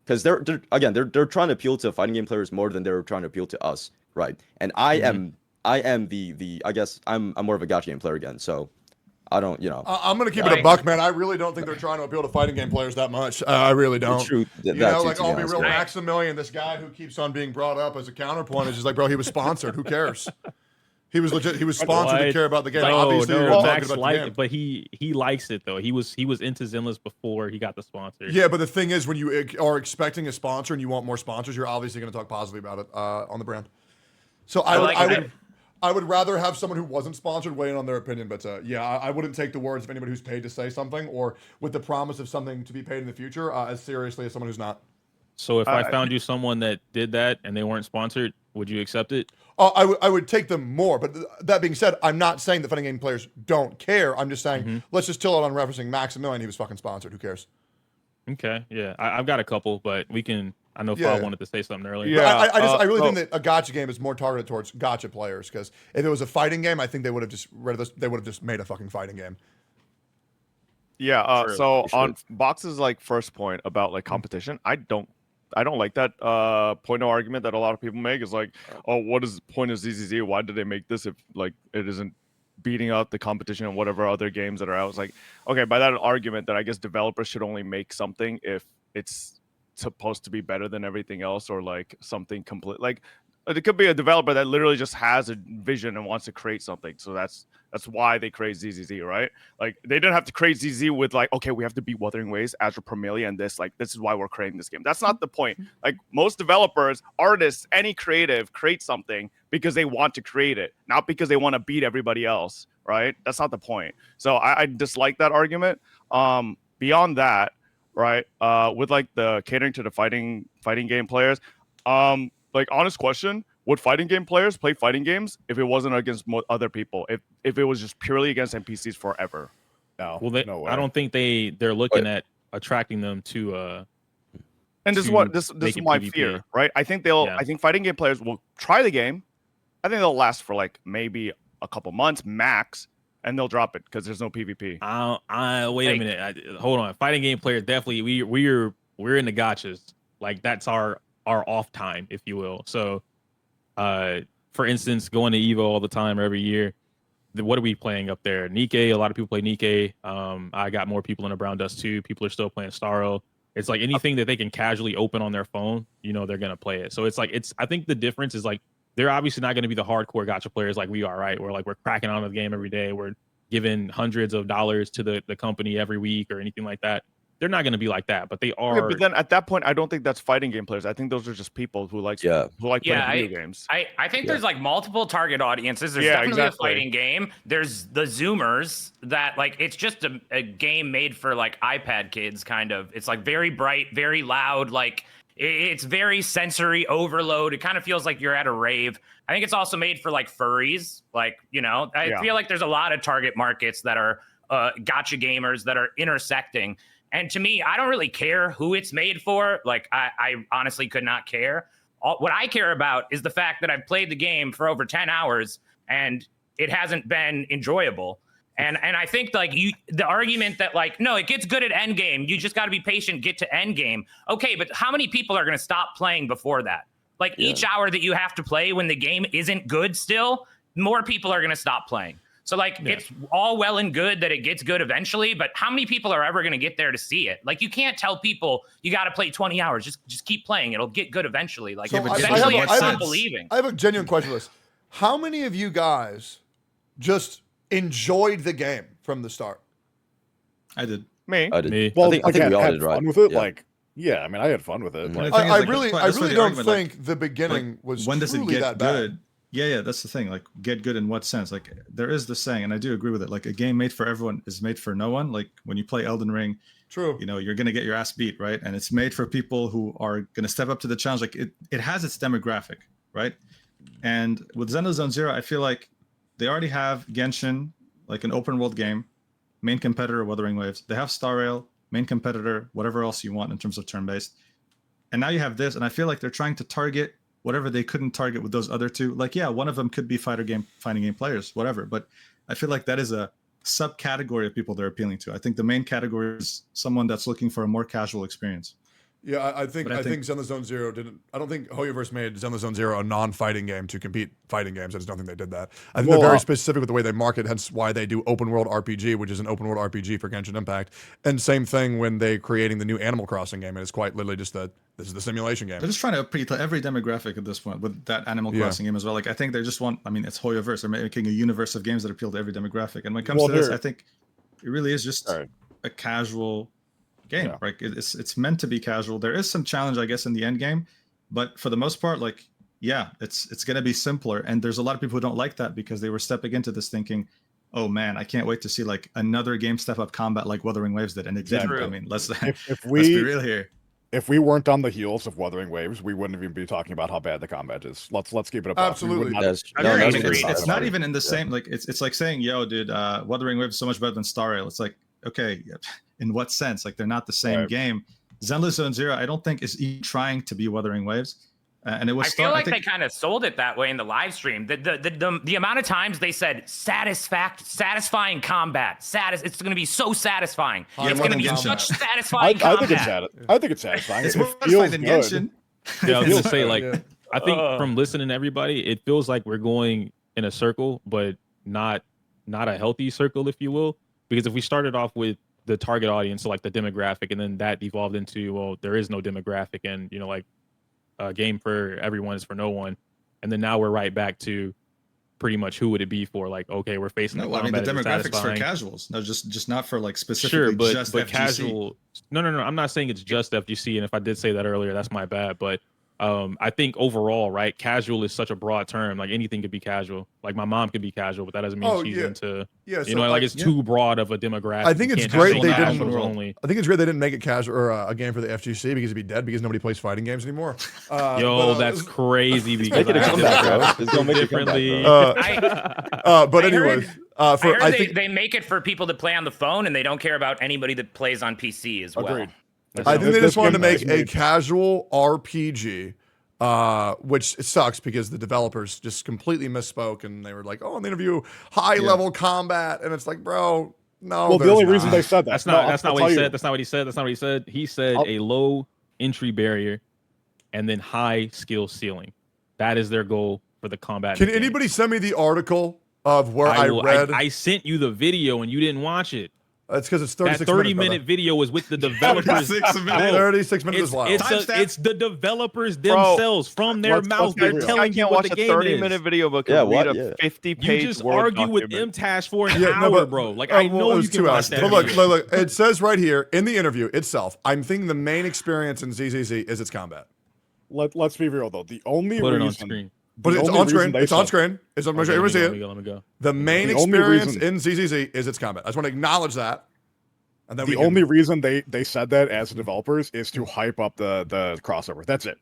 because they're trying to appeal to fighting game players more than they're trying to appeal to us, right? And I am the I guess I'm more of a gacha game player again, so I don't, you know.
I'm gonna keep it a buck, man. I really don't think they're trying to appeal to fighting game players that much. I really don't.
True.
You know, like I'll be real, Maximilian, this guy who keeps on being brought up as a counterpoint is just like, bro, he was sponsored. Who cares? He was legit. He was sponsored to care about the game. Obviously, you're talking
Max
about the
liked
game.
it, but he likes it though. He was into Zenless before he got the sponsor.
Yeah, but the thing is, when you are expecting a sponsor and you want more sponsors, you're obviously going to talk positively about it on the brand. So I would rather have someone who wasn't sponsored weigh in on their opinion, but yeah, I wouldn't take the words of anybody who's paid to say something or with the promise of something to be paid in the future as seriously as someone who's not.
So if I found you someone that did that and they weren't sponsored, would you accept it?
Oh, I would take them more. But that being said, I'm not saying that fighting game players don't care. I'm just saying let's just chill out on referencing Maximilian. He was fucking sponsored. Who cares?
Okay, yeah, I've got a couple, but we can. I know Paul wanted to say something earlier.
Yeah, I really think that a gacha game is more targeted towards gacha players because if it was a fighting game, I think they would have just made a fucking fighting game.
Yeah. So on Box's like first point about like competition, I don't like that point of argument that a lot of people make is like, oh, what is the point of ZZZ? Why did they make this if like it isn't beating out the competition and whatever other games that are out? I was like, okay, by that argument that I guess developers should only make something if it's supposed to be better than everything else or like something complete. Like it could be a developer that literally just has a vision and wants to create something. So that's why they create ZZZ, right? Like they didn't have to create ZZ with like, okay, we have to beat Wuthering Waves, Azure Promelia, and this is why we're creating this game. That's not the point. Like most developers, artists, any creative create something because they want to create it, not because they want to beat everybody else, right? That's not the point. So I dislike that argument. Beyond that, right? With like the catering to the fighting game players, like honest question, would fighting game players play fighting games if it wasn't against other people? If it was just purely against NPCs forever?
No.
Well,
no way.
I don't think they're looking at attracting them to.
And this is what this is my fear, right? I think I think fighting game players will try the game. I think they'll last for like maybe a couple months max, and they'll drop it because there's no PvP.
Wait a minute. Hold on. Fighting game players definitely. We're in the gotchas. Like that's our off time, if you will. So, for instance, going to Evo all the time or every year. What are we playing up there? Nikkei. A lot of people play Nikkei. I got more people in the Brown Dust too. People are still playing Starro. It's like anything that they can casually open on their phone, you know, they're gonna play it. So it's like I think the difference is like they're obviously not going to be the hardcore gacha players like we are, right? We're cracking on the game every day. We're giving hundreds of dollars to the company every week or anything like that. They're not going to be like that, but they are.
Yeah, but then at that point, I don't think that's fighting game players. I think those are just people who like playing video games.
I think there's like multiple target audiences. There's definitely a fighting game. There's the Zoomers that like it's just a game made for like iPad kids, kind of. It's like very bright, very loud, like it's very sensory overload. It kind of feels like you're at a rave. I think it's also made for like furries. Like, you know, I feel like there's a lot of target markets that are gacha gamers that are intersecting. And to me, I don't really care who it's made for. Like, I honestly could not care. What I care about is the fact that I've played the game for over 10 hours and it hasn't been enjoyable. And I think like the argument that like, no, it gets good at endgame. You just got to be patient, get to endgame. Okay, but how many people are going to stop playing before that? Like each hour that you have to play when the game isn't good still, more people are going to stop playing. So like it's all well and good that it gets good eventually, but how many people are ever going to get there to see it? Like you can't tell people you got to play 20 hours. Just keep playing. It'll get good eventually. Like eventually it's not believing.
I have a genuine question for this. How many of you guys just enjoyed the game from the start?
I did.
Me.
I did.
Me. Well, I think we all did, right? Fun with it,
Yeah.
like, yeah. I mean, I had fun with it. Like,
I really don't think the beginning was
when does it
truly
get
that bad.
good? Yeah, that's the thing. Like, get good in what sense? Like, there is this saying, and I do agree with it. Like, a game made for everyone is made for no one. Like, when you play Elden Ring,
true,
you know, you're gonna get your ass beat, right? And it's made for people who are gonna step up to the challenge. Like, it has its demographic, right? And with Xenozone Zero, I feel like they already have Genshin, like an open world game, main competitor, Wuthering Waves. They have Star Rail, main competitor, whatever else you want in terms of turn-based. And now you have this, and I feel like they're trying to target whatever they couldn't target with those other two. Like, yeah, one of them could be fighting game players, whatever. But I feel like that is a subcategory of people they're appealing to. I think the main category is someone that's looking for a more casual experience.
Yeah, I think Xenozone Zero didn't. I don't think Hoyoverse made Xenozone Zero a non-fighting game to compete fighting games. I just don't think they did that. I think they're very specific with the way they market, hence why they do open world RPG, which is an open world RPG for Genshin Impact. And same thing when they're creating the new Animal Crossing game, and it's quite literally just this is the simulation game.
They're just trying to appeal to every demographic at this point with that Animal Crossing game as well. Like, I think they just want. I mean, it's Hoyoverse. They're making a universe of games that appeal to every demographic. And when it comes to this, I think it really is just a casual game, right? It's meant to be casual. There is some challenge, I guess, in the end game, but for the most part, like, yeah, it's going to be simpler. And there's a lot of people who don't like that because they were stepping into this thinking, oh man, I can't wait to see like another game step up combat like Wuthering Waves did, and it didn't. I mean, let's be real here.
If we weren't on the heels of Wuthering Waves, we wouldn't even be talking about how bad the combat is. Let's keep it up.
Absolutely.
It's not even in the same. Like, it's like saying, yo, dude, Wuthering Waves is so much better than Star Rail. It's like, okay, in what sense? Like, they're not the same game. Xenozone Zero, I don't think, is even trying to be Wuthering Waves. And it was.
I feel like they kind of sold it that way in the live stream. The amount of times they said satisfying combat, it's going to be so satisfying. It's going to be such satisfying combat.
I think it's satisfying.
It's more satisfying than Genshin.
Yeah, I was going to say, like, I think from listening to everybody, it feels like we're going in a circle, but not a healthy circle, if you will. Because if we started off with the target audience, so like the demographic, and then that evolved into, well, there is no demographic, and like a game for everyone is for no one, and then now we're right back to pretty much who would it be for? Like, okay, we're facing.
No, I mean the demographics for casuals. No, just not for like specifically.
Sure,
just
but
FGC.
Casual. No. I'm not saying it's just FGC, and if I did say that earlier, that's my bad. But I think overall, right, casual is such a broad term. Like, anything could be casual. Like, my mom could be casual, but that doesn't mean she's into.
Yeah,
you know, like, it's too broad of a demographic.
I think it's great they didn't.
Only.
I think it's great they didn't make it casual or a game for the FGC because it'd be dead because nobody plays fighting games anymore.
That's crazy. Because
make it a comeback, bro. It's gonna make it differently.
But anyways,
I heard they make it for people that play on the phone, and they don't care about anybody that plays on PC as well.
Agreed. I think they just wanted to make a casual RPG, which it sucks because the developers just completely misspoke and they were like, "Oh, in the interview, high-level combat," and it's like, bro, no.
Well, the only reason they said that.
That's not what he said. That's not what he said. That's not what he said. He said a low entry barrier, and then high skill ceiling. That is their goal for the combat.
Can anybody send me the article of where I read?
I sent you the video and you didn't watch it.
It's because it's 36
that 30-minute video was with the developers.
36 minutes is wild.
It's the developers themselves from their mouth. They're telling you what the game is.
I can't watch a 30-minute video but can read a 50-page
You just
Word
argue
document.
with MTash for an hour, bro. Like, I know you can watch that.
But look, it says right here in the interview itself, I'm thinking the main experience in ZZZ is its combat.
Let's be real, though. The only
Put
reason...
it on screen.
But it's on screen. It's on screen. It's on screen. Everyone see it.
Let me go.
The main experience in ZZZ is its combat. I just want to acknowledge that. And then
the only reason they said that as developers is to hype up the crossover. That's it.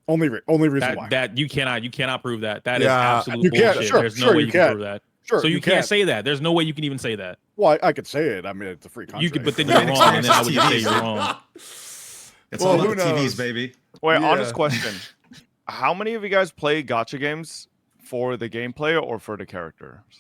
Only reason why.
That you cannot prove that. That is absolute bullshit.
Sure,
There's no way you can prove that.
Sure,
so you can't say that. There's no way you can even say that.
Well, I could say it. I mean, it's a free country.
You could, but then you're wrong, and then I would say you're wrong.
It's all about the TVs, baby.
Wait, honest question. How many of you guys play gacha games for the gameplay or for the characters?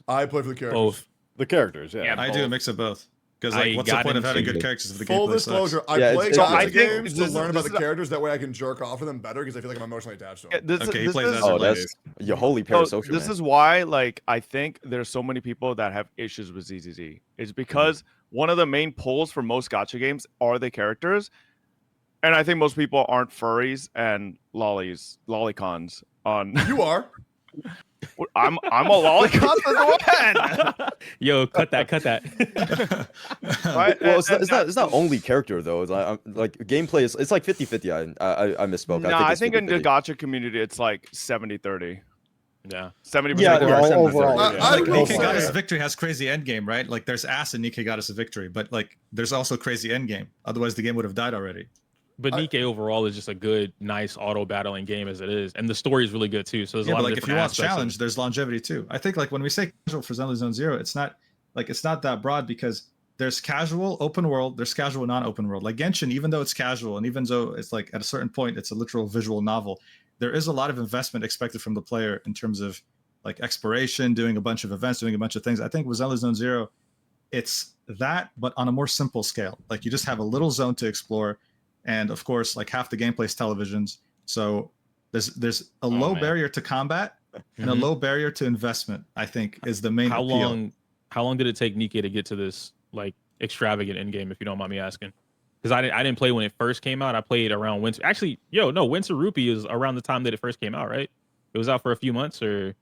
I play for the characters.
Both.
The characters, yeah.
I do a mix of both. Because like, what's the point of having good characters if the
Full
gameplay
disclosure,
sucks?
I play gacha games to learn about the characters. That way I can jerk off of them better because I feel like I'm emotionally attached to them.
He plays as
that's your holy parasocial.
This is why, like, I think there's so many people that have issues with ZZZ. It's because one of the main pulls for most gacha games are the characters. And I think most people aren't furries and lolicons on.
You are.
I'm a lolicon to the one.
Yo, cut that.
Right? Well, it's not only character though. It's like gameplay is it's like 50-50. I misspoke.
No, I think in the gacha community it's like 70-30.
Yeah,
70%.
Yeah,
overall.
Like Nikkei Goddess Victory has crazy endgame, right? Like there's ass in Nikkei Goddess Victory, but like there's also crazy endgame. Otherwise, the game would have died already.
But Nikke overall is just a good, nice auto battling game as it is, and the story is really good too. So there's a lot of
like if you want
different
challenge, there's longevity too. I think like when we say casual for Zenless Zone Zero, it's not that broad because there's casual open world, there's casual non-open world. Like Genshin, even though it's casual and even though it's like at a certain point it's a literal visual novel, there is a lot of investment expected from the player in terms of like exploration, doing a bunch of events, doing a bunch of things. I think with Zenless Zone Zero, it's that, but on a more simple scale. Like you just have a little zone to explore. And of course, like half the gameplay is televisions. So there's a low barrier to combat and a low barrier to investment, I think, is the main appeal.
How long did it take Nikke to get to this like extravagant end game, if you don't mind me asking? Because I didn't play when it first came out. I played around Winter. Actually, Winter Rupee is around the time that it first came out, right? It was out for a few months or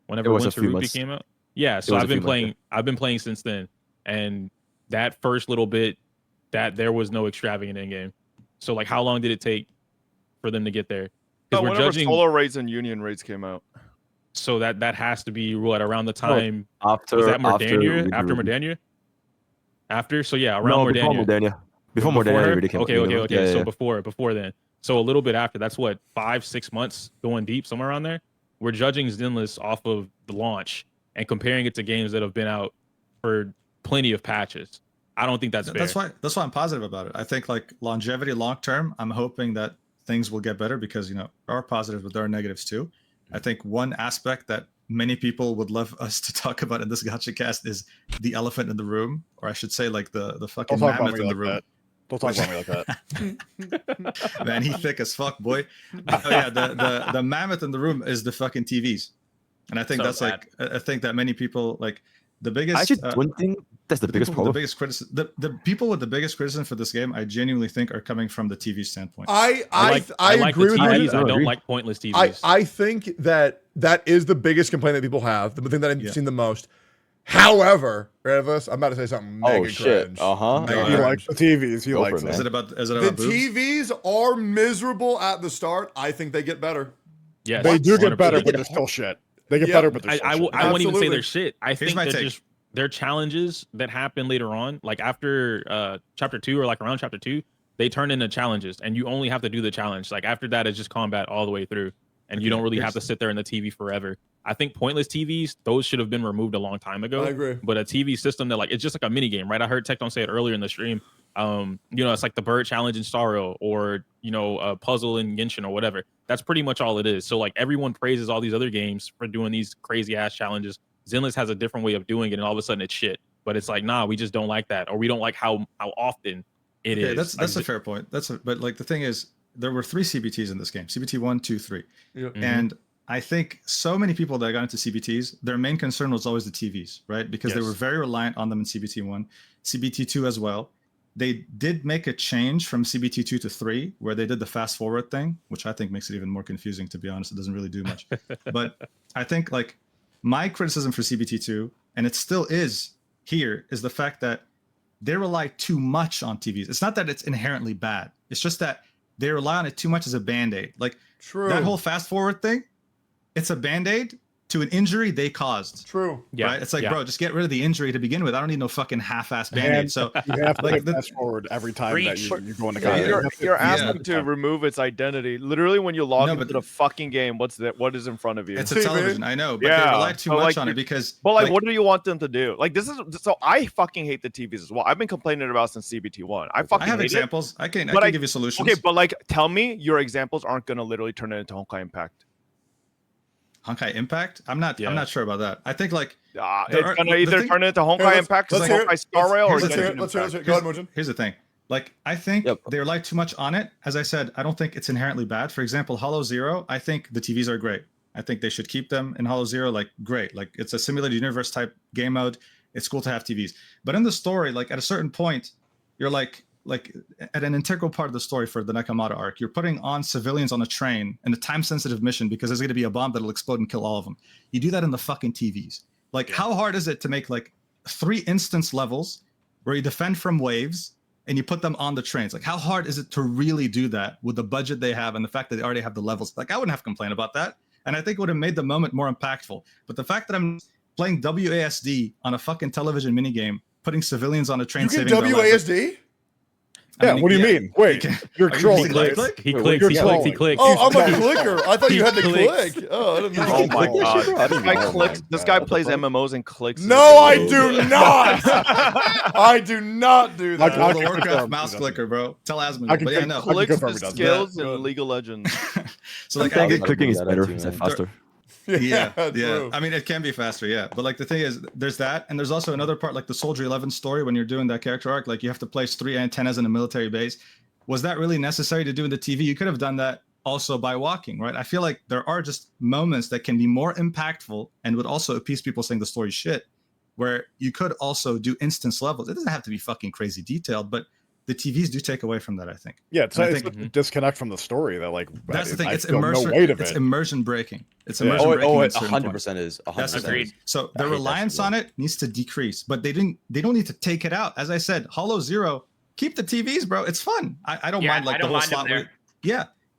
whenever Winter Rupee came out. Yeah, so I've been playing. I've been playing since then, and that first little bit, that there was no extravagant end game. So like, how long did it take for them to get there?
Because we're judging solo raids and union raids came out.
So that has to be what around the time
after
was that Mordania? After Mordania? After? So yeah, around Mordania.
Before Mordania really came out.
Okay.
Yeah,
so before then. So a little bit after. That's what 5-6 months going deep, somewhere around there. We're judging Zenless off of the launch and comparing it to games that have been out for plenty of patches. I don't think that's fair.
That's why I'm positive about it. I think like longevity, long term, I'm hoping that things will get better because there are positives, but there are negatives too. I think one aspect that many people would love us to talk about in this gacha cast is the elephant in the room, or I should say like the fucking mammoth in the room.
Don't talk about me like
that. Man, he thick as fuck, boy. The mammoth in the room is the fucking TVs. And I think that's like I think that many people like the biggest.
I actually don't think that's the biggest problem.
The biggest criticism. The people with the biggest criticism for this game, I genuinely think, are coming from the TV standpoint.
I
like
agree with
TVs.
you.
I don't like pointless TVs.
I think that is the biggest complaint that people have. The thing that I've seen the most. However, Revus, I'm about to say something mega cringe.
Shit.
He likes the TVs. He likes
it. Is it about
the
boobs?
TVs are miserable at the start. I think they get better.
Yes,
they do get better, but they're still shit. They get better, but they're still shit.
I wouldn't even say they're shit. I think they're challenges that happen later on, like after chapter 2 or like around chapter 2, they turn into challenges, and you only have to do the challenge. Like after that, it's just combat all the way through, and you don't really have to sit there in the TV forever. I think pointless TVs, those should have been removed a long time ago.
I agree.
But a TV system that like it's just like a mini game, right? I heard Tectone say it earlier in the stream. It's like the bird challenge in Starro, or a puzzle in Genshin or whatever. That's pretty much all it is. So like everyone praises all these other games for doing these crazy ass challenges. Zenless has a different way of doing it, and all of a sudden it's shit. But it's like, nah, we just don't like that, or we don't like how often it is.
That's a fair point. But like the thing is, there were 3 CBTs in this game: CBT 1, 2, 3, and I think so many people that got into CBTs, their main concern was always the TVs, right? Because they were very reliant on them in CBT 1, CBT 2 as well. They did make a change from CBT 2 to 3, where they did the fast forward thing, which I think makes it even more confusing, to be honest. It doesn't really do much. But I think like my criticism for CBT 2, and it still is here, is the fact that they rely too much on TVs. It's not that it's inherently bad. It's just that they rely on it too much as a band-aid. Like that whole fast forward thing, it's a band-aid to an injury they caused.
True.
Yeah. Right? It's like, bro, just get rid of the injury to begin with. I don't need no fucking half-ass band-aid. So
you have to like fast forward every time that you go into combat.
You're asking to remove its identity. Literally, when you log into the fucking game, what is in front of you?
It's a television, I know, but they rely too much on it because.
But like, what do you want them to do? Like, this is so. I fucking hate the TVs as well. I've been complaining about since CBT 1. I have
examples. I can give you solutions.
Okay, but like, tell me your examples aren't gonna literally turn it into Honkai Impact.
Honkai Impact? I'm not sure about that. I think like
it's gonna either turn into Honkai Impact, Honkai Star Rail, or
let's hear it. Go ahead, Mojin.
Here's the thing. Like, I think they rely too much on it. As I said, I don't think it's inherently bad. For example, Hollow Zero, I think the TVs are great. I think they should keep them in Hollow Zero. Like, great. Like, it's a simulated universe type game mode. It's cool to have TVs. But in the story, like at a certain point, you're like at an integral part of the story for the Nakamata arc, you're putting on civilians on a train in a time-sensitive mission because there's going to be a bomb that'll explode and kill all of them. You do that in the fucking TVs. Like, how hard is it to make like 3 instance levels where you defend from waves and you put them on the trains? Like, how hard is it to really do that with the budget they have and the fact that they already have the levels? Like, I wouldn't have complained about that. And I think it would have made the moment more impactful. But the fact that I'm playing WASD on a fucking television minigame, putting civilians on a train,
you can WASD?
Yeah, what do you mean? Wait, you're trolling.
He clicks.
Oh, I'm a clicker. I thought you had to click. Oh, I didn't know.
Oh my god.
This guy
Clicks. This guy plays MMOs and clicks.
No, I do not. I do not do that.
I'm the Warcraft mouse clicker, bro. Tell Asmund. But yeah, no.
Clicks the skills in League of Legends.
So like,
I think clicking is better. It's faster.
Yeah. I mean, it can be faster, yeah. But like the thing is, there's that, and there's also another part, like the Soldier 11 story. When you're doing that character arc, like you have to place 3 antennas in a military base. Was that really necessary to do in the TV? You could have done that also by walking, right? I feel like there are just moments that can be more impactful and would also appease people saying the story's shit, where you could also do instance levels. It doesn't have to be fucking crazy detailed, but the TVs do take away from that, I think.
Yeah, it's a disconnect from the story that, like,
that's the thing. It's
immersion.
It's immersion breaking. It's immersion breaking.
Oh, 100% is. 100%.
That's agreed. So the reliance on it needs to decrease, but they don't need to take it out. As I said, Hollow Zero, keep the TVs, bro. It's fun. I don't mind like the whole slot.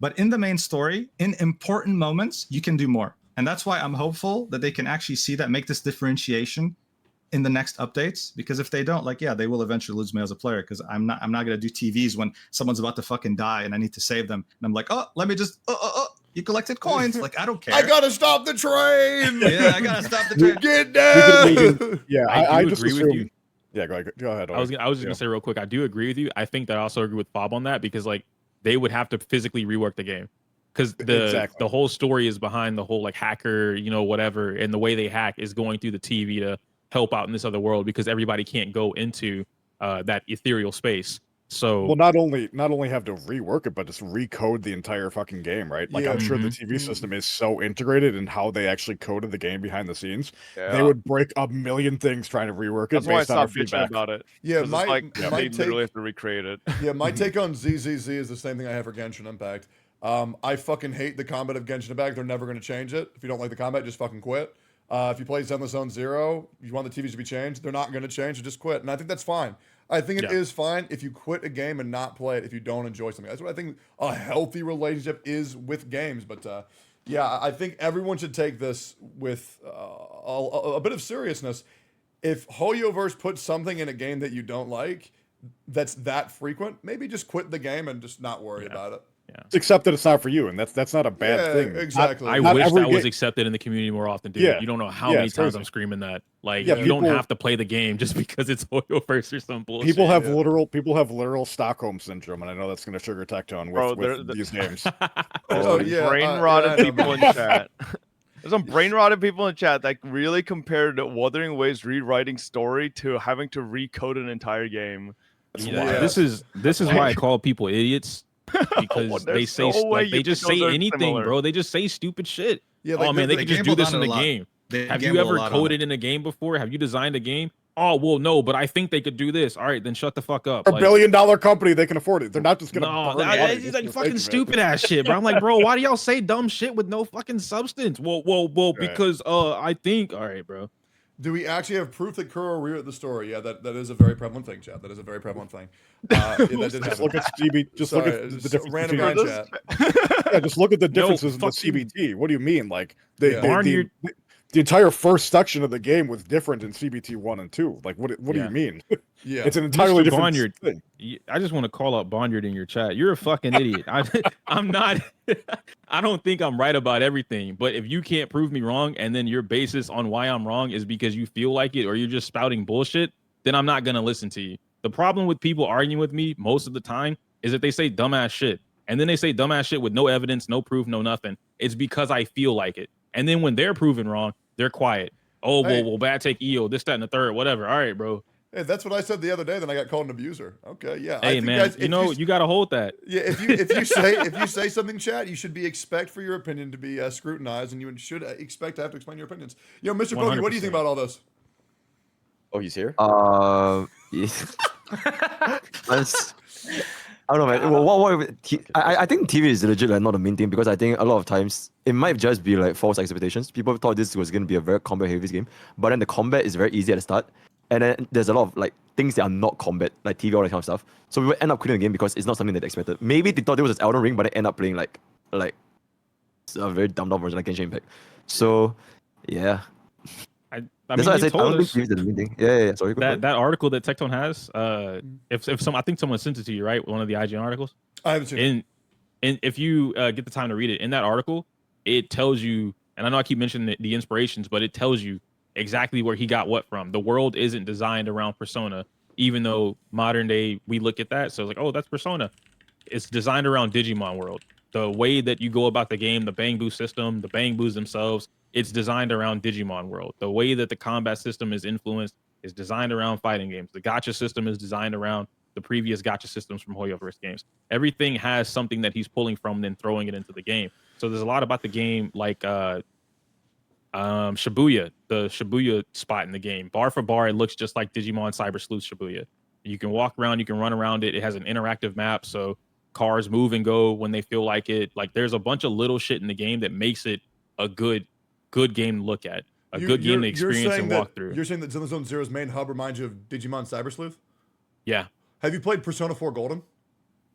But in the main story, in important moments, you can do more, and that's why I'm hopeful that they can actually see that, make this differentiation in the next updates, because if they don't, like, they will eventually lose me as a player, because I'm not gonna do TVs when someone's about to fucking die and I need to save them, and I'm like, oh, let me just you collected coins, like, I don't care.
I gotta stop the train.
Yeah, I gotta stop the train.
Get down.
I just agree with you.
Yeah, go ahead.
I was just gonna say real quick, I do agree with you. I think that I also agree with Bob on that, because like they would have to physically rework the game, because the whole story is behind the whole like hacker, whatever, and the way they hack is going through the TV to help out in this other world, because everybody can't go into that ethereal space. So
well, not only have to rework it, but just recode the entire fucking game, right? Like, I'm sure the TV system is so integrated in how they actually coded the game behind the scenes. They would break a million things trying to rework it.
That's why I
based on our
stopped bitching
feedback
about it.
Yeah,
they literally have to recreate it.
Yeah, my take on ZZZ is the same thing I have for Genshin Impact. I fucking hate the combat of Genshin Impact. They're never going to change it. If you don't like the combat, just fucking quit. If you play Zenless Zone Zero, you want the TVs to be changed, they're not going to change, so just quit. And I think that's fine. I think it is fine if you quit a game and not play it if you don't enjoy something. That's what I think a healthy relationship is with games. But I think everyone should take this with a bit of seriousness. If Hoyoverse puts something in a game that you don't like, that's that frequent, maybe just quit the game and just not worry about it.
Yeah. Accept that it's not for you, and that's not a bad thing.
Exactly.
I wish that was accepted in the community more often, dude. You don't know how many times I'm screaming that. Like, you don't have to play the game just because it's Hoyoverse or some bullshit.
People have literal Stockholm syndrome, and I know that's going to trigger Tectone with these games.
Brain rotted people in chat. There's some brain rotted people in chat that really compared Wuthering Waves rewriting story to having to recode an entire game.
This is why I call people idiots. Because they say they just say anything, bro. They just say stupid shit.
Yeah,
like, they can just do this in the game. Have you ever coded in a game before? Have you designed a game? Oh, well, no, but I think they could do this. All right, then shut the fuck up.
A $1 billion company, they can afford it. They're not just gonna.
It's like fucking stupid ass shit, bro. I'm like, bro, why do y'all say dumb shit with no fucking substance? Well, because I think. All right, bro.
Do we actually have proof that Kuro rewrote the story? Yeah, that is a very prevalent thing, Chad. That is a very prevalent thing.
Just look at CBT. Just look at the difference.
Random guy chat.
Yeah, just look at the differences in the CBT. What do you mean? Like the entire first section of the game was different in CBT 1 and 2. Like, what do you mean?
Yeah,
it's an entirely different thing.
I just want to call out Bonyard in your chat. You're a fucking idiot. I'm not. I don't think I'm right about everything, but if you can't prove me wrong, and then your basis on why I'm wrong is because you feel like it or you're just spouting bullshit, then I'm not gonna listen to you. The problem with people arguing with me most of the time is that they say dumbass shit, and then they say dumbass shit with no evidence, no proof, no nothing. It's because I feel like it, and then when they're proven wrong, they're quiet. Oh, well, bad take EO, this, that, and the third, whatever. All right, bro.
Hey, that's what I said the other day. Then I got called an abuser. Okay, yeah.
Hey, man, guys, you gotta hold that.
Yeah, if you say something, chat, you should expect for your opinion to be scrutinized, and you should expect to have to explain your opinions. Yo, Mr. Pokey, what do you think about all this?
Oh, he's here.
I don't know, man. Well, I think TV is legit like not the main thing, because I think a lot of times it might just be like false expectations. People thought this was going to be a very combat heavy game, but then the combat is very easy at the start, and then there's a lot of like things that are not combat, like TV, all that kind of stuff. So we would end up quitting the game because it's not something that they expected. Maybe they thought it was Elden Ring, but they end up playing like a very dumbed down version like Genshin Impact. So yeah. That's why I said I don't think the meeting. Yeah. Sorry.
That article that Tectone has, if some, I think someone sent it to you, right? One of the IGN articles.
I haven't seen it.
And if you get the time to read it, in that article, it tells you, and I know I keep mentioning the inspirations, but it tells you exactly where he got what from. The world isn't designed around Persona, even though modern day we look at that. So it's like, oh, that's Persona. It's designed around Digimon world. The way that you go about the game, the Bang Boo system, the Bang Boos themselves, it's designed around Digimon world. The way that the combat system is influenced is designed around fighting games. The gacha system is designed around the previous gacha systems from Hoyoverse games. Everything has something that he's pulling from and then throwing it into the game. So there's a lot about the game, like Shibuya, the Shibuya spot in the game. Bar for bar, it looks just like Digimon Cyber Sleuth Shibuya. You can walk around, you can run around it. It has an interactive map, so cars move and go when they feel like it. Like there's a bunch of little shit in the game that makes it a good game to look at, a good game to experience and walk through.
You're saying that Zenless Zero's main hub reminds you of Digimon Cyber Sleuth?
Yeah.
Have you played Persona 4 Golden?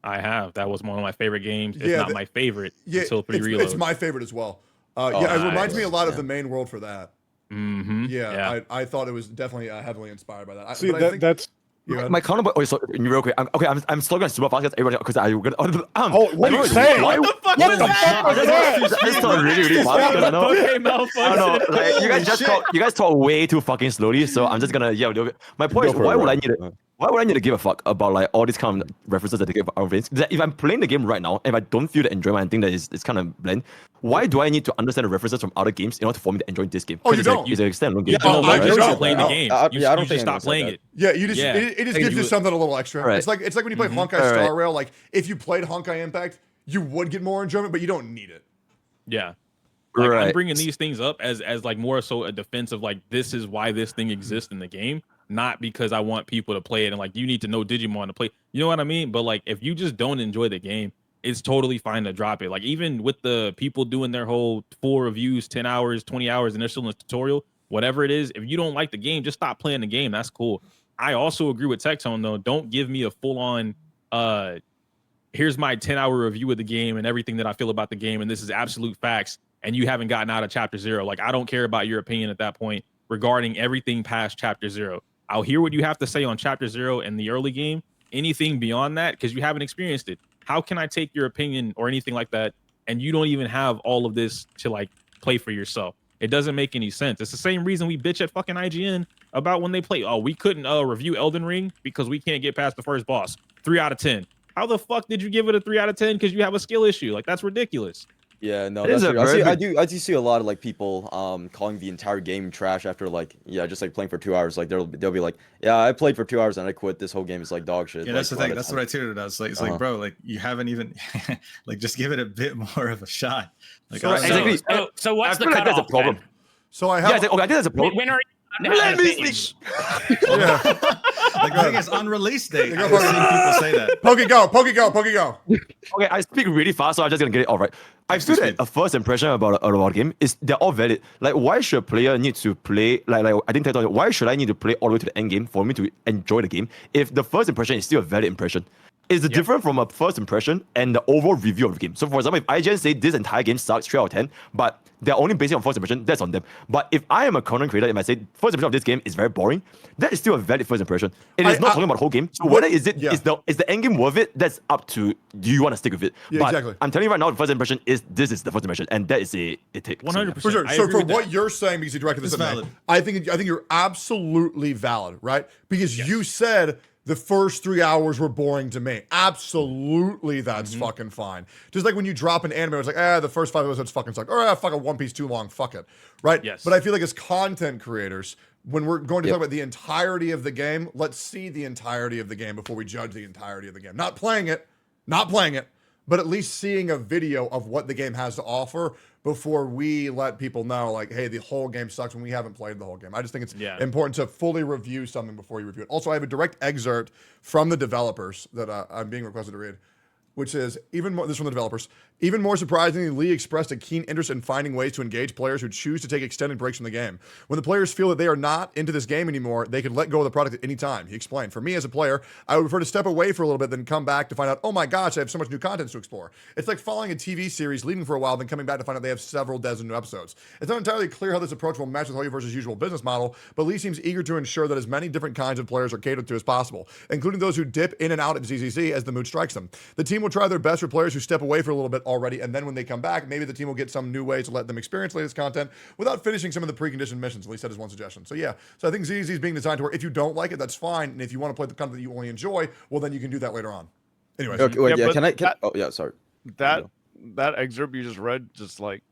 I have. That was one of my favorite games. It's not my favorite until 3 Reload.
It's my favorite as well. It reminds me a lot of the main world for that.
Mm-hmm.
Yeah. I thought it was definitely heavily inspired by that.
See, that's...
My counter, real quick. I'm still gonna super fast because everybody, because I gonna.
What are you saying?
What the fuck was that? I just talk really fast. I know. Like, you guys talk way too fucking slowly. So I'm just gonna My point is, why would I need to give a fuck about like all these kind of references that they give our things? If I'm playing the game right now and if I don't feel the enjoyment and think that it's kind of blend, why do I need to understand the references from other games in order for me to enjoy this game?
Oh, you don't.
It's an standalone game.
You don't play the game. You just stop playing it.
Yeah, you just it just gives you something a little extra. Right. It's like when you play Honkai Star Rail. Like if you played Honkai Impact, you would get more enjoyment, but you don't need it.
Yeah. Like I'm bringing these things up as like more so a defense of like this is why this thing exists in the game, not because I want people to play it and like you need to know Digimon to play. You know what I mean? But like if you just don't enjoy the game, it's totally fine to drop it. Like even with the people doing their whole full reviews, 10 hours, 20 hours, and they're still in the tutorial, whatever it is, if you don't like the game, just stop playing the game. That's cool. I also agree with Tectone though. Don't give me a full on here's my 10-hour review of the game and everything that I feel about the game, and this is absolute facts, and you haven't gotten out of chapter 0. Like I don't care about your opinion at that point regarding everything past chapter 0. I'll hear what you have to say on chapter 0 in the early game. Anything beyond that, because you haven't experienced it. How can I take your opinion or anything like that and you don't even have all of this to like play for yourself? It doesn't make any sense. It's the same reason we bitch at fucking IGN about when they play. Oh, we couldn't review Elden Ring because we can't get past the first boss. 3 out of 10. How the fuck did you give it a 3 out of 10? Because you have a skill issue. Like that's ridiculous.
Yeah, no, that's true. I do see a lot of like people calling the entire game trash after like just like playing for 2 hours. Like they'll be like, yeah, I played for 2 hours and I quit. This whole game is like dog shit.
Yeah, that's the thing. That's what I treated it as. Like it's like, bro, like you haven't even like just give it a bit more of a shot. Like
so what's the cutoff?
That's a problem.
So I have.
I think that's a problem.
When are
Let me speak.
Like the thing is, on release date, I've seen people say that.
Poke go.
Okay, I speak really fast, so I'm just gonna get it all right. I feel that a first impression about a game is they're all valid. Like, why should a player need to play? Like I think why should I need to play all the way to the end game for me to enjoy the game if the first impression is still a valid impression? It's different from a first impression and the overall review of the game. So, for example, if IGN say this entire game sucks 3 out of 10, but they're only basing on first impression, that's on them. But if I am a content creator and I say first impression of this game is very boring, that is still a valid first impression. It is not talking about the whole game. So whether is the end game worth it, that's up to do you want to stick with it.
Yeah,
but
exactly.
I'm telling you right now, the first impression is this is the first impression, and that is a take.
100%.
For sure. So for what you're saying, because you directed this at me, I think you're absolutely valid, right? Because you said the first 3 hours were boring to me. Absolutely, that's fucking fine. Just like when you drop an anime, it's like, the first 5 episodes fucking suck. Or, fuck it, One Piece too long, fuck it. Right?
Yes.
But I feel like as content creators, when we're going to talk about the entirety of the game, let's see the entirety of the game before we judge the entirety of the game. Not playing it, but at least seeing a video of what the game has to offer before we let people know, like, hey, the whole game sucks when we haven't played the whole game. I just think it's important to fully review something before you review it. Also, I have a direct excerpt from the developers that I'm being requested to read. which is even more, this is from the developers, even more surprisingly, Lee expressed a keen interest in finding ways to engage players who choose to take extended breaks from the game. When the players feel that they are not into this game anymore, they can let go of the product at any time. He explained, for me as a player, I would prefer to step away for a little bit than come back to find out, oh my gosh, I have so much new content to explore. It's like following a TV series, leaving for a while, then coming back to find out they have several dozen new episodes. It's not entirely clear how this approach will match with Hoyoverse's usual business model, but Lee seems eager to ensure that as many different kinds of players are catered to as possible, including those who dip in and out at ZZZ as the mood strikes them. The team will try their best for players who step away for a little bit already, and then when they come back, maybe the team will get some new ways to let them experience latest content without finishing some of the preconditioned missions. At least that is one suggestion. So yeah, so I think ZZZ is being designed to where if you don't like it, that's fine, and if you want to play the content that you only enjoy, well then you can do that later on. Anyways.
Okay, wait,
Yeah,
yeah,
but
oh yeah, sorry.
That excerpt you just read, just like,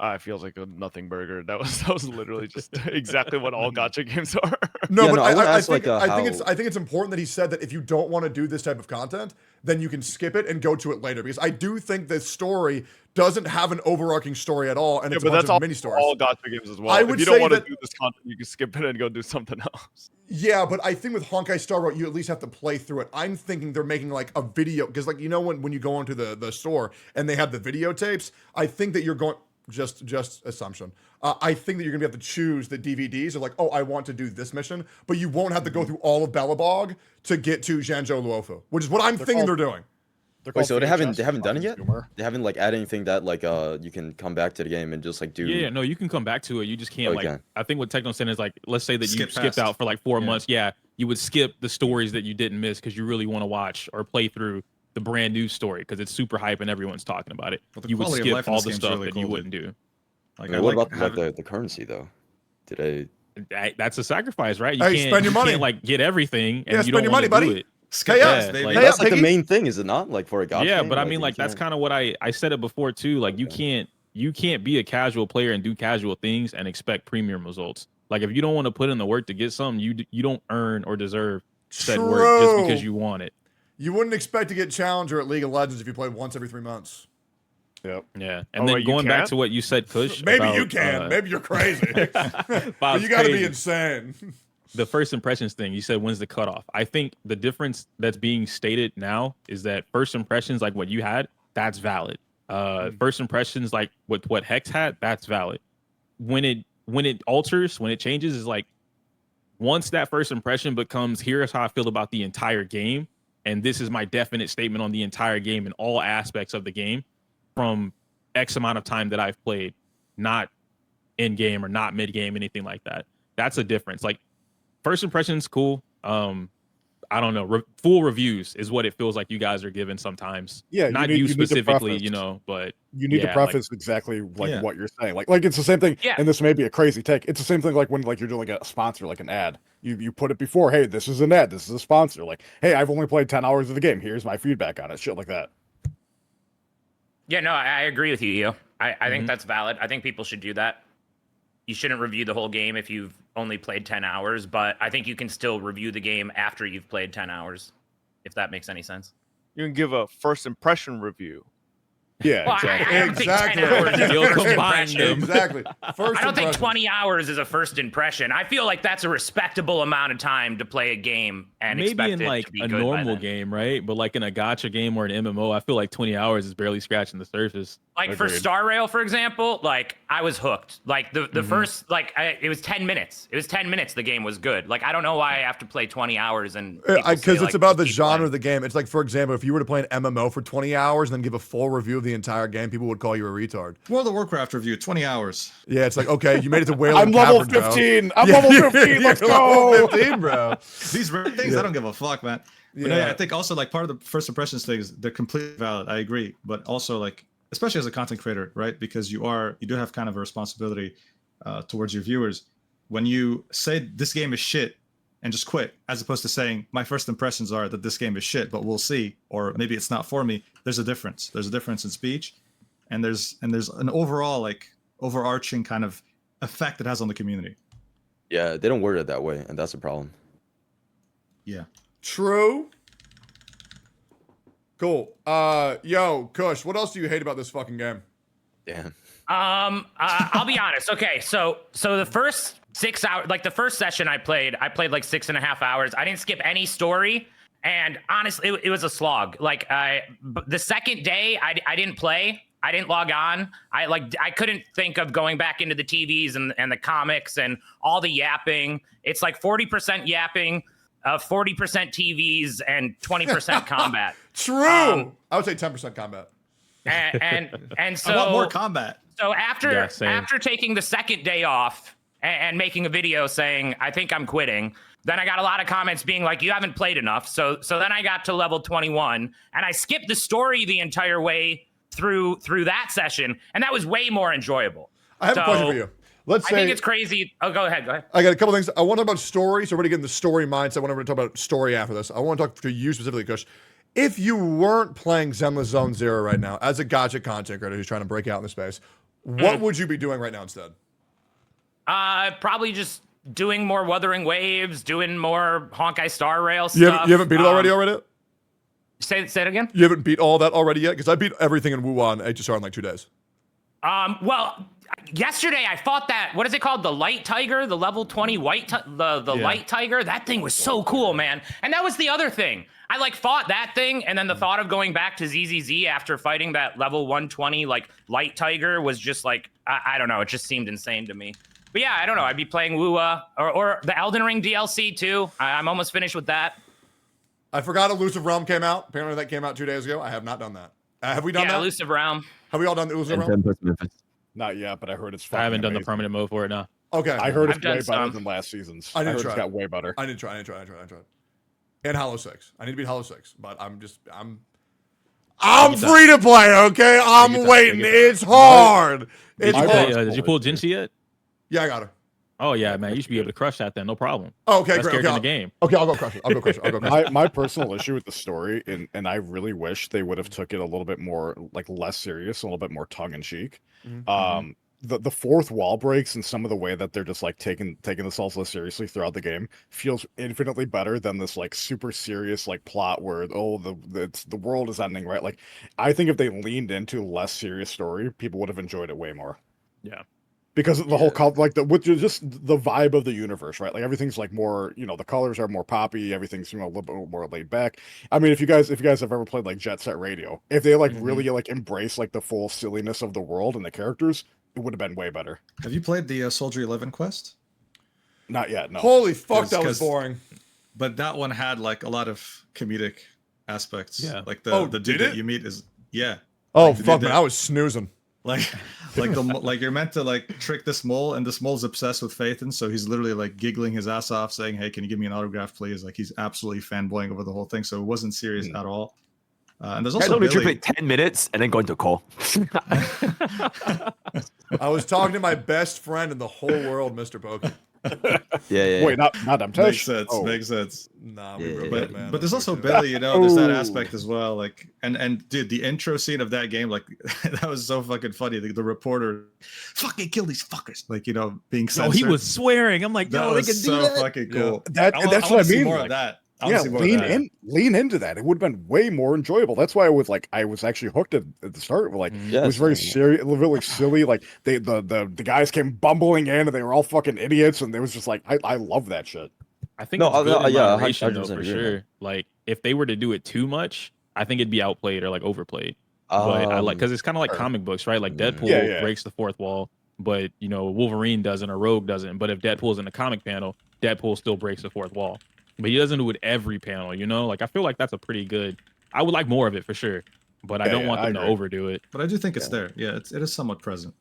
it feels like a nothing burger. That was literally just exactly what all gacha games are.
No,
Yeah,
but
no,
I
think
I think it's important that he said that if you don't want to do this type of content, then you can skip it and go to it later, because I do think the story doesn't have an overarching story at all, and it's a bunch of mini stories.
All gacha games as well.
I would
if you don't
say
want to
that-
do this content, you can skip it and go do something else.
Yeah, but I think with Honkai Star Rail, you at least have to play through it. I'm thinking they're making like a video, because like, you know, when you go onto the store and they have the videotapes, I think that you're going, just assumption. I think that you're gonna have to choose the DVDs of like, oh, I want to do this mission, but you won't have to go through all of Bellabog to get to Zhanzhou Luofu, which is what I'm thinking they're doing.
Wait, so they haven't done it yet? They haven't like added anything that like you can come back to the game and just like do.
Yeah, no, you can come back to it. You just can't like. I think what Tectone said is like, let's say that you skipped
past.
out for like 4 months. Yeah, you would skip the stories that you didn't miss because you really want to watch or play through the brand new story because it's super hype and everyone's talking about it.
Well, the
You would
quality of life
skip
in
all
this
the
game's
stuff
really
that you
cool,
wouldn't do.
Like,
I mean, what about like the currency though? Did
That's a sacrifice, right? You
Hey,
can't,
spend your
you
money.
can't like get everything and
Yeah,
you
spend
don't
your
want
money,
to do
buddy.
it.
Skip past, baby.
Like, that's like the main thing, is it not? Like for a gacha
Yeah,
game,
but I
like,
mean,
you
like that's
can't-
kind of what I said it before too. Like you can't be a casual player and do casual things and expect premium results. Like if you don't want to put in the work to get something, you don't earn or deserve said work just because you want it.
You wouldn't expect to get Challenger at League of Legends if you played once every 3 months.
Yep.
Yeah, and then going back to what you said, Kush.
Maybe
about,
you can. Maybe you're crazy. But you got to be insane.
The first impressions thing, you said, when's the cutoff? I think the difference that's being stated now is that first impressions, like what you had, that's valid. First impressions, like what Hex had, that's valid. When it alters, when it changes, is like once that first impression becomes, here's how I feel about the entire game, and this is my definite statement on the entire game and all aspects of the game from X amount of time that I've played, not in game or not mid game, anything like that. That's a difference. Like first impressions, cool. I don't know. Full reviews is what it feels like you guys are giving sometimes.
Yeah,
not
you
you
need to
specifically,
preface.
you know, but
You need to
yeah,
preface exactly like
Yeah.
what you're saying. Like it's the same thing.
Yeah.
And this may be a crazy take. It's the same thing like when like you're doing like a sponsor, like an ad. You put it before, hey, this is an ad, this is a sponsor. Like, hey, I've only played 10 hours of the game. Here's my feedback on it. Shit like that.
Yeah, no, I agree with you, Eo. I think that's valid. I think people should do that. You shouldn't review the whole game if you've only played 10 hours, but I think you can still review the game after you've played 10 hours, if that makes any sense.
You can give a first impression review.
Yeah,
Well, I don't think 10 hours is a
You'll
first
combine
impression.
them.
Exactly. First
I don't think
impression.
20 hours is a first impression. I feel like that's a respectable amount of time to play a game and
maybe
expect
in
it
like
to be
a
good by
normal
then.
game, right? But like in a gacha game or an MMO, I feel like 20 hours is barely scratching the surface.
Like for Star Rail, for example, like I was hooked. Like the first, like it was 10 minutes. It was 10 minutes. The game was good. Like I don't know why I have to play 20 hours and
Because it's about the genre of the game. It's like, for example, if you were to play an MMO for 20 hours and then give a full review of the entire game, people would call you a retard.
World of Warcraft review, 20 hours.
Yeah, it's like, okay, you made it to Wailing
I'm level
Cavern, bro.
15. I'm level 15. Let's
you're
go.
level 15, bro.
These things, I don't give a fuck, man. But
Yeah.
I think also like part of the first impressions thing is they're completely valid. I agree, but also like, especially as a content creator, right? Because you do have kind of a responsibility towards your viewers. When you say this game is shit and just quit, as opposed to saying my first impressions are that this game is shit, but we'll see, or maybe it's not for me. There's a difference. There's a difference in speech, and there's an overall like overarching kind of effect it has on the community.
Yeah, they don't word it that way, and that's a problem.
Yeah.
True. Cool. Yo, Kush, what else do you hate about this fucking game?
Damn.
I'll be honest. Okay, so the first 6 hours, like the first session I played like 6.5 hours. I didn't skip any story, And honestly, it was a slog. Like the second day, I didn't play. I didn't log on. I couldn't think of going back into the TVs and the comics and all the yapping. It's like 40% yapping, 40% TVs, and 20% combat.
True. I would say 10% combat.
And so
I want more combat.
So after
Yeah,
taking the second day off and making a video saying I think I'm quitting, then I got a lot of comments being like, you haven't played enough. So then I got to level 21 and I skipped the story the entire way through that session, and that was way more enjoyable.
I have a question for you. Let's say
I think it's crazy. Oh, go ahead.
I got a couple things. I want to talk about story, so we're going to get in the story mindset. I want to talk about story after this. I want to talk to you specifically, Kush. If you weren't playing Zenless Zone Zero right now, as a gacha content creator who's trying to break out in the space, what would you be doing right now instead?
Probably just doing more Wuthering Waves, doing more Honkai Star Rail stuff.
You haven't beat it already?
Say it again?
You haven't beat all that already yet? Because I beat everything in Wuhan HSR in like 2 days.
Well, yesterday I fought that, what is it called? The Light Tiger, the level 20 the Light Tiger. That thing was so cool, man. And that was the other thing. I like fought that thing, and then the thought of going back to ZZZ after fighting that level 120 like Light Tiger was just like, I don't know, it just seemed insane to me. But yeah, I don't know. I'd be playing Wua or the Elden Ring DLC too. I'm almost finished with that.
I forgot Elusive Realm came out. Apparently that came out 2 days ago. I have not done that. Have we done that?
Elusive Realm.
Have we all done the Elusive Realm?
Not yet, but I heard it's.
I haven't done the
amazing.
permanent mode for it now.
Okay.
I heard it's
I've
way
done
better
some.
than last season's.
I
I
didn't
heard
try.
it's got way better.
I didn't try. And Hollow 6. I need to beat Hollow 6, but I'm free to play, okay? I'm waiting. It's hard. It's hard.
Did you pull Jinchi yet?
Yeah, I got her.
Oh yeah, man, you should be able to crush that then, no problem.
Oh, okay,
Best
great.
character
Okay,
in the game.
Okay, I'll go crush it.
My personal issue with the story, and I really wish they would have took it a little bit more, like less serious, a little bit more tongue in cheek. The fourth wall breaks and some of the way that they're just like taking this all so seriously throughout the game feels infinitely better than this like super serious like plot where the world is ending, right? Like I think if they leaned into less serious story, people would have enjoyed it way more.
Yeah.
Because of the whole with just the vibe of the universe, right? Like everything's like more, the colors are more poppy, everything's a little bit more laid back. I mean, if you guys have ever played like Jet Set Radio, if they like really like embrace like the full silliness of the world and the characters, it would have been way better.
Have you played the Soldier 11 quest?
Not yet, no.
Holy fuck, that was boring.
But that one had like a lot of comedic aspects.
Yeah.
Like the dude that you meet is
Oh
like
fuck, man, I was snoozing.
Like you're meant to like trick this mole, and this mole's obsessed with Phaethon, so he's literally like giggling his ass off, saying, "Hey, can you give me an autograph, please?" Like he's absolutely fanboying over the whole thing, so it wasn't serious at all. And there's also
literally 10 minutes and then go into call.
I was talking to my best friend in the whole world, Mr. Pokey.
Yeah. Wait, not
Makes sense. Makes sense.
Nah,
but there's also Billy, there's that aspect as well. Like, and dude, the intro scene of that game, like, that was so fucking funny. The reporter, fucking kill these fuckers, like, being censored.
Oh, he was swearing. I'm like,
that
they
was
can do
so
that.
fucking cool.
That's what I mean.
More
like,
of that.
Yeah, lean into that. It would have been way more enjoyable. That's why I was actually hooked at the start. Like it was very serious, a little bit silly. Like the guys came bumbling in and they were all fucking idiots, and it was just like I love that shit.
I think it's good in moderation, though, for sure. Like if they were to do it too much, I think it'd be outplayed or like overplayed. But I like because it's kind of like comic books, right? Like Deadpool breaks the fourth wall, but Wolverine doesn't or Rogue doesn't. But if Deadpool's in the comic panel, Deadpool still breaks the fourth wall. But he doesn't do it every panel, Like I feel like that's a pretty good. I would like more of it for sure, but I don't want them to overdo it.
But I do think it's there. Yeah, it is somewhat present.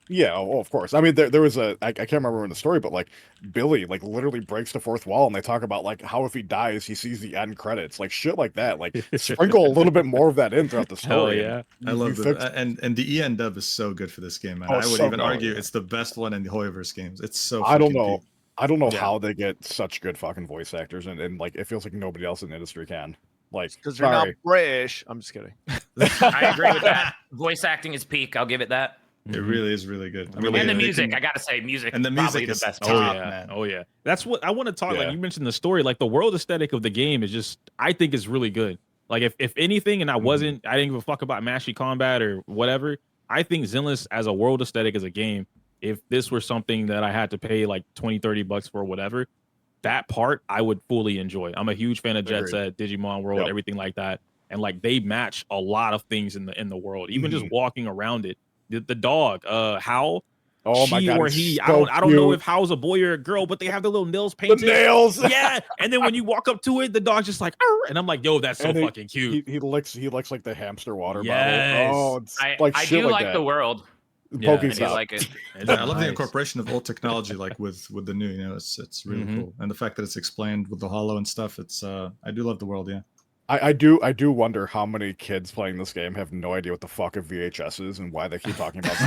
Yeah, of course. I mean, there was I can't remember in the story, but like Billy like literally breaks the fourth wall, and they talk about like how if he dies, he sees the end credits, like shit like that. Like sprinkle a little bit more of that in throughout the story.
Hell yeah,
I love it. And the EN dub is so good for this game, man. I would even argue it's the best one in the Hoyoverse games. It's so.
I don't know. I don't know how they get such good fucking voice actors, and like it feels like nobody else in the industry can. Like,
because you're not British. I'm just kidding.
I agree with that. Voice acting is peak. I'll give it that.
It really is really good.
And the music, I gotta say, music.
And the music
is
the
best.
top,
man.
Oh yeah. That's what I want to talk. Like you mentioned the story, like the world aesthetic of the game is just, I think is really good. Like if anything, and I didn't give a fuck about mashy combat or whatever. I think Zenless as a world aesthetic as a game, if this were something that I had to pay like $20-$30 for, whatever, that part I would fully enjoy. I'm a huge fan of Jet
Agreed.
Set, Digimon World, everything like that. And like they match a lot of things in the world, even just walking around it. The dog, Howl.
Oh my
she
God,
or
it's
he.
so
I don't know
cute.
if Howl's a boy or a girl, but they have the little nails painted.
The nails.
Yeah. And then when you walk up to it, the dog's just like, "Arr!" And I'm like, yo, that's so
And
fucking cute.
He licks like the hamster water
Yes.
bottle. Oh, it's
I
shit
do
like
like
that.
the world.
Yeah,
Pokey
I do
stop.
like it.
I love the incorporation of old technology, like with the new. It's really
Mhm.
cool, and the fact that it's explained with the hollow and stuff. It's I do love the world. Yeah.
I do wonder how many kids playing this game have no idea what the fuck a VHS is and why they keep talking about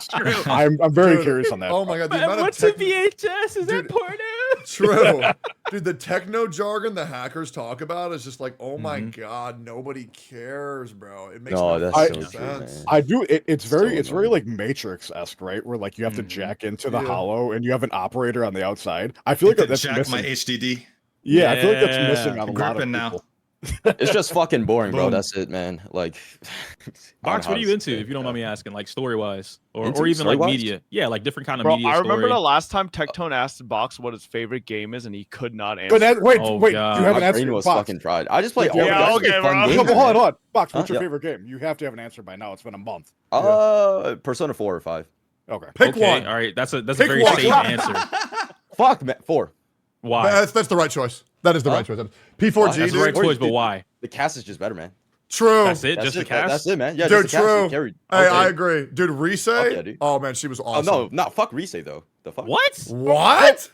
this.
True.
I'm very curious on that.
Oh my god, the amount
What's
of
a VHS? Is that porno?
True. Dude, the techno jargon the hackers talk about is just like, oh my god, nobody cares, bro. It makes
No,
no
that's
fucking
so true,
sense.
man.
I do. It's very
annoying.
like Matrix-esque, right? Where like you have to jack into the
Yeah.
hollow and you have an operator on the outside. I feel like that's
jack
missing.
my HDD.
Yeah, I feel like that's
Yeah.
missing on a lot of
Gripping now.
people.
It's just fucking boring, bro.
Boom.
That's it, man. Like,
Box, what are you into?
If
If you don't mind me asking, like story wise, or
Into
even like
story-wise?
media. Yeah, like different kind of
Bro,
media.
I remember
story.
the last time Tectone asked Box what his favorite game is, and he could not answer.
But wait,
Oh,
wait,
God.
you haven't
my
answered
brain was
Box.
fucking fried. I just play all
Yeah,
the
okay,
fun
bro.
No,
games.
but hold
man.
on. Box, what's
Huh?
your
Yeah.
favorite game? You have to have an answer by now. It's been a month.
Persona 4 or 5.
Okay.
Pick
Okay,
one.
all right, that's a
Pick
very
one.
safe answer.
Fuck, man. 4.
Why?
That's the right choice. That is the
Huh?
right choice. P4G,
That's the right
dude.
choice, but why?
The cast is just better, man.
True.
That's it.
That's
Just
it.
the cast.
That's it, man. Yeah,
Dude,
just the cast.
true.
It carried.
Hey,
Okay.
I agree. Dude, Rise?
Yeah, dude.
Oh man, she was
Oh
awesome.
no, fuck Rise though. The fuck.
What?
What?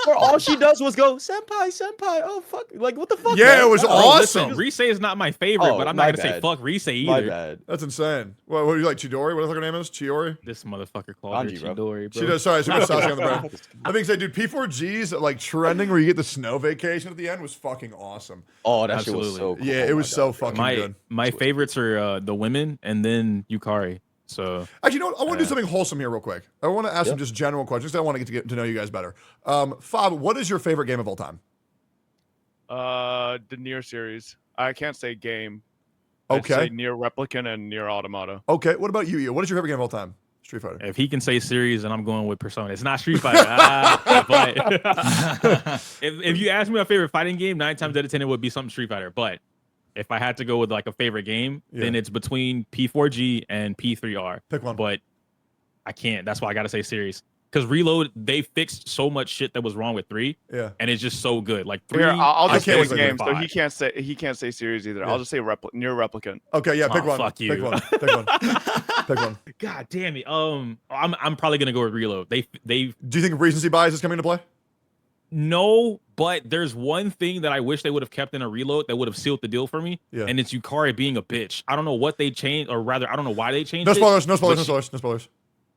Where all she does was go senpai, senpai. Oh fuck, like what the fuck?
Yeah,
man?
it was
Oh,
awesome.
Listen, Rise is not my favorite,
Oh,
but I'm
my
not gonna say
bad.
fuck Rise either.
My bad.
That's insane. What do you like, Chidori? What the fuck her name is? Chiori?
This motherfucker called her
Kanji, bro.
Chidori, bro.
She does. Sorry, she was saucy on the brain. I think, say, dude, P4G's like trending where you get the snow vacation at the end was fucking awesome.
Oh, that shit was so
Absolutely.
cool.
Yeah,
Oh
it
my
was
God,
so
bro.
fucking
my
good.
my favorites are the women and then Yukari. So
Actually, you know what? I want to do something wholesome here real quick. I want to ask some just general questions. I want to get to know you guys better. Fob, what is your favorite game of all time?
The Nier series. I can't say game. I'd
Okay.
say Nier Replicant and Nier Automata.
Okay. What about you? What is your favorite game of all time? Street Fighter.
if he can say series, then I'm going with Persona. It's not Street Fighter. But if you ask me my favorite fighting game, 9 times out of 10 it would be something Street Fighter. But if I had to go with like a favorite game, then it's between P4G and P3R.
Pick one.
But I can't. That's why I gotta say series. Because Reload, they fixed so much shit that was wrong with 3.
Yeah.
And it's just so good. Like 3.
Here, I'll
I
just
can't
say
wait to
game. So
five.
he can't say series either.
Yeah.
I'll just say Nier Replicant.
Okay. Yeah. Pick
Oh,
one.
fuck you.
Pick one. Pick one. Pick one.
God damn it. I'm probably gonna go with Reload. They
Do you think recency bias is coming into play?
No, but there's one thing that I wish they would have kept in a Reload that would have sealed the deal for me.
Yeah.
And it's Yukari being a bitch. I don't know what they changed, or rather, I don't know why they changed
No
it.
spoilers. No
but
spoilers. No
she-
spoilers. No spoilers.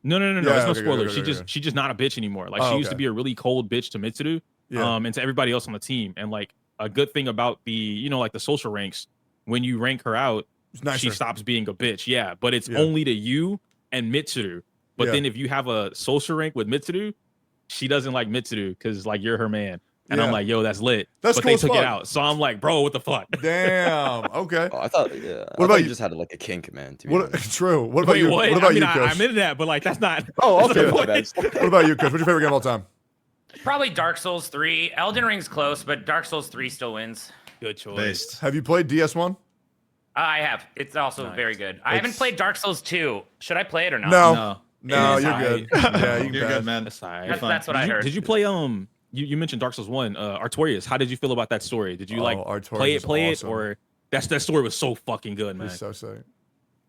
No,
Yeah,
it's no
okay, good,
spoilers.
good, good.
She's just not a bitch anymore. Like
Oh,
she used to
okay.
be a really cold bitch to Mitsuru,
Yeah.
and to everybody else on the team. And like a good thing about the, like the social ranks, when you rank her out,
It's nicer.
she stops being a bitch. Yeah, but it's
Yeah.
only to you and Mitsuru. But
Yeah.
then if you have a social rank with Mitsuru, she doesn't like Mitsuru because like you're her man. And
Yeah.
I'm like, yo, that's lit.
That's
but
cool
they
as
took
fuck.
it out. So I'm like, bro, what the fuck?
Damn. Okay.
Oh, I thought,
What about
you
you?
just had like a kink, man. To be
What?
honest.
True. What about
Wait,
you?
what?
What about
I mean,
you, Kush?
I'm into that, but like that's not.
Oh, okay.
that's
my
not
bad.
What about you, Kush? What's your favorite game of all time?
Probably Dark Souls 3. Elden Ring's close, but Dark Souls 3 still wins.
Good choice.
Based.
Have you played DS1?
I have. It's also very good. I haven't played Dark Souls 2. Should I play it or not?
No. No,
It's
you're
alright.
good. Yeah, you can
You're
pass.
good, man.
That's all right.
That's what I heard.
Did you play you mentioned Dark Souls 1, Artorias. How did you feel about that story? Did you like
Artorias
play
is
it
awesome.
or that story was so fucking good, man.
He's so sick.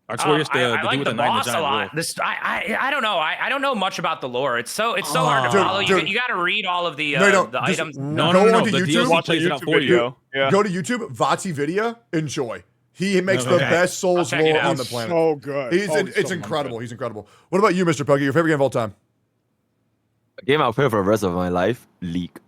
Artorias,
I
the
like
dude with
the
the knife and
boss
the
a
giant
lot.
wolf.
This I don't know. I don't know much about the lore. It's so hard to
Dude,
follow.
dude.
You got to read all of the
No, you don't.
the
Just
items.
No,
go
no, no,
onto
the
YouTube.
DLC plays it out for you.
video. Yeah.
Go to YouTube, Vati Vidya. Enjoy. He makes the
Okay.
best Souls
I'll check it
lore
out.
on the planet.
So good.
He's
Oh,
it's
so
incredible.
good.
He's incredible. What about you, Mr. Puggy? Your favorite game of all time?
A game I'll play for the rest of my life, League.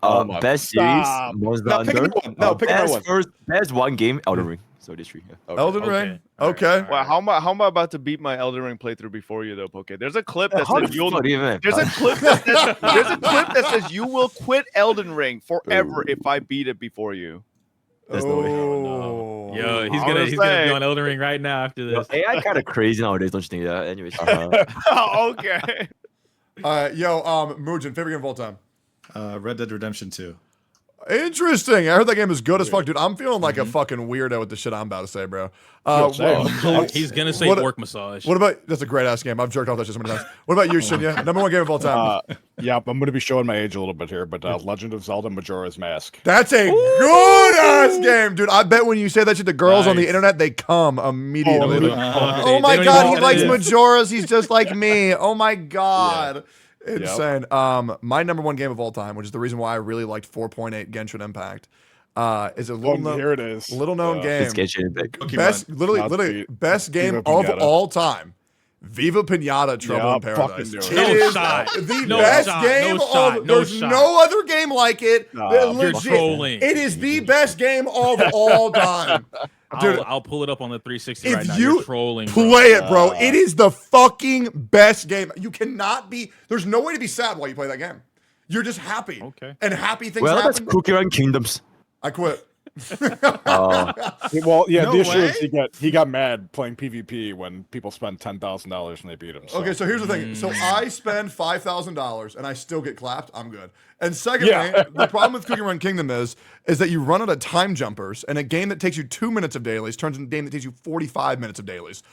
Oh my-
Best series,
Stop.
Monster
No, pick
Hunter.
another one. No, pick another one.
Best one game, Elden Ring. So this three. Yeah.
Okay.
Elden
Okay.
Ring.
All
Okay.
right.
Wow, how am I about to beat my Elden Ring playthrough before you though, Poke? There's a clip that
How
says
the
you'll.
fuck even?
There's a clip that says, you will quit Elden Ring forever if I beat it before you.
There's no way.
Oh.
Yo, he's
I'm
gonna
just
he's gonna be
saying.
on Elden Ring right now after
Yo,
this.
AI kind of crazy nowadays, don't you think? Yeah. Anyways.
Okay.
All right, yo, Mugen, favorite game of all time?
Red Dead Redemption 2.
Interesting. I heard that game is good as fuck, dude. I'm feeling like a fucking weirdo with the shit I'm about to say, bro.
He's gonna say work massage.
What about? That's a great ass game. I've jerked off that shit so many times. What about you, Shinya? Number one game of all time.
Yeah, I'm gonna be showing my age a little bit here, but Legend of Zelda: Majora's Mask.
That's a good ass game, dude. I bet when you say that shit to girls on the internet, they come immediately. Oh my god, he likes Majora's. He's just like me. Oh my god. Insane. My number one game of all time, which is the reason why I really liked 4.8 Genshin Impact, is a little known game.
It's Genshin Impact.
Literally best game of all time. Viva Pinata Trouble in Paradise. It is the best game of there's no other game like it.
You're trolling.
It is the best game of all time. Dude,
I'll pull it up on the 360 right now.
If you
trolling,
play it, bro, it is the fucking best game. You cannot be. There's no way to be sad while you play that game. You're just happy. Okay. And happy things happen.
That's Cookie Run Kingdoms.
I quit.
Well, yeah, the issue is he got mad playing PvP when people spend $10,000 and they beat him. So.
Okay, so here's the thing. So I spend $5,000 and I still get clapped. I'm good. And secondly, the problem with Cookie Run Kingdom is that you run out of time jumpers, and a game that takes you 2 minutes of dailies turns into a game that takes you 45 minutes of dailies.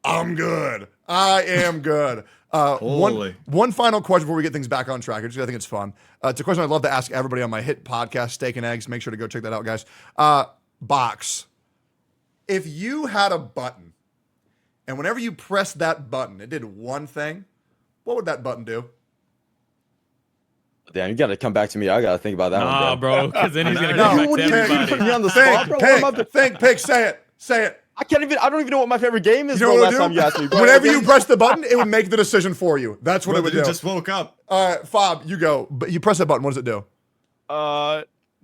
I'm good. I am good. One final question before we get things back on track. I think it's fun. It's a question I'd love to ask everybody on my hit podcast, Steak and Eggs. Make sure to go check that out, guys. Box. If you had a button, and whenever you pressed that button, it did one thing, what would that button do?
Damn, you gotta come back to me. I gotta think about that one,
bro. Because then he's gonna come back to everybody.
Put me on the spot, bro.
Think, say it. Say it.
I don't even know what my favorite game is. Last time you asked me.
Whenever you press the button, it would make the decision for you. That's what it would do.
You just woke up.
All right, Fob, you go. But you press that button. What does it do?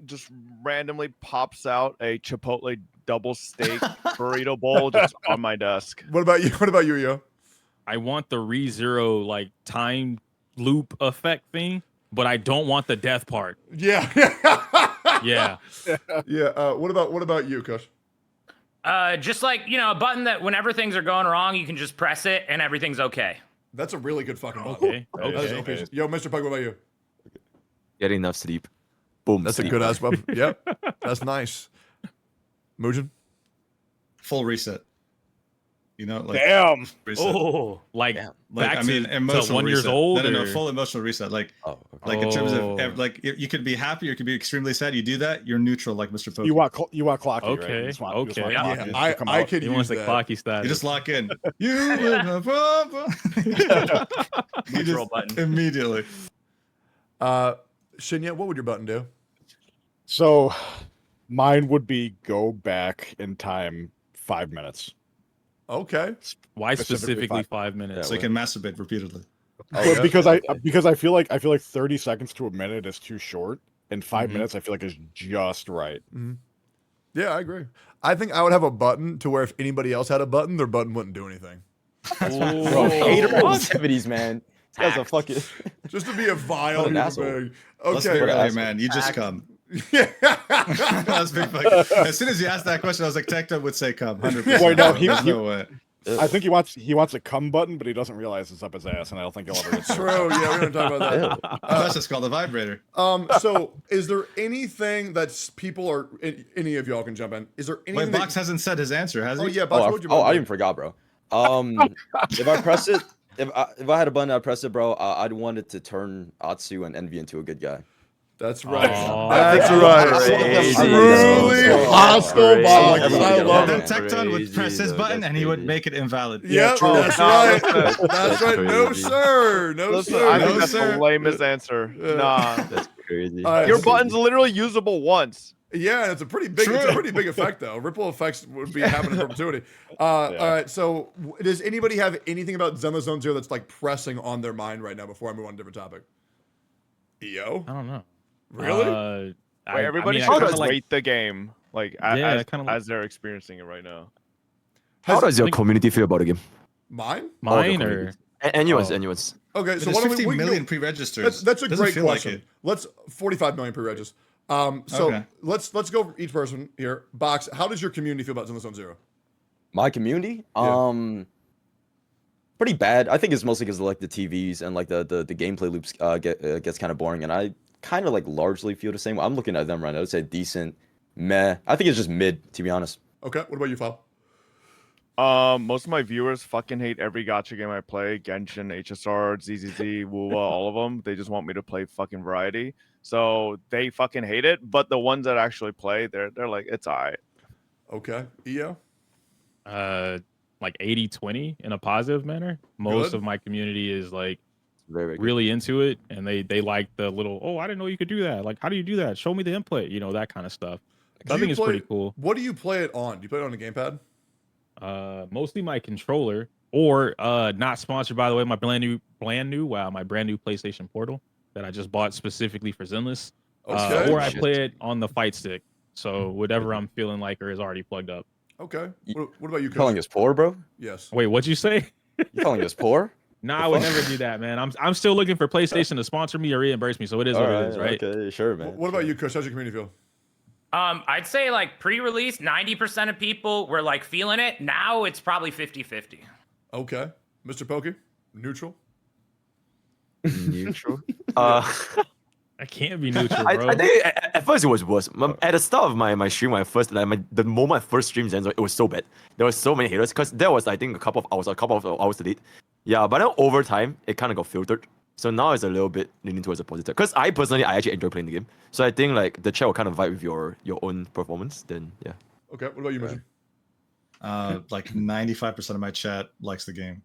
Just randomly pops out a Chipotle double steak burrito bowl just on my desk.
What about you? What about you, Yo?
I want the ReZero like time loop effect thing, but I don't want the death part.
Yeah.
Yeah.
What about you, Kush?
Just like, a button that whenever things are going wrong, you can just press it and everything's okay.
That's a really good fucking button. Okay. Yo, Mr. Pug, what about you?
Getting enough sleep. Boom.
That's
sleep.
a good ass button. Yep. That's nice. Mugen?
Full reset. Like
damn.
Reset.
Oh, like
I mean, emotional
1 year
reset.
old.
No, full emotional reset. Like in terms of like, you could be happy or you could be extremely sad. You do that, you're neutral, like Mr. Poke.
You want clocky,
okay,
right?
Okay.
Yeah, I could
he
use
wants the
that.
clocky status.
You just lock in. You just
button
immediately.
Shinya, what would your button do?
So, mine would be go back in time 5 minutes.
Okay.
Why specifically 5 minutes?
So you can masturbate repeatedly.
Because I feel like 30 seconds to a minute is too short, and 5 minutes I feel like is just right.
Mm-hmm. Yeah, I agree. I think I would have a button to where if anybody else had a button, their button wouldn't do anything.
Bro, hater activities, man. That's a fucking.
Just to be a vile human being.
Let's
Okay,
be real, man. You just come. Yeah. As soon as you asked that question, I was like, Tectone would say come. 100%.
Wait, no,
no way.
I think he wants a cum button, but he doesn't realize it's up his ass, and I don't think he'll ever get to it.
True. Yeah, we're gonna talk about that.
That's just called a vibrator.
So is there anything that people are? Any of y'all can jump in. Is there anything?
Wait, Box hasn't said his answer, has he?
Oh yeah, Box.
I even forgot, bro. If I press it, if I had a button, I'd press it, bro. I'd want it to turn Atsu and Envy into a good guy.
That's right.
That's
right. Truly hostile Box. I love
Then
it.
Tectone would press his button and he would make it invalid.
Yep, that's right. That's right. No sir. No sir.
I think
No
that's
sir.
the lamest answer. Nah.
That's crazy.
Your button's literally usable once.
Yeah, it's a pretty big effect though. Ripple effects would be happening in perpetuity. All right, so does anybody have anything about Zenless Zone Zero that's like pressing on their mind right now before I move on to a different topic? EO?
I don't know.
Really?
Wait, everybody should just rate the game as they're experiencing it right now.
How does your community feel about the game?
Mine
or
anyone's?
Okay, so
there's
what
50 million pre-registers.
That's a
Doesn't
great
feel like
question.
it.
Let's 45 million pre-regis. So let's go for each person here. Box, how does your community feel about Zenless Zone Zero?
My community?
Yeah.
Pretty bad. I think it's mostly because like the TVs and like the gameplay loops gets kind of boring, and I kind of like largely feel the same. I'm looking at them right now. I'd say decent, meh. I think it's just mid, to be honest.
Okay, what about you, Fab?
Most of my viewers fucking hate every gacha game I play. Genshin, HSR, ZZZ, WoWa, all of them. They just want me to play fucking variety. So they fucking hate it. But the ones that actually play, they're like, it's alright.
Okay. EO?
Like 80-20 in a positive manner. Most
Good.
of my community is like
very
really into it, and they like the little, oh, I didn't know you could do that. Like, how do you do that? Show me the input, that kind of stuff. So I think it's pretty cool.
What do you play it on? Do you play it on a gamepad?
Mostly my controller, or not sponsored, by the way, my brand new PlayStation Portal that I just bought specifically for Zenless.
Okay.
Or I play it on the fight stick. So whatever I'm feeling like or is already plugged up.
Okay. What about you?
You calling us poor, bro?
Yes.
Wait, what'd you say?
You calling us poor?
Nah, I would never do that, man. I'm still looking for PlayStation to sponsor me or reimburse me. So it is what it is, right?
Okay, sure, man.
What about you, Kush? How's your community feel?
I'd say like pre-release, 90% of people were like feeling it. Now it's probably 50-50.
Okay. Mr. Pokey, neutral?
Neutral?
I can't be neutral, bro.
I think at first it was worse. At the start of my stream, the moment I first streamed Zenzo, it was so bad. There were so many haters because there was, I think, a couple of hours to date. Yeah, but then over time, it kind of got filtered. So now it's a little bit leaning towards a positive. Because I actually enjoy playing the game. So I think like the chat will kind of vibe with your own performance. Then yeah.
Okay, what about you, Mission?
Like 95% of my chat likes the game.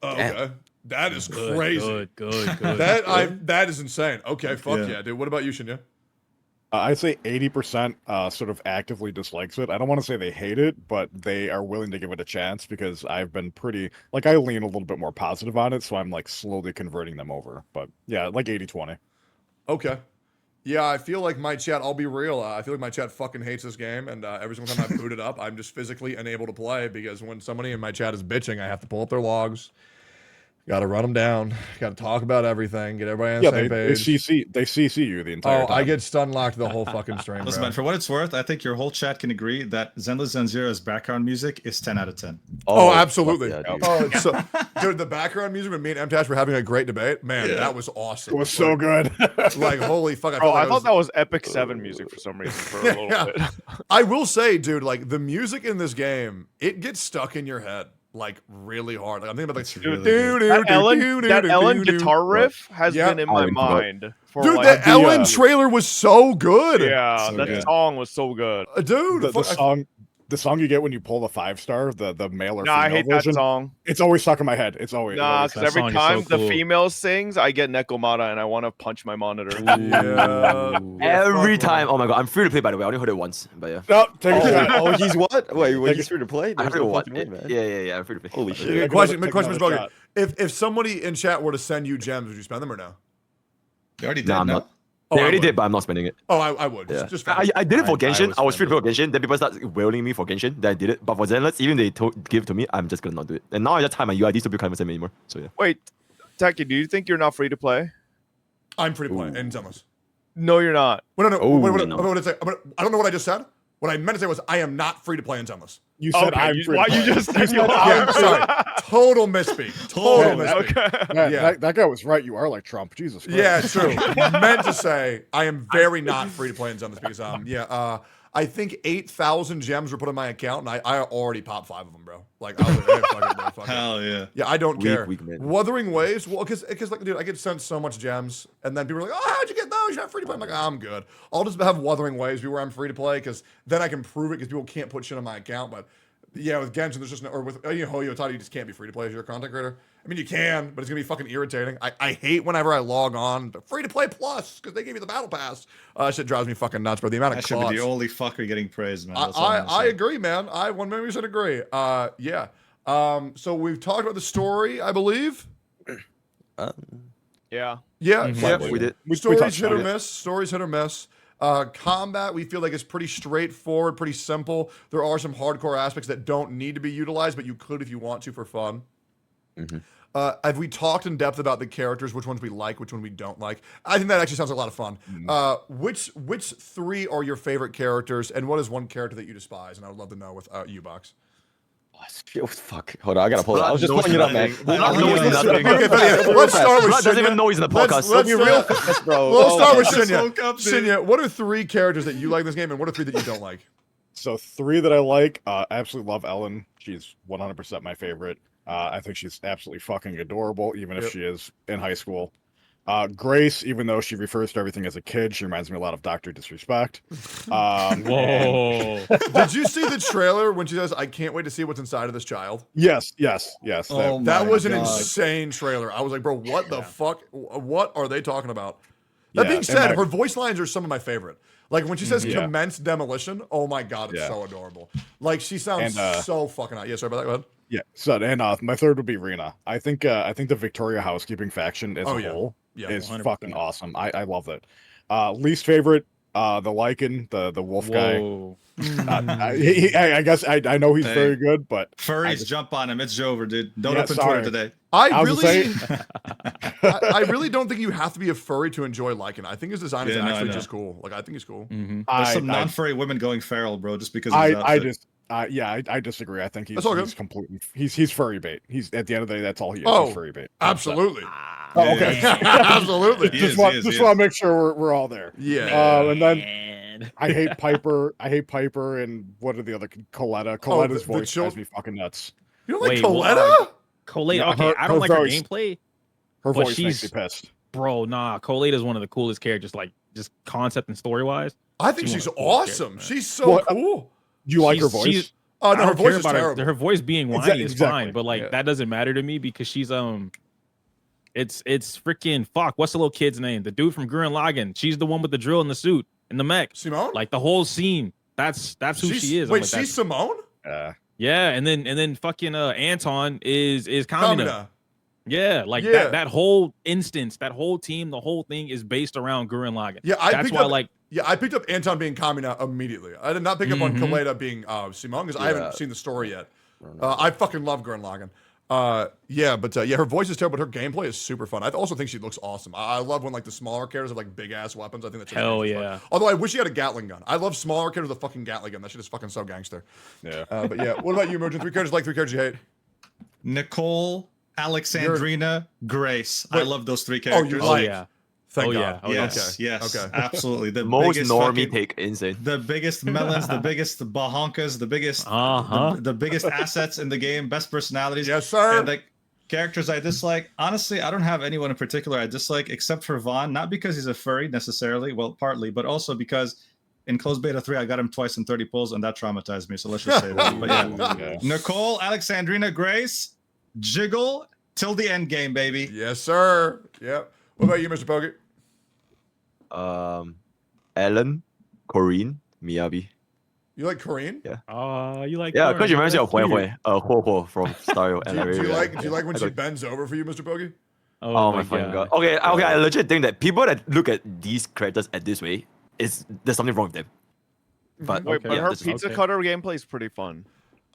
Oh, okay. That is
Good,
crazy.
Good.
That is insane. Okay, fuck yeah, dude. What about you, Shinya?
I'd say 80% sort of actively dislikes it. I don't want to say they hate it, but they are willing to give it a chance because I've been pretty, like, I lean a little bit more positive on it, so I'm, like, slowly converting them over. But, yeah, like 80-20.
Okay. Yeah, I feel like my chat, I'll be real, I feel like my chat fucking hates this game, and every single time I boot it up, I'm just physically unable to play because when somebody in my chat is bitching, I have to pull up their logs. Got to run them down. Got to talk about everything. Get everybody on the same page.
They CC you the entire time.
I get stun locked the whole fucking stream.
Listen, man, for what it's worth, I think your whole chat can agree that Zenless Zen Zero's background music is 10 out of 10.
Oh, absolutely.
Yeah, dude.
Oh, so, dude, the background music when me and MTash were having a great debate, man, that was awesome.
It was so good.
Like, holy fuck.
I thought that was Epic 7 music for some reason for a little bit.
I will say, dude, like, the music in this game, it gets stuck in your head. Like really hard. Like, I'm thinking about like
that Ellen guitar riff has been in my mind for
dude.
Like,
the Ellen trailer was so good.
Yeah, that song was so good.
Dude,
the song you get when you pull the 5-star, the male or female
I hate
version,
that song.
It's always stuck in my head. It's always
because every time the female sings, I get Nekomata and I want to punch my monitor.
Every time. Oh my god, I'm free to play by the way. I only heard it once, but yeah.
No, take a shot.
Oh, he's what? Wait, he's free to play?
I'm free to watch. Yeah. I'm free to play.
Holy shit.
Question, Mr. Bogan. If somebody in chat were to send you gems, would you spend them or no?
They already did.
Nah, I'm not. They already did, but I'm not spending it.
Oh, I would.
Yeah.
Just
I did it for Genshin. I was free to play for Genshin. Then people started wailing me for Genshin. Then I did it. But for Zenless, even they give it to me, I'm just gonna not do it. And now I just have my UIDs to be kind of anymore. So yeah.
Wait, Taki, do you think you're not free to play?
I'm free to play in Zenless.
No, you're not.
Wait, no. What did I say? I don't know what I just said. What I meant to say was I am not free to play in Zenless.
You said I'm free to play.
You just said you are.
Yeah, sorry. Total misspeak. Total misspeak.
Okay.
Man,
Yeah.
that guy was right. You are like Trump. Jesus Christ.
Yeah, true. Meant to say I am very not free to play in Zenless because I think 8,000 gems were put in my account, and I already popped 5 of them, bro. Like, I was like, hey, fuck it, bro, fuck it.
Hell yeah.
Yeah, I don't care.
Weak, man.
Wuthering Waves, well, because like, dude, I get sent so much gems, and then people are like, oh, how'd you get those? You're not free to play. I'm like, I'm good. I'll just have Wuthering Waves be where I'm free to play, because then I can prove it, because people can't put shit on my account. But yeah, with Genshin, there's just no, or with Hoyo Tadi, you just can't be free to play if you're a content creator. I mean, you can, but it's gonna be fucking irritating. I hate whenever I log on free to play plus because they gave you the battle pass. Shit drives me fucking nuts, bro. The amount of
I should be the only fucker getting praised, man. That's all I'm
I agree, man. I 100% agree. Yeah. So we've talked about the story, I believe.
Yeah.
Yeah,
we did.
Stories hit or miss. Stories hit or miss. Combat, we feel like it's pretty straightforward, pretty simple. There are some hardcore aspects that don't need to be utilized, but you could if you want to for fun.
Mm-hmm.
Have we talked in depth about the characters, which ones we like, which one we don't like? I think that actually sounds like a lot of fun. Which 3 are your favorite characters, and what is one character that you despise? And I would love to know with U-Box.
Oh, fuck. Hold on, I gotta pull it. I was just pulling it up, man.
Let's start with
Blood doesn't even know he's in the podcast.
Let's
be real fast, bro.
Let's start with
just
Shinya.
woke up, dude.
Shinya, what are 3 characters that you like in this game, and what are 3 that you don't like?
So 3 that I like, I absolutely love Ellen. She's 100% my favorite. I think she's absolutely fucking adorable, even if she is in high school. Grace, even though she refers to everything as a kid, she reminds me a lot of Dr. Disrespect.
Whoa.
Did you see the trailer when she says, I can't wait to see what's inside of this child?
Yes.
Oh
That
my
was an
God.
insane trailer. I was like, bro, what the fuck? What are they talking about? That
Yeah,
being
and
said, her voice lines are some of my favorite. Like when she says
Yeah.
commence demolition, oh my God, it's
Yeah.
so adorable. Like she sounds so fucking hot. Yeah, sorry about that. Go ahead.
Yeah. So and my 3rd would be Rena. I think the Victoria housekeeping faction as a whole is
100%.
fucking awesome. I love it. Least favorite, the Lycan, the wolf guy.
Whoa.
I guess I know he's very good, but
Furries jump on him. It's Jover, dude. Don't
Yeah,
open
sorry.
Twitter today.
I
was
really,
saying-
I really don't think you have to be a furry to enjoy Lycan. I think his design is
Yeah, no, I
actually
know.
just cool. Like I think he's cool.
There's some non-furry women going feral, bro, just because.
I disagree. I think
That's all good.
he's completely he's furry bait. He's at the end of the day, that's all he is.
Oh,
He's furry bait.
absolutely.
Oh, okay.
Absolutely.
Just want to make sure we're all there.
Yeah.
And then I hate Piper. And what are the other Coletta? Coletta's
the
voice drives me fucking nuts.
You don't like
Wait,
Coletta?
Colette.
No,
Okay, I don't
her
like her
voice-
gameplay.
Her
but
voice makes me
she's
pissed.
bro. Nah, Colette is one of the coolest characters. Like just concept and story wise.
I think she's awesome. She's so cool.
Do you like her voice?
Oh
I
no, her
don't
voice
care
is
about
terrible.
her voice being whiny is
Exactly.
fine, but like
Yeah.
that doesn't matter to me because she's it's freaking fuck. What's the little kid's name? The dude from Gurren Lagann. She's the one with the drill in the suit in the mech.
Simone.
Like the whole scene. That's who she is. I'm
Wait,
like,
she's Simone?
yeah, and then fucking Anton is Kamina.
Kamina.
Yeah, like
Yeah.
that whole instance, that whole team, the whole thing is based around Gurren Lagann.
Yeah,
that's why
I picked up Anton being Kamina immediately. I did not pick up on Coletta being Simone because I haven't seen the story yet. I fucking love Gurren Lagann. Her voice is terrible, but her gameplay is super fun. I also think she looks awesome. I love when like the smaller characters have like big ass weapons. I think that's just
Hell
gangster
yeah.
fun. Although I wish he had a Gatling gun. I love smaller characters with a fucking Gatling gun. That shit is fucking so gangster.
Yeah.
But yeah, what about you, Emergent? 3 characters you like, 3 characters you hate.
Nicole, Alexandrina, Grace. I
Wait.
love those 3
Oh,
characters.
you like?
yeah.
Thank
Oh,
God.
yeah. Oh,
Yes,
Okay.
yes,
Okay.
absolutely. The
Most
biggest
normie
fucking-
take, insane.
The biggest melons, the biggest bahonkas, the biggest, the biggest assets in the game, best personalities.
Yes, sir.
And the characters I dislike, honestly, I don't have anyone in particular I dislike except for Vaughn. Not because he's a furry necessarily, well, partly, but also because in closed beta 3, I got him twice in 30 pulls, and that traumatized me. So let's just say that. But yeah, Nicole, Alexandrina, Grace, Jiggle till the end game, baby.
Yes, sir. Yep. What about you, Mr. Pokey?
Ellen, Corinne, Miyabi.
You like Korean?
Yeah.
You like
Yeah, because she reminds me of Hui Hui, Huo Huo from Star Wars.
Do you like when she bends over for you, Mr. Pokey?
Oh my fucking god. Okay, I legit think that people that look at these characters at this way there's something wrong with them. But
Wait, but
yeah,
her
this is-
pizza cutter gameplay is pretty fun.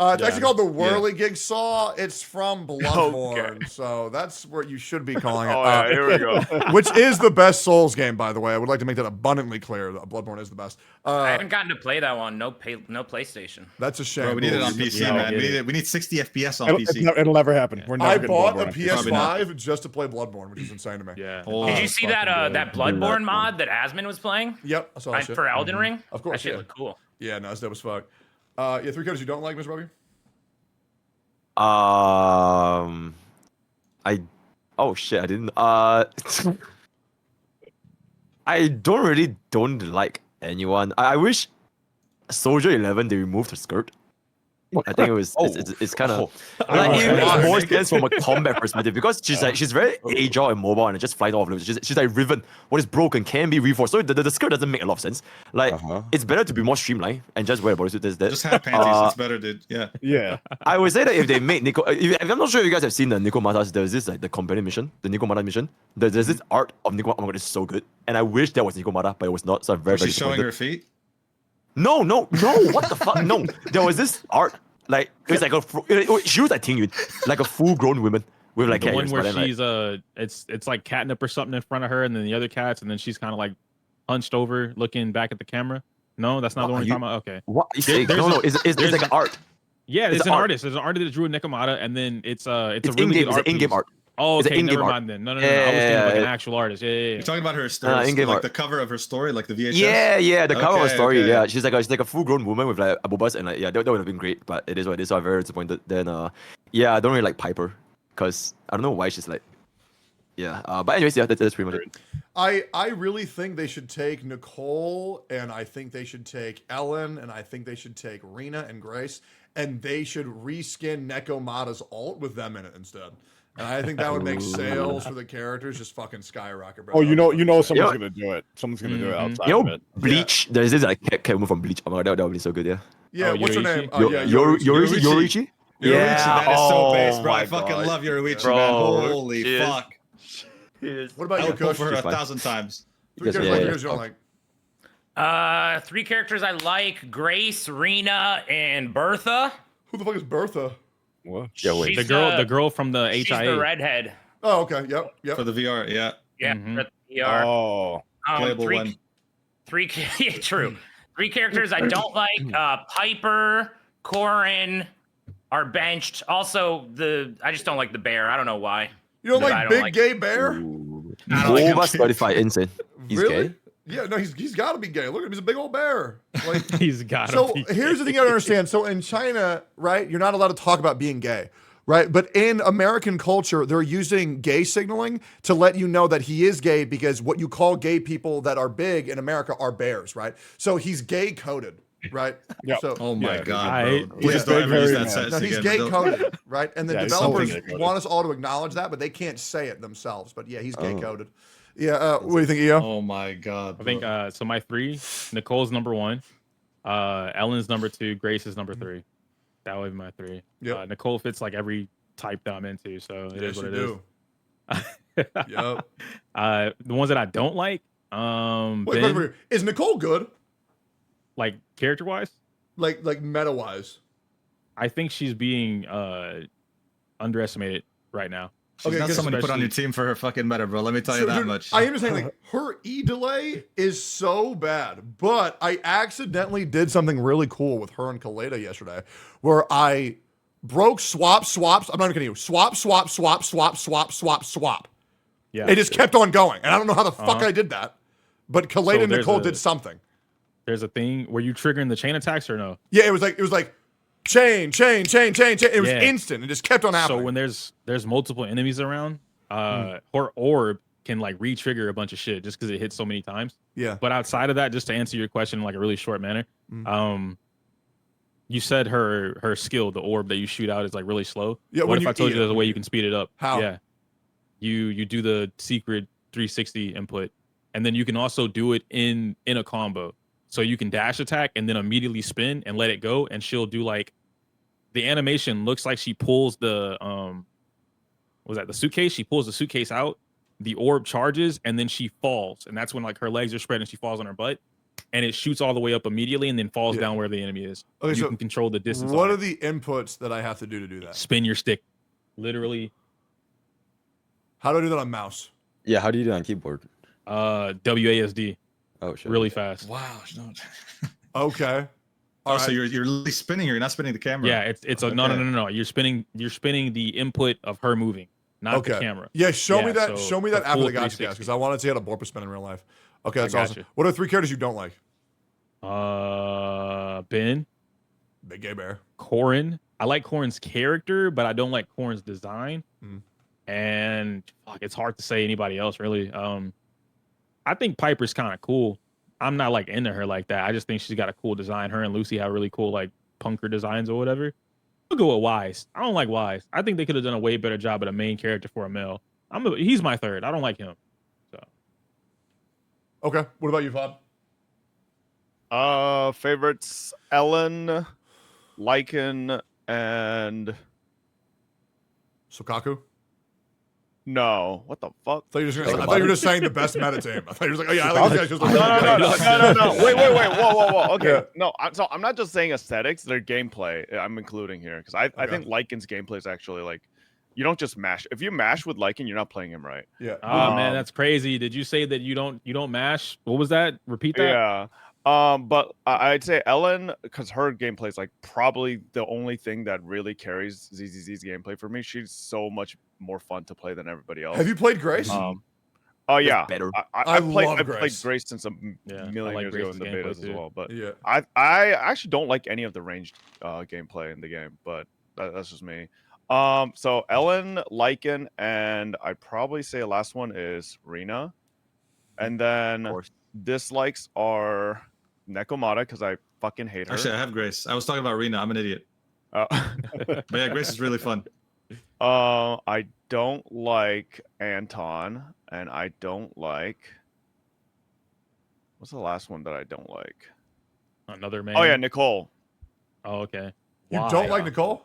It's actually called the Whirly Gig Saw. It's from Bloodborne,
Okay.
so that's what you should be calling it.
Oh, yeah, here we go.
Which is the best Souls game, by the way. I would like to make that abundantly clear. That Bloodborne is the best.
I haven't gotten to play that one. No PlayStation.
That's a shame.
Bro, we need it on PC, man. We need 60 FPS on PC.
It'll never happen. We're never
I
getting
bought
Bloodborne
a
on PC.
PS5 just to play Bloodborne, which is insane to me.
Yeah.
Did you see that Bloodborne mod that Asmon was playing?
Yep, I saw that shit.
For Elden Ring.
Of course,
that shit
yeah.
looked cool.
Yeah, no, it's dope as fuck. Yeah, 3 characters you don't like, Mr. Bobby?
Oh shit, I didn't I don't like anyone. I wish Soldier 11 they removed her skirt. I think it was it's kind of like it makes more sense from a combat perspective because she's very agile and mobile and just flying off. She's like Riven. What is broken can be reinforced. So the skirt doesn't make a lot of sense. Like it's better to be more streamlined and just wear a bodysuit.
Just have panties. It's better, dude. Yeah.
Yeah.
I would say that if they make Nico, I'm not sure if you guys have seen the Nico Matas. There's this like the companion mission, the Nico Mata mission. There's this art of Nico. Oh my god, it's so good. And I wish that was Nico Mata, but it was not. So I'm very
Was she showing
disappointed.
her feet?
No, what the fuck? No, there was this art, like it was like she was like Ting like a full-grown woman with like
the
cat
one
ears,
where
but then,
she's it's like catnip or something in front of her, and then the other cats, and then she's kind of like hunched over, looking back at the camera. No, that's not the one you're talking about. Okay.
What? No, it's like an art.
Yeah, it's an artist. There's an artist that drew Nekomata, and then it's a really good art.
in-game art.
Oh,
It's
okay,
in-game
never
art.
mind then. No. I was thinking like an actual artist. Yeah.
You're talking about her story,
in-game
like
art.
the cover of her story, like the VHS.
Yeah, the cover of her story.
Okay.
Yeah, she's like a full-grown woman with like abobas, and like that would have been great. But it is what it is. So I'm very disappointed. Then yeah, I don't really like Piper because I don't know why she's like. Yeah, but anyways, yeah, that's pretty much it.
I really think they should take Nicole, and I think they should take Ellen, and I think they should take Rena and Grace, and they should reskin Nekomata's alt with them in it instead. And I think that would make sales for the characters just fucking skyrocket, bro.
Oh, you know someone's gonna do it. Someone's gonna do it outside of it.
Bleach. Yeah. There's this like cat woman from Bleach. Oh my god, that would be so good. Yeah.
Yeah. What's her name?
Yoriichi.
Yeah. That is so base, bro.
my
I fucking
God.
love Yoriichi,
Bro,
man. Holy fuck.
What about
I
you,
would pull
Coach?
for her 1,000 times.
Three characters you don't like.
3 characters I like: Grace, Rena, and Bertha.
Who the fuck is Bertha?
What?
Yeah, wait. The girl from the HIA.
She's the redhead.
Oh, okay. Yep.
For the VR, yeah.
Yeah, for the VR.
Oh.
Playable one.
Yeah, true. 3 characters I don't like: Piper, Corin are benched. Also, I just don't like the bear. I don't know why.
You don't
I
like
don't
Big
like
Gay Bear?
Boba Spotify, insane. He's
Really?
gay.
Yeah, no, he's got to be gay. Look at him, he's a big old bear. Like,
He's got.
so here's the thing I don't understand. So in China, right, you're not allowed to talk about being gay, right? But in American culture, they're using gay signaling to let you know that he is gay because what you call gay people that are big in America are bears, right? So he's gay coded, right?
Yep.
So
Oh my god,
I-
bro. Please don't ever use that sentence
no, he's
again.
gay
Don't-
coded, right? And the
Yeah, he's
developers
something gay-coded.
want us all to acknowledge that, but they can't say it themselves. But yeah, he's gay coded. Yeah, what do you think, EO?
Oh my god.
I think so. My 3, Nicole's number 1, Ellen's number 2, Grace is number 3. That would be my 3.
Yep.
Nicole fits like every type that I'm into, so it is what it is.
Yep.
The ones that I don't like,
Wait, is Nicole good?
like character wise,
Like meta wise?
I think she's being underestimated right now.
She's not someone to put on your team for her fucking meta, bro. Let me tell you that much.
I am just saying, like, her E delay is so bad, but I accidentally did something really cool with her and Kaleda yesterday, where I broke swaps. I'm not even kidding you. Swap.
Yeah,
it just kept on going, and I don't know how the fuck I did that, but Kaleda and Nicole did something.
There's a thing where you triggering the chain attacks or no?
Yeah, it was like chain. It was
Yeah.
instant. It just kept on happening.
So when there's multiple enemies around, her orb can like re-trigger a bunch of shit just because it hits so many times.
Yeah.
But outside of that, just to answer your question in like a really short manner, you said her skill, the orb that you shoot out, is like really slow.
Yeah,
What
when
if
you
I told
eat
you
it.
there's a way you can speed it up?
How?
Yeah. You do the secret 360 input, and then you can also do it in a combo. So you can dash attack and then immediately spin and let it go, and she'll do like the animation looks like she pulls the the suitcase. She pulls the suitcase out, the orb charges, and then she falls, and that's when like her legs are spread and she falls on her butt, and it shoots all the way up immediately and then falls down where the enemy is.
Okay,
You
so
can control the distance.
What
on
are
it.
the inputs that I have to do that?
Spin your stick, literally.
How do I do that on mouse?
Yeah, how do you do it on keyboard?
WASD.
Oh shit.
Really fast.
Wow.
Okay.
Oh, so you're really spinning here. You're not spinning the camera.
Yeah, it's a no. You're spinning the input of her moving, not the camera.
Yeah, show me that.
so
Show me that
the
after
full
the gotcha
360.
guys, because I want to see how to Borpa spin in real life. Okay, that's
I
awesome.
gotcha.
What are 3 characters you don't like?
Ben,
Big Gay Bear,
Corin. I like Corin's character, but I don't like Corin's design.
Mm.
And fuck, it's hard to say anybody else really. I think Piper's kind of cool. I'm not like into her like that. I just think she's got a cool design. Her and Lucy have really cool like punker designs or whatever. I'll go with Wise. I don't like Wise. I think they could have done a way better job at a main character for a male. He's my 3rd. I don't like him. So
Okay. What about you, Bob?
Favorites: Ellen, Lycan, and
Sokaku?
No. What the fuck?
I thought you were just saying the best meta team. I thought you were like, oh yeah, I like these guys.
No. Wait. Whoa. Okay. No, I'm not just saying aesthetics. Their gameplay I'm including here because I think Lycan's gameplay is actually like, you don't just mash. If you mash with Lycan, you're not playing him right.
Yeah.
Oh man, that's crazy. Did you say that you don't mash? What was that? Repeat that.
Yeah. But I'd say Ellen, because her gameplay is like probably the only thing that really carries ZZZ's gameplay for me. She's so much more fun to play than everybody else.
Have you played Grace?
Oh yeah,
better.
I played
Grace.
Grace since a million years ago in the betas as well. But
yeah,
I actually don't like any of the ranged gameplay in the game, but that's just me. So Ellen, Lycan, and I'd probably say the last one is Rena, and then dislikes are Nekomata because I fucking hate her.
Actually, I have Grace. I was talking about Rena. I'm an idiot. But yeah, Grace is really fun.
I don't like Anton, and I don't like. What's the last one that I don't like?
Another man.
Oh yeah, Nicole.
Oh okay.
You don't like Nicole?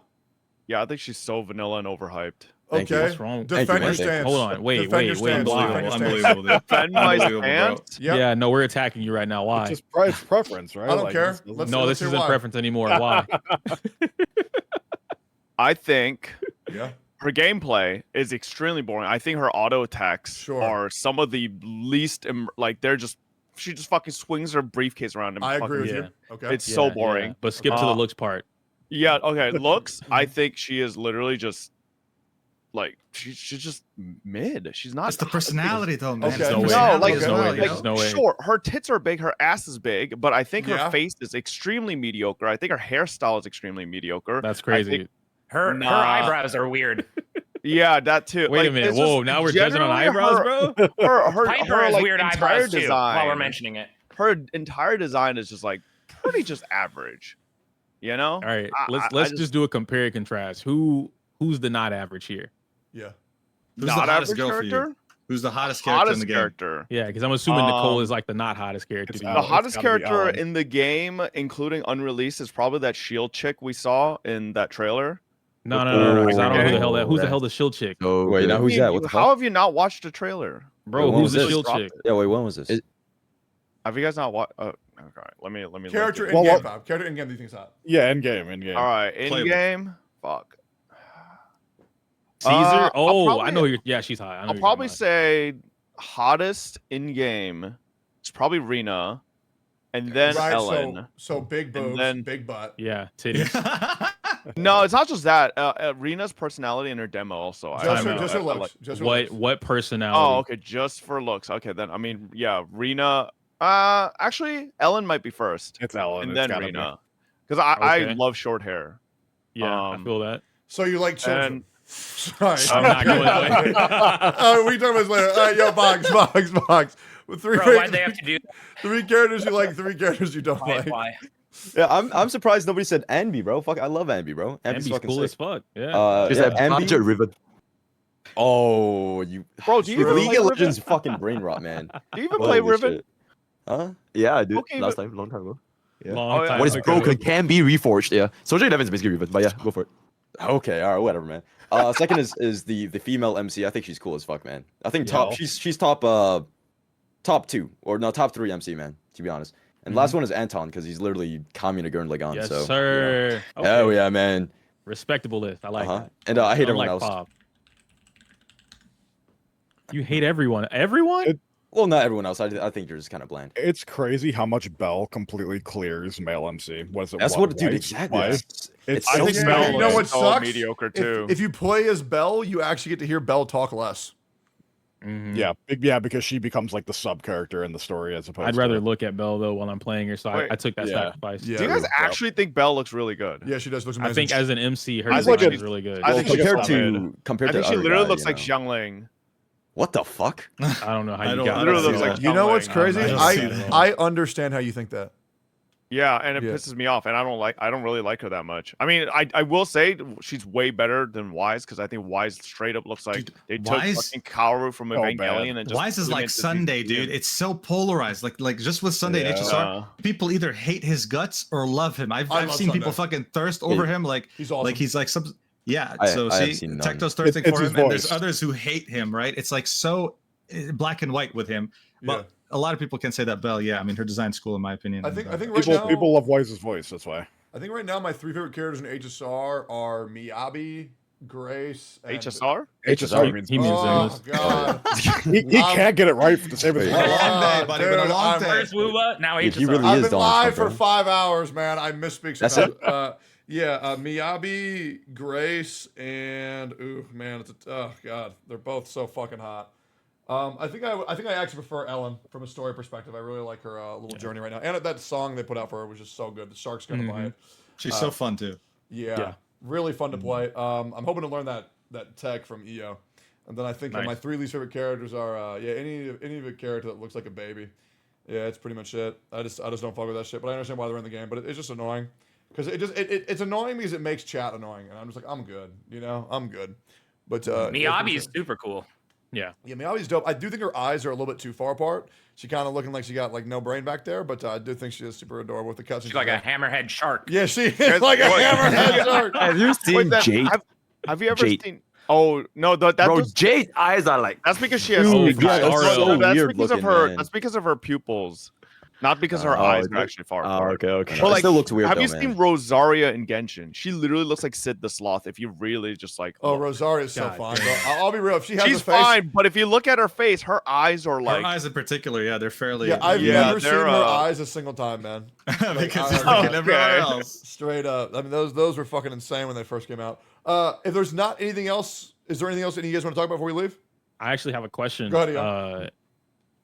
Yeah, I think she's so vanilla and overhyped.
Okay.
What's wrong?
Defend your stance.
Hold on. Wait.
Unbelievable.
Defend my stance.
Yep.
Yeah, no, we're attacking you right now. Why?
It's just preference, right?
I don't care.
No, this isn't preference anymore. Why?
I think
yeah.
her gameplay is extremely boring. I think her auto attacks are some of the least like they're just she just fucking swings her briefcase around and
I agree with you. Okay.
It's so boring.
Yeah. But skip to the looks part.
Yeah, okay. Looks, I think she is literally just like she's just mid. She's not.
It's the personality though, man.
Okay.
No way.
Sure, her tits are big, her ass is big, but I think her
Yeah.
face is extremely mediocre. I think her hairstyle is extremely mediocre.
That's crazy.
Her eyebrows are weird.
Yeah, that too.
Wait a minute. Whoa, now we're judging on eyebrows,
bro.
Piper has
like,
weird
entire
eyebrows too.
design,
While we're mentioning it,
her entire design is just like pretty just average. You know?
All right, let's just do a compare and contrast. Who's the not average here?
Yeah.
Who's the hottest girl for you?
Who's the hottest character in the game?
Yeah, because I'm assuming Nicole is like the not hottest character.
The hottest character in the game, including unreleased, is probably that shield chick we saw in that trailer.
No, because I don't know who the hell that. Who's the hell the shield chick?
Oh, wait, now who's that? What the
How have you not watched the trailer,
bro? Who's the shield chick?
Yeah, wait, when was this?
Have you guys not watched? Okay, let me.
Character in game, Bob. Character in game. Do you think it's hot?
Yeah, in game.
All right, in game. Fuck.
Caesar. I know you're. Yeah, she's hot.
I'll probably say hottest in game. It's probably Rena, and then
right,
Ellen.
So big boobs, big butt.
Yeah, titties.
No, it's not just that. Rena's personality in her demo also.
Just her looks.
What personality?
Oh, okay, just for looks. Okay, then I mean, yeah, Rena. Actually, Ellen might be first.
It's Ellen,
and then Rena, because I love short hair.
Yeah, I feel that.
So you like children? Sorry,
I'm not going that way.
We talk about this later. Yo, Box. With
why'd they have to do that?
3 characters you like, 3 characters you don't like.
Why?
Yeah, I'm surprised nobody said Anby, bro. Fuck, I love Anby, bro.
Anby's
fucking
cool
sick.
as fuck. Yeah.
Is that Budget Riven? Oh, you
bro, do you
League of Legends fucking brain rot, man.
Do you even play Riven?
Huh? Yeah, I did.
Okay,
Last time, long time ago. Yeah.
Long time
What is
ago.
broken can be reforged. Yeah. Soldier 11 is basically Riven, but yeah, go for it. Okay, all right, whatever, man. Second is the female MC. I think she's cool as fuck, man. I think she's top 2 or no top 3 MC, man. To be honest. And last one is Anton because he's literally Kamina Gurn Lagan.
Yes,
so,
sir.
Yeah. Okay. Oh yeah, man.
Respectable list. I like that.
And I hate
Unlike
everyone else.
Pop. You hate everyone. Everyone?
Well, not everyone else. I think you're just kind of bland.
It's crazy how much Bell completely clears male MC. Was it?
That's what, dude. Exactly.
It's
I
so
think
bad.
Bell
You know what
is so
sucks?
mediocre too.
If you play as Bell, you actually get to hear Bell talk less.
Yeah, because she becomes like the sub character in the story as opposed.
I'd rather look at Belle though while I'm playing her, so I took that sacrifice.
Yeah.
Do you guys actually think Belle looks really good?
Yeah, she does. Looks amazing.
I think as an MC, her
I think
design is really good.
I think
compared
I think
to
she
other
literally
guy,
looks
you
like
know.
Xiangling.
What the fuck?
I don't know how you
don't-
got
I
that.
don't
Literally looks
see
like
that.
You know what's
Xiangling.
crazy?
I don't see that.
I understand how you think that.
Yeah, and it
Yeah.
pisses me off, and I don't really like her that much. I mean, I will say she's way better than Wise because I think Wise straight up looks like they took
Wise-
fucking Kaoru from
Oh, man.
Evangelion and just
Wise is
put him
like
into
Sunday,
DCU.
dude. It's so polarized. Like just with Sunday in
Yeah.
HSR, people either hate his guts or love him. I've
love
seen people
Sunday.
fucking thirst over him. Like
He's awesome.
like he's like some. Yeah.
I
So
have
see,
seen none.
Tecto's thirsting
It's
for
his
him, and there's
voice.
others who hate him. Right? It's like so black and white with him. But a lot of people can say that Belle. Yeah, I mean her design's cool in my opinion.
I think right
People
now
people love Wise's voice. That's why.
I think right now my 3 favorite characters in HSR are Miyabi, Grace, and
HSR?
HSR means
he means
oh god,
he can't get it right to save his
Been a
life.
long day, buddy. Been a long day.
First Wooba, now
Dude,
HSR.
he really
I've
is
been
Donald
live
Trump,
for
bro.
5 hours, man. I misspeak
That's
sometimes. Miyabi, Grace, and man, oh god, they're both so fucking hot. I think I actually prefer Ellen from a story perspective. I really like her little journey right now, and that song they put out for her was just so good. The Shark's gonna buy it.
She's so fun too.
Yeah, really fun to play. I'm hoping to learn that tech from EO, and then I think my 3 least favorite characters are any of a character that looks like a baby. Yeah, it's pretty much it. I just don't fuck with that shit, but I understand why they're in the game. But it's just annoying because it's annoying because it makes chat annoying, and I'm just like I'm good, I'm good. But
Miyabi is super cool.
Yeah,
Miyabi's dope. I do think her eyes are a little bit too far apart. She kind of looking like she got like no brain back there, but I do think she is super adorable with the cuts.
She's like a hammerhead shark.
Yeah, she is like a hammerhead shark.
Have you seen Jade?
Have you ever
Jade.
seen? Oh no, that
Bro,
was,
Jade's eyes are like.
that's because she has.
Dude,
big eyes.
that's so
that's
weird
because of
looking,
her.
man.
That's because of her pupils, not because her eyes are actually far apart.
Okay.
But
It
like,
still looks weird,
have
though,
you
man.
seen Rosaria in Genshin? She literally looks like Sid the Sloth. If you really just like,
Oh,
look.
Rosaria's so
God
fine,
damn.
bro. I'll be real. If she has
she's
a face,
fine. But if you look at her face, her eyes are like.
Her eyes in particular, yeah, they're fairly.
yeah, I've
Yeah,
never seen
they're,
her
uh,
eyes a single time, man.
because
I-
it's fucking everywhere
okay.
else.
Straight up. I mean, those were fucking insane when they first came out. If there's not anything else, is there anything else that you guys want to talk about before we leave?
I actually have a question.
Go ahead, Ian.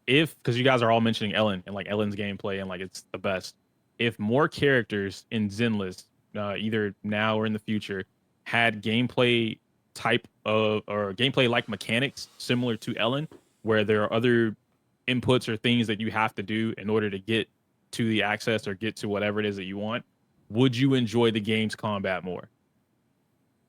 Because you guys are all mentioning Ellen and like Ellen's gameplay and like it's the best. If more characters in Zenless, either now or in the future, had gameplay type of or gameplay like mechanics similar to Ellen, where there are other inputs or things that you have to do in order to get to the access or get to whatever it is that you want, would you enjoy the game's combat more?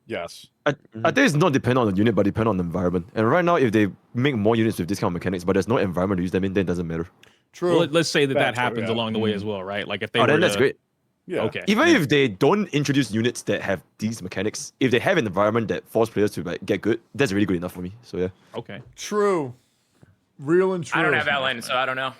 Yes.
I think it's not dependent on the unit, but depend on the environment. And right now, if they make more units with this kind of mechanics, but there's no environment to use them in, then it doesn't matter.
True.
Well, let's say that
That's true,
happens
yeah.
along the way as well, right? Like if they
Oh,
were
then that's
to-
great.
Yeah.
Okay.
Even if they don't introduce units that have these mechanics, if they have an environment that forces players to like get good, that's really good enough for me. So yeah.
Okay.
True. Real and true.
I don't have Ellen, so I don't know.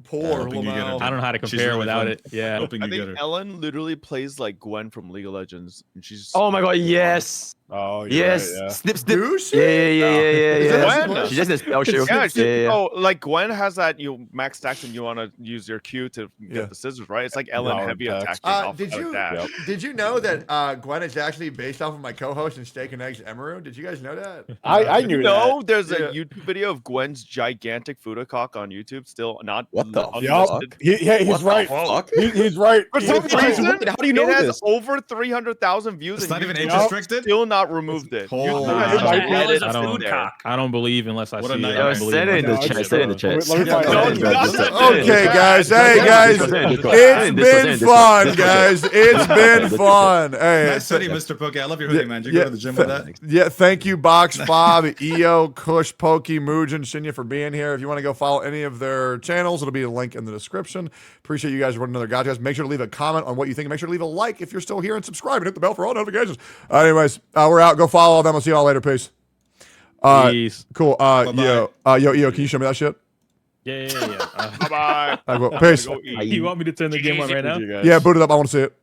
Poor
hoping you get her.
Lamau.
I don't know how to
She's
compare
really
without
fun.
it. Yeah.
Hoping
I
you get
think
her.
Ellen literally plays like Gwen from League of Legends, and she's.
Oh my god, yes.
Oh, you're
Yes.
right, yeah.
Snip.
Do
Yeah,
she?
yeah.
Gwen?
She just has spell shift.
Yeah, she,
yeah.
oh, like Gwen has that you max stacks and you want to use your Q to get
Yeah.
the scissors, right? It's like Ellen
No,
heavy
attacks.
attacking off
Did
of
you
dash.
did you know that Gwen is actually based off of my co-host in Steak and Eggs Emeru? Did you guys know that?
I knew
No, there's
Yeah.
a YouTube video of Gwen's gigantic Fudacock on YouTube, still not
What the
unlisted.
Yup. He's right.
Fuck?
He's right.
For
He's
some
right.
reason,
How do you know
it has
this?
over 300,000 views.
It's
and
not even
YouTube
age
has
restricted?
Still not removed it.
Holy
YouTube
shit.
has
It might
What the hell
be.
is a
I don't-
food cock?
I don't believe unless I
What a
see it.
night.
I
Yo,
don't believe
send it in
it.
the
No,
chat. Send it in the chat.
Let me find
No,
out.
no,
Okay, guys. Hey, guys. It's been fun, guys. It's been fun. Hey,
Nice hoodie, Mr. Poke. I love your hoodie, man. Did you go to the gym with that?
Yeah, thank you, Box Fob, EO, Kush, Pokey, Muj, Shinya for being here. If you want to go follow any of their channels, it'll be a link in the description. Appreciate you guys running another guys. Make sure to leave a comment on what you think. Make sure to leave a like if you're still here and subscribe and hit the bell for all notifications. Anyways, we're out. Go follow all of them. I'll see you all later. Peace.
Peace.
Cool. Yo, EO, can you show me that shit?
Yeah.
Bye-bye.
Peace.
You want me to turn the game on right now?
Yeah, boot it up. I want to see it.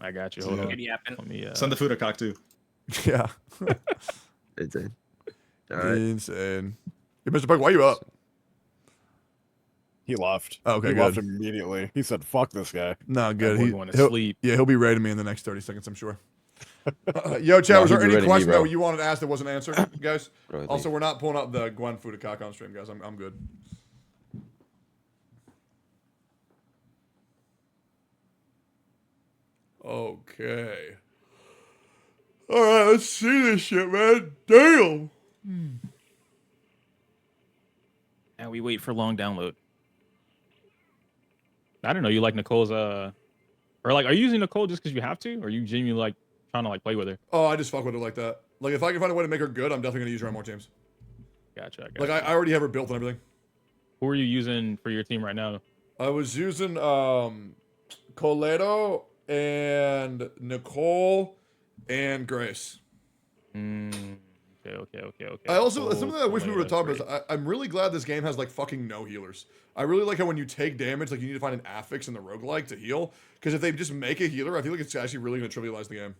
I got you. Hold on.
Good yapping.
Let me,
Send the food a cock too.
Yeah.
Insane. All right.
Insane. Hey, Mr. Poke, why you up?
He left.
Okay,
he
good.
left immediately. He said, "Fuck this guy."
No, good.
Boy going to
He'll-
sleep.
Yeah, he'll be raiding me in the next 30 seconds, I'm sure. Yo, Chad,
No,
was there
he'll be
any
raiding me,
question
bro.
that you wanted to ask that wasn't answered, guys?
Bro, I
Also,
think-
we're not pulling up the Gwen Fudacock on stream, guys. I'm good. Okay. All right, let's see this shit, man. Damn.
And we wait for long download. I don't know. You like Nicole's or like, are you using Nicole just because you have to, or are you genuinely like trying to like play with her?
Oh, I just fuck with her like that. Like, if I can find a way to make her good, I'm definitely gonna use her on more teams.
Gotcha.
Like, I already have her built and everything.
Who are you using for your team right now?
I was using Coleto and Nicole and Grace.
Okay.
I also something that I wish we
Coleto,
would have talked
great.
about is I'm really glad this game has like fucking no healers. I really like how when you take damage, like you need to find an affix in the roguelike to heal. Because if they just make a healer, I feel like it's actually really gonna trivialize the game.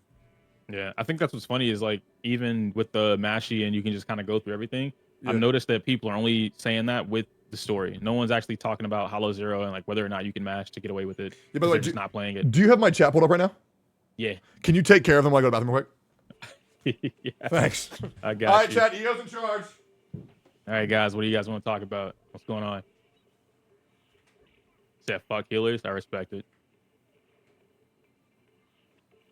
Yeah, I think that's what's funny is like even with the Mashy and you can just kind of go through everything.
Yeah.
I've noticed that people are only saying that with the story. No one's actually talking about Hollow Zero and like whether or not you can mash to get away with it.
Yeah, by the way,
they're just not playing it.
Do you have my chat pulled up right now?
Yeah.
Can you take care of them while I go to the bathroom quick?
Yeah.
Thanks.
I got
All right,
you.
chat. EO's in charge.
All right, guys. What do you guys want to talk about? What's going on? Said fuck healers. I respect it.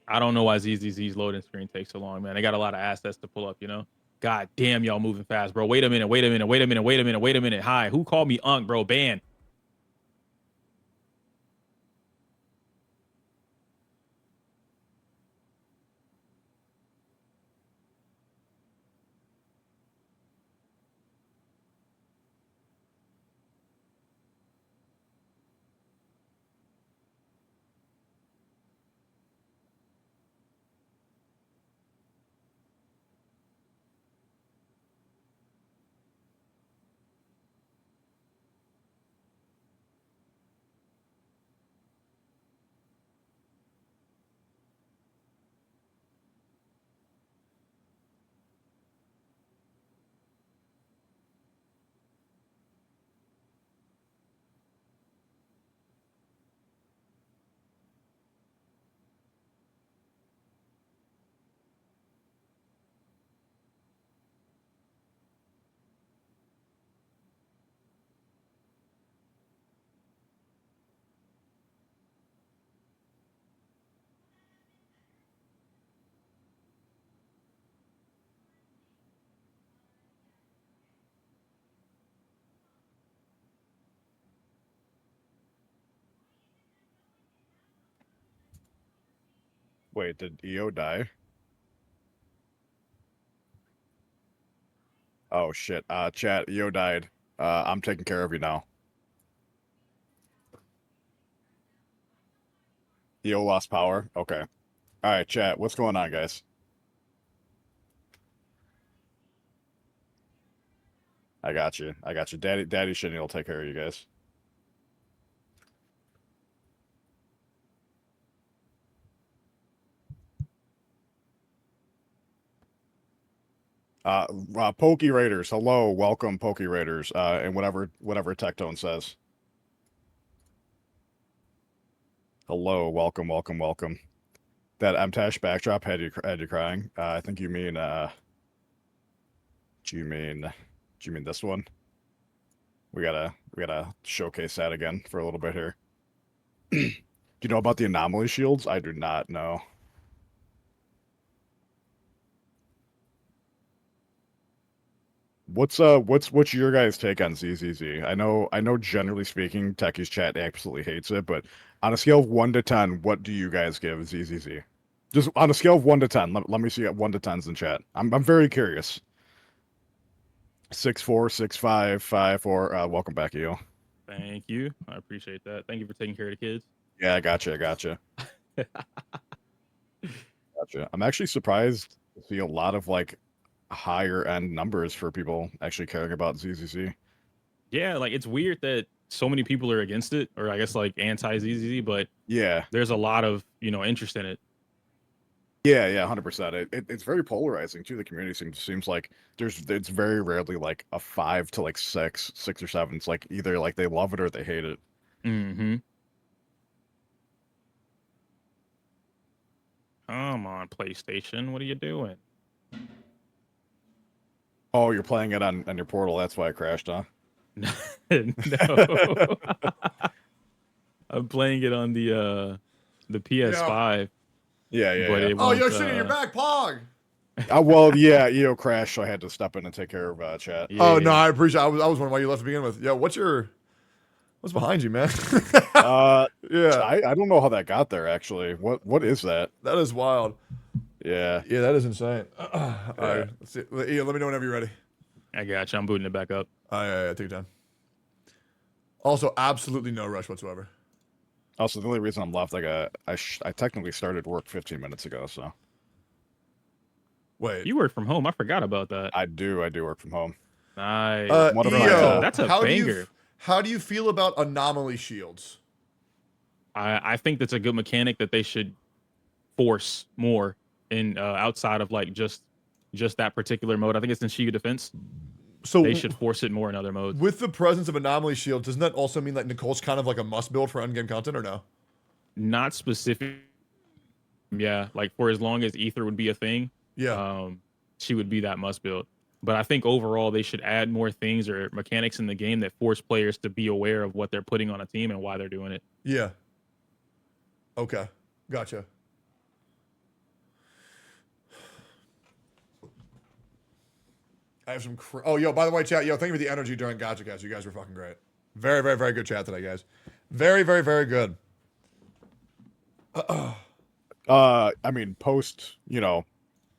I don't know why ZZZ's loading screen takes so long, man. They got a lot of assets to pull up, you know? God damn, y'all moving fast, bro. Wait a minute, wait a minute, wait a minute, wait a minute, wait a minute. Hi, who called me Unk, bro? Ban.
Wait, did EO die? Oh shit. Chat, EO died. I'm taking care of you now. EO lost power. Okay. All right, chat. What's going on, guys? I got you. I got you. Daddy Shinny will take care of you guys. Pokey Raiders. Hello, welcome, Pokey Raiders. And whatever Tectone says. Hello, welcome, welcome, welcome. That MTash backdrop had you crying. I think you mean do you mean this one? We gotta showcase that again for a little bit here. Do you know about the anomaly shields? I do not know. What's your guys' take on ZZZ? I know generally speaking, Techie's chat absolutely hates it, but on a scale of 1 to 10, what do you guys give ZZZ? Just on a scale of 1 to 10. Let me see 1 to 10s in chat. I'm very curious. 6-4, 6-5, 5-4. Welcome back, EO.
Thank you. I appreciate that. Thank you for taking care of the kids.
Yeah, I gotcha. Gotcha. I'm actually surprised to see a lot of like higher end numbers for people actually caring about ZZZ.
Yeah, like it's weird that so many people are against it, or I guess like anti ZZZ, but
yeah,
there's a lot of interest in it.
Yeah, 100%. It's very polarizing too. The community seems like it's very rarely like a 5 to like 6 or 7. It's like either like they love it or they hate it.
Mm-hmm. Come on, PlayStation. What are you doing?
Oh, you're playing it on your portal. That's why it crashed, huh?
No. I'm playing it on the PS5.
Yeah.
But it
Oh,
won't,
yo, shit, you're back, Pog.
Well, yeah, EO crashed, so I had to step in and take care of chat.
Yeah. Oh no, I appreciate. I was wondering why you left to begin with. Yo, what's behind you, man?
Yeah, I don't know how that got there. Actually, what is that?
That is wild.
Yeah,
that is insane. All right, let's see. Ian, let me know whenever you're ready.
I got you. I'm booting it back up.
Yeah, take your time. Also, absolutely no rush whatsoever.
Also, the only reason I'm left, like, I technically started work 15 minutes ago, so.
Wait.
You work from home? I forgot about that.
I do work from home.
Nice.
That's
a banger.
How do you feel about anomaly shields?
I think that's a good mechanic that they should force more in outside of like just that particular mode. I think it's in Shield Defense.
So
they should force it more in other modes.
With the presence of Anomaly Shield, doesn't that also mean that Nicole's kind of like a must build for endgame content, or no?
Not specific. Yeah, like for as long as Ether would be a thing, she would be that must build. But I think overall they should add more things or mechanics in the game that force players to be aware of what they're putting on a team and why they're doing it.
Yeah. Okay. Gotcha. I have some. Oh, yo! By the way, chat. Yo, thank you for the energy during Gacha Cast. You guys were fucking great. Very, very, very good chat today, guys. Very, very, very good.
I mean, post, you know,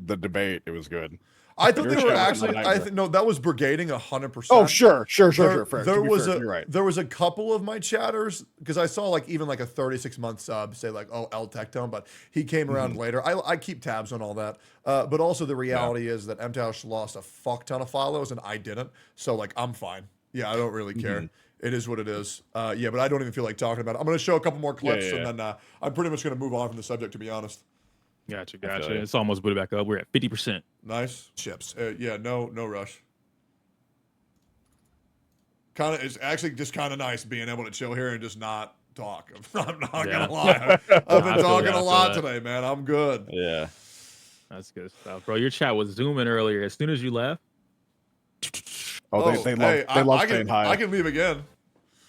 the debate, it was good.
I thought they were actually. No, that was brigading 100%.
Oh, sure. Fair.
There was there was a couple of my chatters because I saw like even like a 36-month sub say like, oh, El Tectone, but he came around later. I keep tabs on all that, but also the reality is that MTash lost a fuck ton of follows and I didn't, so like I'm fine. Yeah, I don't really care. It is what it is. Yeah, but I don't even feel like talking about it. I'm gonna show a couple more clips and then I'm pretty much gonna move on from the subject, to be honest.
Gotcha. It's almost booted back up. We're at 50%.
Nice chips. Yeah, no rush. It's actually just kind of nice being able to chill here and just not talk. I'm not gonna lie. I've been talking a lot today, man. I'm good.
Yeah,
that's good stuff, bro. Your chat was zooming earlier. As soon as you left.
They love staying high.
I can leave again.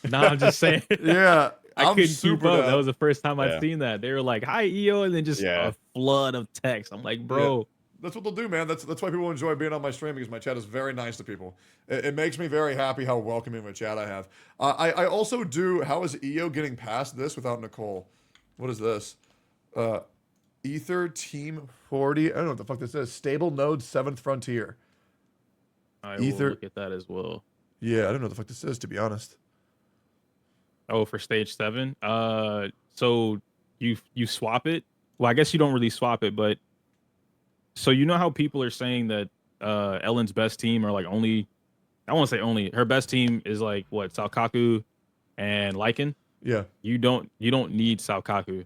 No, I'm just saying.
Yeah.
I couldn't keep up. That was the first time I've seen that. They were like, "Hi, EO," and then just a flood of text. I'm like, bro.
Yeah. That's what they'll do, man. That's why people enjoy being on my stream, because my chat is very nice to people. It makes me very happy how welcoming of a chat I have. I also do. How is EO getting past this without Nicole? What is this? Ether Team 40. I don't know what the fuck this is. Stable Node 7th Frontier.
I will look at that as well.
Yeah, I don't know what the fuck this is, to be honest.
Oh, for stage 7. So you swap it. Well, I guess you don't really swap it, but so you know how people are saying that Ellen's best team are like only, I won't say only, her best team is like what, Salkaku and Lycan?
Yeah.
You don't need Salkaku,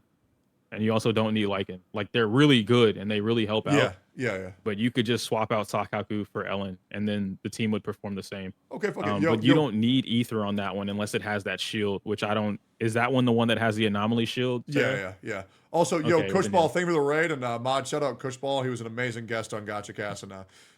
and you also don't need Lycan. Like they're really good and they really help out.
Yeah.
But you could just swap out Salkaku for Ellen, and then the team would perform the same.
Okay, fuck it.
But you don't need Ether on that one unless it has that shield, which I don't. Is that one the one that has the anomaly shield?
Yeah. Also, Cushball, thank you for the raid, and Mod, shout out Cushball. He was an amazing guest on GachaCast, and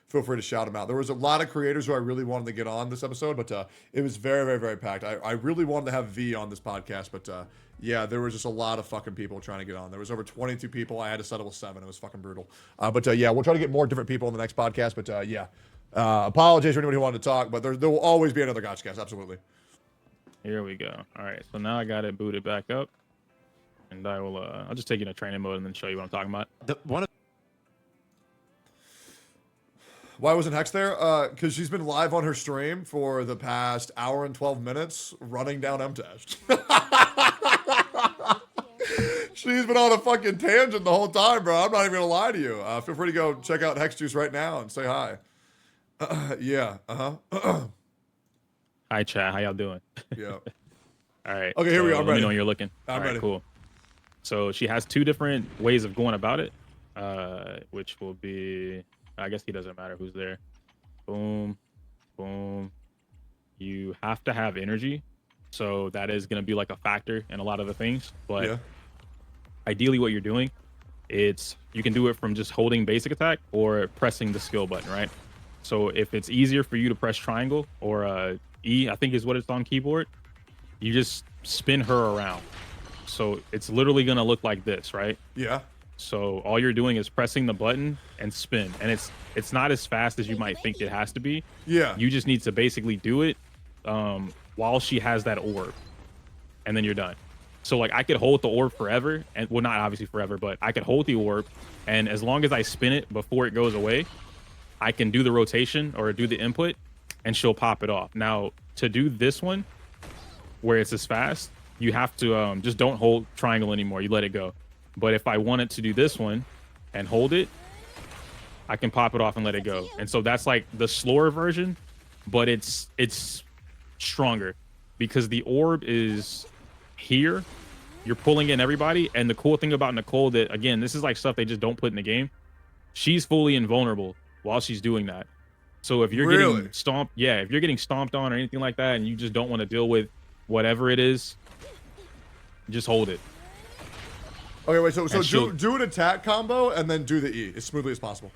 feel free to shout him out. There was a lot of creators who I really wanted to get on this episode, but it was very, very, very packed. I really wanted to have V on this podcast, but yeah, there was just a lot of fucking people trying to get on. There was over 22 people. I had to settle with 7. It was fucking brutal. But yeah, we'll try to get more different people in the next podcast. But yeah, apologies for anybody who wanted to talk, but there will always be another GachaCast. Absolutely.
Here we go. All right, so now I got it booted back up, and I will. I'll just take you in a training mode and then show you what I'm talking about.
Why wasn't Hex there? Because she's been live on her stream for the past hour and 12 minutes, running down MTash. She's been on a fucking tangent the whole time, bro. I'm not even gonna lie to you. Feel free to go check out Hex Juice right now and say hi. Yeah.
Hi, chat. How y'all doing?
Yeah.
All right.
Okay, here we go. I'm
let
ready.
me know when you're looking.
I'm ready.
Cool. So she has 2 different ways of going about it, which will be. I guess he doesn't matter who's there. Boom, boom. You have to have energy, so that is going to be like a factor in a lot of the things. But ideally, what you're doing, you can do it from just holding basic attack or pressing the skill button, right? So if it's easier for you to press triangle or E, I think is what it's on keyboard, you just spin her around. So it's literally going to look like this, right?
Yeah.
So all you're doing is pressing the button and spin, and it's not as fast as you might think it has to be.
Yeah.
You just need to basically do it while she has that orb, and then you're done. So like I could hold the orb forever, and well, not obviously forever, but I could hold the orb, and as long as I spin it before it goes away, I can do the rotation or do the input, and she'll pop it off. Now to do this one, where it's as fast, you have to just don't hold triangle anymore. You let it go. But if I wanted to do this one and hold it, I can pop it off and let it go. And so that's like the slower version, but it's stronger because the orb is here. You're pulling in everybody. And the cool thing about Nicole that, again, this is like stuff they just don't put in the game. she's fully invulnerable while she's doing that. So if you're getting stomped, if you're getting stomped on or anything like that, and you just don't want to deal with whatever it is, just hold it.
Okay, wait. So do an attack combo and then do the E as smoothly as possible.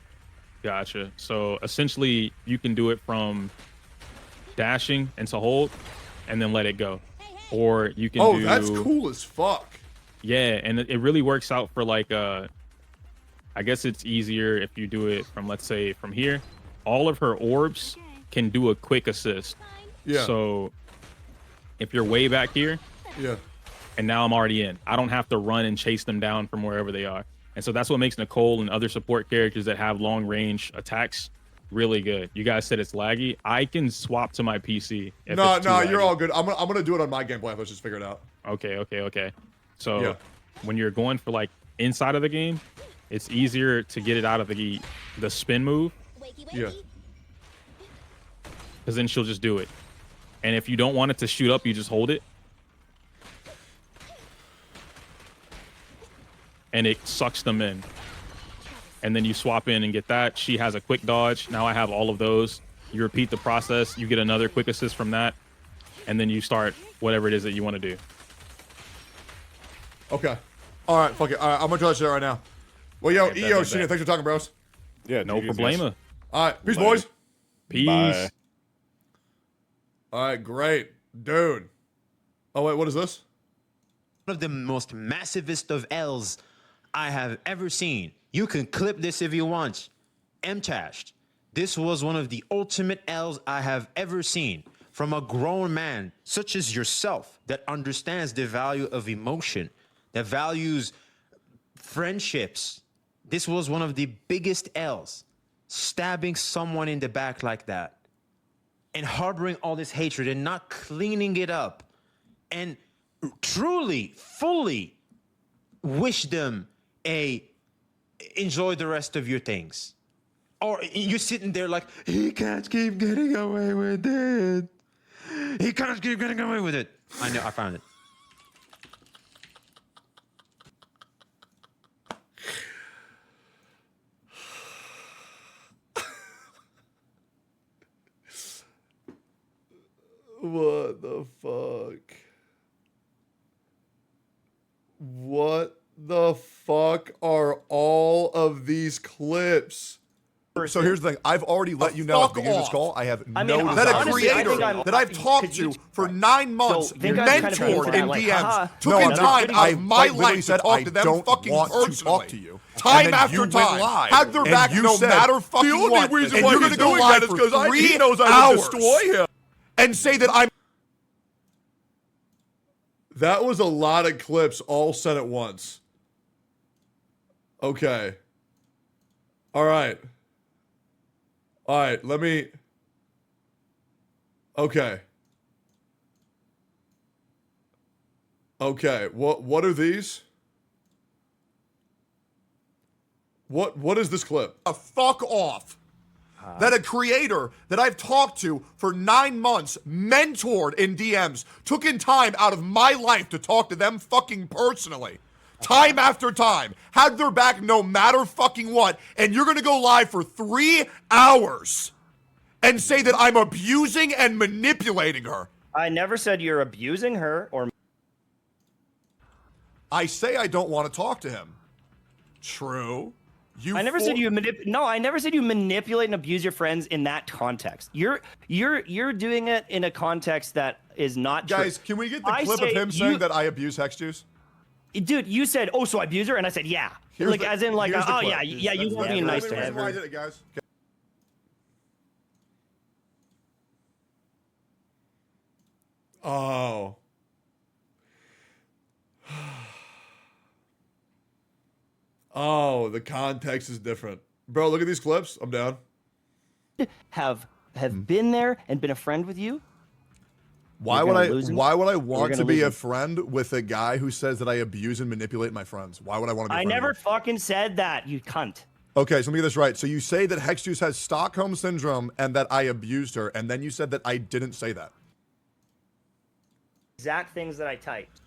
Gotcha. So essentially, you can do it from dashing and to hold, and then let it go, or you can.
Oh, that's cool as fuck.
Yeah, and it really works out for like I guess it's easier if you do it from, let's say, from here. All of her orbs can do a quick assist.
Yeah.
So if you're way back here, and now I'm already in, I don't have to run and chase them down from wherever they are. And so that's what makes Nicole and other support characters that have long range attacks really good. You guys said it's laggy. I can swap to my PC.
No, you're all good. I'm gonna do it on my gameplay. Let's just figure it out.
Okay. So when you're going for like inside of the game, it's easier to get it out of the spin move.
Yeah.
Because then she'll just do it. And if you don't want it to shoot up, you just hold it. And it sucks them in. And then you swap in and get that. She has a quick dodge. Now I have all of those. You repeat the process. You get another quick assist from that. And then you start whatever it is that you want to do.
Okay. All right, fuck it. All right, I'm gonna try that shit right now. Well, yo, EO, Sheena, thanks for talking, bros.
Yeah,
no problema.
All right, peace, boys.
Peace.
Bye.
All right, great. Dude. Oh, wait, what is this?
One of the most massivest of L's I have ever seen. You can clip this if you want. M-tashed. This was one of the ultimate L's I have ever seen from a grown man such as yourself that understands the value of emotion, that values friendships. This was one of the biggest L's. Stabbing someone in the back like that and harboring all this hatred and not cleaning it up and truly, fully wish them enjoy the rest of your things. Or you're sitting there like, he can't keep getting away with it. He can't keep getting away with it. I know, I found it.
What the fuck? What the fuck are all of these clips?
So here's the thing. I've already let you know at the beginning of this call. I have no desire.
That a creator that I've talked to for 9 months, mentored in DMs, took in time out of my life to talk to them fucking personally. Time after time. Had their back no matter fucking what. And you're going to go live for 3 hours and say that I'm... That was a lot of clips all said at once. Okay. All right. All right, let me... Okay. Okay, what are these? What is this clip? Fuck off. That a creator that I've talked to for 9 months, mentored in DMs, took in time out of my life to talk to them fucking personally. Time after time. Had their back no matter fucking what. And you're gonna go live for 3 hours and say that I'm abusing and manipulating her.
I never said you're abusing her or...
I say I don't want to talk to him. True.
I never said you I never said you manipulate and abuse your friends in that context. You're doing it in a context that is not true.
Guys, can we get the clip of him saying that I abuse Hex Juice?
Dude, you said, "Oh, so I abuse her," and I said, "Yeah." You weren't being nice to her.
Why did it, guys? Okay. Oh. Oh, the context is different. Bro, look at these clips. I'm down.
Have been there and been a friend with you.
Why would I want to be a friend with a guy who says that I abuse and manipulate my friends? Why would I want to be a friend?
I never fucking said that, you cunt.
Okay, so let me get this right. So you say that Hex Juice has Stockholm Syndrome and that I abused her, and then you said that I didn't say that.
Exact things that I typed.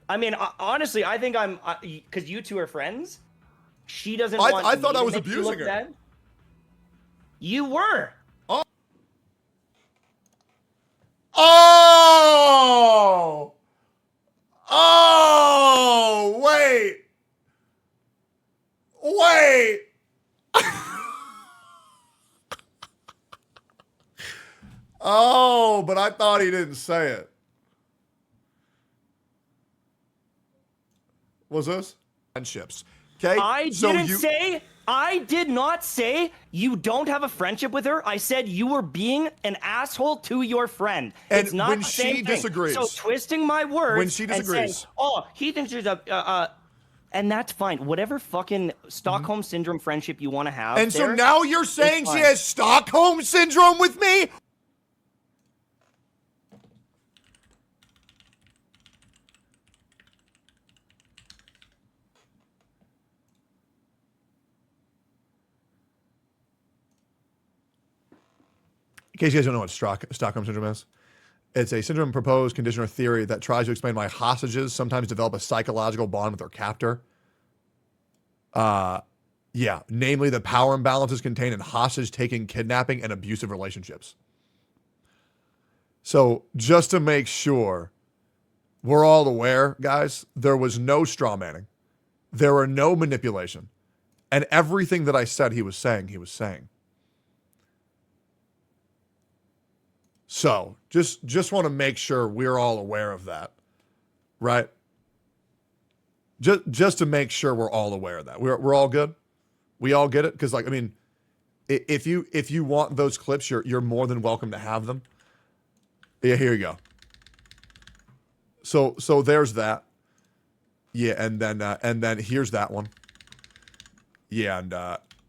I mean, honestly, I think I'm... Because you two are friends, She doesn't want
I thought
me
I
to
was
make you
abusing
look
her.
bad. You were.
Oh! Oh! Wait! Wait! Oh, but I thought he didn't say it. Was this? Friendships. Okay?
I did not say you don't have a friendship with her. I said you were being an asshole to your friend.
And
it's not
when
the same
she
thing.
disagrees.
So twisting my words
When she
and saying,
disagrees.
oh, he thinks there's a and that's fine. Whatever fucking Stockholm syndrome friendship you want to have.
And so now you're saying she has Stockholm syndrome with me? In case you guys don't know what Stockholm syndrome is, it's a syndrome, proposed condition, or theory that tries to explain why hostages sometimes develop a psychological bond with their captor. Yeah, namely the power imbalances contained in hostage-taking, kidnapping, and abusive relationships. So just to make sure we're all aware, guys, there was no straw manning. There were no manipulation. And everything that I said he was saying, he was saying. So just want to make sure we're all aware of that, right? Just to make sure we're all aware of that. We're all good. We all get it, because like, I mean, if you want those clips, you're more than welcome to have them. Yeah, here you go. So there's that. Yeah, and then here's that one. Yeah, and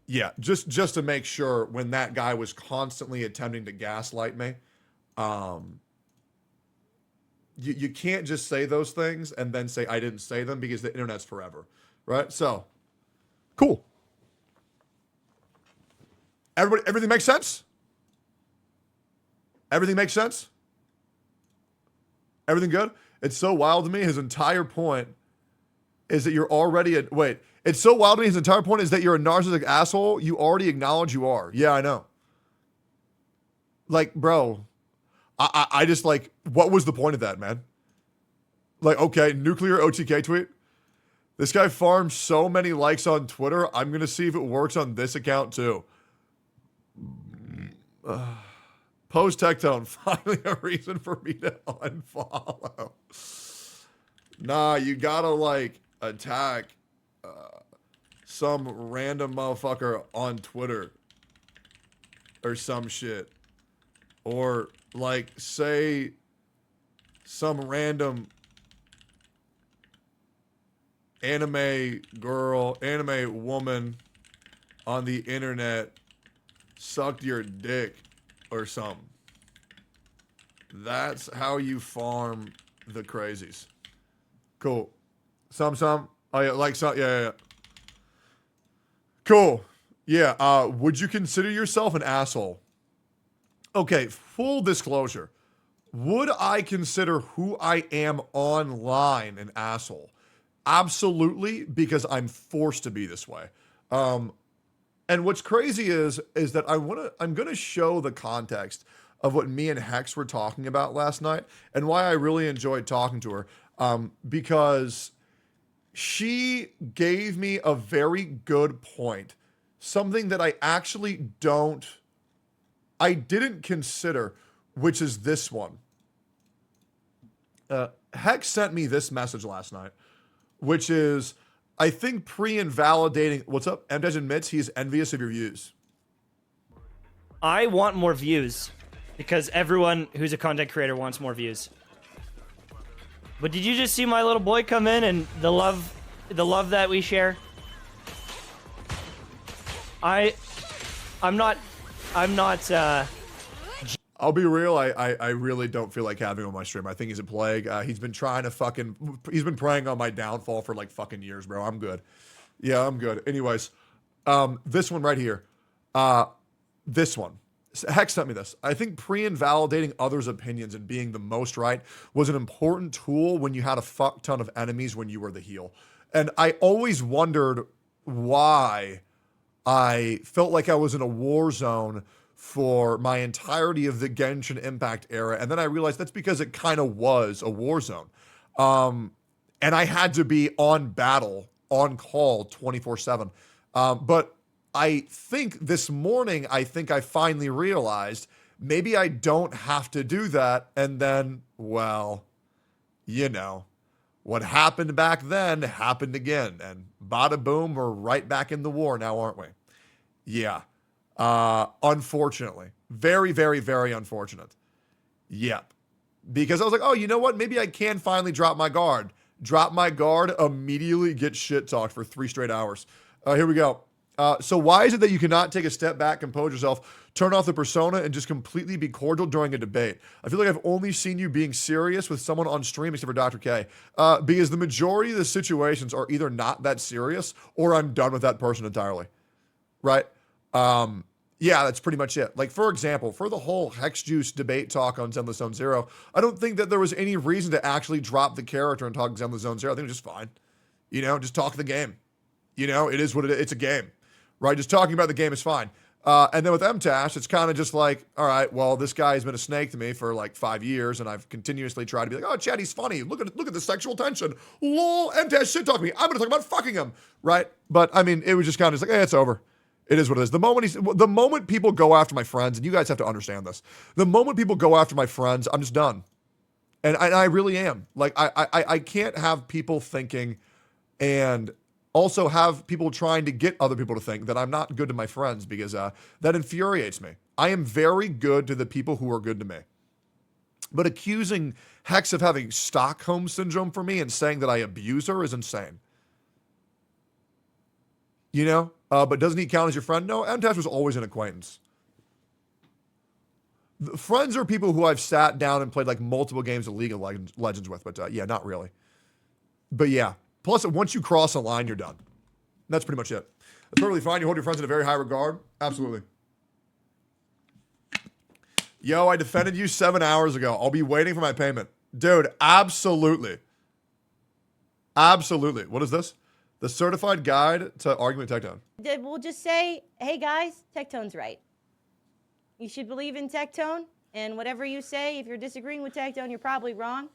yeah, just to make sure, when that guy was constantly attempting to gaslight me. You can't just say those things and then say I didn't say them, because the internet's forever, right? So, cool. Everything makes sense? Everything makes sense? Everything good? It's so wild to me. His entire point is that you're already it's so wild to me. His entire point is that you're a narcissistic asshole. You already acknowledge you are. Yeah, I know. Like, bro. I just, like, what was the point of that, man? Like, okay, nuclear OTK tweet. This guy farms so many likes on Twitter. I'm going to see if it works on this account, too. Post Tectone, finally a reason for me to unfollow. Nah, you gotta, like, attack some random motherfucker on Twitter or some shit. Or, like, say some random anime girl, anime woman on the internet sucked your dick or something. That's how you farm the crazies. Cool. Some. Oh, yeah, like some. Yeah. Cool. Yeah. Would you consider yourself an asshole? Okay, full disclosure. Would I consider who I am online an asshole? Absolutely, because I'm forced to be this way. And what's crazy is that I'm gonna show the context of what me and Hex were talking about last night, and why I really enjoyed talking to her. Because she gave me a very good point, something that I didn't consider, which is this one. Hex sent me this message last night, which is, I think, pre-invalidating. What's up? MDEJ admits he's envious of your views.
I want more views, because everyone who's a content creator wants more views. But did you just see my little boy come in and the love that we share? I'm not.
I'll be real. I really don't feel like having him on my stream. I think he's a plague. He's been preying on my downfall for like fucking years, bro. I'm good. Yeah, I'm good. Anyways, this one right here. This one. Hex sent me this. I think pre-invalidating others' opinions and being the most right was an important tool when you had a fuck ton of enemies when you were the heel. And I always wondered,
why I felt like I was in a war zone for my entirety of the Genshin Impact era. And then I realized that's because it kind of was a war zone. And I had to be on battle, on call 24/7. But I think this morning, I finally realized maybe I don't have to do that. And then, well, you know, what happened back then happened again. And bada boom, we're right back in the war now, aren't we? Yeah. Unfortunately. Very, very, very unfortunate. Yep. Because I was like, oh, you know what? Maybe I can finally drop my guard. Drop my guard, immediately get shit talked for 3 straight hours. Here we go. So why is it that you cannot take a step back, compose yourself, turn off the persona, and just completely be cordial during a debate? I feel like I've only seen you being serious with someone on stream, except for Dr. K. Because the majority of the situations are either not that serious, or I'm done with that person entirely. Right? Yeah, that's pretty much it. Like, for example, for the whole Hex Juice debate talk on Zenless Zone Zero, I don't think that there was any reason to actually drop the character and talk Zenless Zone Zero. I think it was just fine. You know, just talk the game. You know, it is what it is. It's a game. Right? Just talking about the game is fine. And then with MTash, it's kind of just like, all right, well, this guy has been a snake to me for like 5 years, and I've continuously tried to be like, oh, Chad, he's funny. Look at the sexual tension. Lol, MTash shit talk me. I'm going to talk about fucking him. Right? But, I mean, it was just kind of just like, hey, it's over. It is what it is. The moment people go after my friends, and you guys have to understand this, the moment people go after my friends, I'm just done. And I really am. Like, I can't have people thinking and also have people trying to get other people to think that I'm not good to my friends, because that infuriates me. I am very good to the people who are good to me. But accusing Hex of having Stockholm Syndrome for me and saying that I abuse her is insane. You know? But doesn't he count as your friend? No, MTash was always an acquaintance. Friends are people who I've sat down and played like multiple games of League of Legends with, but yeah, not really. But yeah, plus once you cross a line, you're done. That's pretty much it. That's perfectly fine. You hold your friends in a very high regard. Absolutely. Yo, I defended you 7 hours ago. I'll be waiting for my payment. Dude, absolutely. Absolutely. What is this? The certified guide to argument Tectone.
We'll just say, hey guys, Tectone's right. You should believe in Tectone, and whatever you say, if you're disagreeing with Tectone, you're probably wrong.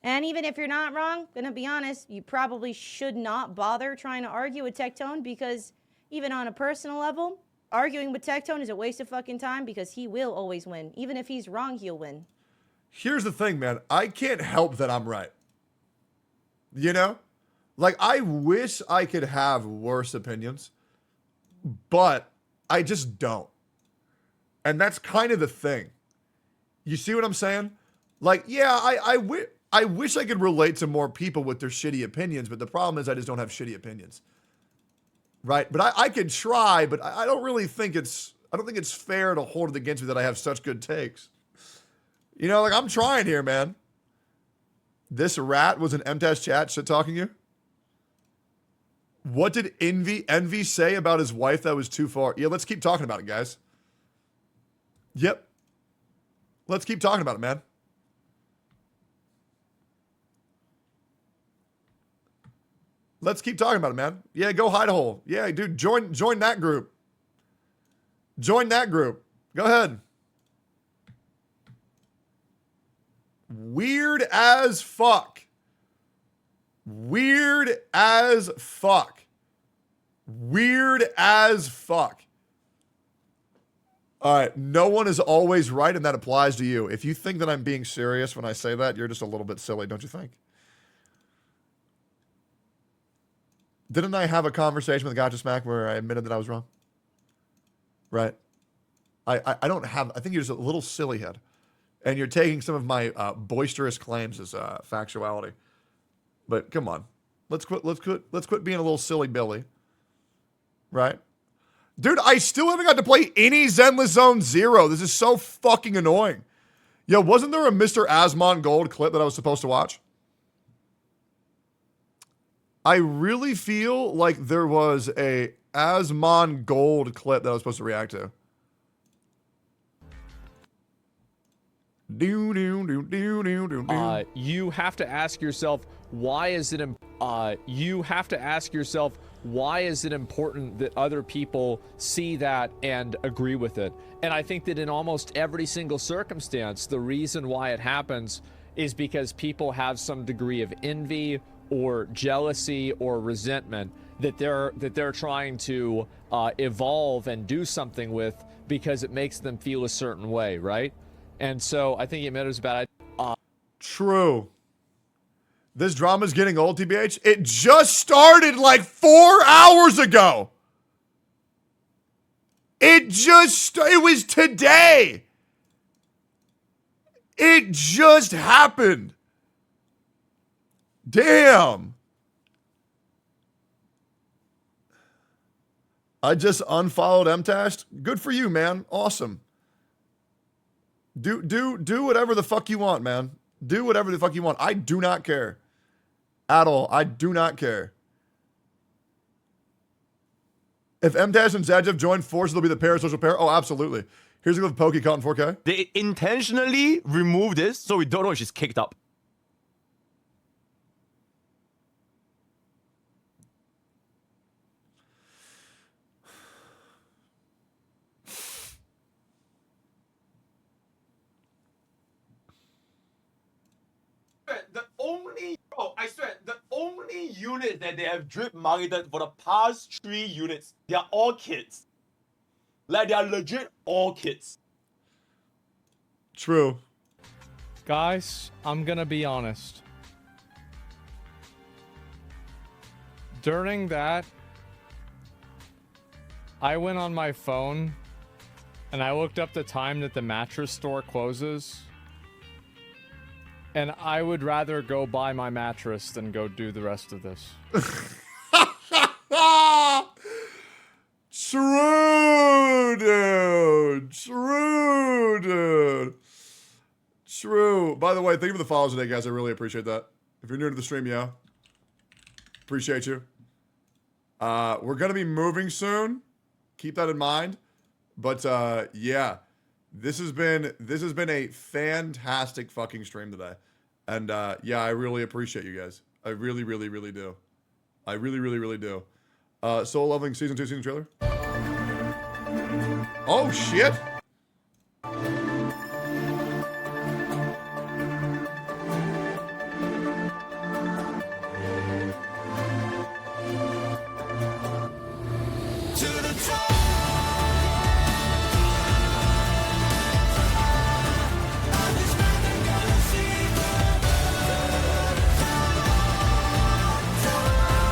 And even if you're not wrong, gonna be honest, you probably should not bother trying to argue with Tectone, because even on a personal level, arguing with Tectone is a waste of fucking time, because he will always win. Even if he's wrong, he'll win.
Here's the thing, man. I can't help that I'm right. You know? Like, I wish I could have worse opinions, but I just don't. And that's kind of the thing. You see what I'm saying? Like, yeah, I wish I could relate to more people with their shitty opinions, but the problem is I just don't have shitty opinions. Right? But I could try, but I don't really think it's fair to hold it against me that I have such good takes. You know, like, I'm trying here, man. This rat was in MTash chat shit talking you? What did Envy say about his wife that was too far? Yeah, let's keep talking about it, guys. Yep. Let's keep talking about it, man. Let's keep talking about it, man. Yeah, go hide a hole. Yeah, dude, join that group. Join that group. Go ahead. Weird as fuck. Weird as fuck. Weird as fuck. All right, no one is always right, and that applies to you. If you think that I'm being serious when I say that, you're just a little bit silly, don't you think? Didn't I have a conversation with Gotcha Smack where I admitted that I was wrong? Right. I don't have, I think you're just a little silly head. And you're taking some of my boisterous claims as factuality. But come on. Let's quit being a little silly Billy. Right? Dude, I still haven't got to play any Zenless Zone Zero. This is so fucking annoying. Yo, wasn't there a Mr. Asmon Gold clip that I was supposed to watch? I really feel like there was a Asmon Gold clip that I was supposed to react to.
You have to ask yourself, why is it important that other people see that and agree with it? And I think that in almost every single circumstance, the reason why it happens is because people have some degree of envy or jealousy or resentment that they're trying to evolve and do something with because it makes them feel a certain way, right? And so I think it matters about
True. This drama's getting old, TBH. It just started like 4 hours ago. It was today. It just happened. Damn. I just unfollowed MTash. Good for you, man. Awesome. Do whatever the fuck you want, man. Do whatever the fuck you want. I do not care. At all. I do not care. If MTash and Zajev join forces, they'll be the parasocial pair. Oh, absolutely. Here's a clip of Pokey caught in 4K.
They intentionally remove this, so we don't know if she's kicked up. I swear, the only unit that they have drip marketed for the past 3 units, they are all kids. Like, they are legit all kids.
True.
Guys, I'm gonna be honest. During that, I went on my phone and I looked up the time that the mattress store closes. And I would rather go buy my mattress than go do the rest of this.
True, dude. True, dude. True. By the way, thank you for the follows today, guys. I really appreciate that. If you're new to the stream, yeah. Appreciate you. We're going to be moving soon. Keep that in mind. But, yeah. This has been a fantastic fucking stream today. And yeah, I really appreciate you guys. I really, really, really do. I really, really, really do. Soul Leveling Season 2 season trailer. Oh shit!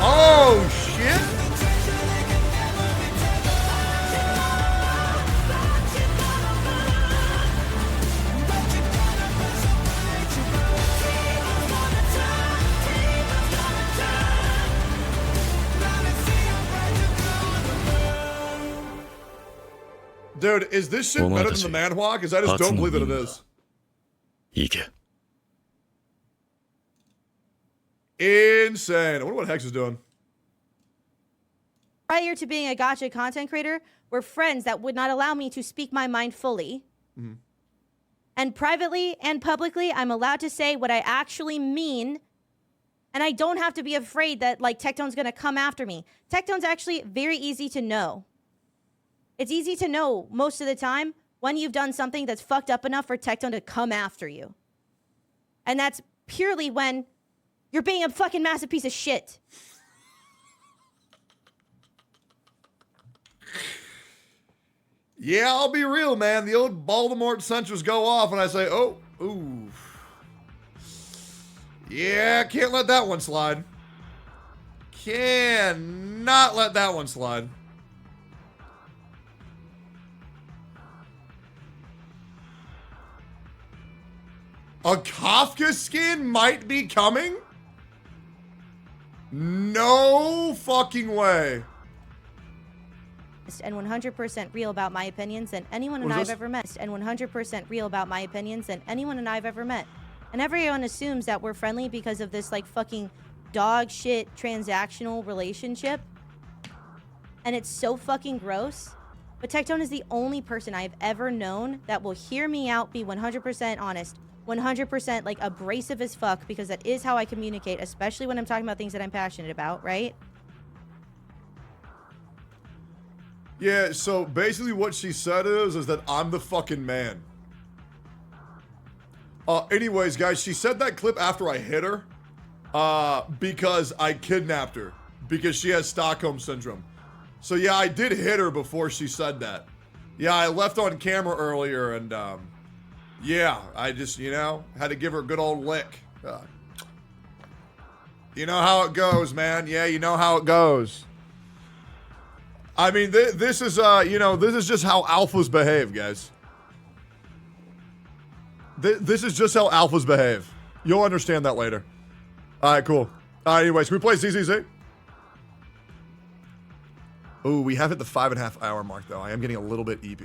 Oh shit! Dude, is this shit better than the manhwa? Because I just don't believe that it is. Insane. I wonder what Hex is doing.
Prior to being a gacha content creator, were friends that would not allow me to speak my mind fully.
Mm-hmm.
And privately and publicly, I'm allowed to say what I actually mean. And I don't have to be afraid that, like, Tectone's going to come after me. Tectone's actually very easy to know. It's easy to know most of the time when you've done something that's fucked up enough for Tectone to come after you. And that's purely when you're being a fucking massive piece of shit.
Yeah, I'll be real, man. The old Voldemort sensors go off and I say, oh, ooh. Yeah, can't let that one slide. Cannot let that one slide. A Kafka skin might be coming? No fucking way.
And 100% real about my opinions than anyone and I've ever met. And 100% real about my opinions than anyone and I've ever met. And everyone assumes that we're friendly because of this, like, fucking dog shit transactional relationship. And it's so fucking gross. But Tectone is the only person I have ever known that will hear me out, be 100% honest, 100% like abrasive as fuck, because that is how I communicate, especially when I'm talking about things that I'm passionate about, right?
Yeah, so basically what she said is that I'm the fucking man. Anyways, guys, she said that clip after I hit her, because I kidnapped her, because she has Stockholm Syndrome. So yeah, I did hit her before she said that. Yeah, I left on camera earlier, and yeah, I just, you know, had to give her a good old lick. You know how it goes, man. Yeah, you know how it goes. I mean, this is, you know, this is just how alphas behave, guys. This is just how alphas behave. You'll understand that later. All right, cool. Anyways, can we play ZZZ? Oh, we have hit the 5.5 hour mark, though. I am getting a little bit EP.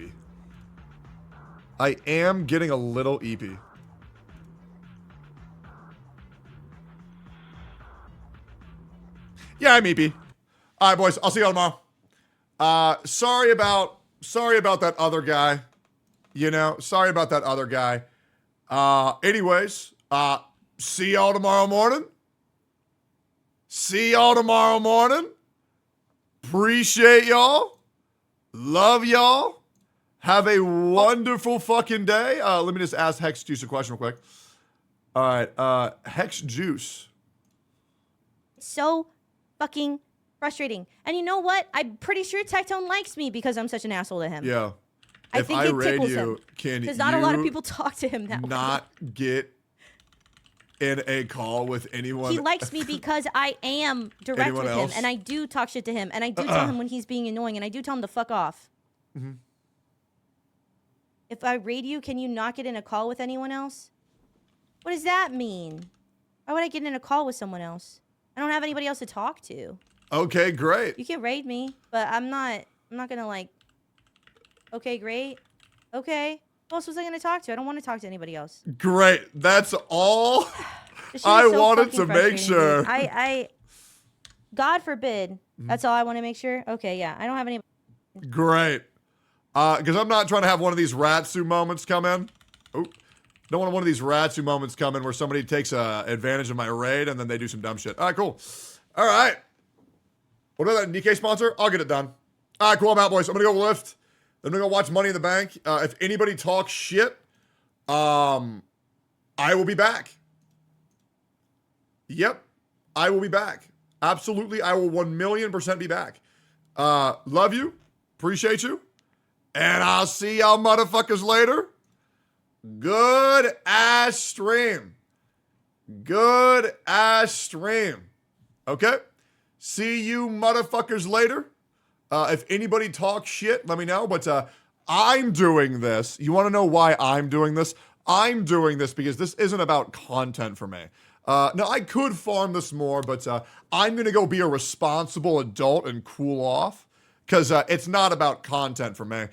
I am getting a little EP. Yeah, I'm EP. All right, boys. I'll see y'all tomorrow. Sorry about that other guy. You know, sorry about that other guy. Anyways, see y'all tomorrow morning. See y'all tomorrow morning. Appreciate y'all. Love y'all. Have a wonderful fucking day. Let me just ask Hex Juice a question real quick. All right, Hex Juice.
So fucking frustrating. And you know what? I'm pretty sure Tectone likes me because I'm such an asshole to him.
Yeah.
I think it tickles him.
Can
because not a lot of people talk to him that way.
Not get in a call with anyone.
He likes me because I am direct with him, and I do talk shit to him, and I do tell him when he's being annoying, and I do tell him to fuck off.
Mm-hmm.
If I raid you, can you not get in a call with anyone else? What does that mean? Why would I get in a call with someone else? I don't have anybody else to talk to.
Okay, great.
You can raid me, but I'm not gonna like, okay, great. Okay. Who else was I gonna talk to? I don't want to talk to anybody else.
Great. That's all I wanted to make sure.
I God forbid. That's all I want to make sure. Okay, yeah. I don't have any.
Great. Because I'm not trying to have one of these Ratsu moments come in. Oh, don't want one of these Ratsu moments come in where somebody takes advantage of my raid and then they do some dumb shit. All right, cool. All right. What about that Nikkei sponsor? I'll get it done. All right, cool. I'm out, boys. I'm going to go lift. Then I'm going to go watch Money in the Bank. If anybody talks shit, I will be back. Yep. I will be back. Absolutely. I will 1,000,000% be back. Love you. Appreciate you. And I'll see y'all motherfuckers later. Good ass stream. Good ass stream. Okay? See you motherfuckers later. If anybody talks shit, let me know. But I'm doing this. You want to know why I'm doing this? I'm doing this because this isn't about content for me. Now, I could farm this more, but I'm going to go be a responsible adult and cool off. Because it's not about content for me.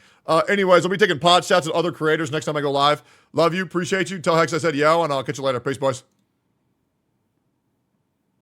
Anyways, I'll be taking pot shots at other creators next time I go live. Love you. Appreciate you. Tell Hex I said yo, and I'll catch you later. Peace, boys.